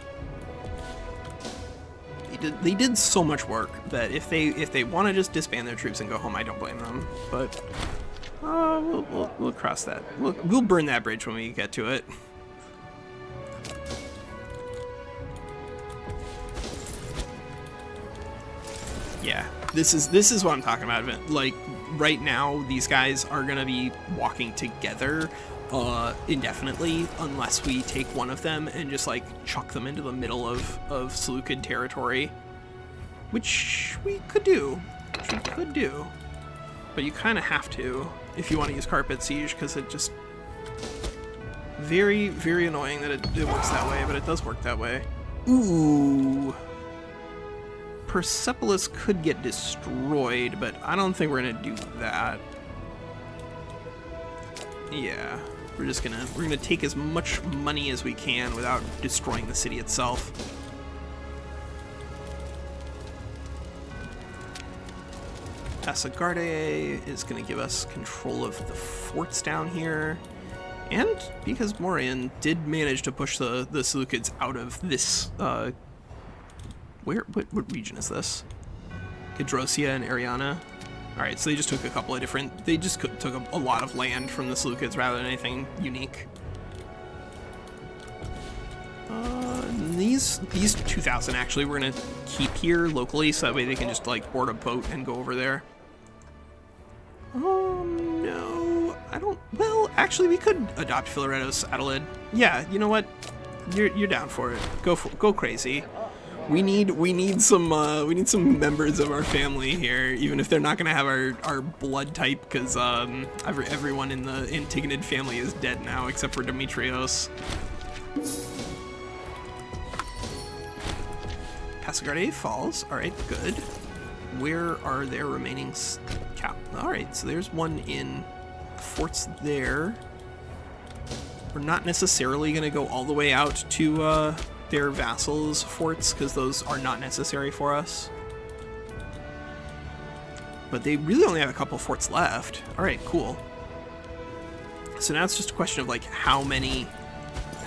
They did so much work that if they want to just disband their troops and go home, I don't blame them. But we'll cross that. We'll burn that bridge when we get to it. Yeah, this is what I'm talking about. Like, right now, these guys are gonna be walking together indefinitely unless we take one of them and just like chuck them into the middle of Seleukid territory, which we could do. But you kind of have to if you want to use carpet siege, because it just very, very annoying that it works that way, but it does work that way. Ooh. Persepolis could get destroyed, but I don't think we're gonna do that. Yeah, we're gonna take as much money as we can without destroying the city itself. Passagarde is gonna give us control of the forts down here, and because Morian did manage to push the Seleucids out of this what region is this? Gedrosia and Ariana. Alright, so they just took a couple of different... They just took a lot of land from the Seleucids rather than anything unique. These 2,000 actually we're going to keep here locally, so that way they can just like board a boat and go over there. No, I don't... Well, actually we could adopt Philaretos Adelaide. Yeah, you know what? You're down for it. Go crazy. We need some members of our family here, even if they're not gonna have our blood type, because everyone in the Antigonid family is dead now except for Demetrios. Passagarde falls. All right, good. Where are their remaining cap? All right, so there's one in forts there. We're not necessarily gonna go all the way out to their vassals' forts, because those are not necessary for us. But they really only have a couple forts left. All right, cool. So now it's just a question of like how many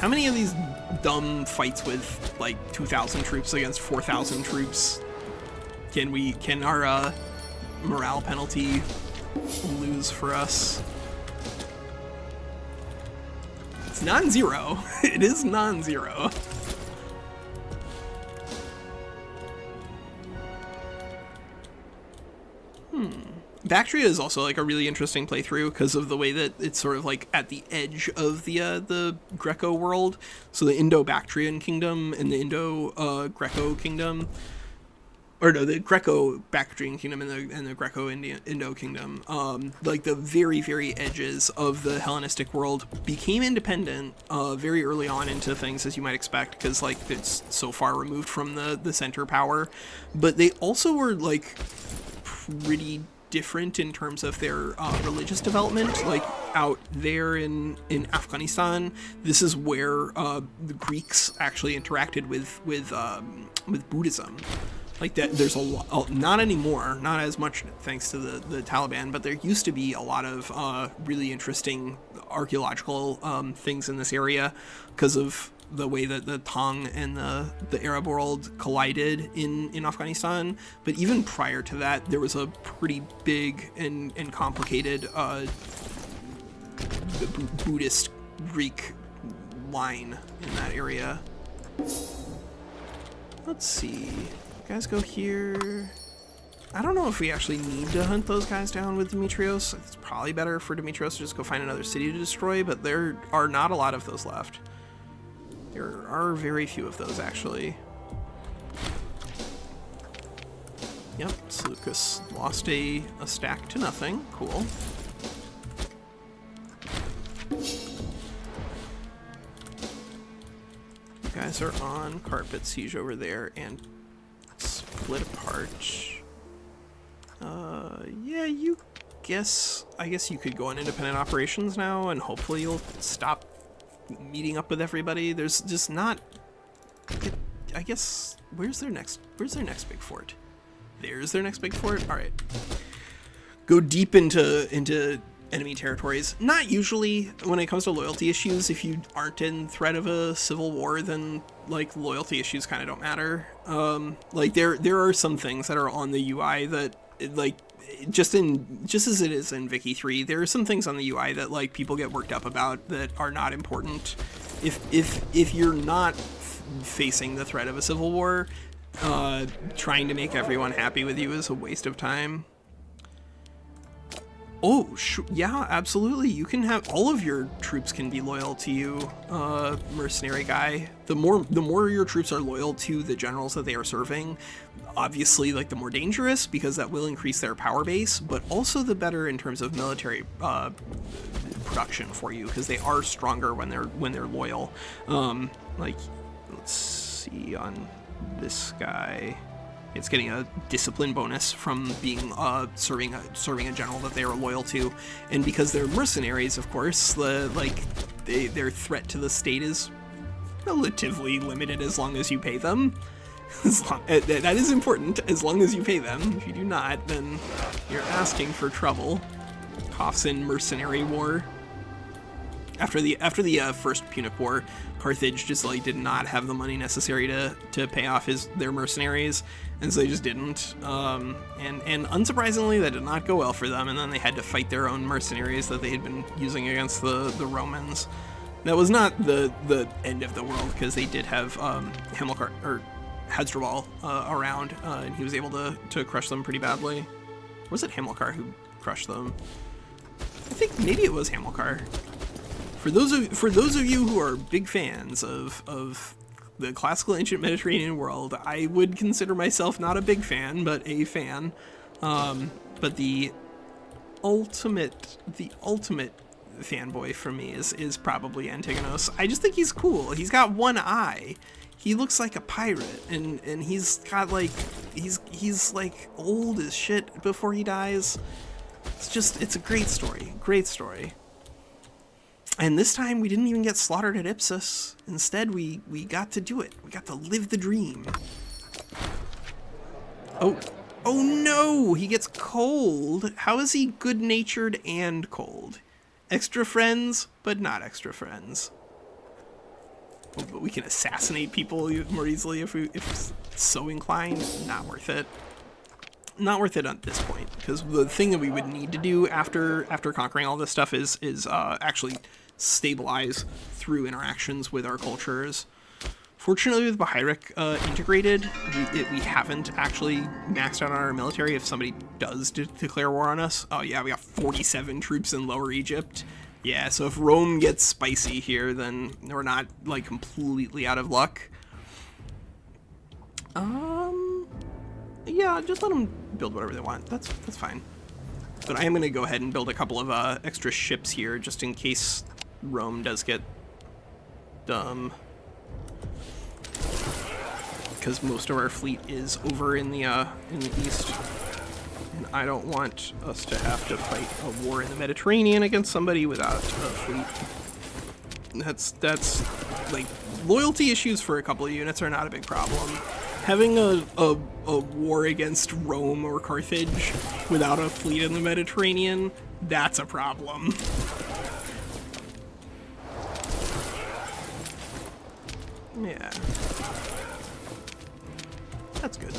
of these dumb fights with like 2,000 troops against 4,000 troops can our morale penalty lose for us? It's non-zero. It is non-zero. Bactria is also like a really interesting playthrough because of the way that it's sort of like at the edge of the Greco world. So the Indo-Bactrian kingdom and the Indo-Greco kingdom, or no, the Greco-Bactrian kingdom and the Greco-Indo kingdom, like the very, very edges of the Hellenistic world became independent very early on into things, as you might expect, because like it's so far removed from the center power. But they also were like pretty different in terms of their religious development. Like out there in Afghanistan, this is where the Greeks actually interacted with Buddhism. Like that, there's a lot, not anymore, not as much thanks to the Taliban, but there used to be a lot of really interesting archaeological things in this area because of the way that the Tang and the Arab world collided in Afghanistan. But even prior to that, there was a pretty big and complicated Buddhist Greek line in that area. Let's see. Guys go here. I don't know if we actually need to hunt those guys down with Demetrios. It's probably better for Demetrios to just go find another city to destroy, but there are not a lot of those left. There are very few of those, actually. Yep, Seleukos lost a stack to nothing. Cool. You guys are on carpet siege over there and split apart. Yeah, I guess you could go on independent operations now, and hopefully you'll stop meeting up with everybody. There's just not... I guess... Where's their next big fort? There's their next big fort? Alright. Go deep into enemy territories. Not usually when it comes to loyalty issues. If you aren't in threat of a civil war, then like loyalty issues kind of don't matter. Like there are some things that are on the UI that like just as it is in Vicky 3, there are some things on the UI that like people get worked up about that are not important. If you're not facing the threat of a civil war, trying to make everyone happy with you is a waste of time. Oh, yeah, absolutely. You can have all of your troops can be loyal to you, mercenary guy. The more your troops are loyal to the generals that they are serving, obviously, like the more dangerous, because that will increase their power base, but also the better in terms of military production for you, because they are stronger when they're loyal. Like, let's see on this guy. It's getting a discipline bonus from being serving a general that they are loyal to, and because they're mercenaries, of course, their threat to the state is relatively limited as long as you pay them. That is important, as long as you pay them. If you do not, then you're asking for trouble. Coughs in mercenary war. After the first Punic War, Carthage just like did not have the money necessary to pay off their mercenaries, and so they just didn't. And unsurprisingly, that did not go well for them. And then they had to fight their own mercenaries that they had been using against the Romans. That was not the end of the world, because they did have Hamilcar or Hasdrubal around, and he was able to crush them pretty badly. Or was it Hamilcar who crushed them? I think maybe it was Hamilcar. For those of you who are big fans of the classical ancient Mediterranean world, I would consider myself not a big fan, but a fan. But the ultimate fanboy for me is probably Antigonos. I just think he's cool. He's got one eye. He looks like a pirate, and he's got like he's like old as shit before he dies. It's a great story. Great story. And this time we didn't even get slaughtered at Ipsus. Instead, we got to do it. We got to live the dream. Oh no! He gets cold. How is he good-natured and cold? Extra friends, but not extra friends. Oh, but we can assassinate people more easily if so inclined. Not worth it. Not worth it at this point, because the thing that we would need to do after conquering all this stuff is actually stabilize through interactions with our cultures. Fortunately, with Bahiric integrated, we haven't actually maxed out on our military. If somebody does declare war on us, oh yeah, we got 47 troops in Lower Egypt. Yeah, so if Rome gets spicy here, then we're not like completely out of luck. Yeah, just let them build whatever they want. That's fine. But I am going to go ahead and build a couple of extra ships here, just in case Rome does get dumb. Because most of our fleet is over in the east, and I don't want us to have to fight a war in the Mediterranean against somebody without a fleet. That's like, loyalty issues for a couple of units are not a big problem. Having a war against Rome or Carthage without a fleet in the Mediterranean, that's a problem. Yeah. That's good.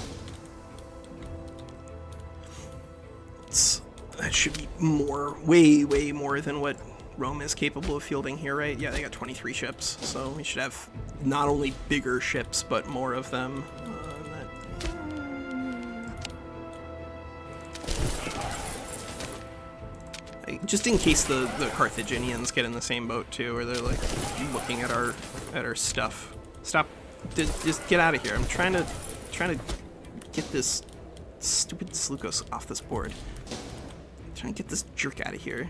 That should be way more than what Rome is capable of fielding here, right? Yeah, they got 23 ships, so we should have not only bigger ships, but more of them. Just in case the Carthaginians get in the same boat too, or they're like looking at our stuff. Stop! Just get out of here! I'm trying to get this stupid Seleukos off this board. I'm trying to get this jerk out of here.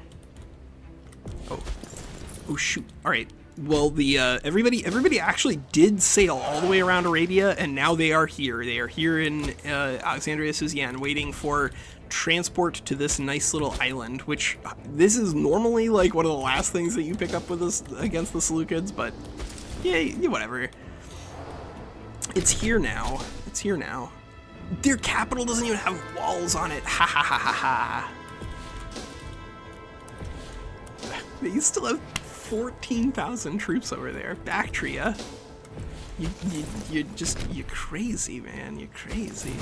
Oh shoot! All right, Well, the everybody actually did sail all the way around Arabia, and now they are here. They are here in Alexandria Suzanne, waiting for transport to this nice little island. Which this is normally like one of the last things that you pick up with us against the Seleucids, but yeah, whatever. It's here now. It's here now. Their capital doesn't even have walls on it. Ha ha ha ha ha. You still have 14,000 troops over there. Bactria. You're crazy, man. You're crazy.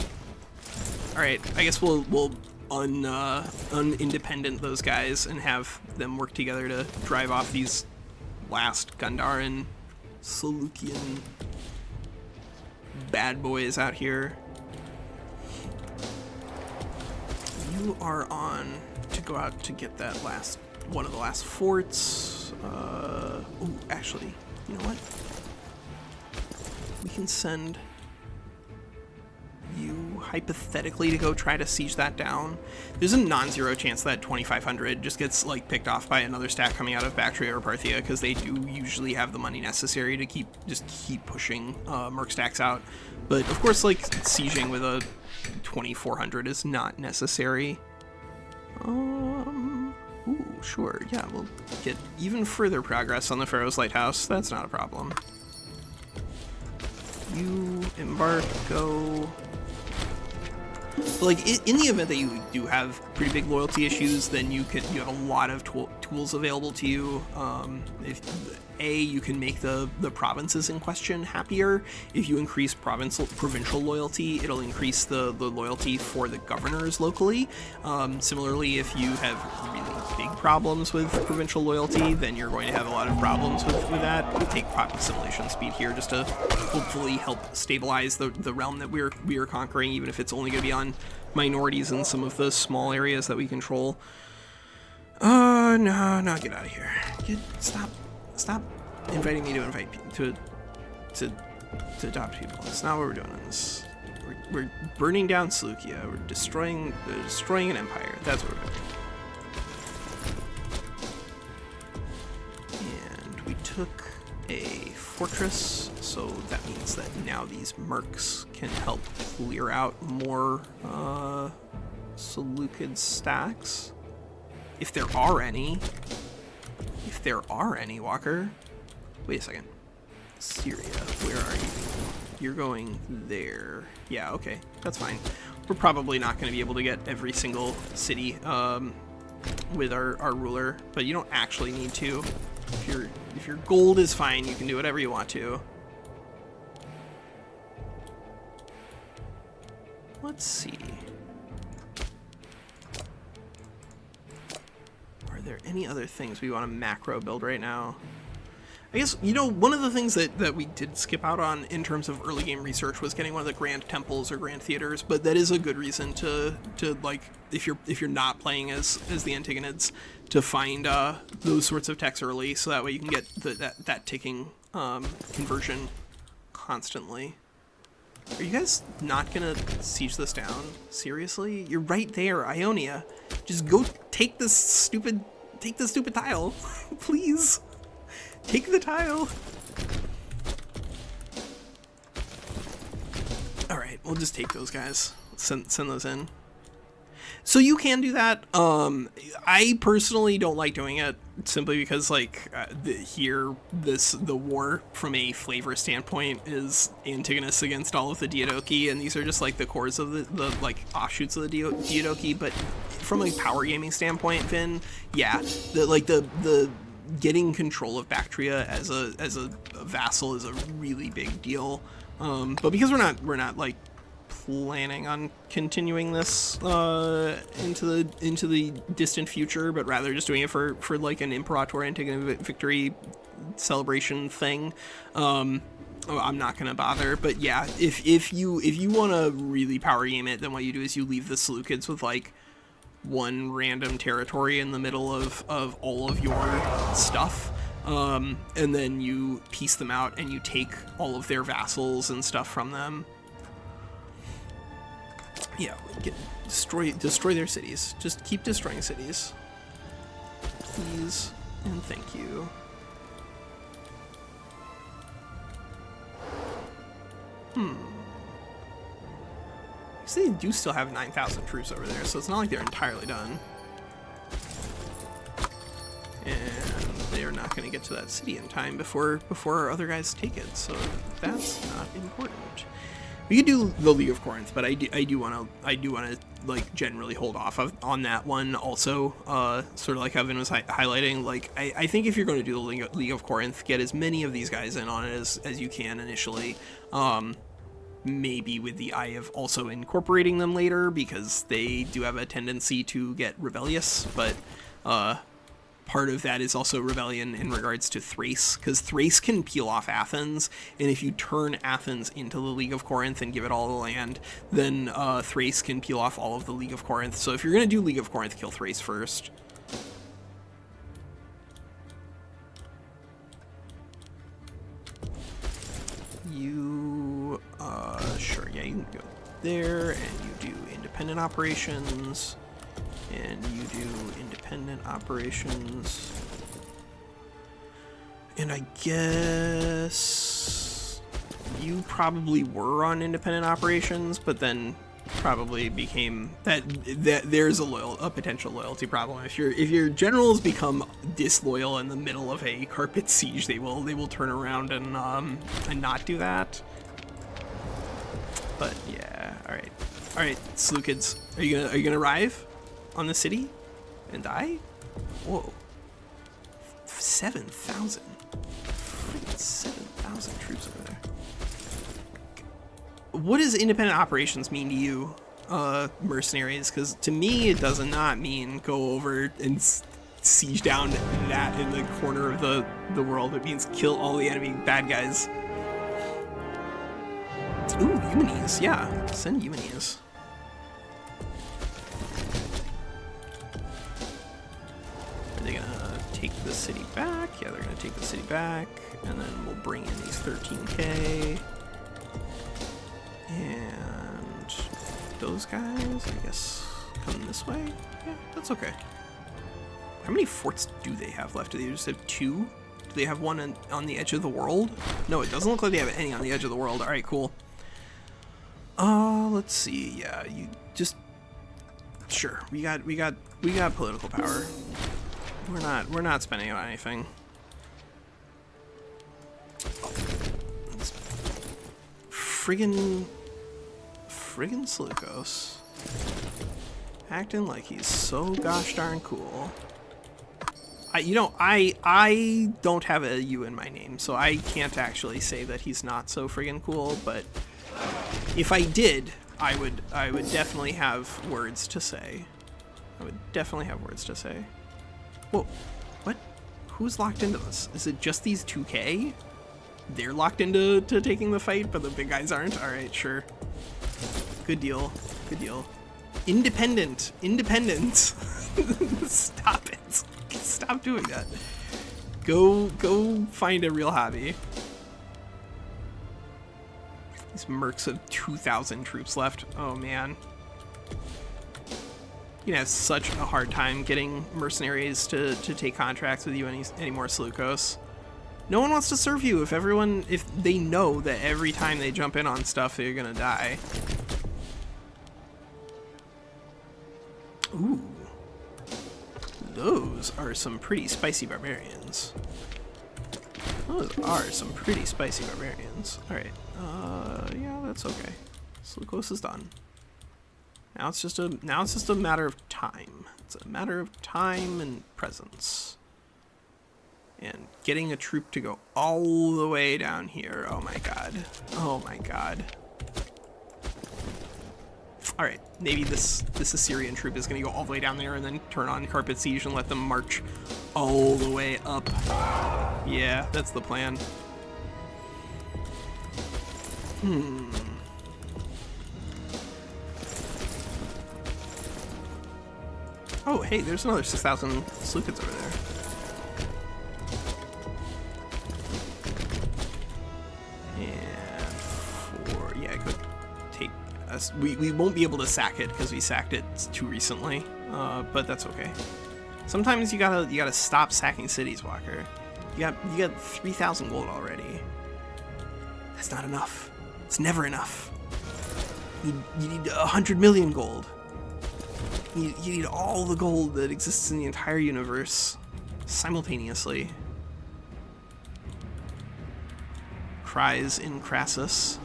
Alright, I guess we'll unindependent those guys and have them work together to drive off these last Gandharan Seleucian bad boys out here. You are on to go out to get that last one of the last forts. Oh, actually, you know what? We can send you hypothetically to go try to siege that down. There's a non-zero chance that 2,500 just gets like picked off by another stack coming out of Bactria or Parthia, because they do usually have the money necessary to keep pushing merc stacks out. But of course, like sieging with a 2,400 is not necessary. Ooh, sure, yeah, we'll get even further progress on the Pharaoh's Lighthouse. That's not a problem. You embark, go. But like in the event that you do have pretty big loyalty issues, then you have a lot of tools available to you. You can make the provinces in question happier. If you increase provincial loyalty, it'll increase the loyalty for the governors locally. Similarly, if you have really big problems with provincial loyalty, then you're going to have a lot of problems with that. We'll take pop assimilation speed here just to hopefully help stabilize the realm that we are conquering, even if it's only going to be on minorities in some of the small areas that we control. No, get out of here. Stop inviting me to invite people to adopt people. That's not what we're doing in this. We're burning down Seleucia. We're destroying an empire. That's what we're doing. And we took a fortress, so that means that now these mercs can help clear out more Seleucid stacks. If there are any. If there are any, Walker. Wait a second. Syria, where are you? You're going there. Yeah, okay, that's fine. We're probably not going to be able to get every single city with our ruler, but you don't actually need to. If your gold is fine, you can do whatever you want to. Let's see. Are there any other things we want to macro build right now? I guess, you know, one of the things that we did skip out on in terms of early game research was getting one of the grand temples or grand theaters, but that is a good reason to like, if you're not playing as the Antigonids, to find those sorts of techs early, so that way you can get that ticking conversion constantly. Are you guys not gonna siege this down? Seriously? You're right there, Ionia. Just go take this stupid tile. Please. Take the tile. Alright, we'll just take those guys. Send those in. So you can do that. I personally don't like doing it, simply because like the war from a flavor standpoint is Antigonus against all of the Diadochi, and these are just like the cores of the like offshoots of the Diadochi. But from a power gaming standpoint, Vin, yeah, the getting control of Bactria as a vassal is a really big deal. But because we're not like planning on continuing this into the distant future, but rather just doing it for like an Imperator Antigonid victory celebration thing, I'm not gonna bother. But yeah, if you want to really power game it, then what you do is you leave the Seleucids with like one random territory in the middle of all of your stuff, and then you piece them out and you take all of their vassals and stuff from them. Yeah, destroy their cities. Just keep destroying cities, please, and thank you. So they do still have 9,000 troops over there, so it's not like they're entirely done. And they're not going to get to that city in time before our other guys take it, so that's not important. We could do the League of Corinth, but I do want to like generally hold off on that one also. Sort of like Evan was highlighting. Like I think if you're going to do the League of Corinth, get as many of these guys in on it as you can initially. Maybe with the eye of also incorporating them later, because they do have a tendency to get rebellious, but part of that is also rebellion in regards to Thrace, because Thrace can peel off Athens, and if you turn Athens into the League of Corinth and give it all the land, then Thrace can peel off all of the League of Corinth. So if you're going to do League of Corinth, kill Thrace first. You, sure, yeah, you can go there, and you do independent operations. And you do independent operations. And I guess you probably were on independent operations, but then probably became that there's a potential loyalty problem. If your generals become disloyal in the middle of a carpet siege, they will turn around and not do that. But yeah, all right, Seleucids, are you gonna arrive on the city and die? Whoa. 7,000. Freaking 7,000 troops over there. What does independent operations mean to you, mercenaries? Because to me, it does not mean go over and siege down that in the corner of the world. It means kill all the enemy bad guys. Ooh, Eumenes. Yeah, send Eumenes. They're gonna take the city back. Yeah, they're gonna take the city back, and then we'll bring in these 13k. And those guys, I guess, come this way. Yeah, that's okay. How many forts do they have left? Do they just have 2? Do they have one on the edge of the world? No, it doesn't look like they have any on the edge of the world. All right, cool. Let's see. Yeah, you just sure. We got political power. We're not spending it on anything. It's friggin' Seleukos acting like he's so gosh darn cool. I don't have a U in my name, so I can't actually say that he's not so friggin' cool. But if I did, I would definitely have words to say. Whoa, what? Who's locked into this? Is it just these 2k? They're locked into taking the fight, but the big guys aren't? Alright, sure. Good deal. Independent. Stop it. Stop doing that. Go find a real hobby. These mercs have 2,000 troops left. Oh man. You're gonna have such a hard time getting mercenaries to take contracts with you anymore, Seleukos. No one wants to serve you if they know that every time they jump in on stuff, they're gonna die. Ooh. Those are some pretty spicy barbarians. Alright. Yeah, that's okay. Seleukos is done. Now it's just a matter of time. It's a matter of time and presence. And getting a troop to go all the way down here. Oh my god. Alright, maybe this Assyrian troop is going to go all the way down there and then turn on Carpet Siege and let them march all the way up. Yeah, that's the plan. Oh, hey, there's another 6,000 Seleucids over there. And I could take us. We won't be able to sack it because we sacked it too recently, but that's okay. Sometimes you gotta stop sacking cities, Walker. You got 3,000 gold already. That's not enough. It's never enough. You need 100 million gold. You need all the gold that exists in the entire universe simultaneously. Cries in Crassus.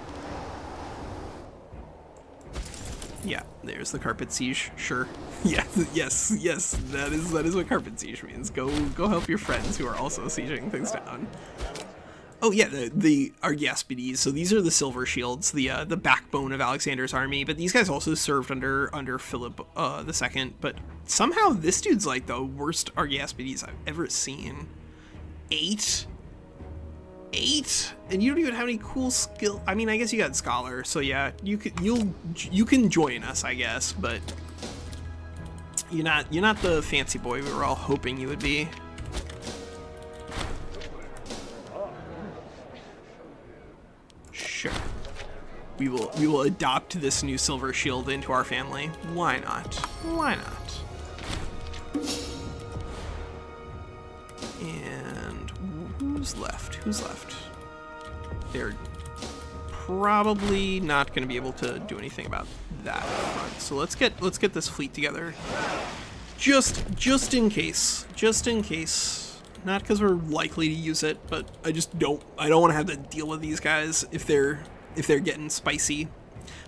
Yeah, there's the carpet siege. Sure. Yeah, yes. That is what carpet siege means. Go help your friends who are also sieging things down. Oh yeah, the Argaspides. So these are the silver shields, the backbone of Alexander's army. But these guys also served under Philip II. But somehow this dude's like the worst Argaspides I've ever seen. 8, and you don't even have any cool skill. I mean, I guess you got scholar, so yeah, you can join us, I guess. But you're not the fancy boy we were all hoping you would be. Sure. We will adopt this new silver shield into our family. Why not? Why not? And who's left? Who's left? They're probably not going to be able to do anything about that front. So let's get this fleet together. Just in case. Just in case. Not because we're likely to use it, but I don't want to have to deal with these guys if they're getting spicy.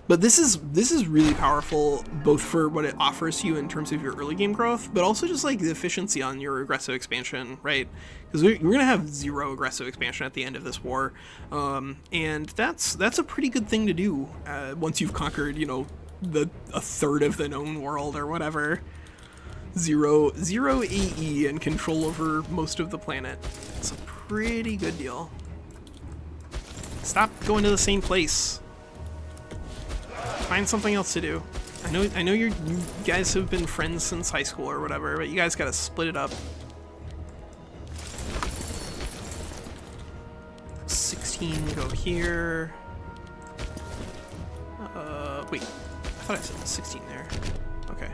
But this is really powerful, both for what it offers you in terms of your early game growth, but also just like the efficiency on your aggressive expansion, right? Because we're gonna have 0 aggressive expansion at the end of this war, and that's a pretty good thing to do once you've conquered, you know, a third of the known world or whatever. 0 AE and control over most of the planet. It's a pretty good deal. Stop going to the same place. Find something else to do. I know you guys have been friends since high school or whatever, but you guys gotta split it up. 16 go here. Wait. I thought I said 16 there. Okay.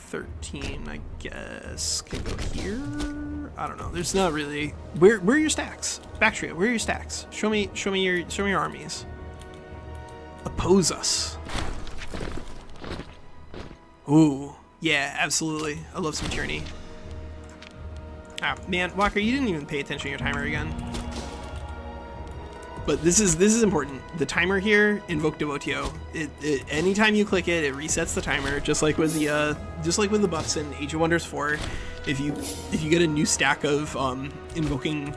13, I guess, can go here. I don't know. There's not really. Where are your stacks? Bactria, where are your stacks? Show me your armies. Oppose us. Ooh, yeah, absolutely. I love some tyranny. Ah, man, Walker, you didn't even pay attention to your timer again. But this is important. The timer here, invoke Devotio. Anytime you click it, it resets the timer, just like with the buffs in Age of Wonders 4. If you get a new stack of invoking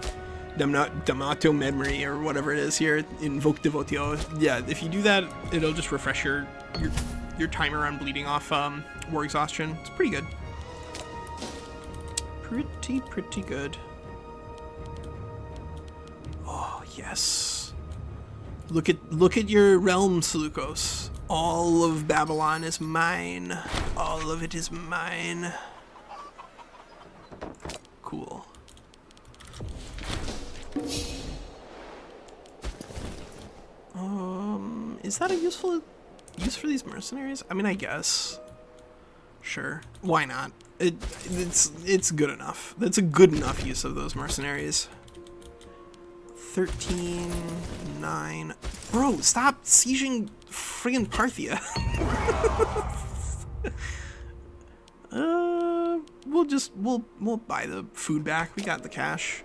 Damato memory or whatever it is here, invoke Devotio. Yeah, if you do that, it'll just refresh your timer on bleeding off war exhaustion. It's pretty good. Pretty good. Oh yes. Look at your realm, Seleukos. All of Babylon is mine. All of it is mine. Cool. Is that a useful use for these mercenaries? I mean, I guess. Sure. Why not? It's good enough. That's a good enough use of those mercenaries. 13, 9. Bro, stop sieging friggin' Parthia. We'll buy the food back. We got the cash.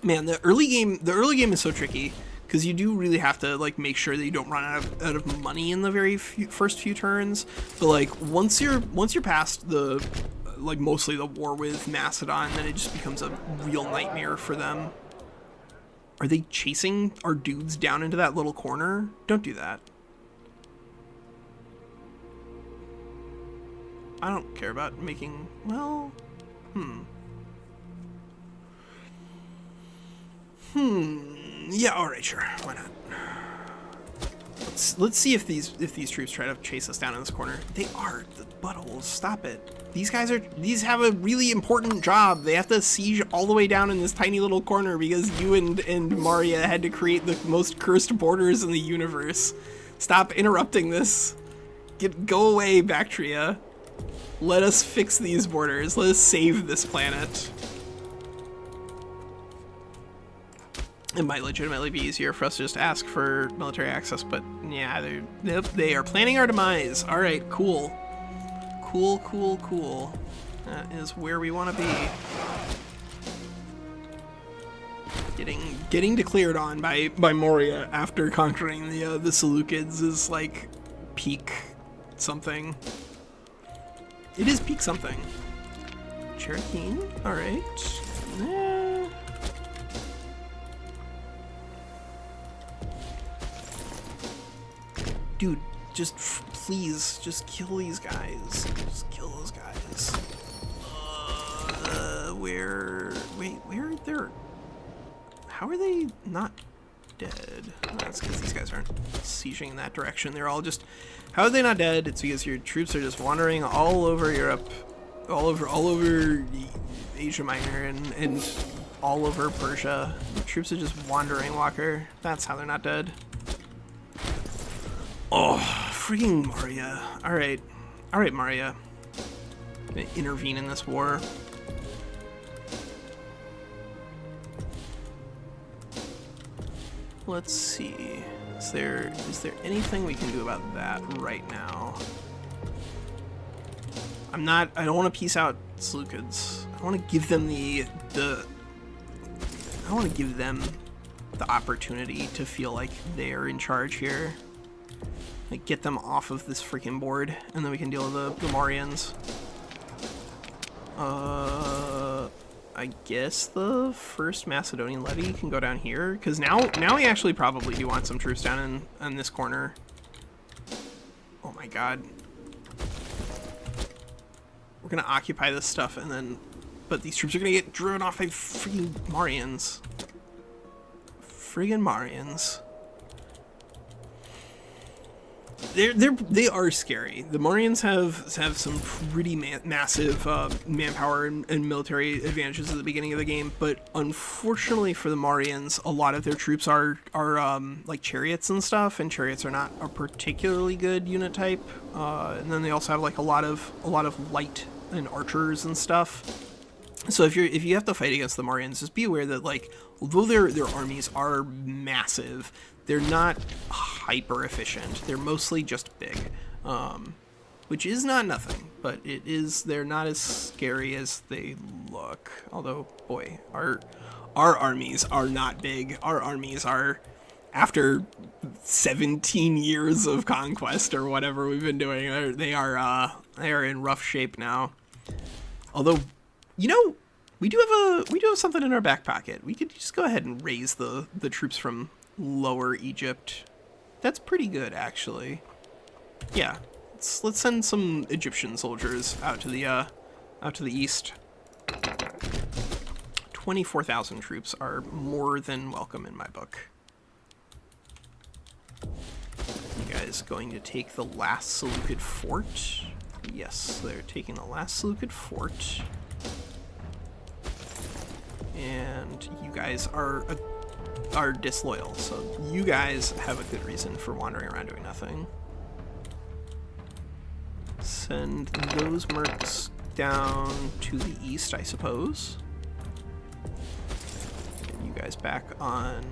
Man, the early game is so tricky because you do really have to like make sure that you don't run out of money in the very first few turns. But like once you're past the like mostly the war with Macedon, then it just becomes a real nightmare for them. Are they chasing our dudes down into that little corner? Don't do that. I don't care about making, well, yeah, alright, sure, why not? Let's see if these troops try to chase us down in this corner. They are the buttholes. Stop it. These have a really important job. They have to siege all the way down in this tiny little corner because you and Maria had to create the most cursed borders in the universe. Stop interrupting this. Go away, Bactria. Let us fix these borders. Let us save this planet. It might legitimately be easier for us to just ask for military access, but yeah, they are planning our demise. All right, cool. Cool. That is where we want to be. Getting declared on by Moria after conquering the Seleucids is like peak something. It is peak something. Cherokee, all right. Dude, just please, just kill these guys. Just kill those guys. Where are they? How are they not dead? That's because these guys aren't sieging in that direction. They're all just... How are they not dead? It's because your troops are just wandering all over Europe, all over Asia Minor, and all over Persia. The troops are just wandering, Walker. That's how they're not dead. Oh, freaking Moria. Alright, Moria. I'm gonna intervene in this war. Let's see. Is there anything we can do about that right now? I don't want to peace out Seleucids. I want to give them the opportunity to feel like they're in charge here. Like, get them off of this freaking board, and then we can deal with the Morians. I guess the first Macedonian levy can go down here, because now we actually probably do want some troops down in this corner. Oh my god. We're gonna occupy this stuff, and then... But these troops are gonna get driven off by freaking Marians. Friggin' Marians. They are scary. The Morians have some pretty massive manpower and military advantages at the beginning of the game, but unfortunately for the Morians, a lot of their troops are like chariots and stuff, and chariots are not a particularly good unit type. And then they also have like a lot of light and archers and stuff. So if you have to fight against the Morians, just be aware that, like, although their armies are massive, they're not hyper efficient. They're mostly just big, which is not nothing, but they're not as scary as they look. Although, boy, our armies are not big. Our armies are, after 17 years of conquest or whatever we've been doing, they are in rough shape now. Although, you know, we do have something in our back pocket. We could just go ahead and raise the troops from Lower Egypt. That's pretty good, actually. Yeah, let's send some Egyptian soldiers out to the east. 24,000 troops are more than welcome in my book. You guys going to take the last Seleucid fort? Yes, they're taking the last Seleucid fort. And you guys are disloyal, so you guys have a good reason for wandering around doing nothing. Send those mercs down to the east, I suppose. Get you guys back on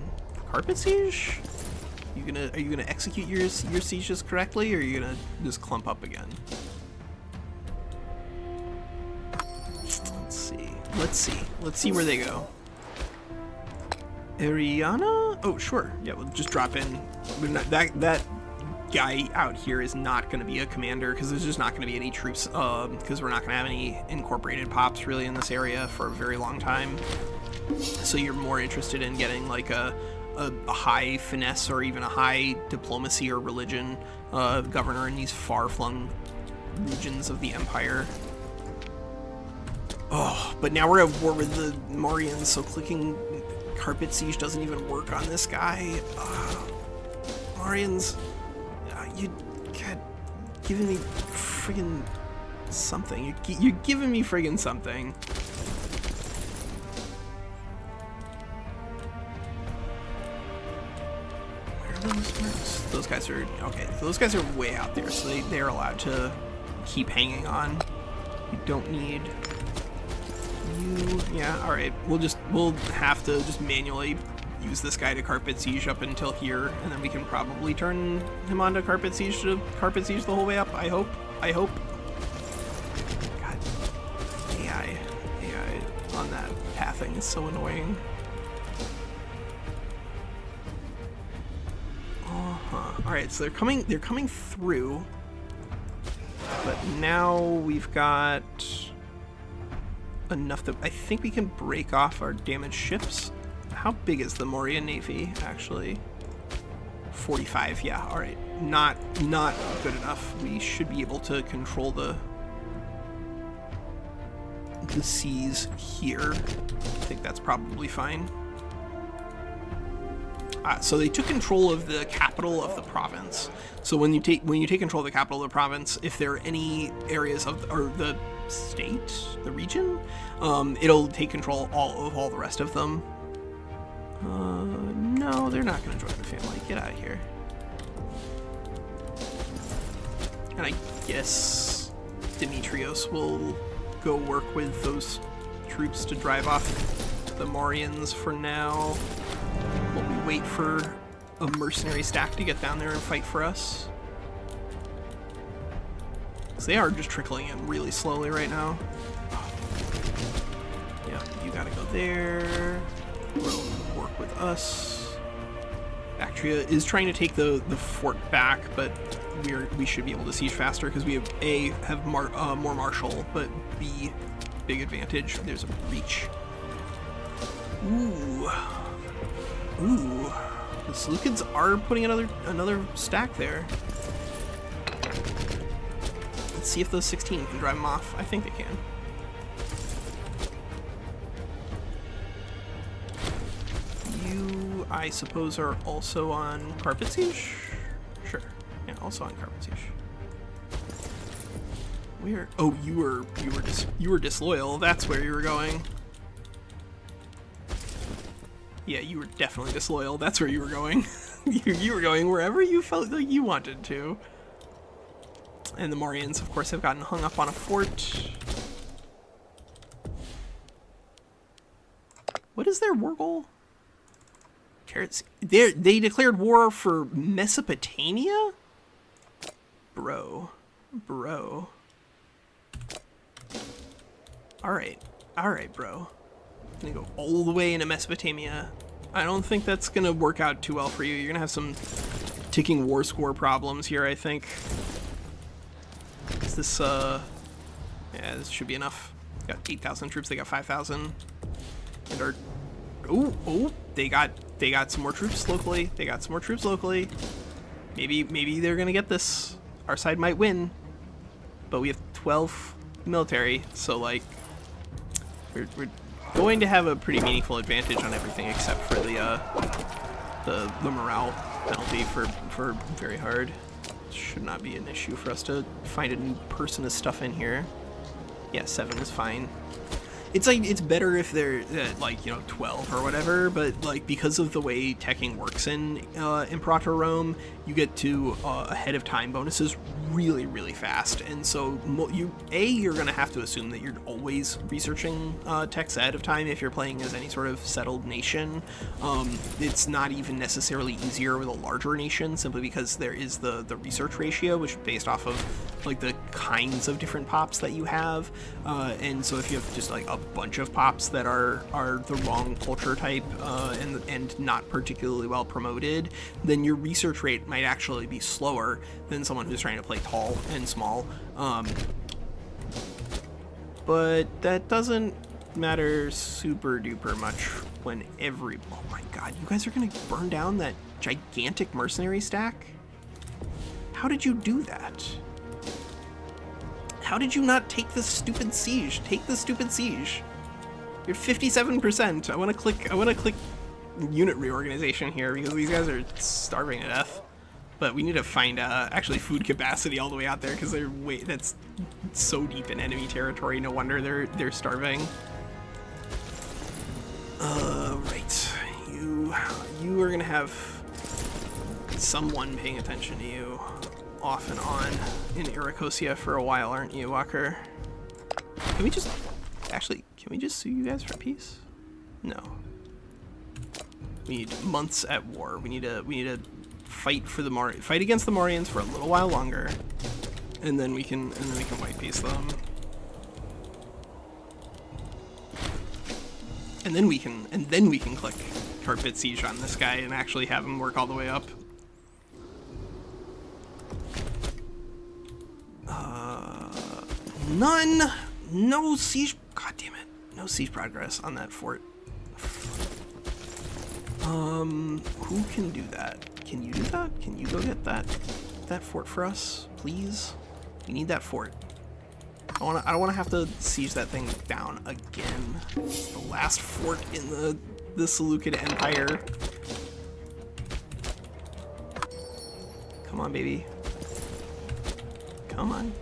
carpet siege. Are you gonna execute your sieges correctly, or are you gonna just clump up again? Let's see where they go. Ariana? Oh, sure. Yeah, we'll just drop in. That guy out here is not going to be a commander, because there's just not going to be any troops, because we're not going to have any incorporated pops really in this area for a very long time. So you're more interested in getting like a high finesse or even a high diplomacy or religion governor in these far-flung regions of the empire. Oh, but now we're at war with the Morians, so clicking carpet siege doesn't even work on this guy. Morians, you got giving me friggin' something. You're giving me friggin' something. Where are those mercs? Those guys are okay. Those guys are way out there, so they're allowed to keep hanging on. You don't need. Yeah, alright. We'll have to just manually use this guy to carpet siege up until here, and then we can probably turn him on to carpet siege the whole way up. I hope. God, AI on that pathing is so annoying. All right, so they're coming through, but now we've got enough that I think we can break off our damaged ships. How big is the Mauryan Navy, actually? 45, yeah, all right. Not good enough. We should be able to control the seas here. I think that's probably fine. So they took control of the capital of the province. So when you take control of the capital of the province, if there are any areas of or the state, the region, it'll take control of all the rest of them. No, they're not going to join the family. Get out of here. And I guess Demetrios will go work with those troops to drive off the Mauryans for now. While we wait for a mercenary stack to get down there and fight for us. Because they are just trickling in really slowly right now. Yeah, you gotta go there. We'll work with us. Bactria is trying to take the fort back, but we should be able to siege faster because we have more martial, but B, big advantage. There's a breach. Ooh, the Seleukos are putting another stack there. Let's see if those 16 can drive them off. I think they can. You, I suppose, are also on carpet siege? Sure. Yeah, also on carpet siege. Where? Oh, you were disloyal. That's where you were going. Yeah, you were definitely disloyal. That's where you were going. you were going wherever you felt like you wanted to. And the Mauryans, of course, have gotten hung up on a fort. What is their war goal? They declared war for Mesopotamia? Bro. Alright, bro. Gonna go all the way into Mesopotamia. I don't think that's gonna work out too well for you. You're gonna have some ticking war score problems here, I think. Is this, yeah, this should be enough. Got 8,000 troops, they got 5,000. And are, they got some more troops locally. Maybe they're gonna get this. Our side might win. But we have 12 military, so like, we're going to have a pretty meaningful advantage on everything except for the morale penalty for very hard. Should not be an issue for us to find a new person to stuff in here. Yeah, 7 is fine. It's like, it's better if they're like, you know, 12 or whatever, but like, because of the way teching works in Imperator Rome, you get to ahead of time bonuses really fast, and so you're gonna have to assume that you're always researching techs ahead of time if you're playing as any sort of settled nation. It's not even necessarily easier with a larger nation, simply because there is the research ratio, which is based off of like the kinds of different pops that you have, and so if you have just like a bunch of pops that are the wrong culture type and not particularly well promoted, then your research rate might actually be slower than someone who's trying to play tall and small. But that doesn't matter super duper much when oh my god, you guys are gonna burn down that gigantic mercenary stack? How did you do that? How did you not take the stupid siege? Take the stupid siege. You're 57%. I want to click unit reorganization here because these guys are starving to death. But we need to find actually food capacity all the way out there because that's so deep in enemy territory. No wonder they're starving. Right. You are gonna have someone paying attention to you off and on in Iracosia for a while, aren't you, Walker? Can we just sue you guys for peace? No. We need months at war. We need to fight for the fight against the Morians for a little while longer, and then we can white piece them. And then we can click Carpet Siege on this guy and actually have him work all the way up. None! No siege, god damn it. No siege progress on that fort. Who can do that? Can you do that? Can you go get that fort for us, please? We need that fort. I don't wanna have to siege that thing down again. The last fort in the Seleucid Empire. Come on, baby. Come on.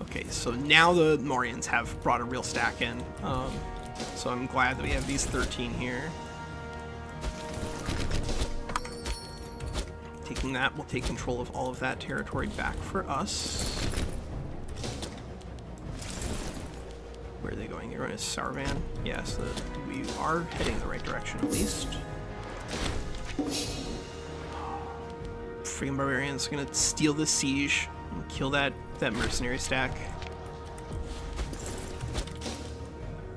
Okay, so now the Morians have brought a real stack in. So I'm glad that we have these 13 here. Taking that, we'll take control of all of that territory back for us. Where are they going? They're going to Sarvan. Yes, we are heading the right direction at least. Freaking barbarians are gonna steal the siege and kill that mercenary stack.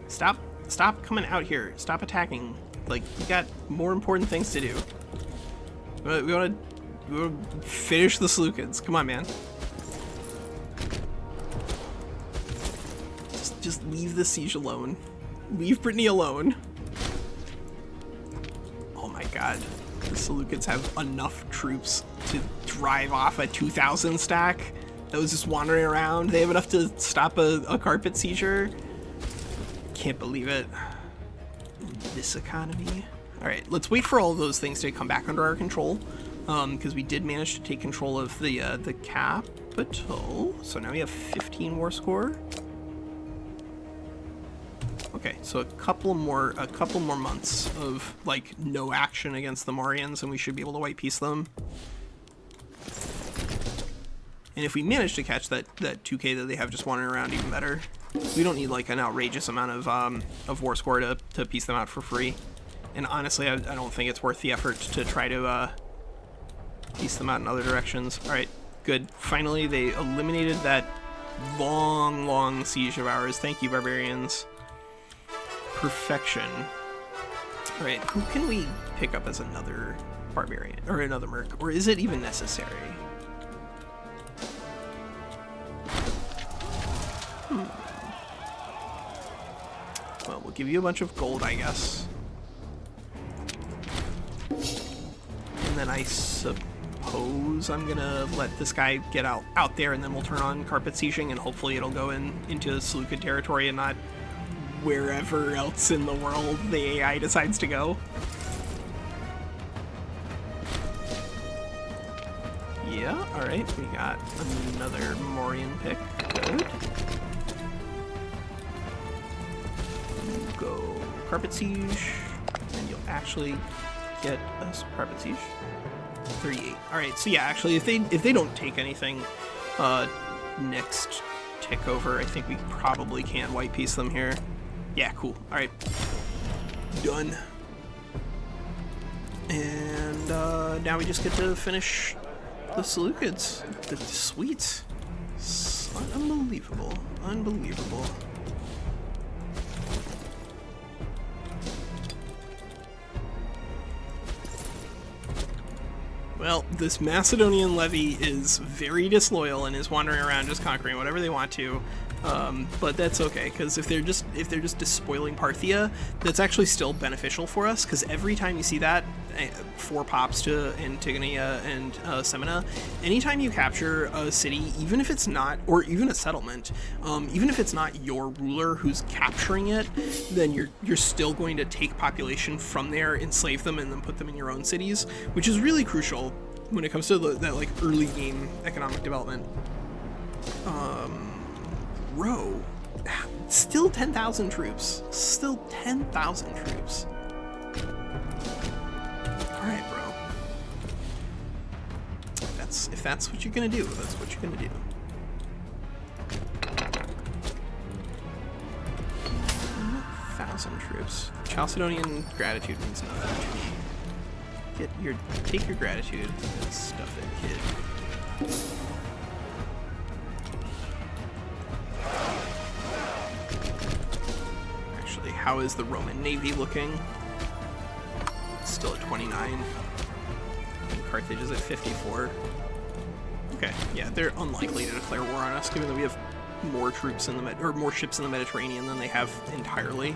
Stop coming out here. Stop attacking. Like, we got more important things to do. We wanna finish the Seleucids. Come on, man. Just leave the siege alone. Leave Brittany alone. Oh my god. The Seleucids have enough troops to drive off a 2,000 stack that was just wandering around. They have enough to stop a carpet seizure. Can't believe it. This economy. Alright, let's wait for all of those things to come back under our control. Because we did manage to take control of the capital. So now we have 15 war score. Okay, so a couple more months of like no action against the Morians, and we should be able to white piece them. And if we manage to catch that 2K that they have just wandering around, even better. We don't need like an outrageous amount of war score to piece them out for free. And honestly, I don't think it's worth the effort to try to piece them out in other directions. All right, good. Finally, they eliminated that long siege of ours. Thank you, barbarians. Perfection. All right, who can we pick up as another barbarian or another merc, or is it even necessary? Well, we'll give you a bunch of gold, I guess. And then I suppose I'm gonna let this guy get out there, and then we'll turn on carpet sieging, and hopefully it'll go into Seleucid territory and not wherever else in the world the AI decides to go. Yeah, alright, we got another Morian pick. Good. Go carpet siege, and you'll actually get us carpet siege. 38. Alright, so yeah, actually if they don't take anything next tick over, I think we probably can white piece them here. Yeah, cool. Alright. Done. And now we just get to finish the Seleucids. Sweet. Unbelievable. Unbelievable. Well, this Macedonian levy is very disloyal and is wandering around just conquering whatever they want to. But that's okay, because if they're just despoiling Parthia, that's actually still beneficial for us, because every time you see that, 4 pops to Antigonia and Semina, anytime you capture a city, even if it's not, or even a settlement, even if it's not your ruler who's capturing it, then you're still going to take population from there, enslave them, and then put them in your own cities, which is really crucial when it comes to that like early game economic development. Row, still 10,000 troops. Still 10,000 troops. Alright, bro. If that's what you're gonna do, that's what you're gonna do. 3,000 troops. Chalcedonian gratitude means nothing to me. Take your gratitude and stuff it, kid. Actually, how is the Roman Navy looking? Still at 29. And Carthage is at 54. Okay, yeah, they're unlikely to declare war on us, given that we have more troops in the more ships in the Mediterranean than they have entirely.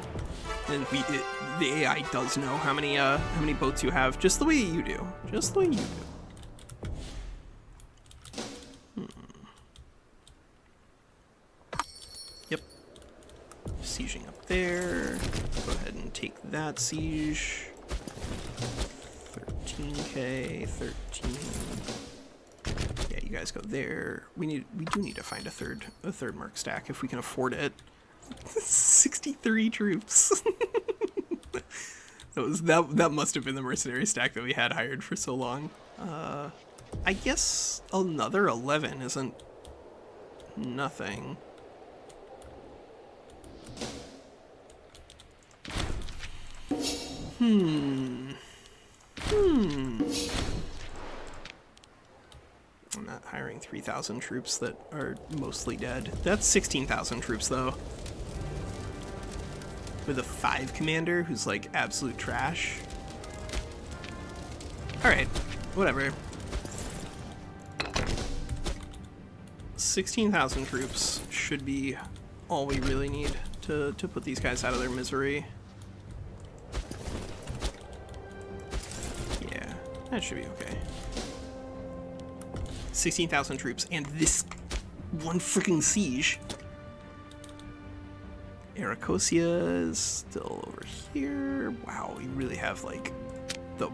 And the AI does know how many boats you have, just the way you do. Just the way you do. Yep. Sieging up there. Go ahead and take that siege. 13k, 13. Yeah, you guys go there. We do need to find a third mark stack if we can afford it. 63 troops. that must have been the mercenary stack that we had hired for so long. I guess another 11 isn't nothing. I'm not hiring 3,000 troops that are mostly dead. That's 16,000 troops, though. With a 5 commander who's, like, absolute trash. Alright, whatever. 16,000 troops should be all we really need to put these guys out of their misery. Yeah, that should be okay. 16,000 troops and this one freaking siege. Aracosia is still over here. Wow, we really have like the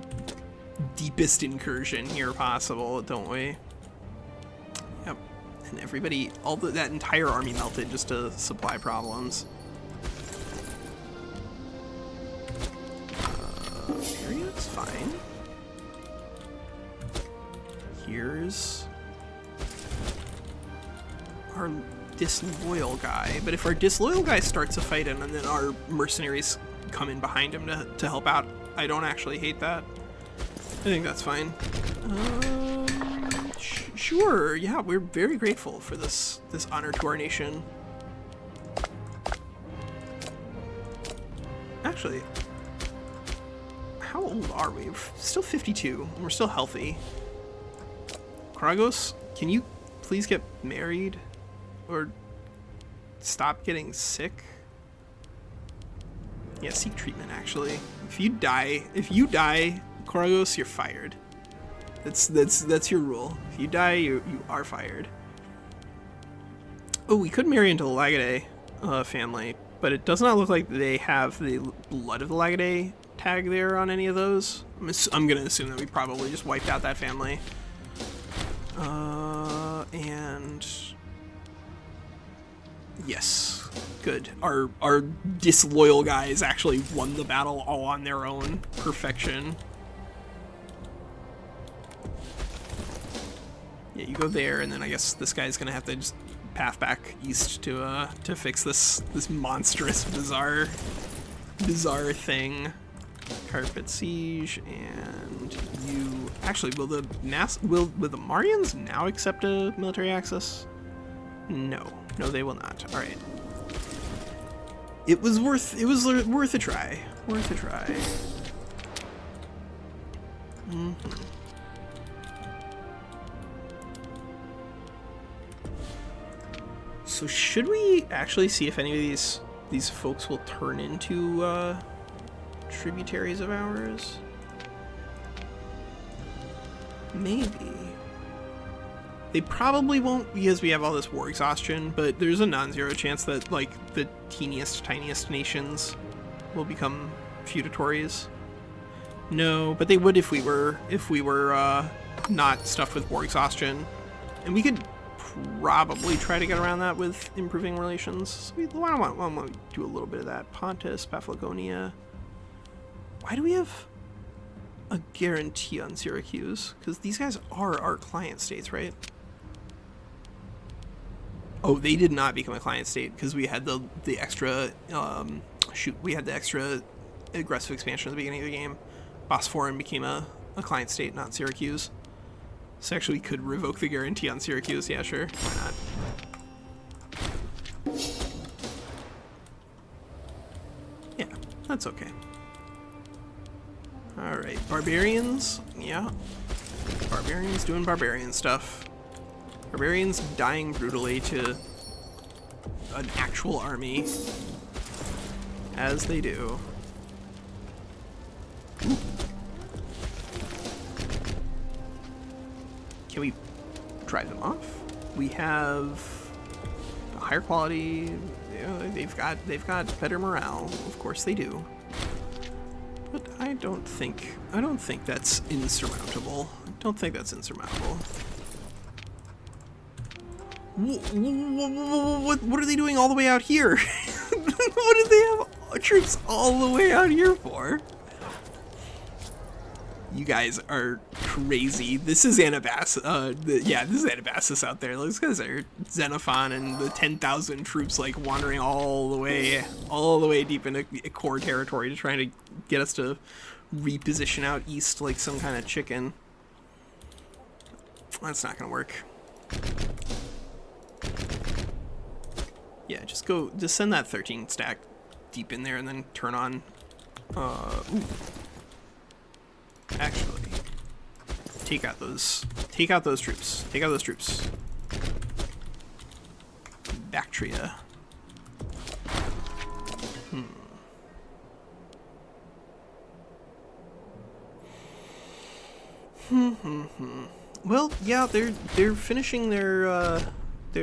deepest incursion here possible, don't we? Yep. And everybody, that entire army melted just to supply problems. Area's fine. Here's our disloyal guy, but if our disloyal guy starts a fight and then our mercenaries come in behind him to help out, I don't actually hate that. I think that's fine. Sure, yeah, we're very grateful for this honor to our nation. Actually, how old are we? We're still 52, and we're still healthy. Kragos, can you please get married? Or stop getting sick? Yeah, seek treatment, actually. If you die, Kragos, you're fired. That's your rule. If you die, you are fired. Oh, we could marry into the Lagaday family, but it does not look like they have the blood of the Lagaday tag there on any of those. I'm gonna assume that we probably just wiped out that family. And yes, good. Our disloyal guys actually won the battle all on their own. Perfection. Yeah, you go there, and then I guess this guy's gonna have to just path back east to fix this monstrous bizarre thing. Carpet siege, and you actually will the Marians now accept a military access? No, they will not. All right. It was worth a try. Worth a try. So should we actually see if any of these folks will turn into tributaries of ours? Maybe. They probably won't because we have all this war exhaustion, but there's a non-zero chance that like the teeniest, tiniest nations will become feudatories. No, but they would if we were not stuffed with war exhaustion, and we could probably try to get around that with improving relations. So why don't we do a little bit of that? Pontus, Paphlagonia. Why do we have a guarantee on Syracuse? Because these guys are our client states, right? Oh, they did not become a client state because we had the extra Shoot, we had the extra aggressive expansion at the beginning of the game. Bosphorus became a client state, not Syracuse. So actually we could revoke the guarantee on Syracuse. Yeah, sure. Why not? Yeah, that's okay. Alright, barbarians. Yeah. Barbarians doing barbarian stuff. Barbarians dying brutally to an actual army. As they do. Ooh. Can we drive them off? We have a higher quality. You know, they've got better morale. Of course they do. But I don't think that's insurmountable. I don't think that's insurmountable. What are they doing all the way out here? What do they have troops all the way out here for? You guys are crazy. This is Anabasis. Yeah, this is Anabasis out there. Those guys are Xenophon and the 10,000 troops like wandering all the way deep into core territory to try to get us to reposition out east like some kind of chicken. That's not gonna work. Yeah, just send that 13 stack deep in there and then turn on. Ooh. Actually, take out those troops. Take out those troops. Bactria. Well, yeah, they're finishing their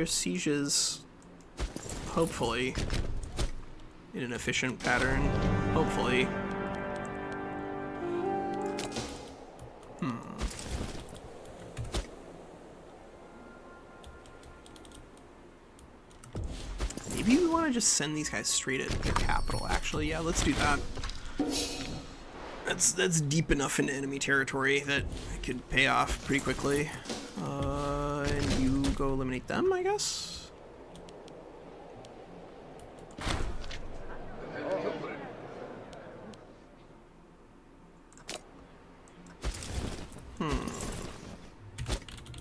sieges, hopefully, in an efficient pattern. Hopefully. Maybe we want to just send these guys straight at their capital, actually. Yeah, let's do that. That's deep enough into enemy territory that it could pay off pretty quickly. And you go eliminate them, I guess?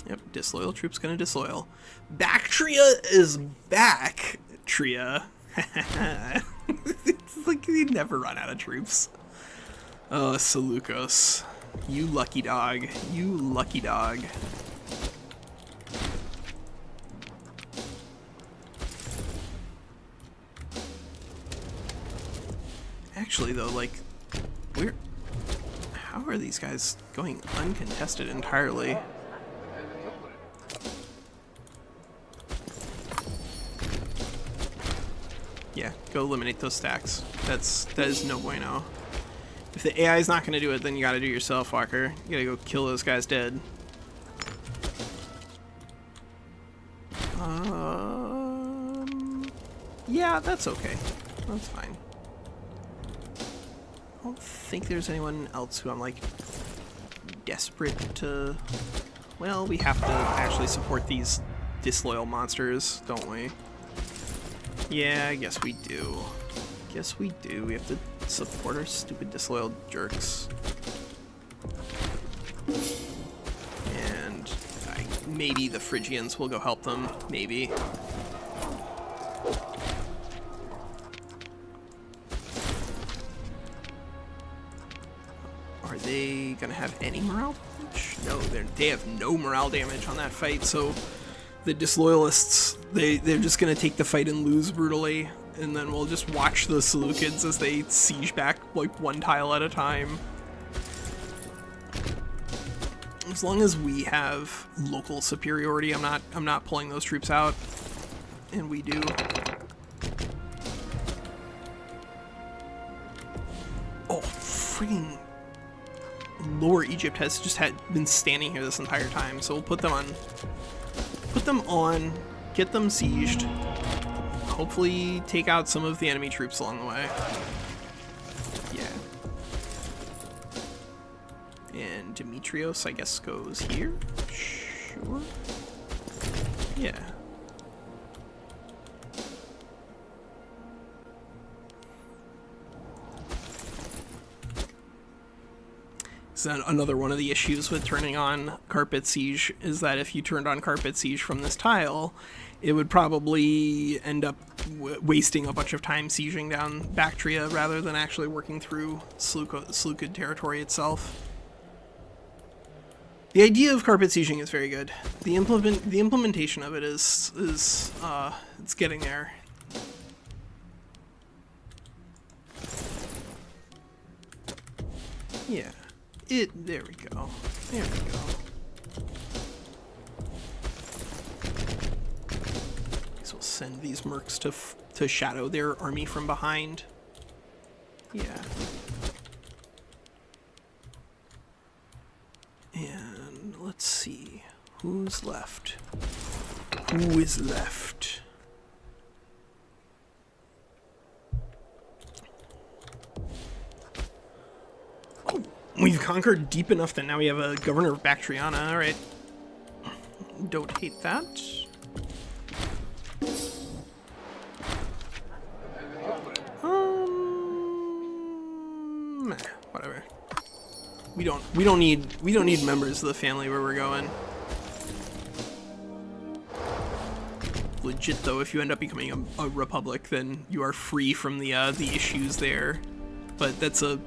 Yep, disloyal troops gonna disloyal. Bactria is back, Tria. It's like they never run out of troops. Oh, Seleukos. You lucky dog. You lucky dog. Actually, though, like, how are these guys going uncontested entirely? Yeah, go eliminate those stacks. That is no bueno. If the AI is not going to do it, then you got to do it yourself, Walker. You got to go kill those guys dead. Yeah, that's okay. That's fine. I don't think there's anyone else who I'm like desperate to. Well, we have to actually support these disloyal monsters, don't we? Yeah, I guess we do. Guess we do. We have to support our stupid disloyal jerks. And maybe the Phrygians will go help them. Maybe. Are they gonna have any morale damage? No, they have no morale damage on that fight, so the disloyalists, they're just gonna take the fight and lose brutally, and then we'll just watch the Seleucids as they siege back like one tile at a time. As long as we have local superiority, I'm not pulling those troops out, and we do. Oh, freaking Lower Egypt has just been standing here this entire time, so we'll put them on, get them sieged, hopefully take out some of the enemy troops along the way. Yeah. And Demetrios, I guess, goes here? Sure. Yeah. So another one of the issues with turning on Carpet Siege is that if you turned on Carpet Siege from this tile, it would probably end up wasting a bunch of time sieging down Bactria rather than actually working through Seleukid territory itself. The idea of carpet sieging is very good. The implementation of it is it's getting there. Yeah. There we go. There we go. Guess we'll send these mercs to shadow their army from behind. Yeah. And let's see. Who's left? Who is left? Oh, we've conquered deep enough that now we have a governor of Bactriana. Alright. Don't hate that. Whatever. We don't need members of the family where we're going. Legit though, if you end up becoming a republic, then you are free from the issues there. But that's a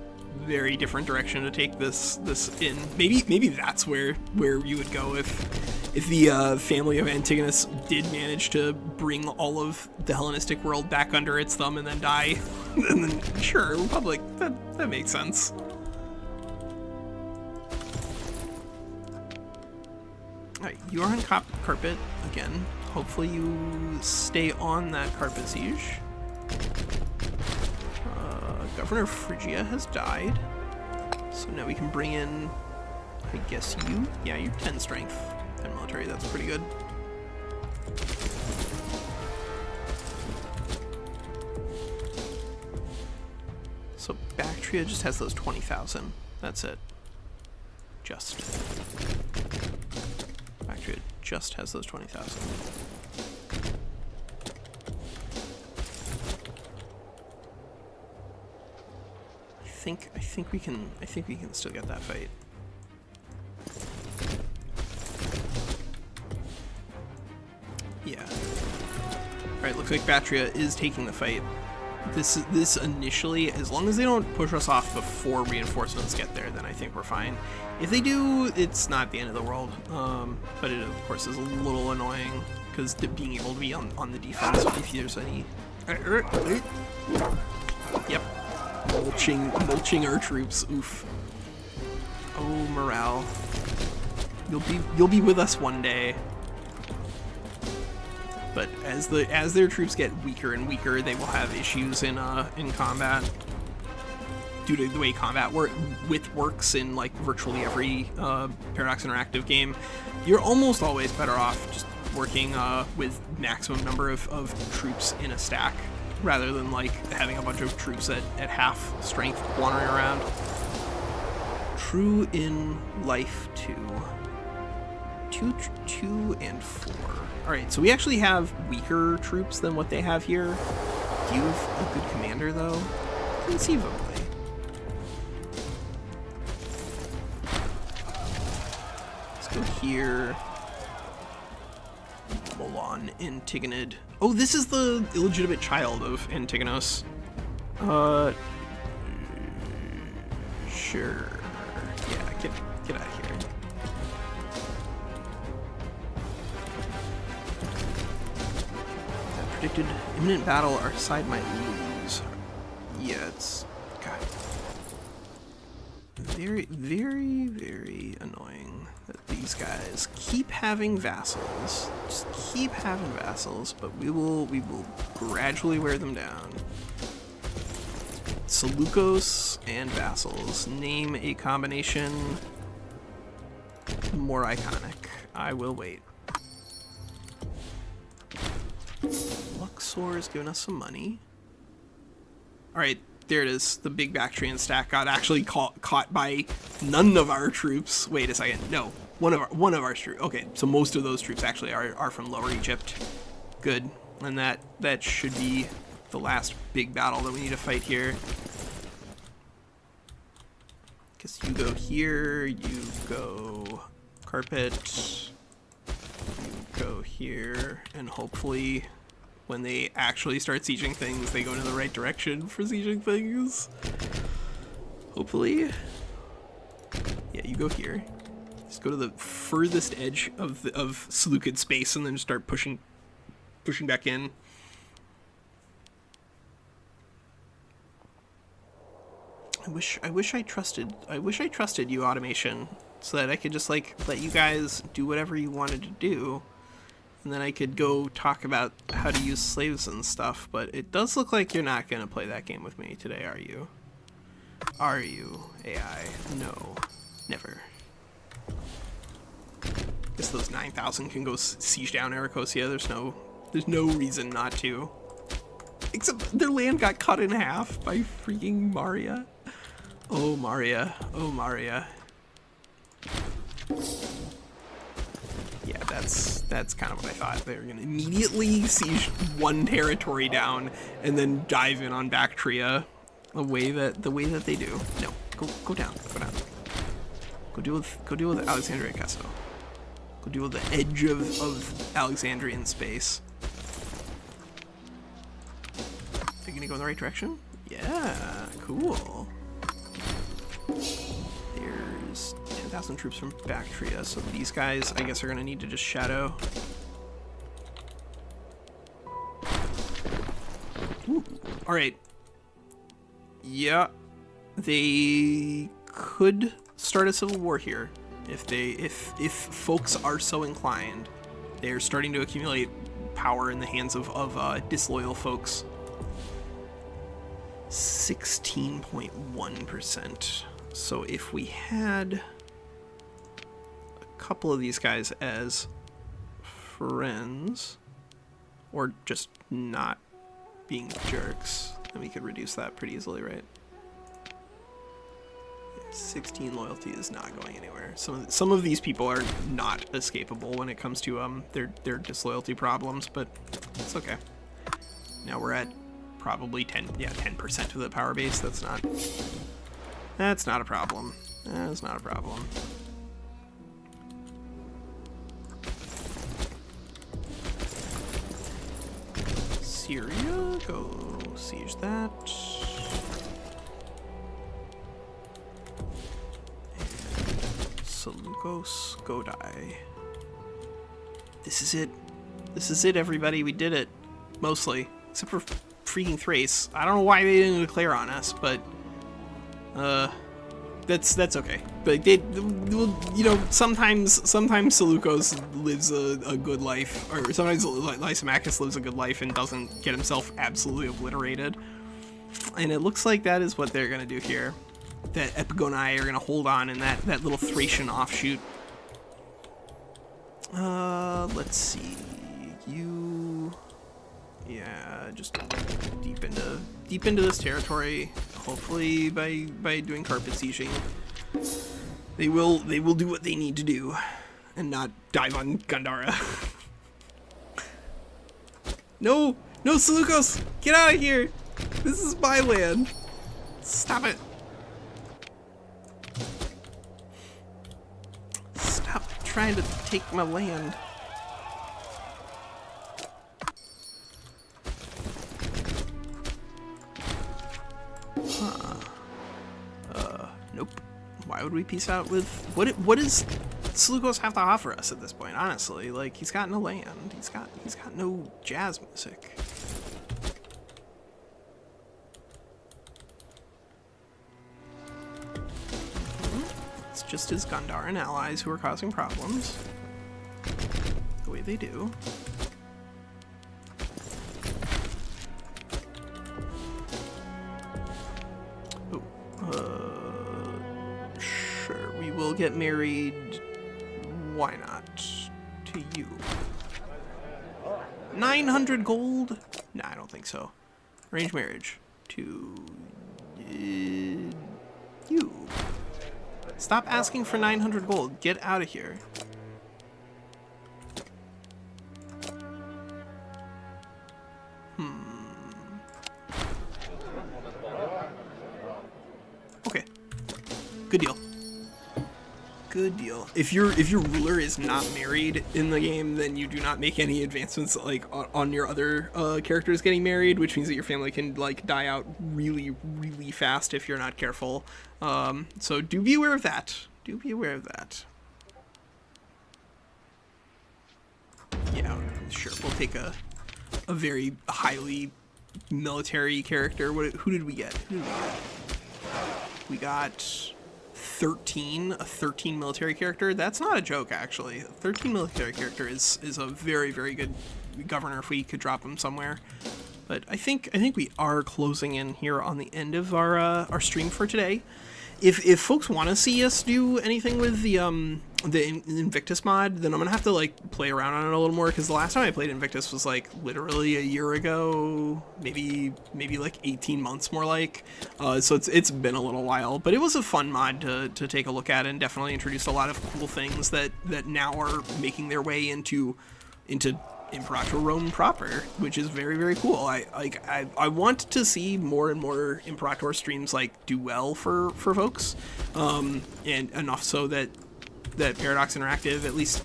very different direction to take this in. Maybe that's where you would go if the family of Antigonus did manage to bring all of the Hellenistic world back under its thumb and then die. And then sure, republic, that makes sense. Alright, you are on carpet again. Hopefully you stay on that carpet siege. Governor Phrygia has died. So now we can bring in, I guess you? Yeah, you're 10 strength and military, that's pretty good. So Bactria just has those 20,000. That's it. Just. Bactria just has those 20,000. I think we can still get that fight. Yeah. Alright, looks like Bactria is taking the fight. This initially, as long as they don't push us off before reinforcements get there, then I think we're fine. If they do, it's not the end of the world. But it, of course, is a little annoying, because being able to be on the defense if there's any... Yep. Mulching our troops. Oof. Oh, morale. You'll be with us one day. But as their troops get weaker and weaker, they will have issues in combat. Due to the way combat works in like virtually every Paradox Interactive game, you're almost always better off just working with maximum number of troops in a stack, rather than like having a bunch of troops at half strength wandering around. True in life 2. 2 and 4. Alright, so we actually have weaker troops than what they have here. Do you have a good commander though? Conceivably. Let's go here. Molon, Antigonid. Oh, this is the illegitimate child of Antigonos. Sure. Yeah, get out of here. That predicted imminent battle, our side might lose. Yeah, it's... God. Very, very, very annoying that these guys keep having vassals. Just keep having vassals, but we will gradually wear them down. Seleukos and vassals. Name a combination more iconic. I will wait. Luxor is giving us some money. Alright, there it is. The big Bactrian stack got actually caught by none of our troops. Wait a second. No. One of our troops. Okay, so most of those troops actually are from Lower Egypt. Good. And that should be the last big battle that we need to fight here. Guess you go here, you go carpet, you go here, and hopefully when they actually start sieging things, they go in the right direction for sieging things. Hopefully. Yeah, you go here. Just go to the furthest edge of Seleukid space and then start pushing back in. I wish I trusted you, automation, so that I could just like let you guys do whatever you wanted to do, and then I could go talk about how to use slaves and stuff. But it does look like you're not gonna play that game with me today, are you? Are you, AI? No, never. Guess those 9,000 can go siege down Aracosia. There's no reason not to. Except their land got cut in half by freaking Maria. Oh, Maria. Oh, Maria. Yeah, that's kind of what I thought. They're gonna immediately siege one territory down and then dive in on Bactria the way that they do. No, go down. Go deal with Alexandria Castle. Go deal with the edge of Alexandrian space. Are you gonna go in the right direction? Yeah, cool. There's 10,000 troops from Bactria, so these guys, I guess, are gonna need to just shadow. Ooh. All right. Yeah, they could start a civil war here if folks are so inclined. They're starting to accumulate power in the hands of disloyal folks. 16.1%. So if we had a couple of these guys as friends, or just not being jerks, then we could reduce that pretty easily, right? 16 loyalty is not going anywhere. Some of these people are not escapable when it comes to their disloyalty problems, but it's okay. Now we're at probably 10% of the power base. That's not a problem. That's not a problem. Syria, go siege that. Seleukos, go die. This is it. This is it, everybody. We did it. Mostly. Except for freaking Thrace. I don't know why they didn't declare on us, but that's okay. But they, you know, sometimes Seleukos lives a good life, or sometimes Lysimachus lives a good life and doesn't get himself absolutely obliterated. And it looks like that is what they're gonna do here. That Epigoni are gonna hold on in that little Thracian offshoot. Let's see. Yeah, just deep into this territory. Hopefully by doing carpet sieging, they will do what they need to do and not dive on Gandhara. No, Seleukos, get out of here. This is my land. Stop it. Stop trying to take my land. Nope. Why would we peace out with... What does Seleukos have to offer us at this point, honestly? Like, he's got no land. He's got no jazz music. It's just his Gandharan allies who are causing problems. The way they do. Sure, we will get married. Why not? To you. 900 gold? Nah, I don't think so. Arranged marriage. To you. Stop asking for 900 gold. Get out of here. Okay. Good deal. Good deal. If your ruler is not married in the game, then you do not make any advancements like on your other characters getting married, which means that your family can like die out really, really fast if you're not careful. So do be aware of that. Do be aware of that. Yeah, sure. We'll take a very highly military character. Who did we get? We got 13, a 13 military character. That's not a joke, actually. A 13 military character is a very, very good governor if we could drop him somewhere. But I think we are closing in here on the end of our stream for today. If folks want to see us do anything with the Invictus mod, then I'm gonna have to like play around on it a little more, because the last time I played Invictus was like literally a year ago, maybe like 18 months more like. So it's been a little while, but it was a fun mod to take a look at, and definitely introduced a lot of cool things that now are making their way into Imperator Rome proper, which is very, very cool. I want to see more and more Imperator streams like do well for folks, and enough so that Paradox Interactive at least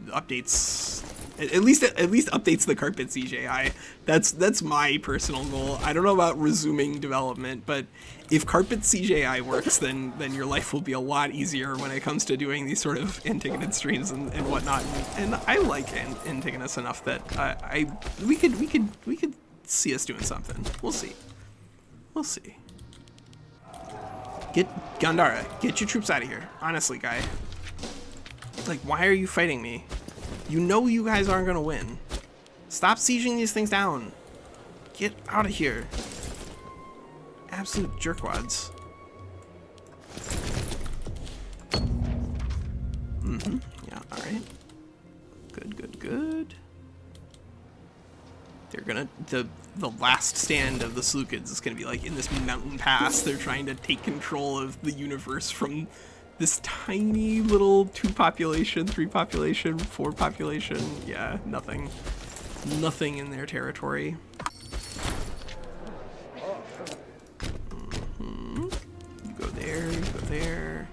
updates the carpet CGI. That's my personal goal. I don't know about resuming development, but if carpet CGI works, then your life will be a lot easier when it comes to doing these sort of Antigonid streams and whatnot. And I like Antigonus enough that we could see us doing something. We'll see. We'll see. Get Gandara. Get your troops out of here. Honestly, guy. Like, why are you fighting me? You know you guys aren't gonna win. Stop sieging these things down. Get out of here. Absolute jerkwads. Yeah, alright. Good. They're gonna... The last stand of the Seleucids is gonna be like in this mountain pass. They're trying to take control of the universe from this tiny little 2 population, 3 population, 4 population. Yeah, nothing in their territory. You go there.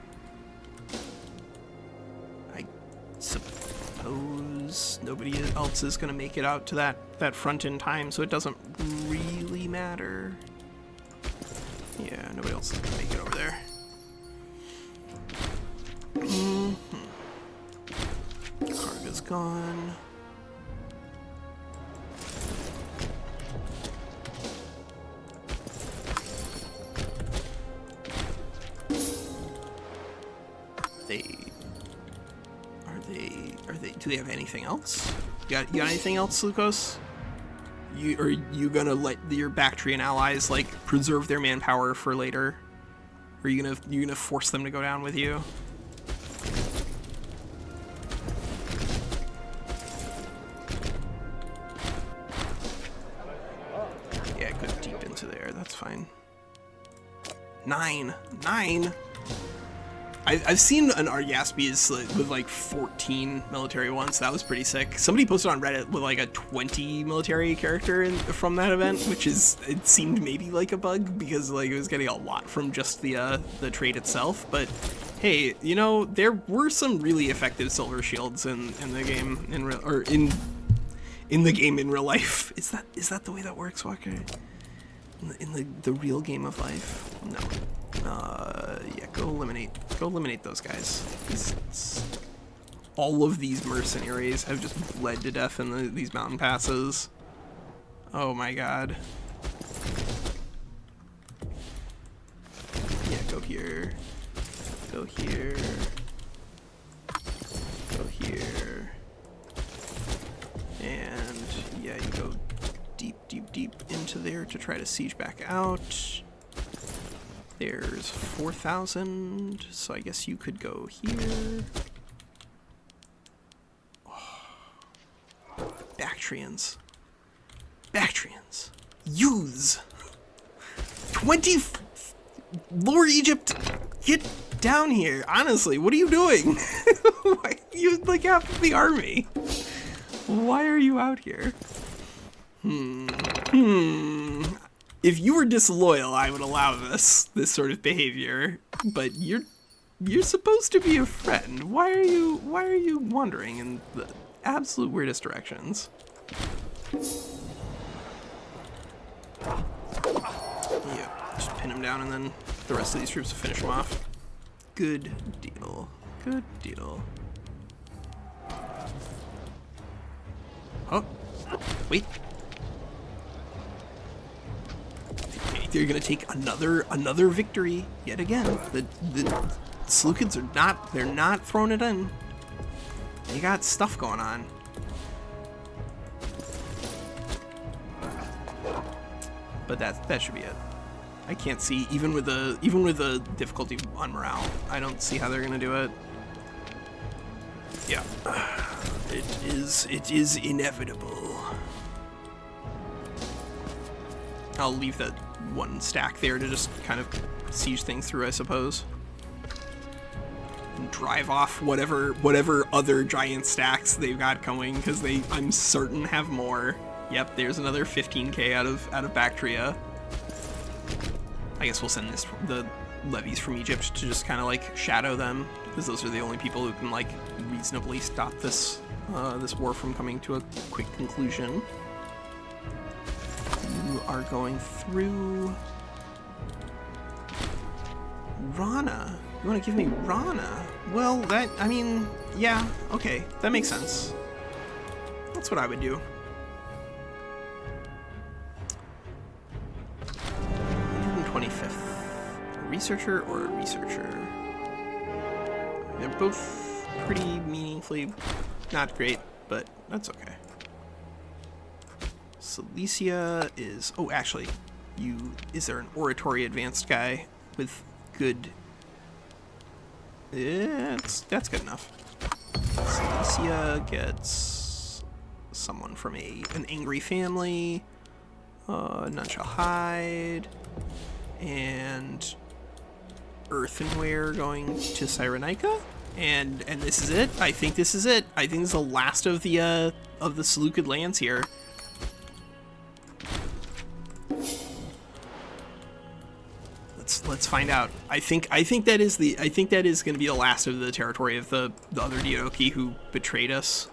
I suppose nobody else is gonna make it out to that front in time, so it doesn't really matter. Yeah, nobody else is gonna make it over there. Karga's gone. Do they have anything else? You got anything else, Seleukos? Are you gonna let your Bactrian allies like preserve their manpower for later? Or are you gonna force them to go down with you? Yeah, go deep into there. That's fine. 9. I've seen an Aryaspes with like 14 military once. That was pretty sick. Somebody posted on Reddit with like a 20 military character from that event, which it seemed maybe like a bug because like it was getting a lot from just the trait itself. But hey, you know, there were some really effective silver shields in the game in the game in real life. Is that the way that works, Walker? In the real game of life? No. Yeah, go eliminate those guys. All of these mercenaries have just bled to death in these mountain passes. Oh my god. Yeah, go here. Go here. Go here. And yeah, you go deep into there to try to siege back out. There's 4,000, so I guess you could go here. Oh. Bactrians. Youths! 20... Lord Egypt, get down here. Honestly, what are you doing? Why, you like half the army. Why are you out here? If you were disloyal, I would allow this sort of behavior, but you're You're supposed to be a friend. Why are you wandering in the absolute weirdest directions? Yeah, just pin him down and then the rest of these troops will finish him off. Good deal. Good deal. Oh, wait. Okay, they're gonna take another victory yet again. The Seleucids they're not throwing it in. They got stuff going on. But that should be it. I can't see, even with the difficulty on morale, I don't see how they're gonna do it. Yeah. It is inevitable. I'll leave that one stack there to just kind of siege things through, I suppose. And drive off whatever other giant stacks they've got going, because I'm certain have more. Yep, there's another 15k out of Bactria. I guess we'll send the levies from Egypt to just kind of like shadow them, because those are the only people who can like reasonably stop this war from coming to a quick conclusion. You are going through Rana. You want to give me Rana? Well, I mean, yeah, okay, that makes sense. That's what I would do. 125th. A researcher or a researcher? They're both pretty meaningfully not great, but that's okay. Cilicia is... Oh, actually, is there an oratory advanced guy with good... That's good enough. Cilicia gets someone from an angry family. None shall hide. And earthenware going to Cyrenaica. And this is it. I think this is it. I think this is the last of the Seleucid lands here. Let's find out. I think that is going to be the last of the territory of the other Diadochi who betrayed us.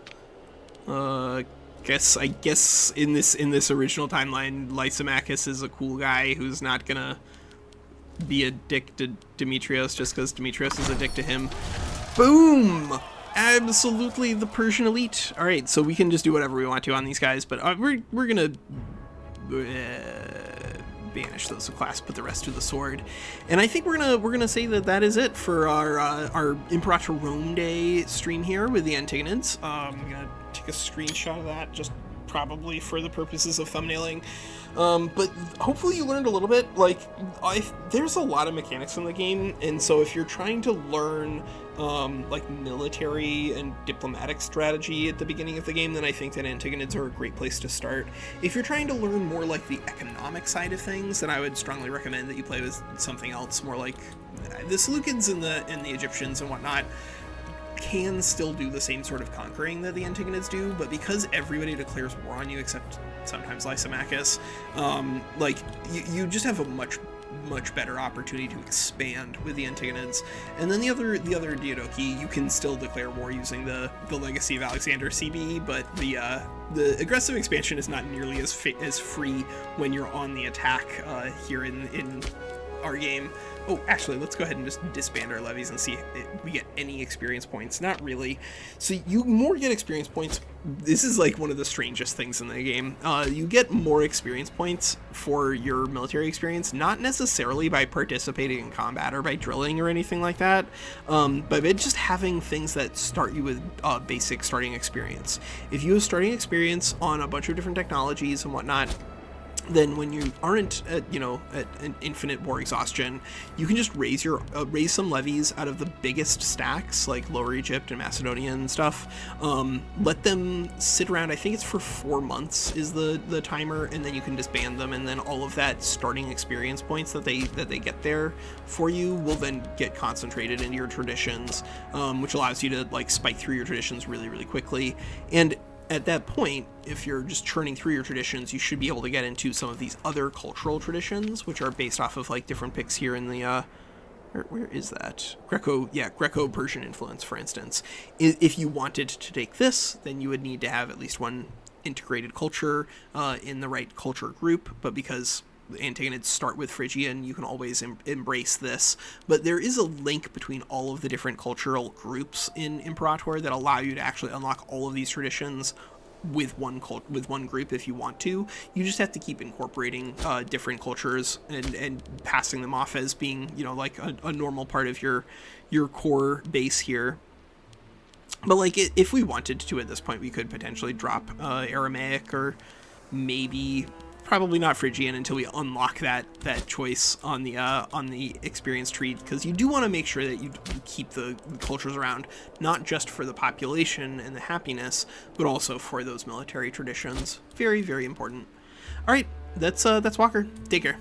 I guess in this original timeline, Lysimachus is a cool guy who's not gonna be a dick to Demetrios just because Demetrios is a dick to him. Boom! Absolutely the Persian elite. All right, so we can just do whatever we want to on these guys, but we're gonna banish those of class, put the rest to the sword, and I think we're gonna say that is it for our Imperator Rome Day stream here with the Antigonids. I'm gonna take a screenshot of that, just probably for the purposes of thumbnailing. But hopefully you learned a little bit. Like, there's a lot of mechanics in the game, and so if you're trying to learn like military and diplomatic strategy at the beginning of the game, then I think that Antigonids are a great place to start. If you're trying to learn more like the economic side of things, then I would strongly recommend that you play with something else, more like the Seleucids and the Egyptians and whatnot can still do the same sort of conquering that the Antigonids do, but because everybody declares war on you except sometimes Lysimachus, like you just have a much better opportunity to expand with the Antigonids. And then the other Diadochi, you can still declare war using the Legacy of Alexander CB, but the aggressive expansion is not nearly as free when you're on the attack here in our game. Oh, actually, let's go ahead and just disband our levies and see if we get any experience points. Not really. So you more get experience points. This is like one of the strangest things in the game. You get more experience points for your military experience, not necessarily by participating in combat or by drilling or anything like that, but by just having things that start you with basic starting experience. If you have starting experience on a bunch of different technologies and whatnot, then when you aren't at an infinite war exhaustion, you can just raise some levies out of the biggest stacks like Lower Egypt and Macedonia and stuff. Let them sit around. I think it's for 4 months is the timer, and then you can disband them, and then all of that starting experience points that they get there for you will then get concentrated into your traditions, which allows you to like spike through your traditions really quickly. And at that point, if you're just churning through your traditions, you should be able to get into some of these other cultural traditions, which are based off of like different picks here in the Where is that? Greco-Persian influence, for instance. If you wanted to take this, then you would need to have at least one integrated culture in the right culture group, but because Antagonids start with Phrygian, you can always embrace this. But there is a link between all of the different cultural groups in Imperator that allow you to actually unlock all of these traditions with one group if you want to. You just have to keep incorporating different cultures and passing them off as being, you know, like a normal part of your core base here. But like if we wanted to at this point, we could potentially drop Aramaic, or maybe probably not Phrygian until we unlock that choice on the experience tree, because you do want to make sure that you keep the cultures around, not just for the population and the happiness, but also for those military traditions. Very, very important. All right, that's Walker. Take care.